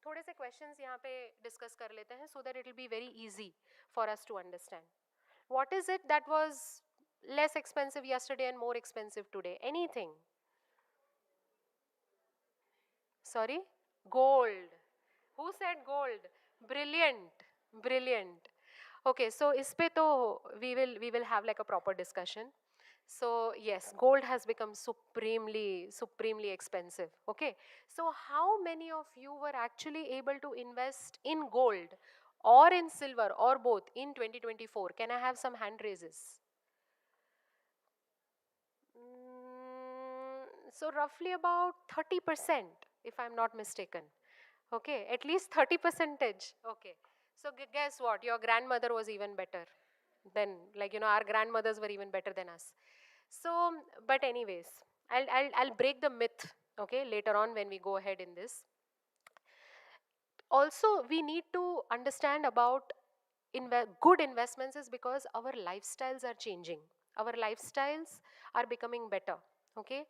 थोड़े से questions यहाँ पे discuss कर लेते हैं so that it will be very easy for us to understand. What is it that was less expensive yesterday and more expensive today? Anything? Sorry? Gold. Who said gold? Brilliant, brilliant. Okay, so is pe to we will have like a proper discussion. So yes, gold has become supremely expensive. Okay, so how many of you were actually able to invest in gold or in silver or both in 2024? Can I have some hand raises? So roughly about 30%, if I'm not mistaken. Okay, at least 30%. Okay, so guess what? Your grandmother was even better than, our grandmothers were even better than us. So, but anyways, I'll break the myth, okay, later on when we go ahead in this. Also, we need to understand about good investments is because our lifestyles are changing. Our lifestyles are becoming better, okay?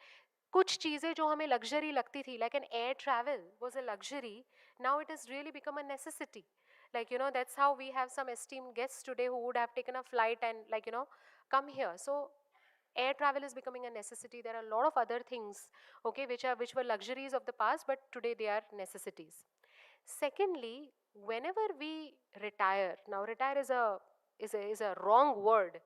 कुछ चीज़ें जो हमें luxury लगती थी, like an air travel was a luxury, now it has really become a necessity. That's how we have some esteemed guests today who would have taken a flight and come here. So air travel is becoming a necessity. There are a lot of other things, okay, which were luxuries of the past, but today they are necessities. Secondly, whenever we retire, now retire is a wrong word.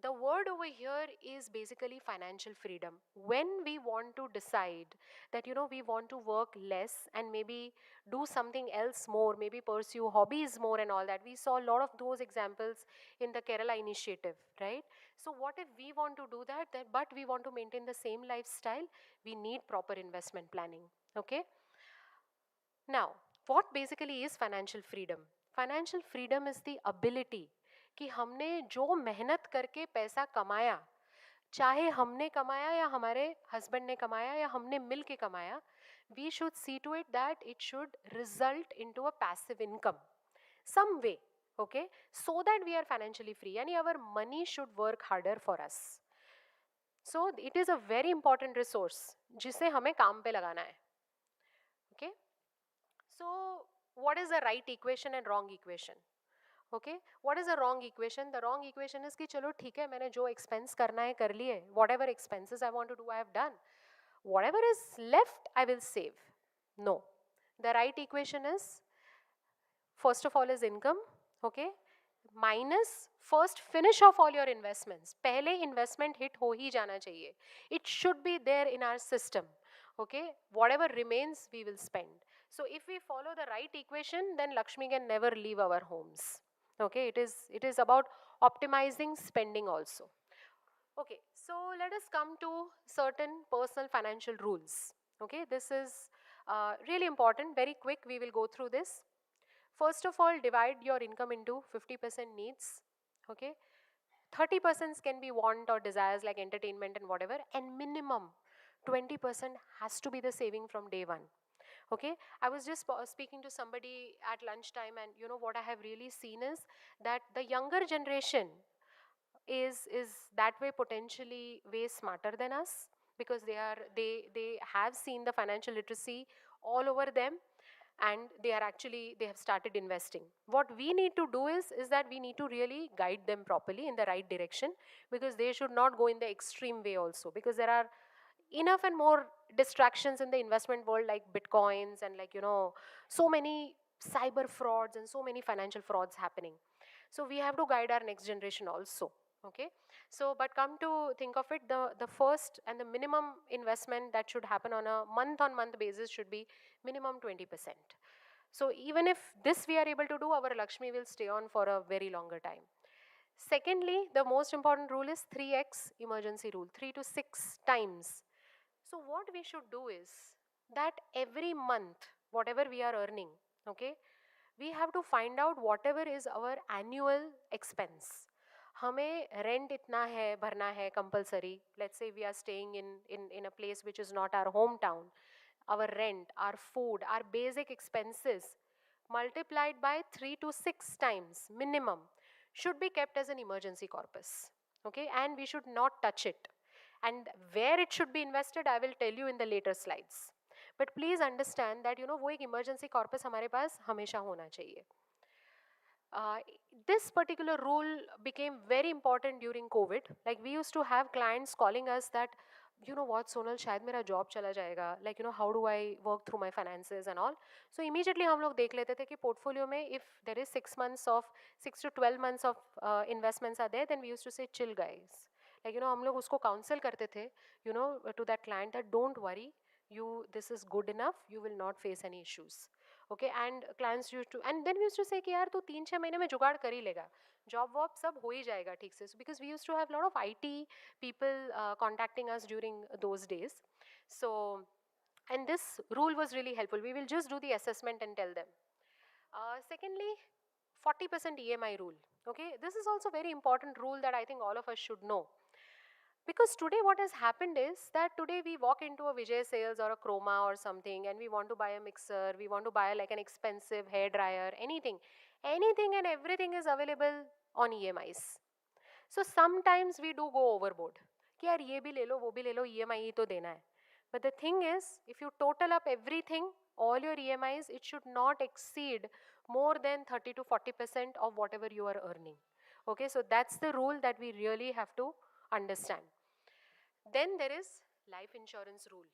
The word over here is basically financial freedom. When we want to decide that, we want to work less and maybe do something else more, maybe pursue hobbies more and all that. We saw a lot of those examples in the Kerala initiative, right? So what if we want to do that, but we want to maintain the same lifestyle? We need proper investment planning, okay? Now, what basically is financial freedom? Financial freedom is the ability कि हमने जो मेहनत करके पैसा कमाया, चाहे हमने कमाया या हमारे हस्बैंड ने कमाया या हमने मिल के कमाया, we should see to it that it should result into a passive income some way, okay, so that we are financially free. Yani our money should work harder for us. So it is a very important resource जिसे हमें काम पे लगाना है, okay. So what is the right equation and wrong equation? Okay, what is the wrong equation? The wrong equation is कि चलो ठीक है, मैंने जो expense करना है कर लिए, whatever expenses I want to do I have done, whatever is left I will save. No, the right equation is, first of all is income, okay, minus first finish of all your investments. पहले investment hit हो ही जाना चाहिए. It should be there in our system, okay. Whatever remains we will spend. So if we follow the right equation, then Lakshmi can never leave our homes, okay. It is about optimizing spending also. Okay, so let us come to certain personal financial rules, okay. This is really important. Very quick we will go through this. First of all, divide your income into 50% needs, okay. 30% can be want or desires like entertainment and whatever, and minimum 20% has to be the saving from day one. Okay, I was just speaking to somebody at lunchtime, and what I have really seen is that the younger generation is that way potentially way smarter than us, because they have seen the financial literacy all over them, and they have started investing. What we need to do is that we need to really guide them properly in the right direction, because they should not go in the extreme way also, because there are enough and more distractions in the investment world, like bitcoins and so many cyber frauds and so many financial frauds happening. So we have to guide our next generation also, okay. So but come to think of it, the first and the minimum investment that should happen on a month on month basis should be minimum 20%. So even if this we are able to do, our Lakshmi will stay on for a very longer time. Secondly, the most important rule is 3x emergency rule, 3 to 6 times. So what we should do is that every month, whatever we are earning, okay, we have to find out whatever is our annual expense. हमें rent इतना है भरना है compulsory. Let's say we are staying in a place which is not our hometown. Our rent, our food, our basic expenses multiplied by 3 to 6 times minimum should be kept as an emergency corpus, okay, and we should not touch it. And where it should be invested, I will tell you in the later slides. But please understand that वो एक emergency corpus हमारे पास हमेशा होना चाहिए. This particular rule became very important during COVID. Like we used to have clients calling us that, you know what, Sonal, शायद मेरा job चला जाएगा. Like, how do I work through my finances and all. So immediately हम लोग देख लेते थे कि portfolio में if there is 6 to 12 months of investments are there, then we used to say, chill guys. Like, हम लोग उसको counsel करते थे, to that client that don't worry, this is good enough, you will not face any issues. Okay, and clients used to, and then we used to say कि यार तू 3-6 महीने में जुगाड़ कर ही लेगा, job वॉब सब हो ही जाएगा ठीक से. So because we used to have a lot of IT people contacting us during those days. So, and this rule was really helpful. We will just do the assessment and tell them. Secondly, 40% EMI rule. Okay, this is also very important rule that I think all of us should know. Because today what has happened is that today we walk into a Vijay sales or a Chroma or something, and we want to buy a mixer, we want to buy like an expensive hair dryer, anything and everything is available on EMIs. So sometimes we do go overboard कि यार ये भी ले लो वो भी ले लो, EMI ही तो देना है. But the thing is, if you total up everything, all your EMIs, it should not exceed more than 30 to 40% of whatever you are earning. Okay, so that's the rule that we really have to understand. Then there is life insurance rule.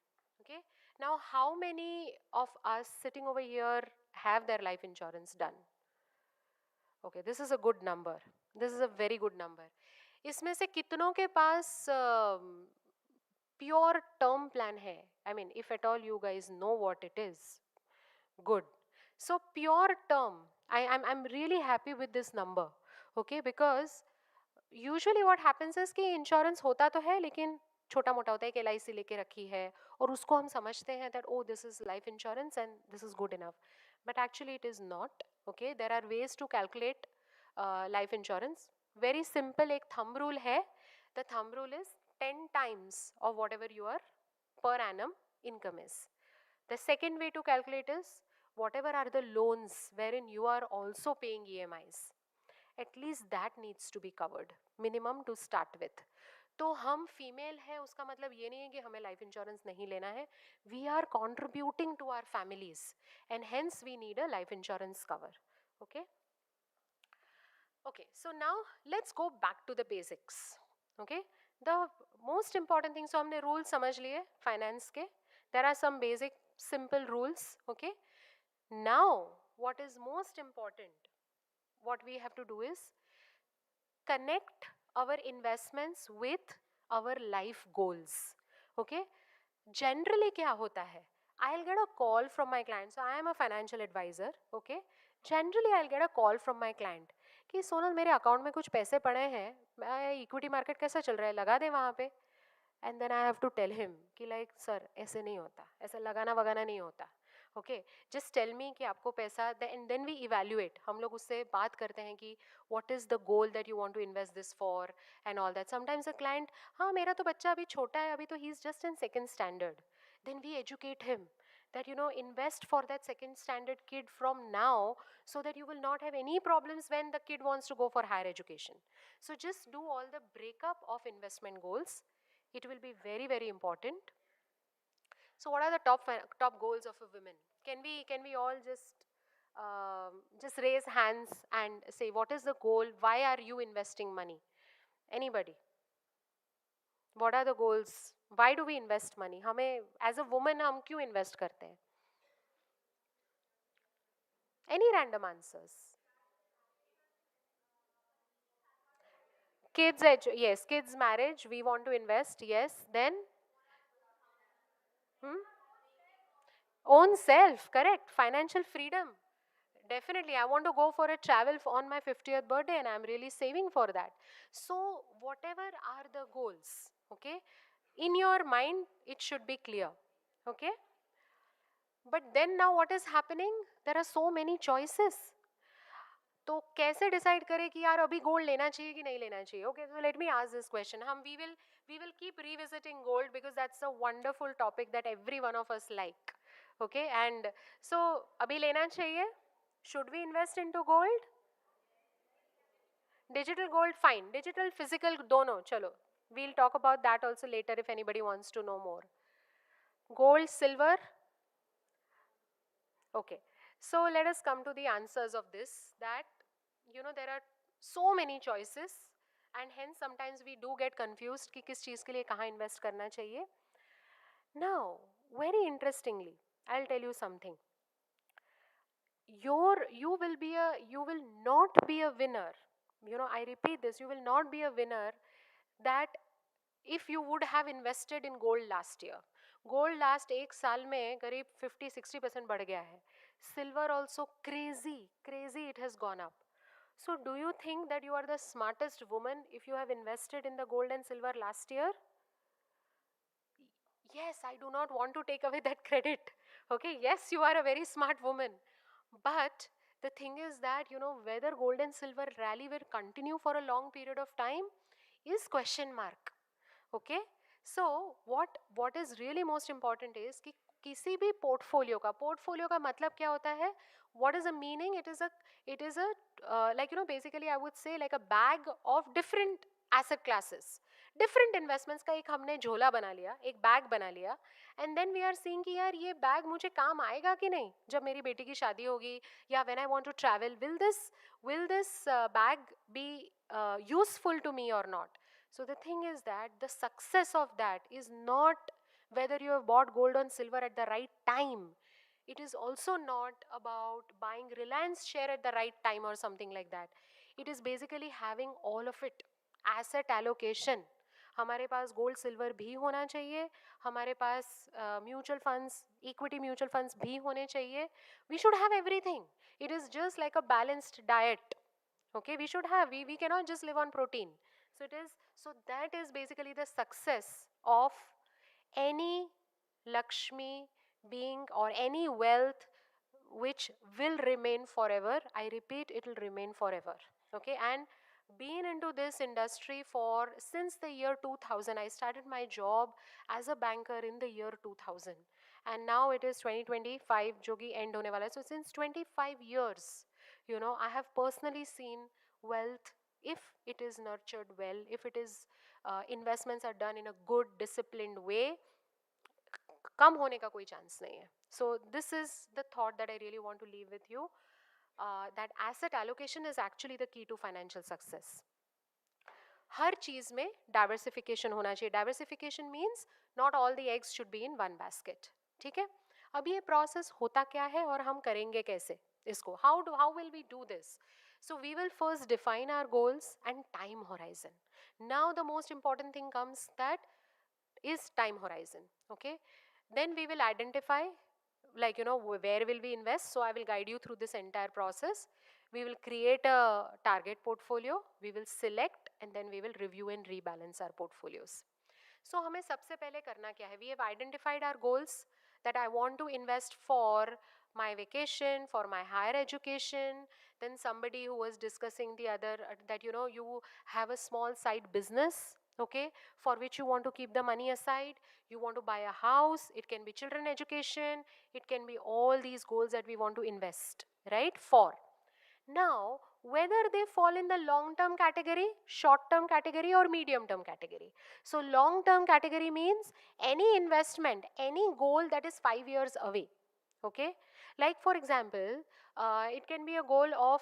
Okay, now how many of us sitting over here have their life insurance done. Okay, this is a good number. This is a very good number. इसमें से कितनों के पास pure term plan है? I mean, if at all you guys know what it is. Good. So pure term, I'm really happy with this number. Okay, because usually what happens is कि insurance होता तो है लेकिन छोटा मोटा होता है कि LIC लेके रखी है और उसको हम समझते हैं that oh this is life insurance and this is good enough, but actually it is not. Okay, there are ways to calculate life insurance. Very simple, एक thumb rule है. The thumb rule is 10 times of whatever your per annum income is. The second way to calculate is whatever are the loans wherein you are also paying EMIs, at least that needs to be covered, minimum to start with. तो हम female हैं उसका मतलब ये नहीं है कि हमें लाइफ इंश्योरेंस नहीं लेना है. We are contributing to our families and hence we need a life insurance cover. Okay okay, so now let's go back to the basics. Okay, the most important thing, so हमने rule समझ लिए finance के. There are some basic simple rules. Okay, now what is most important, what we have to do is connect our investments with our life goals. Okay, generally क्या होता है, I'll get a call from my client. So I am a financial advisor. Okay, generally I'll get a call from my client कि सोनल मेरे account में कुछ पैसे पड़े हैं, इक्विटी मार्केट कैसा चल रहा है, लगा दे वहाँ पे. And then I have to tell him कि like सर ऐसे नहीं होता, ऐसा लगाना वगाना नहीं होता. Okay, just tell me कि आपको पैसा, and then we evaluate. हम लोग उससे बात करते हैं कि what is the goal that you want to invest this for and all that. Sometimes a client, हाँ मेरा तो बच्चा अभी छोटा है, अभी तो he's just in second standard. Then we educate him that you know invest for that second standard kid from now so that you will not have any problems when the kid wants to go for higher education. So just do all the breakup of investment goals. It will be very, very important. So what are the top goals of a woman? Can we all just raise hands and say what is the goal? Why are you investing money? Anybody? What are the goals? Why do we invest money? हमें as a woman हम क्यों invest करते हैं? Any random answers? Kids, yes, kids marriage, we want to invest, yes. Then? Own self, correct. Financial freedom. Definitely, I want to go for a travel on my 50th birthday and I'm really saving for that. So, whatever are the goals, okay, in your mind, it should be clear, okay. But then now what is happening? There are so many choices. तो कैसे decide करें कि यार अभी gold लेना चाहिए कि नहीं लेना चाहिए? Okay, so let me ask this question. हम we will keep revisiting gold because that's a wonderful topic that every one of us like. Okay, and so अभी लेना चाहिए? Should we invest into gold? Digital gold, fine. Digital, physical, दोनों, चलो. We'll talk about that also later if anybody wants to know more. Gold, silver. Okay, so let us come to the answers of this. That you know there are so many choices and hence sometimes we do get confused कि किस चीज़ के लिए कहाँ invest करना चाहिए. Now, very interestingly, I'll tell you something. You will not be a winner. You know, I repeat this, you will not be a winner that if you would have invested in gold last year. Gold last एक साल में करीब 50-60% बढ़ गया है. Silver also crazy it has gone up. So do you think that you are the smartest woman if you have invested in the gold and silver last year? Yes, I do not want to take away that credit. Okay, yes, you are a very smart woman. But the thing is that, you know, whether gold and silver rally will continue for a long period of time is question mark. Okay, so what is really most important is कि किसी भी portfolio का मतलब क्या होता है? What is the meaning? It is a like, you know, basically I would say like a bag of different asset classes. Different investments का एक हमने झोला बना लिया, एक बैग बना लिया, and then we are seeing कि यार ये बैग मुझे काम आएगा कि नहीं जब मेरी बेटी की शादी होगी या when I want to travel, will this bag be useful to me or not? So the thing is that the success of that is not whether you have bought gold or silver at the right time. It is also not about buying Reliance share at the right time or something like that. It is basically having all of it. Asset allocation. हमारे पास gold silver भी होना चाहिए, हमारे पास mutual funds, equity mutual funds भी होने चाहिए. We should have everything. It is just like a balanced diet. Okay, we should have, we cannot just live on protein. So that is basically the success of any Lakshmi being or any wealth which will remain forever. I repeat, it will remain forever. Okay, and been into this industry for since the year 2000. I started my job as a banker in the year 2000, and now it is 2025 जो कि end होने वाला है. So since 25 years, you know, I have personally seen wealth, if it is nurtured well, if it is investments are done in a good disciplined way, कम होने का कोई chance नहीं है. So this is the thought that I really want to leave with you, that asset allocation is actually the key to financial success. हर चीज़ में diversification होना चाहिए. Diversification means not all the eggs should be in one basket. ठीक है, अब ये process होता क्या है और हम करेंगे कैसे इसको, how will we do this. So we will first define our goals and time horizon. Now the most important thing comes, that is time horizon. Okay, then we will identify, like, you know, where will we invest. So I will guide you through this entire process. We will create a target portfolio, we will select, and then we will review and rebalance our portfolios. So हमें सबसे पहले करना क्या है, we have identified our goals, that I want to invest for my vacation, for my higher education. Then somebody who was discussing the other, that, you know, you have a small side business, okay, for which you want to keep the money aside. You want to buy a house, it can be children education, it can be all these goals that we want to invest, right, for. Now, whether they fall in the long term category, short term category, or medium term category. So long term category means any investment, any goal that is 5 years away. Okay, like for example, it can be a goal of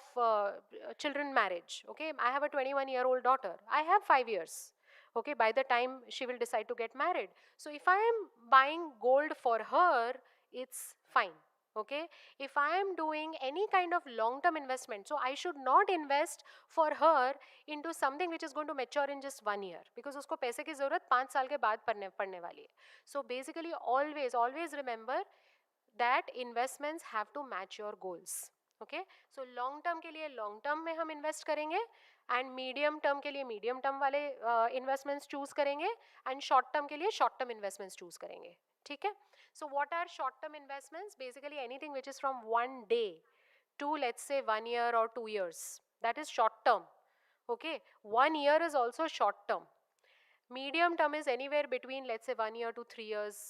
children marriage. Okay, I have a 21-year-old daughter, I have 5 years. Okay, by the time she will decide to get married. So if I am buying gold for her, it's fine. Okay, if I am doing any kind of long term investment, so I should not invest for her into something which is going to mature in just 1 year, because उसको पैसे की ज़रूरत 5 साल के बाद पड़ने वाली है. So basically always remember that investments have to match your goals. Okay, so long term के लिए long term में हम invest करेंगे, and medium term के लिए medium term वाले investments choose करेंगे, and short term के लिए short term investments choose करेंगे. ठीक है. So what are short term investments? Basically anything which is from 1 day to, let's say, 1 year or 2 years. That is short term. Okay, 1 year is also short term. Medium term is anywhere between, let's say, 1 year to 3 years.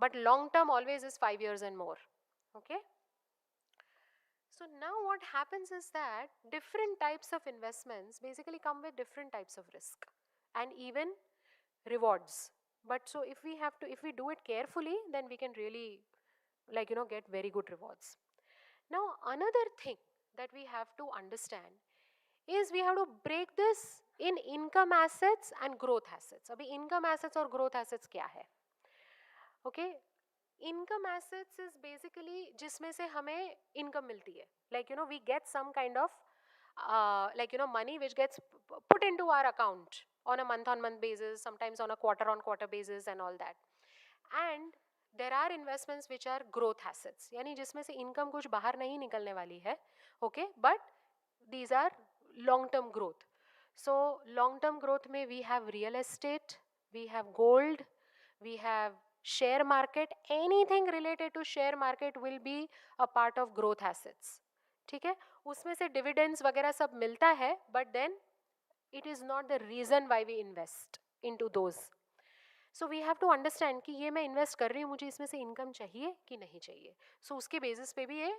But long term always is 5 years and more. Okay. So now what happens is that different types of investments basically come with different types of risk and even rewards. But so if we do it carefully, then we can really, like, you know, get very good rewards. Now another thing that we have to understand is we have to break this in income assets and growth assets. Abhi income assets or growth assets kya hai? Okay, income assets is basically जिसमें से हमें income मिलती है. Like, you know, we get some kind of like, you know, money which gets put into our account on a month-on-month basis, sometimes on a quarter-on-quarter basis and all that. And there are investments which are growth assets, यानी जिसमें से income कुछ बाहर नहीं निकलने वाली है. Okay, but these are long-term growth. So long-term growth में we have real estate, we have gold, we have share market. Anything related to share market will be a part of growth assets. ठीक है, उसमें से dividends वगैरह सब मिलता है, but then it is not the reason why we invest into those. So we have to understand कि ये मैं invest कर रही हूँ, मुझे इसमें से income चाहिए कि नहीं चाहिए. So उसके basis पे भी ये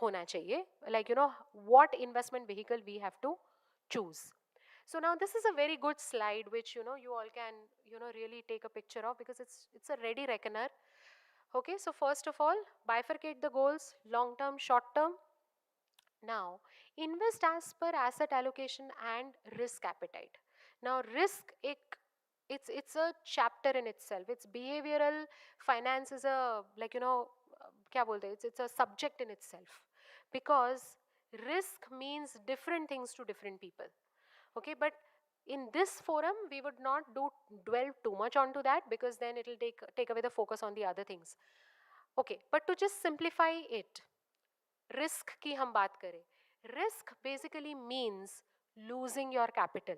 होना चाहिए, like, you know, what investment vehicle we have to choose. So now this is a very good slide which, you know, you all can, you know, really take a picture of, because it's a ready reckoner. Okay, so first of all, bifurcate the goals, long term, short term. Now invest as per asset allocation and risk appetite. Now risk, it's a chapter in itself. It's behavioral finance is a, like, you know, क्या बोलते हैं, it's a subject in itself, because risk means different things to different people. Okay, but in this forum we would not dwell too much onto that, because then it will take away the focus on the other things. Okay, but to just simplify it, risk की हम बात करें, risk basically means losing your capital.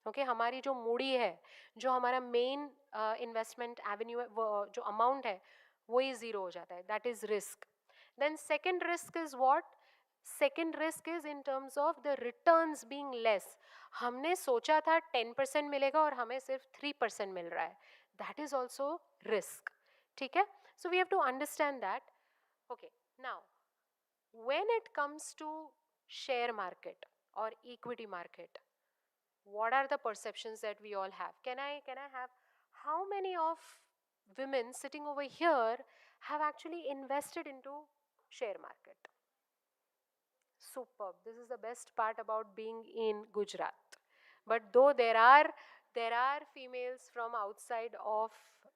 Okay, हमारी जो मूड़ी है, जो हमारा मेन इन्वेस्टमेंट एवेन्यू है, जो अमाउंट है वो ही ज़ीरो हो जाता है, that is risk. Then second risk is what? Second risk is in terms of the returns being less. हमने सोचा था 10% मिलेगा और हमें सिर्फ 3% मिल रहा है, दैट इज ऑल्सो रिस्क. ठीक है, so we have to understand that. Okay, now when it comes to share market or equity market, what are the perceptions that we all have? Can I have, how many of women sitting over here have actually invested into share market? Superb. This is the best part about being in Gujarat. But though there are females from outside of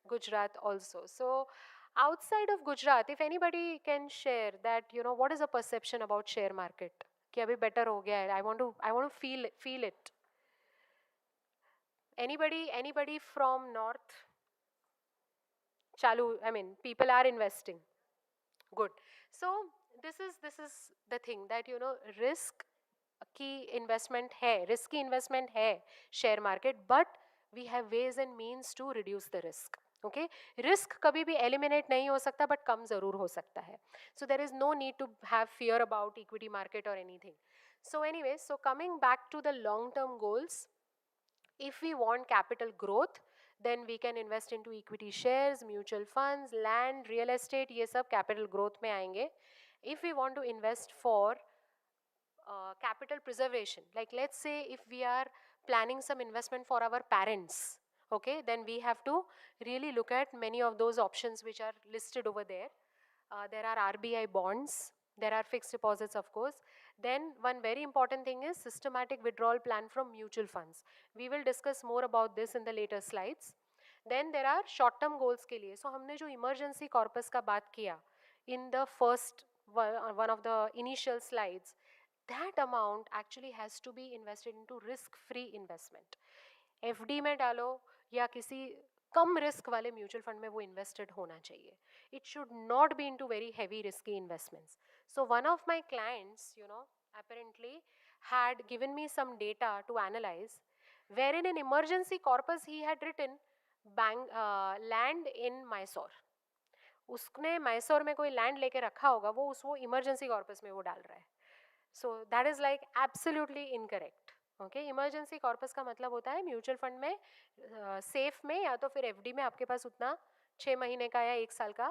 Gujarat also. So outside of Gujarat, if anybody can share that, you know, what is the perception about share market? कि अभी better हो गया है. I want to feel it. Anybody from north? Chalu, I mean, people are investing. Good. So this is the thing that, you know, risk की investment है, risky investment है share market, but we have ways and means to reduce the risk. Okay, risk कभी भी eliminate नहीं हो सकता, but कम ज़रूर हो सकता है. So there is no need to have fear about equity market or anything. So anyway, so coming back to the long-term goals, if we want capital growth, then we can invest into equity shares, mutual funds, land, real estate, ये सब capital growth में आएंगे. If we want to invest for capital preservation, like let's say if we are planning some investment for our parents, okay, then we have to really look at many of those options which are listed over there. There are RBI bonds, there are fixed deposits, of course. Then one very important thing is systematic withdrawal plan from mutual funds. We will discuss more about this in the later slides. Then there are short term goals के लिए. So हमने जो emergency corpus का बात किया in the first one of the initial slides, that amount actually has to be invested into risk free investment. FD में डालो या किसी कम रिस्क वाले म्यूचुअल फंड में वो इन्वेस्टेड होना चाहिए. It should not be into very heavy risky investments. So one of my clients, you know, apparently had given me some data to analyze, wherein in emergency corpus he had written land in Mysore. उसने मैसूर में कोई land लेके रखा होगा, वो emergency corpus में वो डाल रहा है. So that is like absolutely incorrect. Okay, emergency corpus का मतलब होता है म्यूचुअल फंड में सेफ में या तो फिर एफडी में आपके पास उतना 6 महीने का या 1 साल का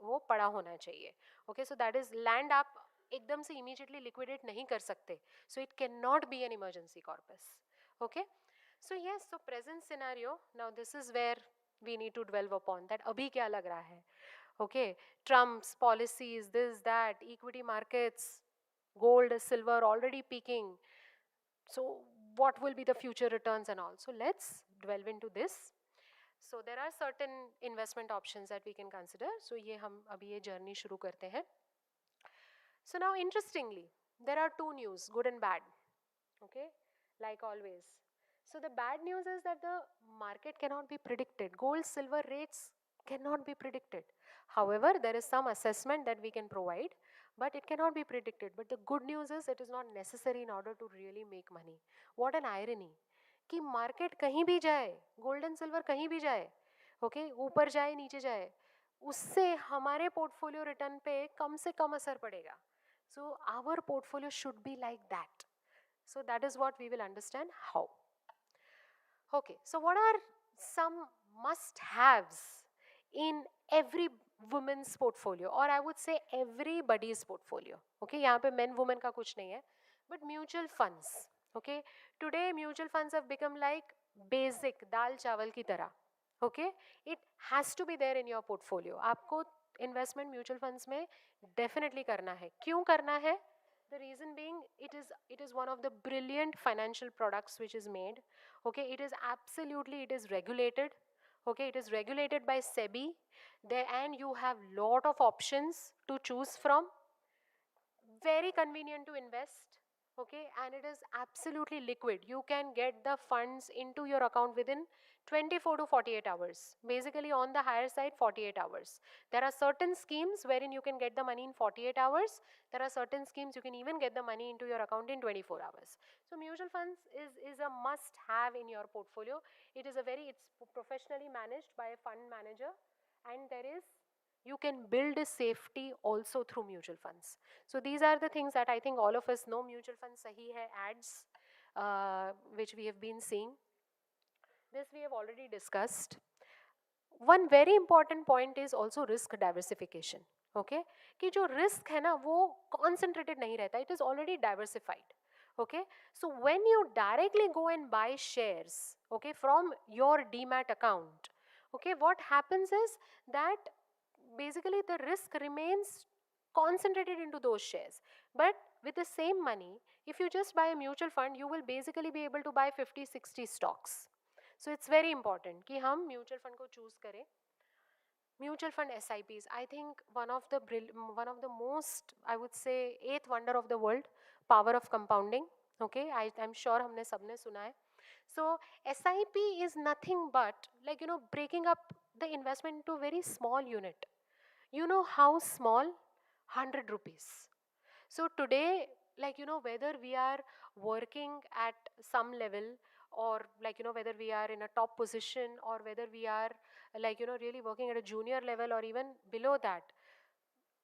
वो पड़ा होना चाहिए. Okay, so that is land आप एकदम से इमीडिएटली लिक्विडेट नहीं कर सकते. So it can not be an emergency corpus. Okay, so yes, so present scenario, now this is where we need to devolve upon that. अभी क्या लग रहा है? Okay, Trump's policies, this that, equity markets, gold, silver already peaking. So what will be the future returns and all? So let's delve into this. So there are certain investment options that we can consider. So ये हम अभी ये journey शुरू करते हैं. So now interestingly, there are two news, good and bad. Okay, like always. So the bad news is that the market cannot be predicted. Gold, silver rates cannot be predicted. However, there is some assessment that we can provide, but it cannot be predicted. But the good news is it is not necessary in order to really make money. What an irony कि market कहीं भी जाए, gold and silver कहीं भी जाए, okay, ऊपर जाए नीचे जाए, उससे हमारे portfolio return पे कम से कम असर पड़ेगा. So our portfolio should be like that. So that is what we will understand how. Okay, so what are some must-haves in every women's portfolio, or I would say everybody's portfolio? Okay, यहाँ पे men women का कुछ नहीं है, but mutual funds. Okay, today mutual funds have become like basic दाल चावल की तरह. Okay, it has to be there in your portfolio. आपको investment mutual funds में definitely करना है. क्यों करना है? The reason being, it is one of the brilliant financial products which is made. Okay, it is regulated. Okay, it is regulated by SEBI there, and you have lot of options to choose from. Very convenient to invest, okay, and it is absolutely liquid. You can get the funds into your account within 24 to 48 hours, basically on the higher side 48 hours. There are certain schemes wherein you can get the money in 48 hours. There are certain schemes you can even get the money into your account in 24 hours. So mutual funds is a must have in your portfolio. It is it's professionally managed by a fund manager, and you can build a safety also through mutual funds. So these are the things that I think all of us know. Mutual fund sahi hai ads, which we have been seeing. This we have already discussed. One very important point is also risk diversification. Okay, कि जो risk है ना वो concentrated नहीं रहता, it is already diversified. Okay, so when you directly go and buy shares, okay, from your demat account, okay, what happens is that basically the risk remains concentrated into those shares. But with the same money, if you just buy a mutual fund, you will basically be able to buy 50-60 stocks. So it's very important कि हम mutual fund को choose करें. Mutual fund SIPs, I think one of the most, I would say, eighth wonder of the world, power of compounding. Okay, I'm sure हमने सबने सुना है. So SIP is nothing but breaking up the investment into a very small unit. You know how small? 100 rupees. So today, whether we are working at some level, or whether we are in a top position, or whether we are really working at a junior level or even below that,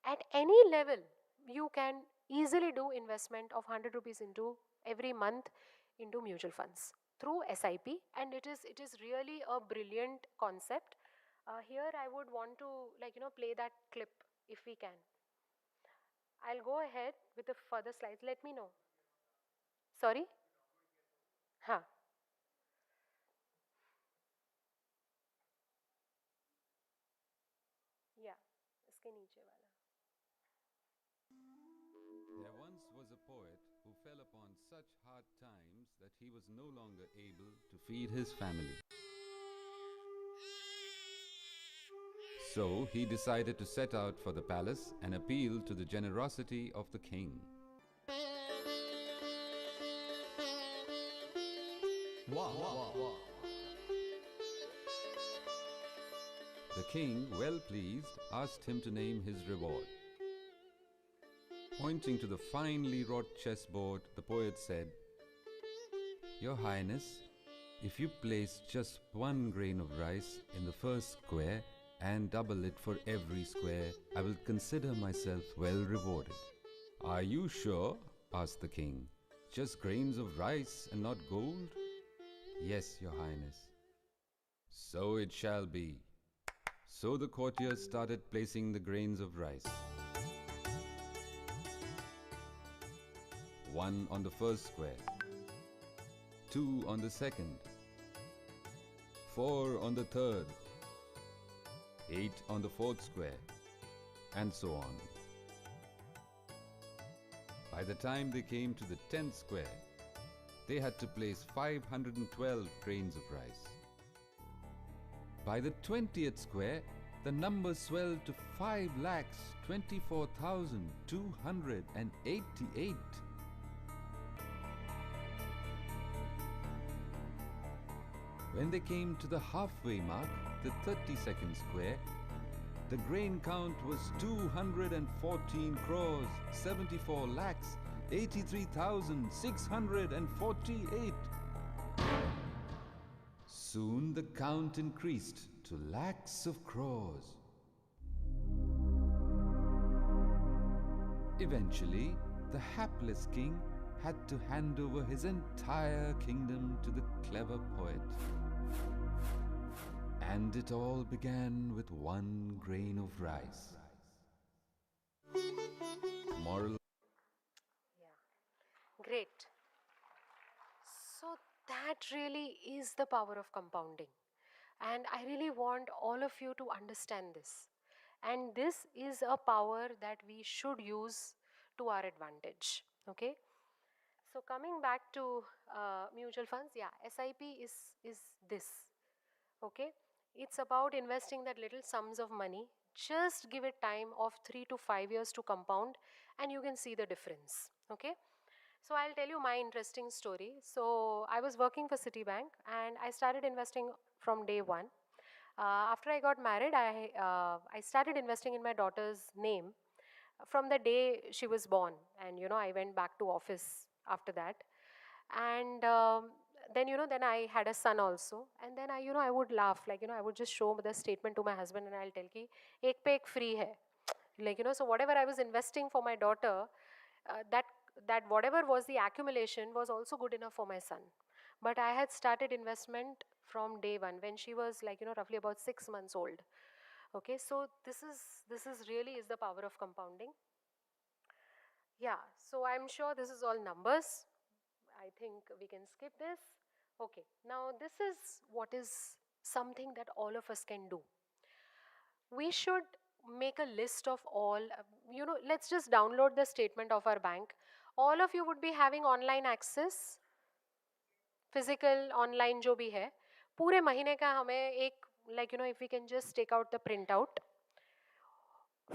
at any level, you can easily do investment of 100 rupees into every month into mutual funds through SIP, and it is really a brilliant concept. Here I would want to play that clip if we can. I'll go ahead with the further slides. Let me know. Sorry? Huh. Yeah. इसके नीचे वाला. There once was a poet who fell upon such hard times that he was no longer able to feed his family. So he decided to set out for the palace and appeal to the generosity of the king. Wow. The king, well pleased, asked him to name his reward. Pointing to the finely wrought chessboard, the poet said, "Your Highness, if you place just 1 grain of rice in the first square and double it for every square, I will consider myself well rewarded." "Are you sure?" asked the king. "Just grains of rice and not gold?" "Yes, Your Highness." "So it shall be." So the courtiers started placing the grains of rice. 1 on the first square, 2 on the second, 4 on the third, 8 on the fourth square, and so on. By the time they came to the 10th square, they had to place 512 grains of rice. By the 20th square, the number swelled to 5,24,288. When they came to the halfway mark, the 32nd square, the grain count was 214 crores, 74 lakhs, 83,648. Soon the count increased to lakhs of crores. Eventually, the hapless king had to hand over his entire kingdom to the clever poet. And it all began with 1 grain of rice. Moral. Great. So that really is the power of compounding. And I really want all of you to understand this. And this is a power that we should use to our advantage. Okay? So coming back to mutual funds, yeah, SIP is this. Okay? It's about investing that little sums of money. Just give it time of 3 to 5 years to compound and you can see the difference. Okay? So I'll tell you my interesting story. So I was working for Citibank and I started investing from day one. After I got married, I started investing in my daughter's name from the day she was born. And I went back to office after that. And then I had a son also. And then I would laugh, like, I would just show the statement to my husband and I'll tell ki, ek pe ek free hai. Like, so whatever I was investing for my daughter, that whatever was the accumulation was also good enough for my son. But I had started investment from day one when she was like, roughly about 6 months old. Okay, so this is really is the power of compounding. Yeah, so I'm sure this is all numbers. I think we can skip this. Okay, now this is what is something that all of us can do. We should make a list of all, let's just download the statement of our bank. All of you would be having online access, physical, online जो भी है. पूरे महीने का हमें एक, like, if we can just take out the printout.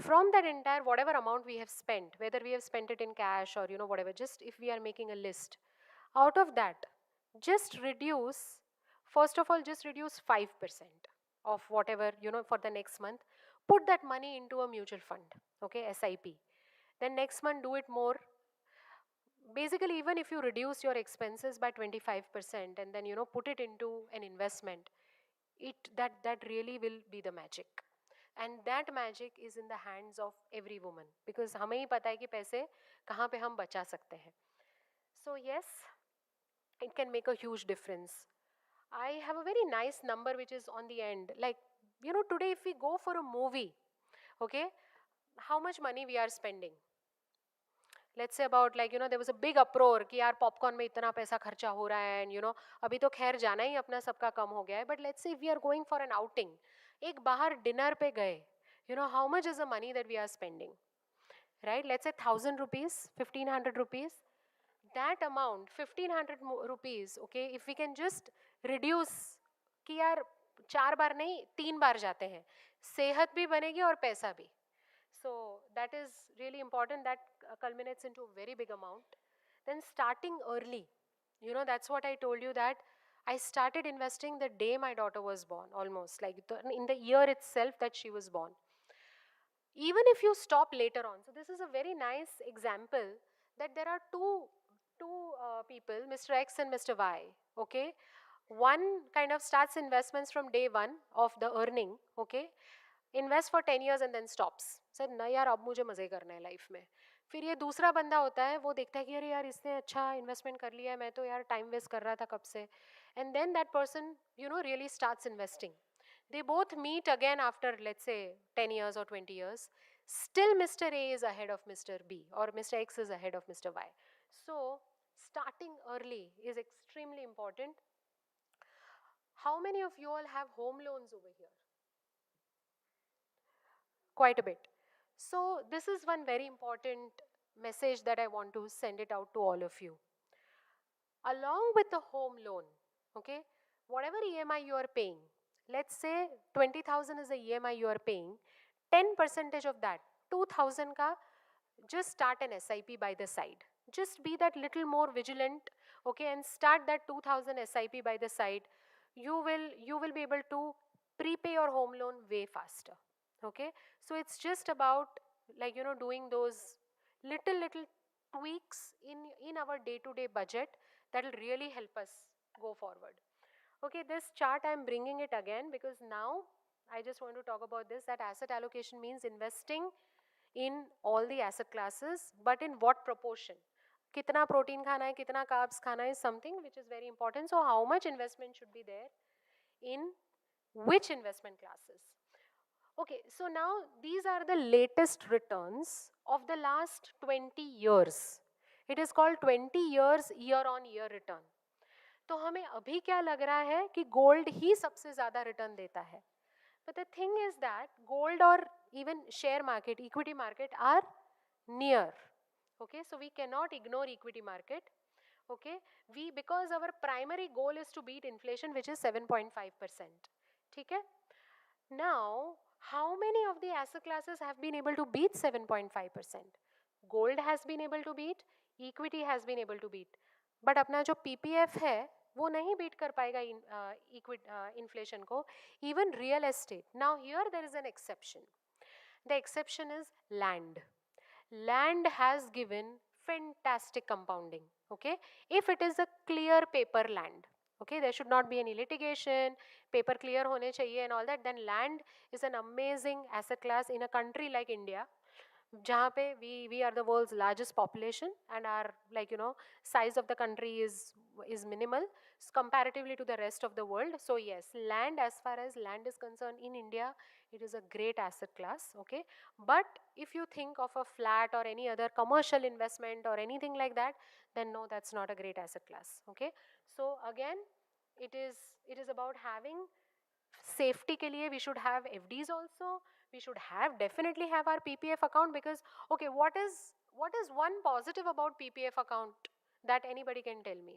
From that entire, whatever amount we have spent, whether we have spent it in cash or, whatever, just if we are making a list, out of that, just reduce, first of all, just reduce 5% of whatever, for the next month. Put that money into a mutual fund, okay, SIP. Then next month, do it more. Basically, even if you reduce your expenses by 25% and then, put it into an investment, that really will be the magic. And that magic is in the hands of every woman because हमें ही पता है कि पैसे कहाँ पे हम बचा सकते हैं. So yes, it can make a huge difference. I have a very nice number which is on the end. Like, today if we go for a movie, okay, how much money we are spending? Let's say about, like, there was a big uproar कि यार popcorn में इतना पैसा खर्चा हो रहा है and अभी तो खैर जाना ही अपना सबका कम हो गया है. But let's say if we are going for an outing, एक बाहर dinner पे गए, how much is the money that we are spending? Right? Let's say 1,000 rupees, 1,500 rupees. That amount, 1,500 rupees, okay, if we can just reduce कि यार 4 बार नहीं 3 बार जाते हैं, सेहत भी बनेगी और पैसा भी. So that is really important. That culminates into a very big amount. Then starting early, that's what I told you, that I started investing the day my daughter was born, almost like in the year itself that she was born. Even if you stop later on. So this is a very nice example that there are two people, Mr. X and Mr. Y, okay. One kind of starts investments from day one of the earning, okay. Invest for 10 years and then stops. Said ना यार अब मुझे मजे करना है life में. फिर ये दूसरा बंदा होता है, वो देखता है कि अरे यार इसने अच्छा इन्वेस्टमेंट कर लिया है, मैं तो यार टाइम वेस्ट कर रहा था कब से. And then that person, really starts investing. They both meet again after, let's say, 10 years or 20 years. Still Mr. A is ahead of Mr. B or Mr. X is ahead of Mr. Y. So starting early is extremely important. How many of you all have home loans over here? Quite a bit. So this is one very important message that I want to send it out to all of you. Along with the home loan, okay, whatever EMI you are paying, let's say 20,000 is the EMI you are paying, 10% of that, 2,000 ka, just start an SIP by the side. Just be that little more vigilant, okay, and start that 2,000 SIP by the side. You will be able to prepay your home loan way faster, okay. So it's just about, like, doing those little tweaks in our day-to-day budget that will really help us go forward. Okay, this chart I'm bringing it again because now I just want to talk about this, that asset allocation means investing in all the asset classes, but in what proportion? Kitna protein khana hai, kitna carbs khana hai is something which is very important. So how much investment should be there in which investment classes? Okay, so now these are the latest returns of the last 20 years. It is called 20 years year-on-year return. तो हमें अभी क्या लग रहा है कि gold ही सबसे ज़्यादा रिटर्न देता है. But the thing is that gold or even share market, equity market are near. Okay, so we cannot ignore equity market. Okay, because our primary goal is to beat inflation, which is 7.5%. ठीक है? Now, how many of the asset classes have been able to beat 7.5%? Gold has been able to beat, equity has been able to beat. But अपना जो PPF है वो नहीं beat कर पाएगा inflation को. Even real estate. Now here there is an exception. The exception is land. Land has given fantastic compounding. Okay, if it is a clear paper land. Okay, there should not be any litigation, paper clear hone chahiye and all that, then land is an amazing asset class in a country like India, जहाँ पे we are the world's largest population and our size of the country is minimal comparatively to the rest of the world. So yes, land, as far as land is concerned in India, it is a great asset class. Okay, but if you think of a flat or any other commercial investment or anything like that, then no, that's not a great asset class. Okay, so again, it is about having safety के लिए we should have FDs also. We should definitely have our PPF account, because okay, what is one positive about PPF account that anybody can tell me,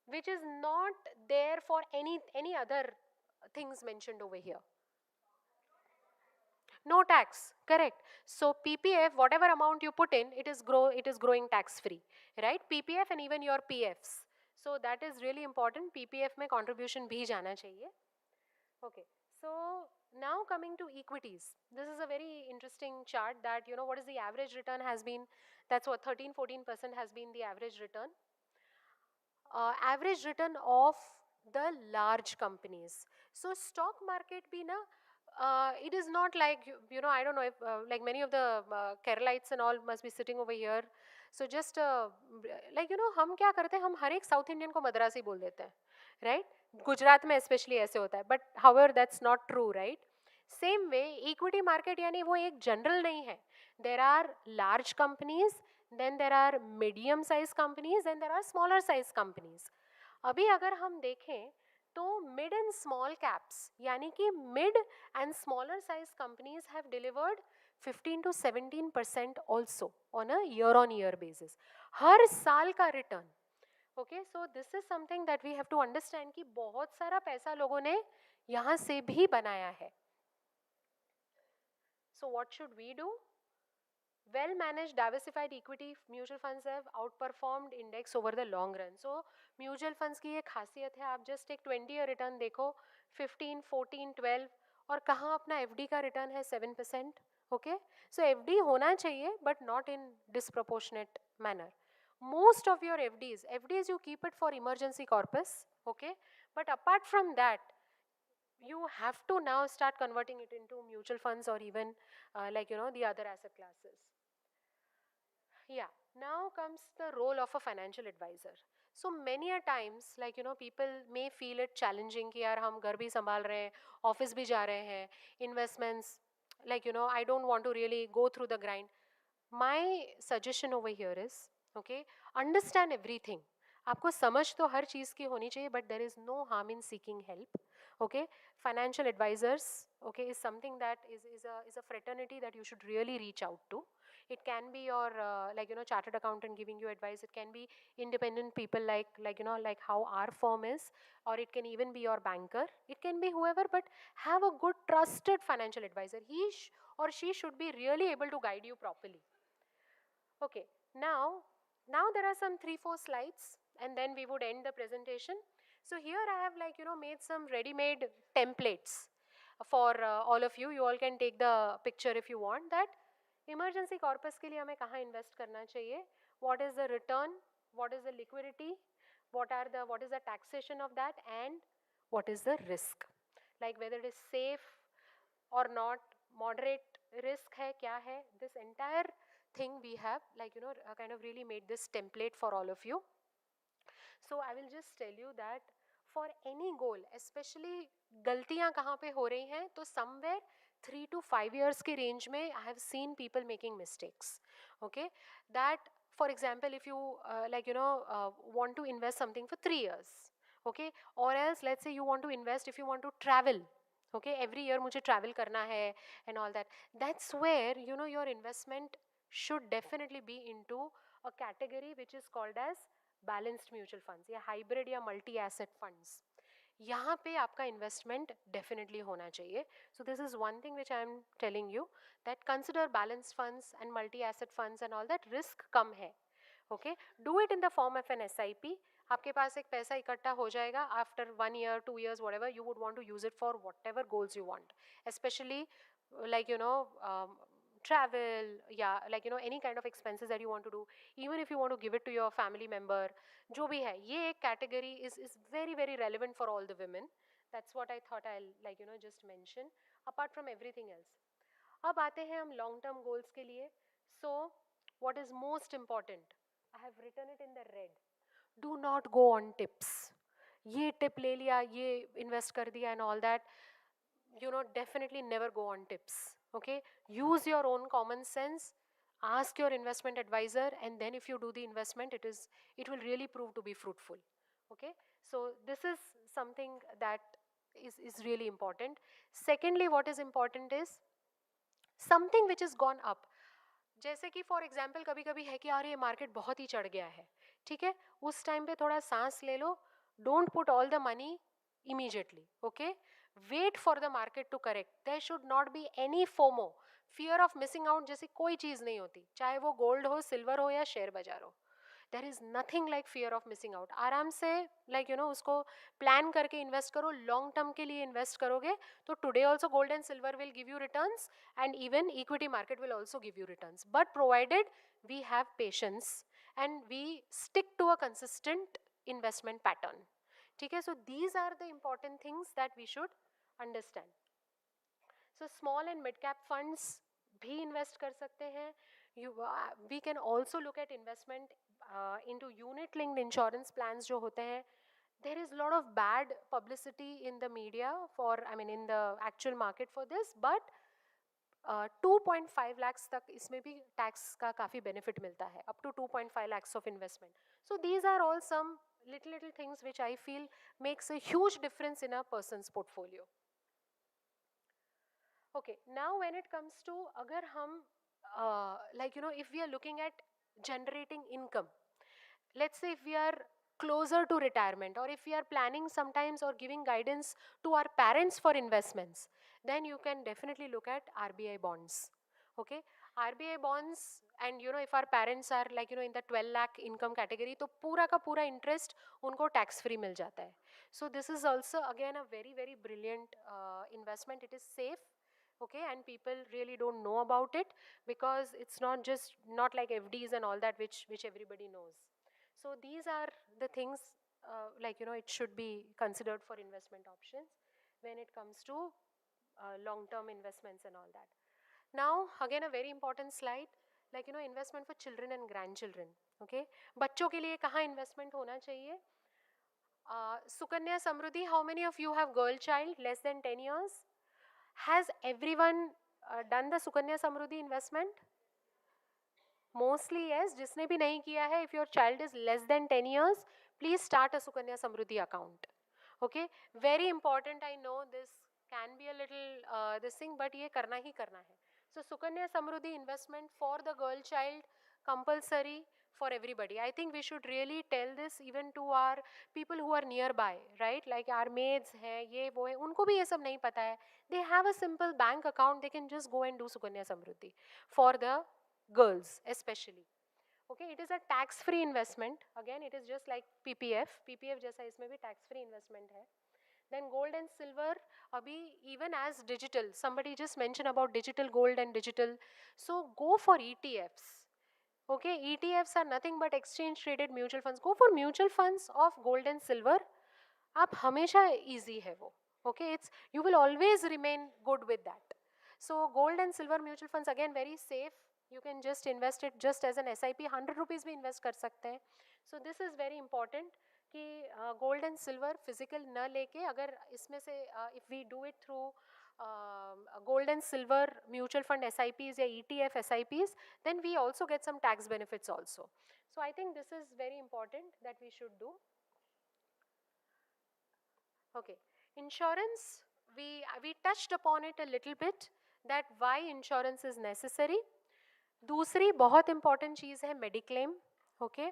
which is not there for any other things mentioned over here? No tax, correct. So PPF, whatever amount you put in, it is growing tax free, right? PPF and even your PFs. So that is really important. PPF में contribution भी जाना चाहिए. Okay, so now coming to equities. This is a very interesting chart that, what is the average return has been. That's what 13-14% has been the average return. Average return of the large companies. So stock market bhi na, it is not like, I don't know if like many of the Keralites and all must be sitting over here. So just हम क्या करते हैं, हम हर एक south Indian को मद्रासी बोल देते हैं, राइट? गुजरात में स्पेशली ऐसे होता है, but however that's not true, right? Same way equity market यानी वो एक जनरल नहीं है. There are large companies, then there are medium size companies and there are smaller size companies. अभी अगर हम देखें तो mid and small caps यानी कि mid and smaller size companies have delivered 15 to 17% also on a year on year basis. हर साल का return. Okay, so this is something that we have to understand कि बहुत सारा पैसा लोगों ने यहाँ से भी बनाया है. So what should we do? Well managed diversified equity mutual funds have outperformed index over the long run. So mutual funds की ये खासियत है, आप just एक 20-year return देखो 15, 14, 12 और कहाँ अपना FD का return है 7%. Okay, so FD होना चाहिए but not in disproportionate manner. Most of your FDs you keep it for emergency corpus. Okay, but apart from that, you have to now start converting it into mutual funds or even the other asset classes. Yeah, now comes the role of a financial advisor. So many a times, people may feel it challenging कि यार हम घर भी संभाल रहे हैं, office भी जा रहे हैं, investments, I don't want to really go through the grind. My suggestion over here is, okay, understand everything. आपको समझ तो हर चीज़ की होनी चाहिए, but there is no harm in seeking help. Okay, financial advisors, okay, is something that is a fraternity that you should really reach out to. It can be your chartered accountant giving you advice. It can be independent people like how our firm is, or it can even be your banker. It can be whoever, but have a good trusted financial advisor. He or she should be really able to guide you properly. Okay, now there are some 3-4 slides and then we would end the presentation. So here I have made some ready-made templates for all of you. You all can take the picture if you want that. Emergency corpus के लिए हमें कहाँ invest करना चाहिए? What is the return? What is the liquidity? What is the taxation of that? And what is the risk? Like whether it is safe or not, moderate risk है, क्या है? This entire thing we have kind of really made this template for all of you. So I will just tell you that for any goal, especially गलतियाँ कहाँ पे हो रही हैं, तो somewhere 3 to 5 years के range में I have seen people making mistakes. Okay, that for example, if you want to invest something for 3 years, okay, or else let's say you want to invest if you want to travel. Okay, every year मुझे travel करना है and all that. That's where your investment should definitely be into a category which is called as balanced mutual funds या hybrid या multi asset funds. यहाँ पे आपका investment definitely होना चाहिए. So this is one thing which I am telling you, that consider balance funds and multi asset funds and all that. Risk कम है. Okay, do it in the form of an SIP. आपके पास एक पैसा इकट्ठा हो जाएगा. After 1 year 2 years whatever, you would want to use it for whatever goals you want, especially like travel, yeah, like any kind of expenses that you want to do, even if you want to give it to your family member. जो भी है, ये एक category is very very relevant for all the women. That's what I thought I'll just mention apart from everything else. अब आते हैं हम long term goals के लिए. So what is most important, I have written it in the red. Do not go on tips. ये tip ले लिया, ये invest कर दिया and all that. Definitely never go on tips. Okay, use your own common sense. Ask your investment advisor, and then if you do the investment, it will really prove to be fruitful. Okay, so this is something that is really important. Secondly, what is important is something which has gone up. जैसे कि for example कभी कभी है कि यार ये market बहुत ही चढ़ गया है, ठीक है, उस टाइम पे थोड़ा सांस ले लो. Don't put all the money immediately. Okay, wait for the market to correct. There should not be any FOMO, fear of missing out. जैसी कोई चीज़ नहीं होती, चाहे वो गोल्ड हो, सिल्वर हो या शेयर बाजार हो. There is nothing like fear of missing out. आराम से उसको प्लान करके इन्वेस्ट करो. लॉन्ग टर्म के लिए इन्वेस्ट करोगे तो today also gold and silver will give you returns, and even equity market will also give you returns, but provided we have patience and we stick to a consistent investment pattern. ठीक है, so these are the important things that we should understand. So small and mid cap funds भी invest कर सकते हैं. We can also look at investment into unit linked insurance plans जो होते हैं. There is a lot of bad publicity in the media in the actual market for this, but 2.5 lakhs तक इसमें भी tax का काफ़ी benefit मिलता है, up to 2.5 lakhs of investment. So these are all some little things which I feel makes a huge difference in a person's portfolio. Okay, now when it comes to अगर हम if we are looking at generating income, let's say if we are closer to retirement, or if we are planning sometimes or giving guidance to our parents for investments, then you can definitely look at RBI bonds. Okay, RBI bonds, and if our parents are in the 12 lakh income category, तो पूरा का पूरा interest उनको tax free मिल जाता है. So this is also again a very very brilliant investment. It is safe. Okay, and people really don't know about it because it's not like FDs and all that which everybody knows. So these are the things it should be considered for investment options when it comes to long-term investments and all that. Now again a very important slide, investment for children and grandchildren. Okay, बच्चों के लिए कहाँ investment होना चाहिए? Sukanya Samruddhi, how many of you have girl child less than 10 years? Has everyone done the Sukanya Samruddhi investment? Mostly yes. जिसने भी नहीं किया है, if your child is less than 10 years, please start a Sukanya Samruddhi account. Okay, very important. I know this can be a little this thing, but ये करना ही करना है. So Sukanya Samruddhi investment for the girl child compulsory for everybody. I think we should really tell this even to our people who are nearby, right? Like our maids हैं, ये वो है, उनको भी ये सब नहीं पता है. They have a simple bank account. They can just go and do Sukanya Samruddhi for the girls especially. Okay, it is a tax free investment. Again, it is just like PPF जैसा इसमें भी tax free investment है. Then gold and silver, abhi even as digital, somebody just mentioned about digital gold and digital, so go for ETFs. Okay, ETFs are nothing but exchange traded mutual funds. Go for mutual funds of gold and silver. आप हमेशा easy है वो. Okay, you will always remain good with that. So gold and silver mutual funds again very safe. You can just invest it just as an SIP. 100 rupees भी invest कर सकते हैं. So this is very important कि gold and silver physical न लेके, अगर इसमें से if we do it through gold and silver mutual fund SIPs या ETF SIPs, then we also get some tax benefits also. So I think this is very important that we should do. Okay, insurance, we touched upon it a little bit, that why insurance is necessary. दूसरी बहुत important चीज़ है mediclaim. Okay,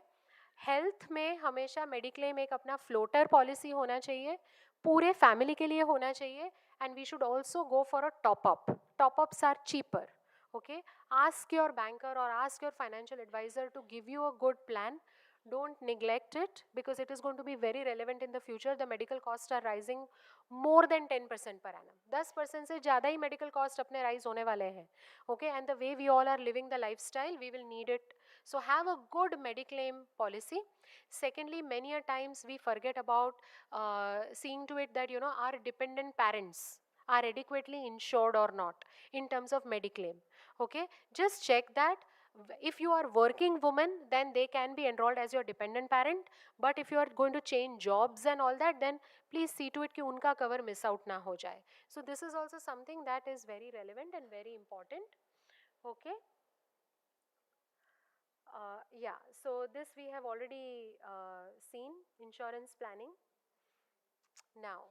health में हमेशा mediclaim एक अपना floater policy होना चाहिए. पूरे फैमिली के लिए होना चाहिए. And we should also go for a top up. Top ups are cheaper. Okay, ask your banker or ask your financial advisor to give you a good plan. Don't neglect it, because it is going to be very relevant in the future. The medical costs are rising more than 10% per annum. 10% से ज़्यादा ही medical cost अपने rise होने वाले हैं. Okay, and the way we all are living the lifestyle, we will need it. So have a good mediclaim policy. Secondly, many a times we forget about seeing to it that, you know, our dependent parents are adequately insured or not in terms of mediclaim. Okay, just check that. If you are working woman, then they can be enrolled as your dependent parent. But if you are going to change jobs and all that, then please see to it कि उनका cover miss out ना हो जाए. So this is also something that is very relevant and very important. Okay. Yeah, so this we have already seen, insurance planning. Now,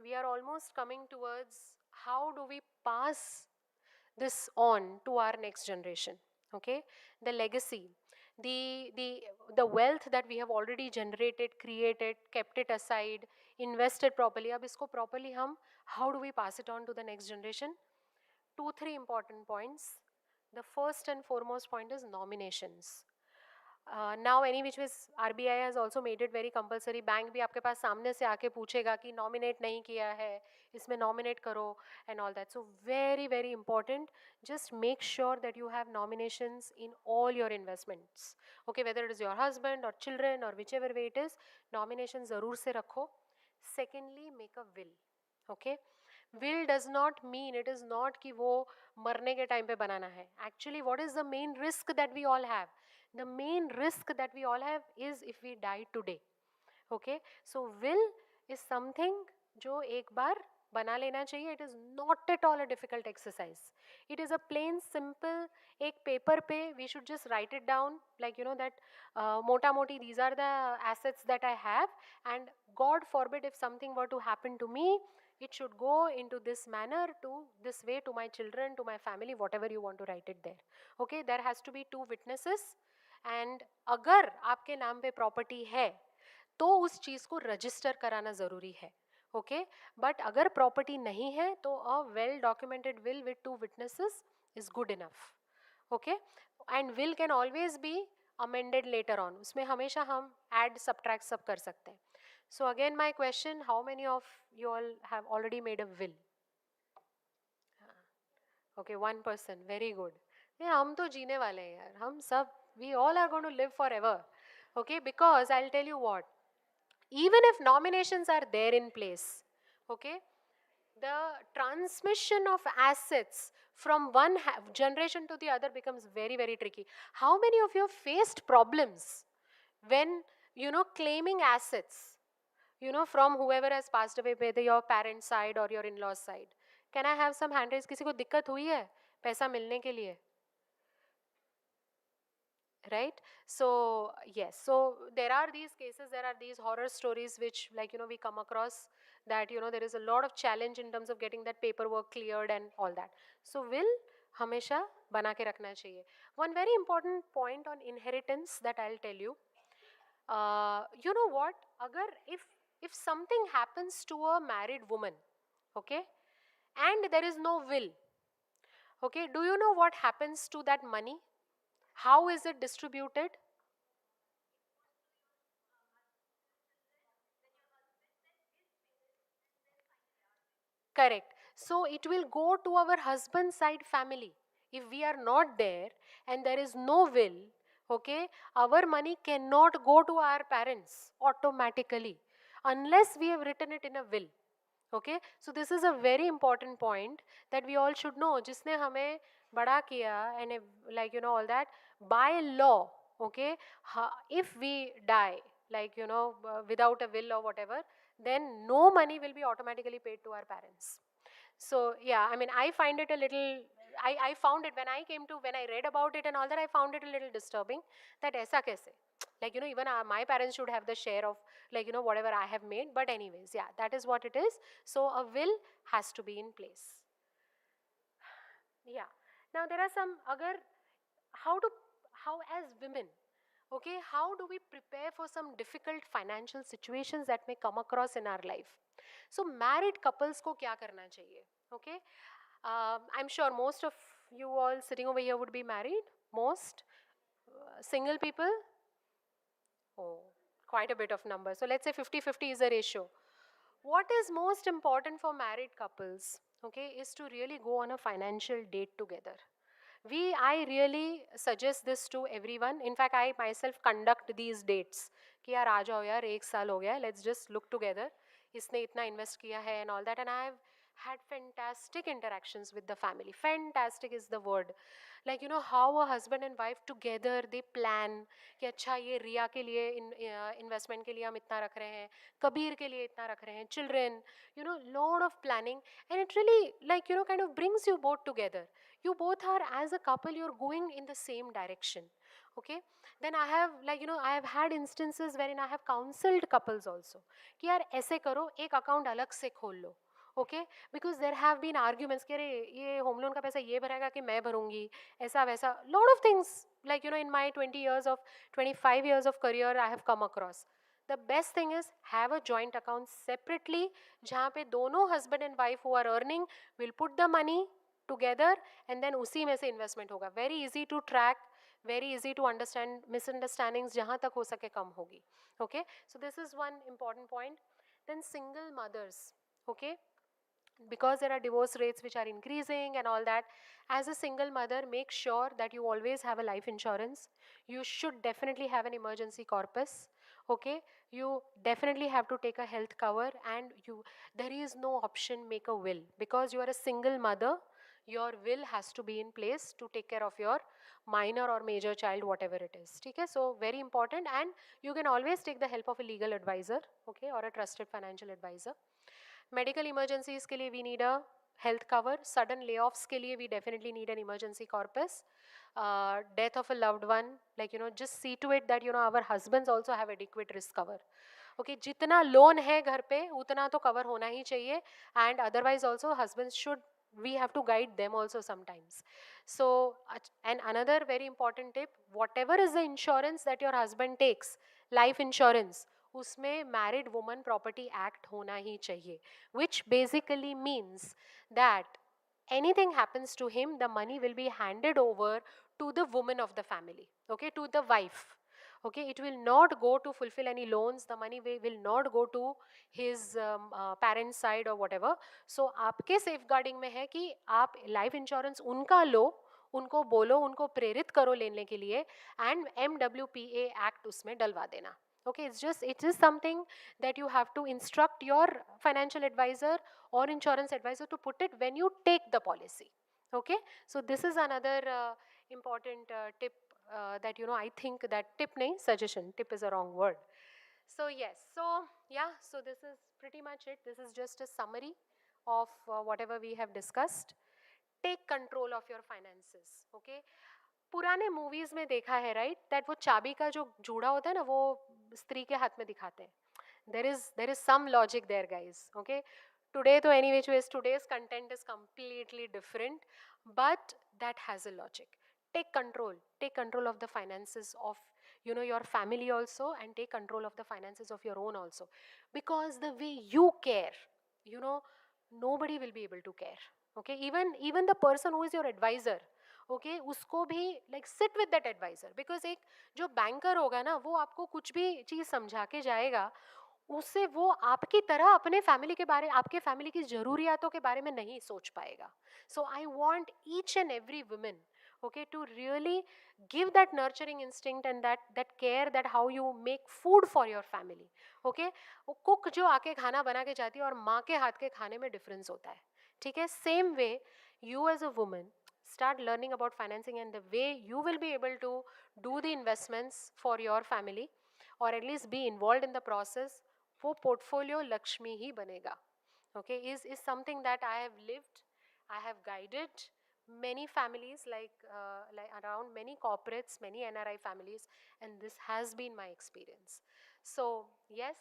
we are almost coming towards how do we pass this on to our next generation. Okay, the legacy, the wealth that we have already generated, created, kept it aside, invested properly. अब इसको properly हम how do we pass it on to the next generation? 2-3 important points. The first and foremost point is nominations. Now any which ways RBI has also made it very compulsory. Bank भी आपके पास सामने से आके पूछेगा कि nominate नहीं किया है, इसमें nominate करो and all that. So very important. Just make sure that you have nominations in all your investments. Okay, whether it is your husband or children or whichever way it is, nominations ज़रूर से रखो. Secondly, make a will. Okay. Will does not mean, it is not कि वो मरने के time पे बनाना है. Actually, what is the main risk that we all have? The main risk that we all have is if we die today. Okay, so will is something जो एक बार बना लेना चाहिए. It is not at all a difficult exercise. It is a plain simple एक paper पे we should just write it down, like, you know, that मोटा मोटी these are the assets that I have, and God forbid if something were to happen to me, it should go into this manner, to this way, to my children, to my family, whatever you want to write it there. Okay, there has to be 2 witnesses. And अगर आपके नाम पे property है तो उस चीज़ को register कराना ज़रूरी है. ओके, बट अगर प्रॉपर्टी नहीं है तो a well documented will with 2 witnesses is good enough. Okay, and will can always be amended later on. उसमें हमेशा हम ऐड सब्ट्रैक्ट सब कर सकते हैं. So again my question, how many of you all have already made a will? Okay, 1 person, very good. हम तो जीने वाले हैं यार, हम सब we all are going to live forever. Okay, because I'll tell you what, even if nominations are there in place, okay, the transmission of assets from one generation to the other becomes very tricky. How many of you have faced problems when, you know, claiming assets, you know, from whoever has passed away, whether your parents side or your in-laws side? Can I have some hand raise? किसी को दिक्कत हुई है पैसा मिलने के लिए? Right? So yes, so there are these cases, there are these horror stories which, like, you know, we come across, that, you know, there is a lot of challenge in terms of getting that paperwork cleared and all that. So will hamesha bana ke rakhna chahiye. One very important point on inheritance that I'll tell you, you know what, agar if something happens to a married woman, okay, and there is no will, okay, do you know what happens to that money? How is it distributed? Correct. So it will go to our husband side family. If we are not there and there is no will, okay, our money cannot go to our parents automatically unless we have written it in a will. Okay, so this is a very important point that we all should know. जिसने हमें बड़ा किया and like, you know, all that, by law, okay, if we die, like, you know, without a will or whatever, then no money will be automatically paid to our parents. So yeah, I mean, I find it a little, I found it when I read about it and all that, I found it a little disturbing that ऐसा कैसे, like, you know, even my parents should have the share of, like, you know, whatever I have made. But anyways, yeah, that is what it is. So a will has to be in place. Yeah. Now there are some, how as women, Okay, how do we prepare for some difficult financial situations that may come across in our life? So married couples को क्या करना चाहिए? Okay, I'm sure most of you all sitting over here would be married. Most single people, oh, quite a bit of number. So let's say 50-50 is the ratio. What is most important for married couples, okay, is to really go on a financial date together. I really suggest this to everyone. In fact, I myself conduct these dates. कि यार आ जाओ यार, 1 साल हो गया, let's just look together. इसने इतना invest किया है and all that, and I have had fantastic interactions with the family. Fantastic is the word. Like, you know, how a husband and wife together, they plan कि अच्छा ये रिया के लिए investment के लिए हम इतना रख रहे हैं, कबीर के लिए इतना रख रहे हैं, children, you know, lot of planning, and it really, like, you know, kind of brings you both together. You both are, as a couple, you're going in the same direction. Okay, then I have, like, you know, I have had instances wherein I have counseled couples also कि यार ऐसे करो, एक account अलग से खोल लो. Okay, because there have been arguments कि अरे ये होम लोन का पैसा ये भरेगा कि मैं भरूंगी, ऐसा वैसा, lot of things, like, you know, in my 25 years of career I have come across. The best thing is have a joint account separately जहाँ पे दोनों husband and wife who are earning will put the money together and then उसी में से investment होगा. Very easy to track, very easy to understand, misunderstandings जहाँ तक हो सके कम होगी. Okay, so this is one important point. Then single mothers, okay, because there are divorce rates which are increasing and all that, as a single mother, make sure that you always have a life insurance. You should definitely have an emergency corpus. Okay, you definitely have to take a health cover, and there is no option make a will, because you are a single mother. Your will has to be in place to take care of your minor or major child, whatever it is. Okay, so very important, and you can always take the help of a legal advisor, okay, or a trusted financial advisor. Medical emergencies के लिए we need a health cover. Sudden layoffs के लिए we definitely need an emergency corpus. Death of a loved one, like, you know, just see to it that, you know, our husbands also have adequate risk cover. Okay, जितना loan है घर पे उतना तो cover होना ही चाहिए, and otherwise also husbands should, we have to guide them also sometimes. So, and another very important tip, whatever is the insurance that your husband takes, life insurance, उसमें married woman property act होना ही चाहिए, which basically means that anything happens to him, the money will be handed over to the woman of the family, okay, to the wife. Okay, it will not go to fulfill any loans, the money will not go to his parents side or whatever. So आपके safeguarding में है कि आप life insurance उनका लो, उनको बोलो, उनको प्रेरित करो लेने के लिए, and MWPA Act उसमें डलवा देना. Okay, it is something that you have to instruct your financial advisor or insurance advisor to put it when you take the policy. Okay, so this is another important tip that, you know, I think that tip nahi, suggestion, tip is a wrong word. So yes, so yeah, so this is pretty much it. This is just a summary of whatever we have discussed. Take control of your finances. Okay, पुराने movies में देखा है, right, that वो चाबी का जो जूड़ा होता है ना, वो स्त्री के हाथ में दिखाते हैं. there is some logic there, guys. Okay, today to any which ways, today's content is completely different, but that has a logic. Take control of the finances of, you know, your family also, and take control of the finances of your own also, because the way you care, you know, nobody will be able to care. Okay, even the person who is your advisor, okay, उसको भी like sit with that advisor, because एक जो banker होगा ना, वो आपको कुछ भी चीज़ समझा के जाएगा, उससे वो आपकी तरह अपने फैमिली के बारे, आपके फैमिली की ज़रूरियातों के बारे में नहीं सोच पाएगा. So I want each and every woman, okay, to really give that nurturing instinct and that care, that how you make food for your family. Okay, वो cook जो आके खाना बना के जाती है और माँ के हाथ के खाने में difference होता है. ठीक है, same way you as a woman start learning about financing, and the way you will be able to do the investments for your family, or at least be involved in the process, वो portfolio Lakshmi ही बनेगा. Okay, is something that I have lived, I have guided many families, like around many corporates, many NRI families, and this has been my experience. So yes,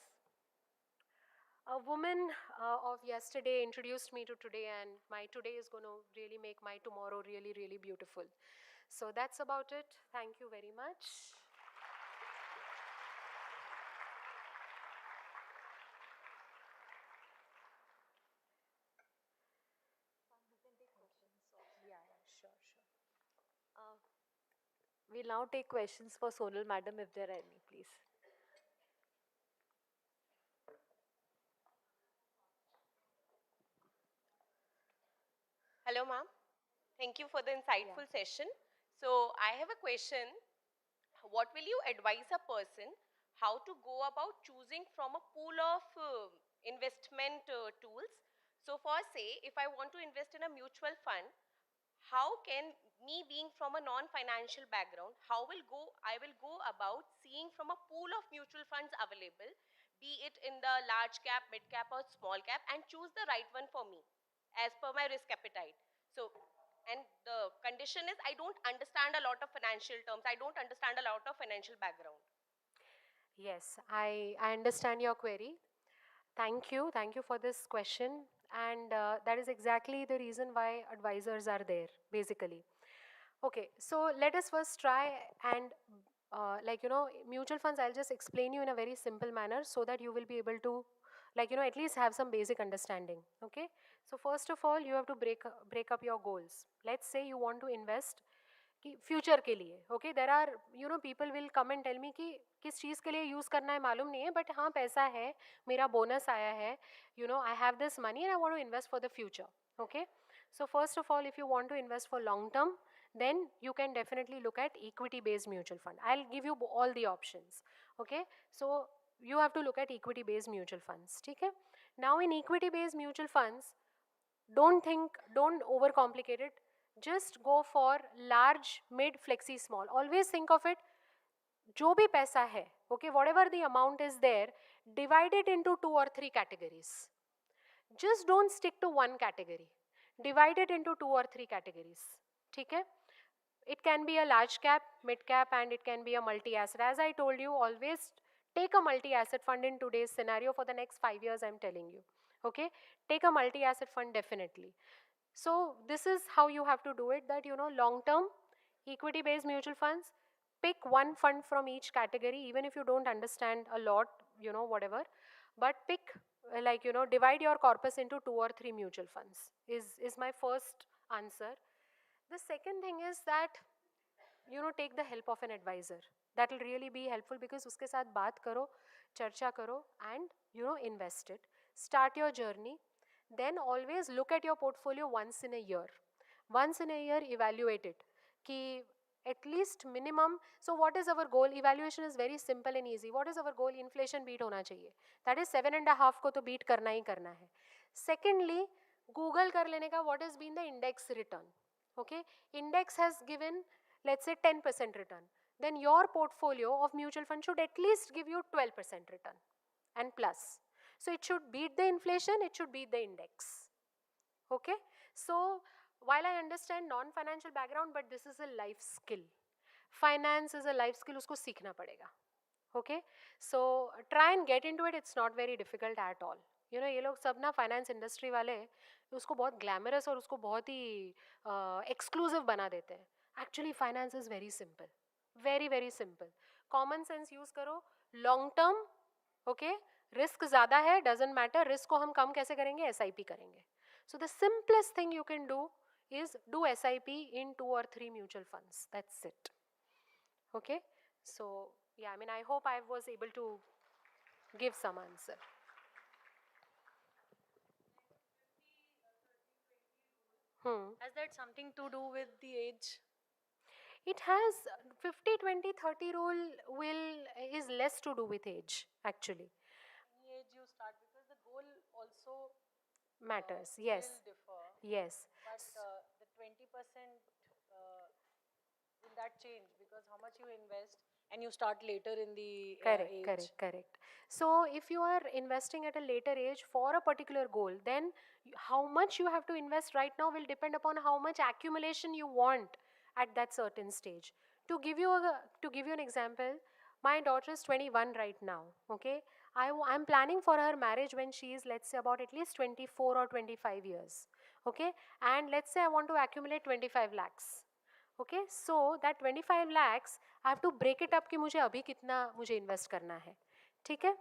a woman of yesterday introduced me to today, and my today is going to really make my tomorrow really, really beautiful. So that's about it. Thank you very much. We'll now take questions for Sonal Madam if there are any, please. Hello, ma'am. Thank you for the insightful session. So, I have a question. What will you advise a person how to go about choosing from a pool of investment tools? So, for say, if I want to invest in a mutual fund, how can me being from a non-financial background, I will go about seeing from a pool of mutual funds available, be it in the large cap, mid cap or small cap, and choose the right one for me as per my risk appetite. So, and the condition is I don't understand a lot of financial terms. I don't understand a lot of financial background. Yes, I understand your query. Thank you. Thank you for this question. And that is exactly the reason why advisors are there, basically. Okay, so let us first try and, mutual funds, I'll just explain you in a very simple manner so that you will be able to, at least have some basic understanding. Okay, so first of all, you have to break up your goals. Let's say you want to invest कि future के लिए okay there are people will come and tell me कि किस चीज़ के लिए use करना है मालूम नहीं है बट हाँ पैसा है मेरा बोनस आया है I have this money and I want to invest for the future okay so first of all if you want to invest for long term then you can definitely look at equity based mutual fund. I'll give you all the options. Okay, so you have to look at equity based mutual funds. Okay, now in equity based mutual funds don't overcomplicate it. Just go for large, mid, flexi, small. Always think of it, जो भी पैसा है, okay, whatever the amount is there, divide it into 2 or 3 categories. Just don't stick to one category. Divide it into 2 or 3 categories. ठीक है? It can be a large cap, mid cap, and it can be a multi-asset. As I told you, always take a multi-asset fund in today's scenario for the next 5 years, I'm telling you. Okay? Take a multi-asset fund definitely. So this is how you have to do it, that long term equity based mutual funds, pick one fund from each category even if you don't understand a lot, whatever, but pick divide your corpus into 2 or 3 mutual funds is my first answer. The second thing is that take the help of an advisor. That will really be helpful because uske sath baat karo, charcha karo, and invest it. Start your journey. Then always look at your portfolio once in a year. Once in a year, evaluate it. Ki at least minimum. So what is our goal? Evaluation is very simple and easy. What is our goal? Inflation beat hona chahiye. That is 7.5 ko to beat karna hi karna hai. Secondly, Google kar lene ka what has been the index return. Okay, index has given, let's say, 10% return. Then your portfolio of mutual fund should at least give you 12% return and plus. So it should beat the inflation, it should beat the index. Okay, so while I understand non-financial background, but this is a life skill. Finance is a life skill, usko seekhna padega. Okay, so try and get into it. It's not very difficult at all. ये लोग सब ना finance industry वाले उसको बहुत glamorous और उसको बहुत ही एक्सक्लूसिव बना देते हैं. Actually finance is very simple, very very simple. Common sense use करो. लॉन्ग टर्म, ओके, रिस्क ज़्यादा है, डजेंट मैटर. रिस्क को हम कम कैसे करेंगे? SIP करेंगे. So the simplest thing you can do is do SIP in 2 or 3 mutual funds. That's it. Okay, so yeah, I mean, I hope I was able to give some answer. Has that something to do with the age? It has 50, 20, 30 rule is less to do with age actually. Any age you start, because the goal also Matters, yes. will differ. Yes. But the 20% will that change because how much you invest and you start later in the age. Correct. So if you are investing at a later age for a particular goal, then how much you have to invest right now will depend upon how much accumulation you want at that certain stage. To give you an example, my daughter is 21 right now. Okay, I'm planning for her marriage when she is, let's say, about at least 24 or 25 years. Okay, and let's say I want to accumulate 25 lakhs. Okay, so that 25 lakhs I have to break it up कि मुझे अभी कितना मुझे invest करना है. ठीक है?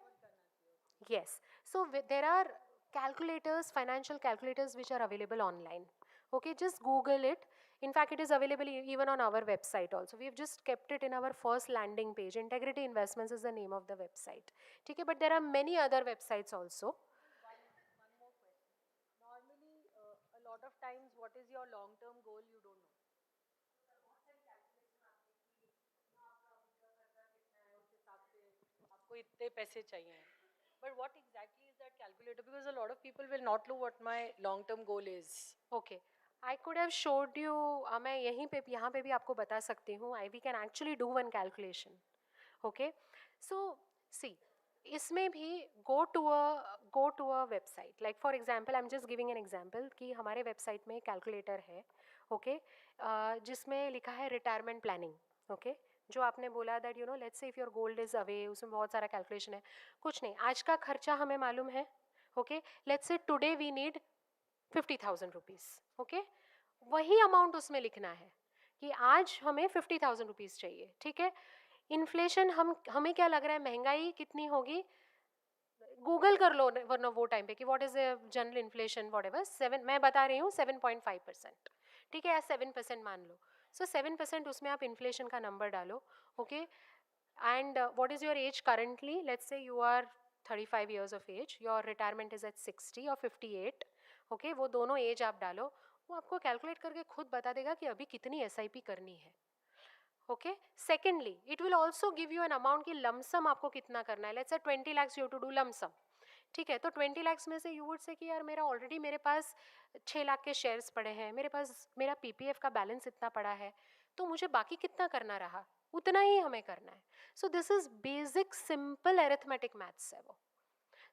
Yes. So there are calculators, financial calculators which are available online. Okay, just Google it. In fact, it is available even on our website also. We've just kept it in our first landing page. Integrity Investments is the name of the website. Okay, but there are many other websites also. One more question. Normally, a lot of times, what is your long-term goal? You don't know. आपको इतने पैसे चाहिए हैं. But what exactly is that calculator? Because a lot of people will not know what my long-term goal is. Okay. I could have showed you, मैं यहाँ पे भी आपको बता सकती हूँ. We can actually do one calculation. Okay. So, see, इसमें भी go to a website. Like for example, I'm just giving an example कि हमारे website में calculator है. Okay. जिसमें लिखा है retirement planning. Okay. जो आपने बोला that you know let's say if your gold is away, उसमें बहुत सारा calculation है. कुछ नहीं, आज का खर्चा हमें मालूम है. Okay. Let's say today we need 50,000 rupees. Okay. वही अमाउंट उसमें लिखना है कि आज हमें 50,000 रुपीज़ चाहिए. ठीक है. इन्फ्लेशन हमें क्या लग रहा है, महंगाई कितनी होगी, गूगल कर लो वरना वो टाइम पे कि what is general inflation what ever. 7 मैं बता रही हूँ 7.5%. ठीक है, या 7% मान लो. सो 7% उसमें आप इन्फ्लेशन का नंबर डालो. Okay. And what is your age currently, let's say you are 35 years of age, your retirement is at 60 और 58. ओके, वो दोनों एज आप डालो, वो आपको कैलकुलेट करके खुद बता देगा कि अभी कितनी SIP करनी है. Okay. Secondly, it will also give you an amount कि लमसम आपको कितना करना है. Let's say 20 lakhs you to do lump sum. ठीक है, तो 20 lakhs में से यू वुड से कि यार मेरा ऑलरेडी मेरे पास 6 लाख के शेयर्स पड़े हैं, मेरे पास मेरा PPF का बैलेंस इतना पड़ा है, तो मुझे बाकी कितना करना रहा, उतना ही हमें करना है. So this is basic simple arithmetic maths है वो.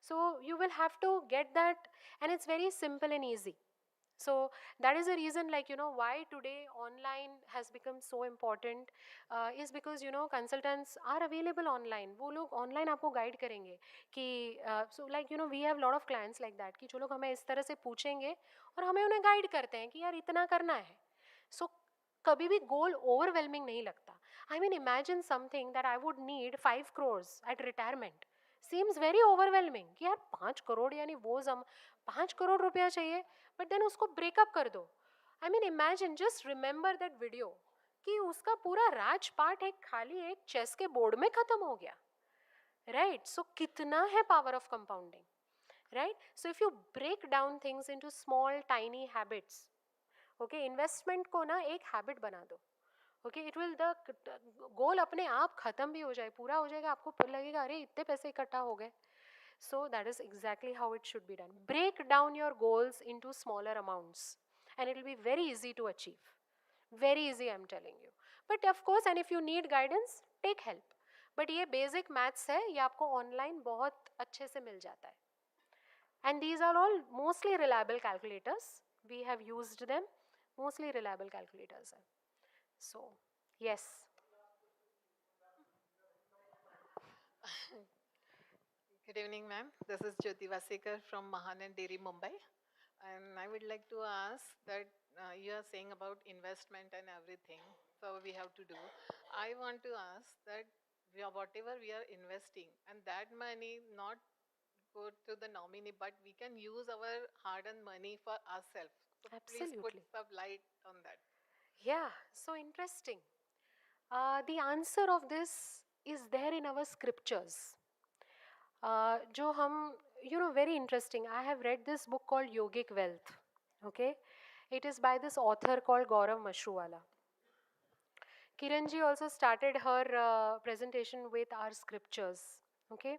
So you will have to get that, and it's very simple and easy. So that is the reason, like, you know, why today online has become so important, is because, you know, consultants are available online. वो लोग online आपको guide करेंगे कि so like, you know, we have lot of clients like that कि जो लोग हमें इस तरह से पूछेंगे और हमें उन्हें guide करते हैं कि यार इतना करना है. So कभी भी गोल overwhelming नहीं लगता. I mean, imagine something that I would need 5 crores at retirement. Seems very overwhelming कि यार 5 करोड़ यानी वो 5 करोड़ रुपया चाहिए, बट देन उसको ब्रेकअप कर दो. I mean imagine, just remember that video कि उसका पूरा राजपाट एक खाली एक चेस के बोर्ड में खत्म हो गया. राइट. सो कितना है power of compounding. Right. So if you break down things into small tiny habits. Okay, investment को ना एक हैबिट बना दो. Okay, it will the goal अपने आप खत्म भी हो जाए, पूरा हो जाएगा, आपको लगेगा अरे इतने पैसे इकट्ठा हो गए. So that is exactly how it should be done. Break down your goals into smaller amounts and it will be very easy to achieve. Very easy, I'm telling you. But of course, and if you need guidance, take help. But ये basic maths है, ये आपको online बहुत अच्छे से मिल जाता है. And these are all mostly reliable calculators. We have used them. Mostly reliable calculators. So, yes. Good evening, ma'am. This is Jyoti Vasekar from Mahanan Dairy, Mumbai. And I would like to ask that you are saying about investment and everything, so we have to do. I want to ask that whatever we are investing, and that money not go to the nominee, but we can use our hard-earned money for ourselves. So Absolutely. please put some light on that. Yeah, so interesting. The answer of this is there in our scriptures. जो हम, you know, very interesting. I have read this book called Yogic Wealth. Okay, it is by this author called Gaurav Mashruwala. Kiran ji also started her presentation with our scriptures. Okay,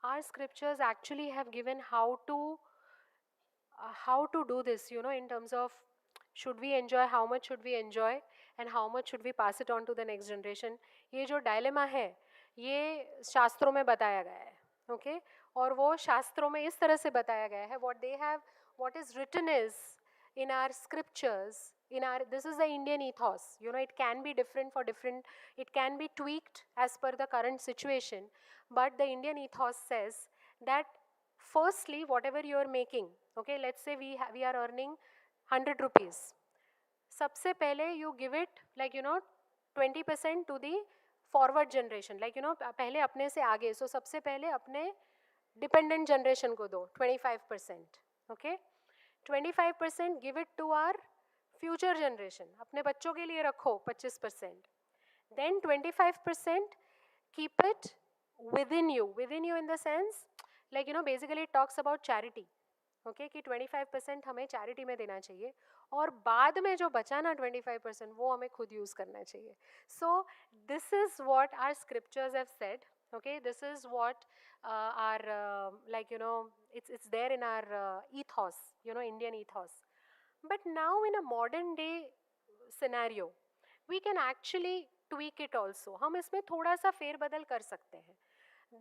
our scriptures actually have given how to do this, you know, in terms of should we enjoy, how much should we enjoy, and how much should we pass it on to the next generation. ये जो dilemma है, ये शास्त्रों में बताया गया है. Okay, और वो शास्त्रों में इस तरह से बताया गया है. What is written is in our scriptures, this is the Indian ethos. You know, it can be different for different, it can be tweaked as per the current situation, but the Indian ethos says that firstly, whatever you are making, okay, let's say we are earning 100 rupees. सबसे पहले you give it, like, you know, 20% to the forward generation, like, you know, पहले अपने से आगे. So सबसे पहले अपने dependent generation को दो 25%. Okay, 25% give it to our future generation, अपने बच्चों के लिए रखो 25%. Then 25% keep it within you in the sense, like basically it talks about charity. Okay, कि 25% हमें चैरिटी में देना चाहिए और बाद में जो बचा ना 25% वो हमें खुद यूज़ करना चाहिए. So this is what our scriptures have said. Okay, this is what our like it's there in our ethos, Indian ethos. But now in a modern day scenario, we can actually tweak it also. हम इसमें थोड़ा सा फेरबदल कर सकते हैं.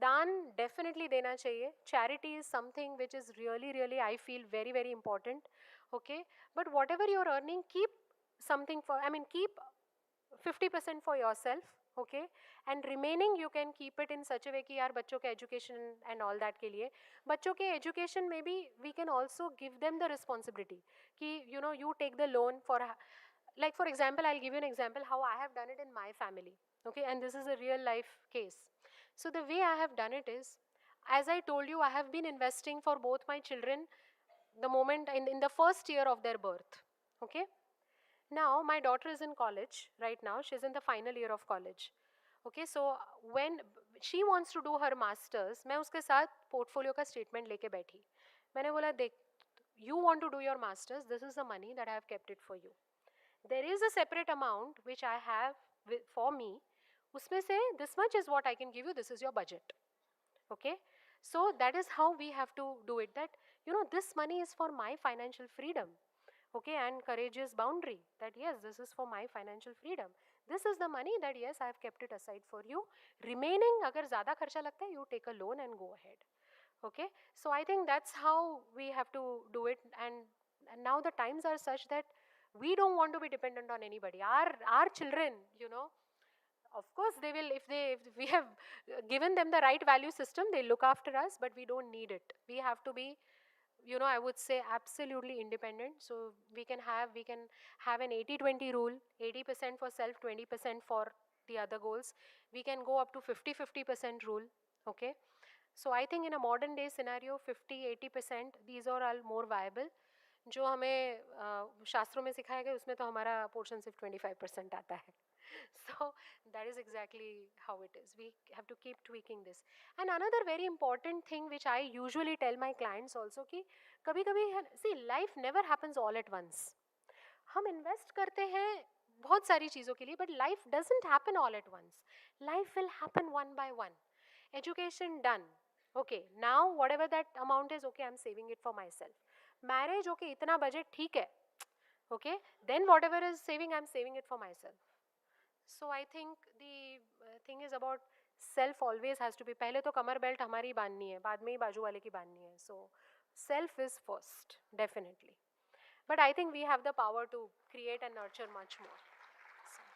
दान definitely देना चाहिए. Charity is something which is really I feel very very important. Okay, but whatever your earning keep something for, keep 50% for yourself. Okay, and remaining you can keep it in such a way कि यार बच्चों के education and all that के लिए, बच्चों के education में भी we can also give them the responsibility कि you take the loan for, like for example, I'll give you an example how I have done it in my family. Okay, and this is a real life case. So the way I have done it is, as I told you, I have been investing for both my children the moment in the first year of their birth. Okay, now my daughter is in college right now. She's in the final year of college. Okay, so when she wants to do her masters, मैं उसके साथ portfolio का statement लेके बैठी. मैंने बोला देख, you want to do your masters, this is the money that I have kept it for you. There is a separate amount which I have for me. उसमें से this much is what I can give you, this is your budget. Okay, so that is how we have to do it, that this money is for my financial freedom. Okay, and courageous boundary that yes, this is for my financial freedom. This is the money that yes, I have kept it aside for you. Remaining, अगर ज़्यादा खर्चा लगता है, you take a loan and go ahead. Okay, so I think that's how we have to do it. And now the times are such that we don't want to be dependent on anybody. Our children, of course they will, if we have given them the right value system, they look after us, but we don't need it. We have to be, I would say, absolutely independent. So we can have an 80-20 rule, 80% for self, 20% for the other goals. We can go up to 50-50% rule. Okay, so I think in a modern day scenario, 50-80%, these are all more viable. जो हमें शास्त्रों में सिखाया गया उसमें तो हमारा portion सिर्फ 25% आता है. So that is exactly how it is. We have to keep tweaking this. And another very important thing which I usually tell my clients also कि कभी कभी, see, life never happens all at once. हम invest करते हैं बहुत सारी चीज़ों के लिए, but life doesn't happen all at once. Life will happen one by one. Education done. Okay, now whatever that amount is, okay, I'm saving it for myself. Marriage, okay, इतना budget ठीक है. Okay, then whatever is saving, I'm saving it for myself. So I think the thing is about self always has to be, पहले तो कमर belt हमारी बांधनी है, बाद में ही बाजू वाले की बांधनी है. So self is first, definitely. But I think we have the power to create and nurture much more. So.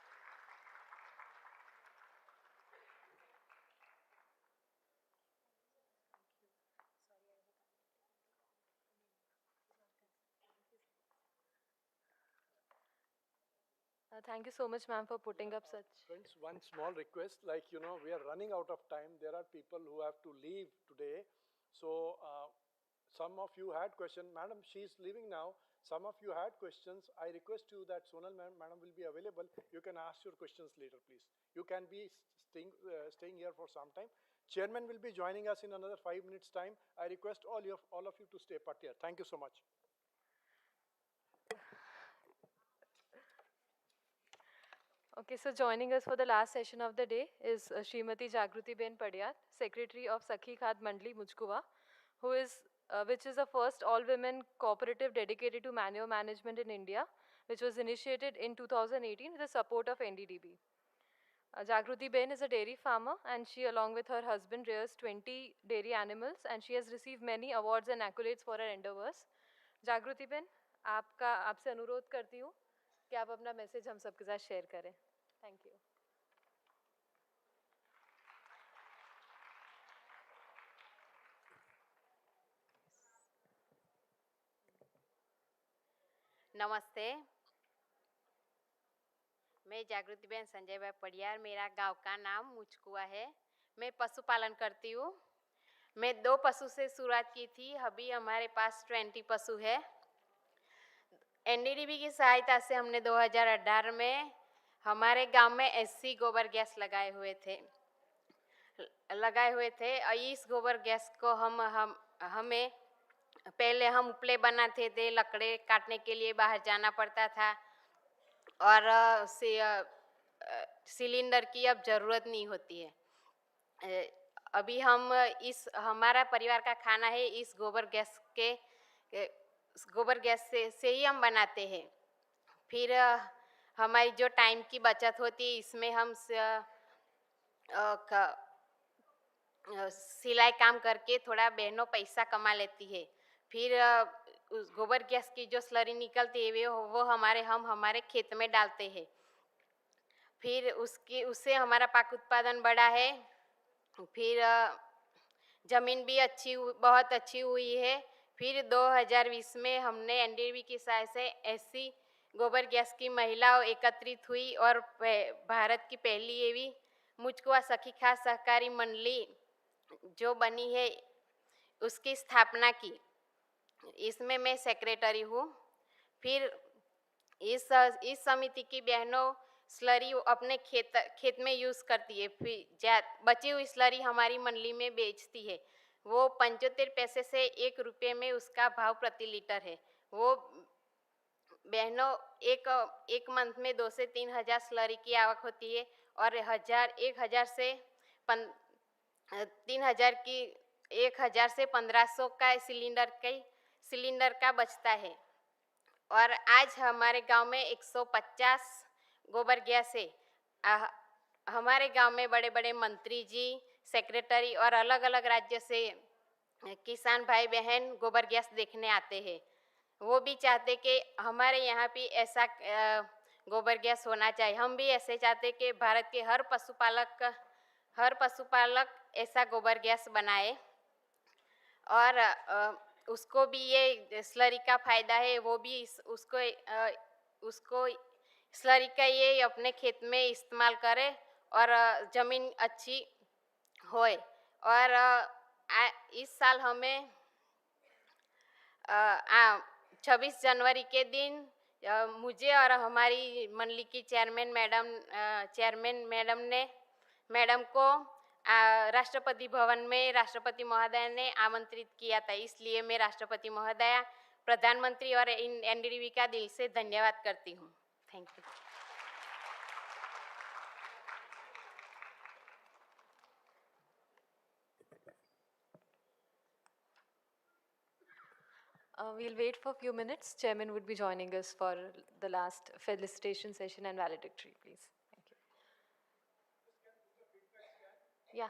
Thank you so much, ma'am, for putting up such. Friends, one small request, like, we are running out of time. There are people who have to leave today. So some of you had questions. Madam, she's leaving now. Some of you had questions. I request you that Sonal madam will be available. You can ask your questions later, please. You can be staying here for some time. Chairman will be joining us in another 5 minutes time. I request all of you to stay put here. Thank you so much. Okay, so joining us for the last session of the day is Srimati Jagruti Ben Padiyar, Secretary of Sakhi Khad Mandli Mujkuva, which is the first all-women cooperative dedicated to manure management in India, which was initiated in 2018 with the support of NDDB. Jagruti Ben is a dairy farmer, and she, along with her husband, rears 20 dairy animals, and she has received many awards and accolades for her endeavors. Jagruti Ben, आपसे अनुरोध करती हूँ कि आप अपना message हम सबके साथ शेयर करें. Thank you. नमस्ते, मैं जागृति बहन संजय भाई पडियार. मेरा गांव का नाम मुचकुआ है. मैं पशुपालन करती हूँ. मैं 2 पशु से शुरुआत की थी. अभी हमारे पास 20 पशु है. एनडीडीबी की सहायता से हमने 2018 में हमारे गांव में एससी गोबर गैस लगाए हुए थे और इस गोबर गैस को हमें पहले हम उपले बनाते थे, लकड़े काटने के लिए बाहर जाना पड़ता था और सिलेंडर की अब ज़रूरत नहीं होती है। अभी हम हमारा परिवार का खाना है इस गोबर गैस से ही हम बनाते हैं। फिर हमारी जो टाइम की बचत होती है इसमें हम सिलाई काम करके थोड़ा बहनों पैसा कमा लेती है। फिर उस गोबर गैस की जो स्लरी निकलती है वो हमारे खेत में डालते हैं। फिर उससे हमारा पाक उत्पादन बढ़ा है। फिर ज़मीन भी बहुत अच्छी हुई है। फिर 2020 में हमने एनडीडीबी की सहायता से ऐसी गोबर गैस की महिलाओं एकत्रित हुई और भारत की पहली एवी मुझको सखी खास सहकारी मंडली जो बनी है उसकी स्थापना की। इसमें मैं सेक्रेटरी हूँ। फिर इस समिति की बहनों स्लरी अपने खेत में यूज़ करती है। फिर बची हुई स्लरी हमारी मंडली में बेचती है। वो 75 पैसे से 1 रुपये में उसका भाव प्रति लीटर है। वो बहनों एक मंथ में 2 से 3 हज़ार स्लरी की आवक होती है और 1,000 से 3,000 की 1,000 से 1,500 का सिलेंडर का बचता है। और आज हमारे गांव में 150 गोबर गैस है। हमारे गांव में बड़े बड़े मंत्री जी, सेक्रेटरी और अलग अलग राज्य से किसान भाई बहन गोबर गैस देखने आते हैं। वो भी चाहते कि हमारे यहाँ भी ऐसा गोबर गैस होना चाहिए। हम भी ऐसे चाहते कि भारत के हर पशुपालक ऐसा गोबर गैस बनाए और उसको भी ये स्लरी का फ़ायदा है। वो भी उसको स्लरी का ये अपने खेत में इस्तेमाल करे और ज़मीन अच्छी होए। और इस साल हमें 26 जनवरी के दिन मुझे और हमारी मंडली की चेयरमैन मैडम को राष्ट्रपति भवन में राष्ट्रपति महोदय ने आमंत्रित किया था। इसलिए मैं राष्ट्रपति महोदया, प्रधानमंत्री और एनडीडीबी का दिल से धन्यवाद करती हूँ। Thank you. We'll wait for a few minutes. Chairman would be joining us for the last felicitation session and valedictory, please. Thank you. Yeah.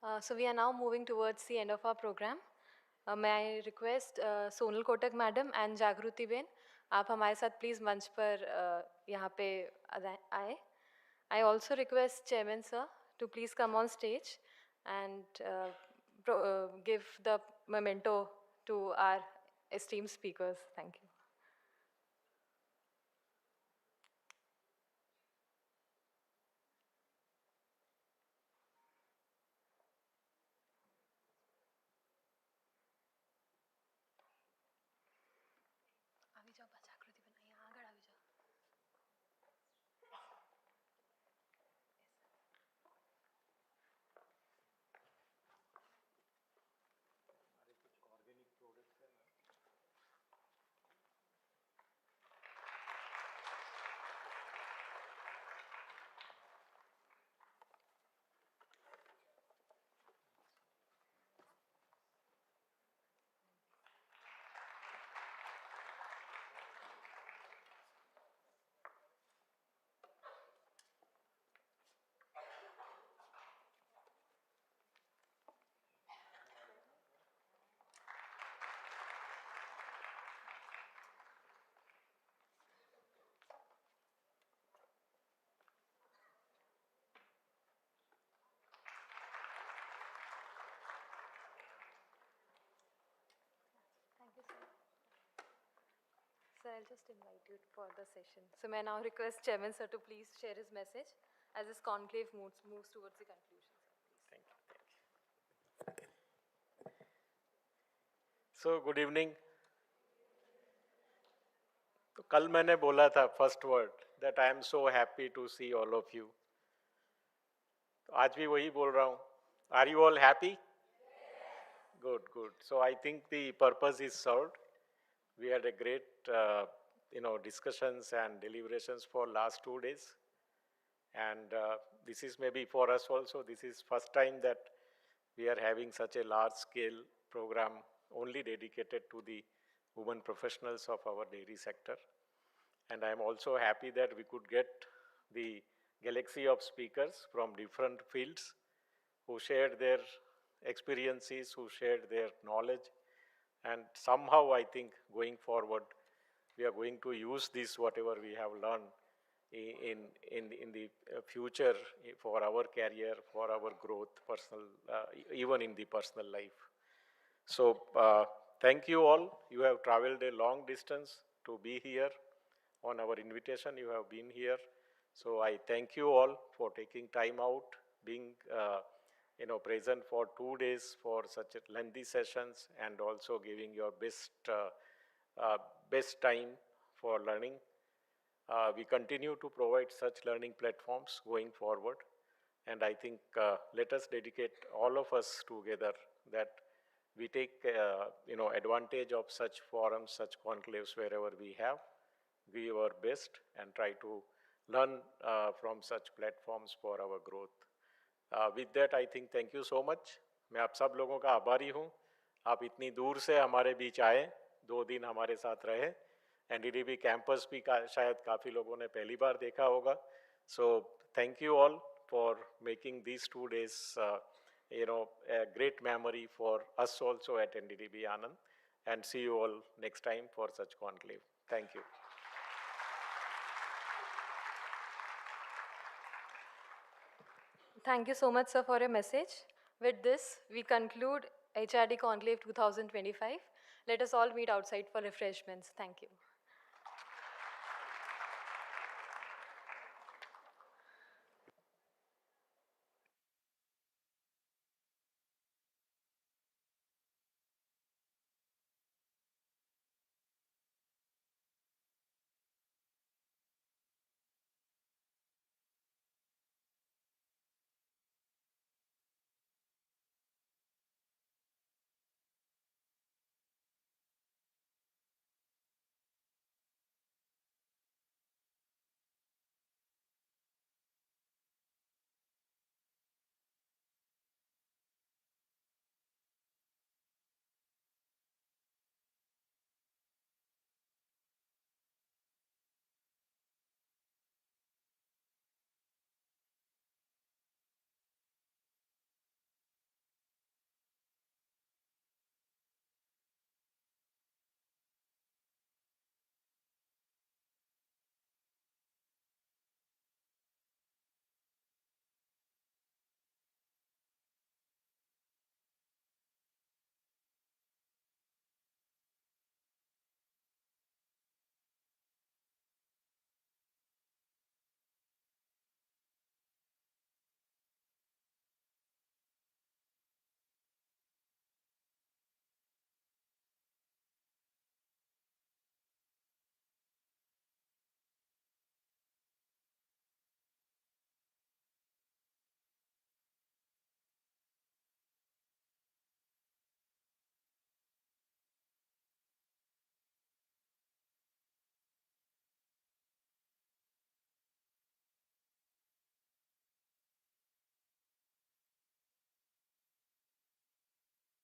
So we are now moving towards the end of our program. May I request Sonal Kotak madam and Jagruti Ben, आप हमारे साथ please मंच पर यहाँ पे आए. I also request Chairman sir to please come on stage and give the memento to our esteemed speakers. Thank you. Sir, I'll just invite you for the session. So may I now request Chairman sir to please share his message as this conclave moves towards the conclusion. Thank you. So good evening. तो कल मैंने बोला था first word that I am so happy to see all of you. तो आज भी वही बोल रहा हूँ. Are you all happy? Good, good. So I think the purpose is served. We had a great, discussions and deliberations for last 2 days. And this is maybe for us also, this is first time that we are having such a large scale program only dedicated to the women professionals of our dairy sector. And I am also happy that we could get the galaxy of speakers from different fields who shared their experiences, who shared their knowledge. And somehow I think going forward, we are going to use this, whatever we have learned in the future for our career, for our growth, personal, even in the personal life. So thank you all. You have traveled a long distance to be here. On our invitation, you have been here. So I thank you all for taking time out, being present for 2 days for such lengthy sessions, and also giving your best time for learning. We continue to provide such learning platforms going forward, and I think let us dedicate all of us together that we take advantage of such forums, such conclaves wherever we have, give our best and try to learn from such platforms for our growth. With that, I think thank you so much. मैं आप सब लोगों का आभारी हूँ. आप इतनी दूर से हमारे बीच आए, 2 दिन हमारे साथ रहे. एनडीडीबी कैंपस भी शायद काफ़ी लोगों ने पहली बार देखा होगा. So thank you all for making these 2 days, a great memory for us also at NDDB Anand. And see you all next time for such conclave. Thank you. Thank you so much, sir, for your message. With this, we conclude HRD Conclave 2025. Let us all meet outside for refreshments. Thank you.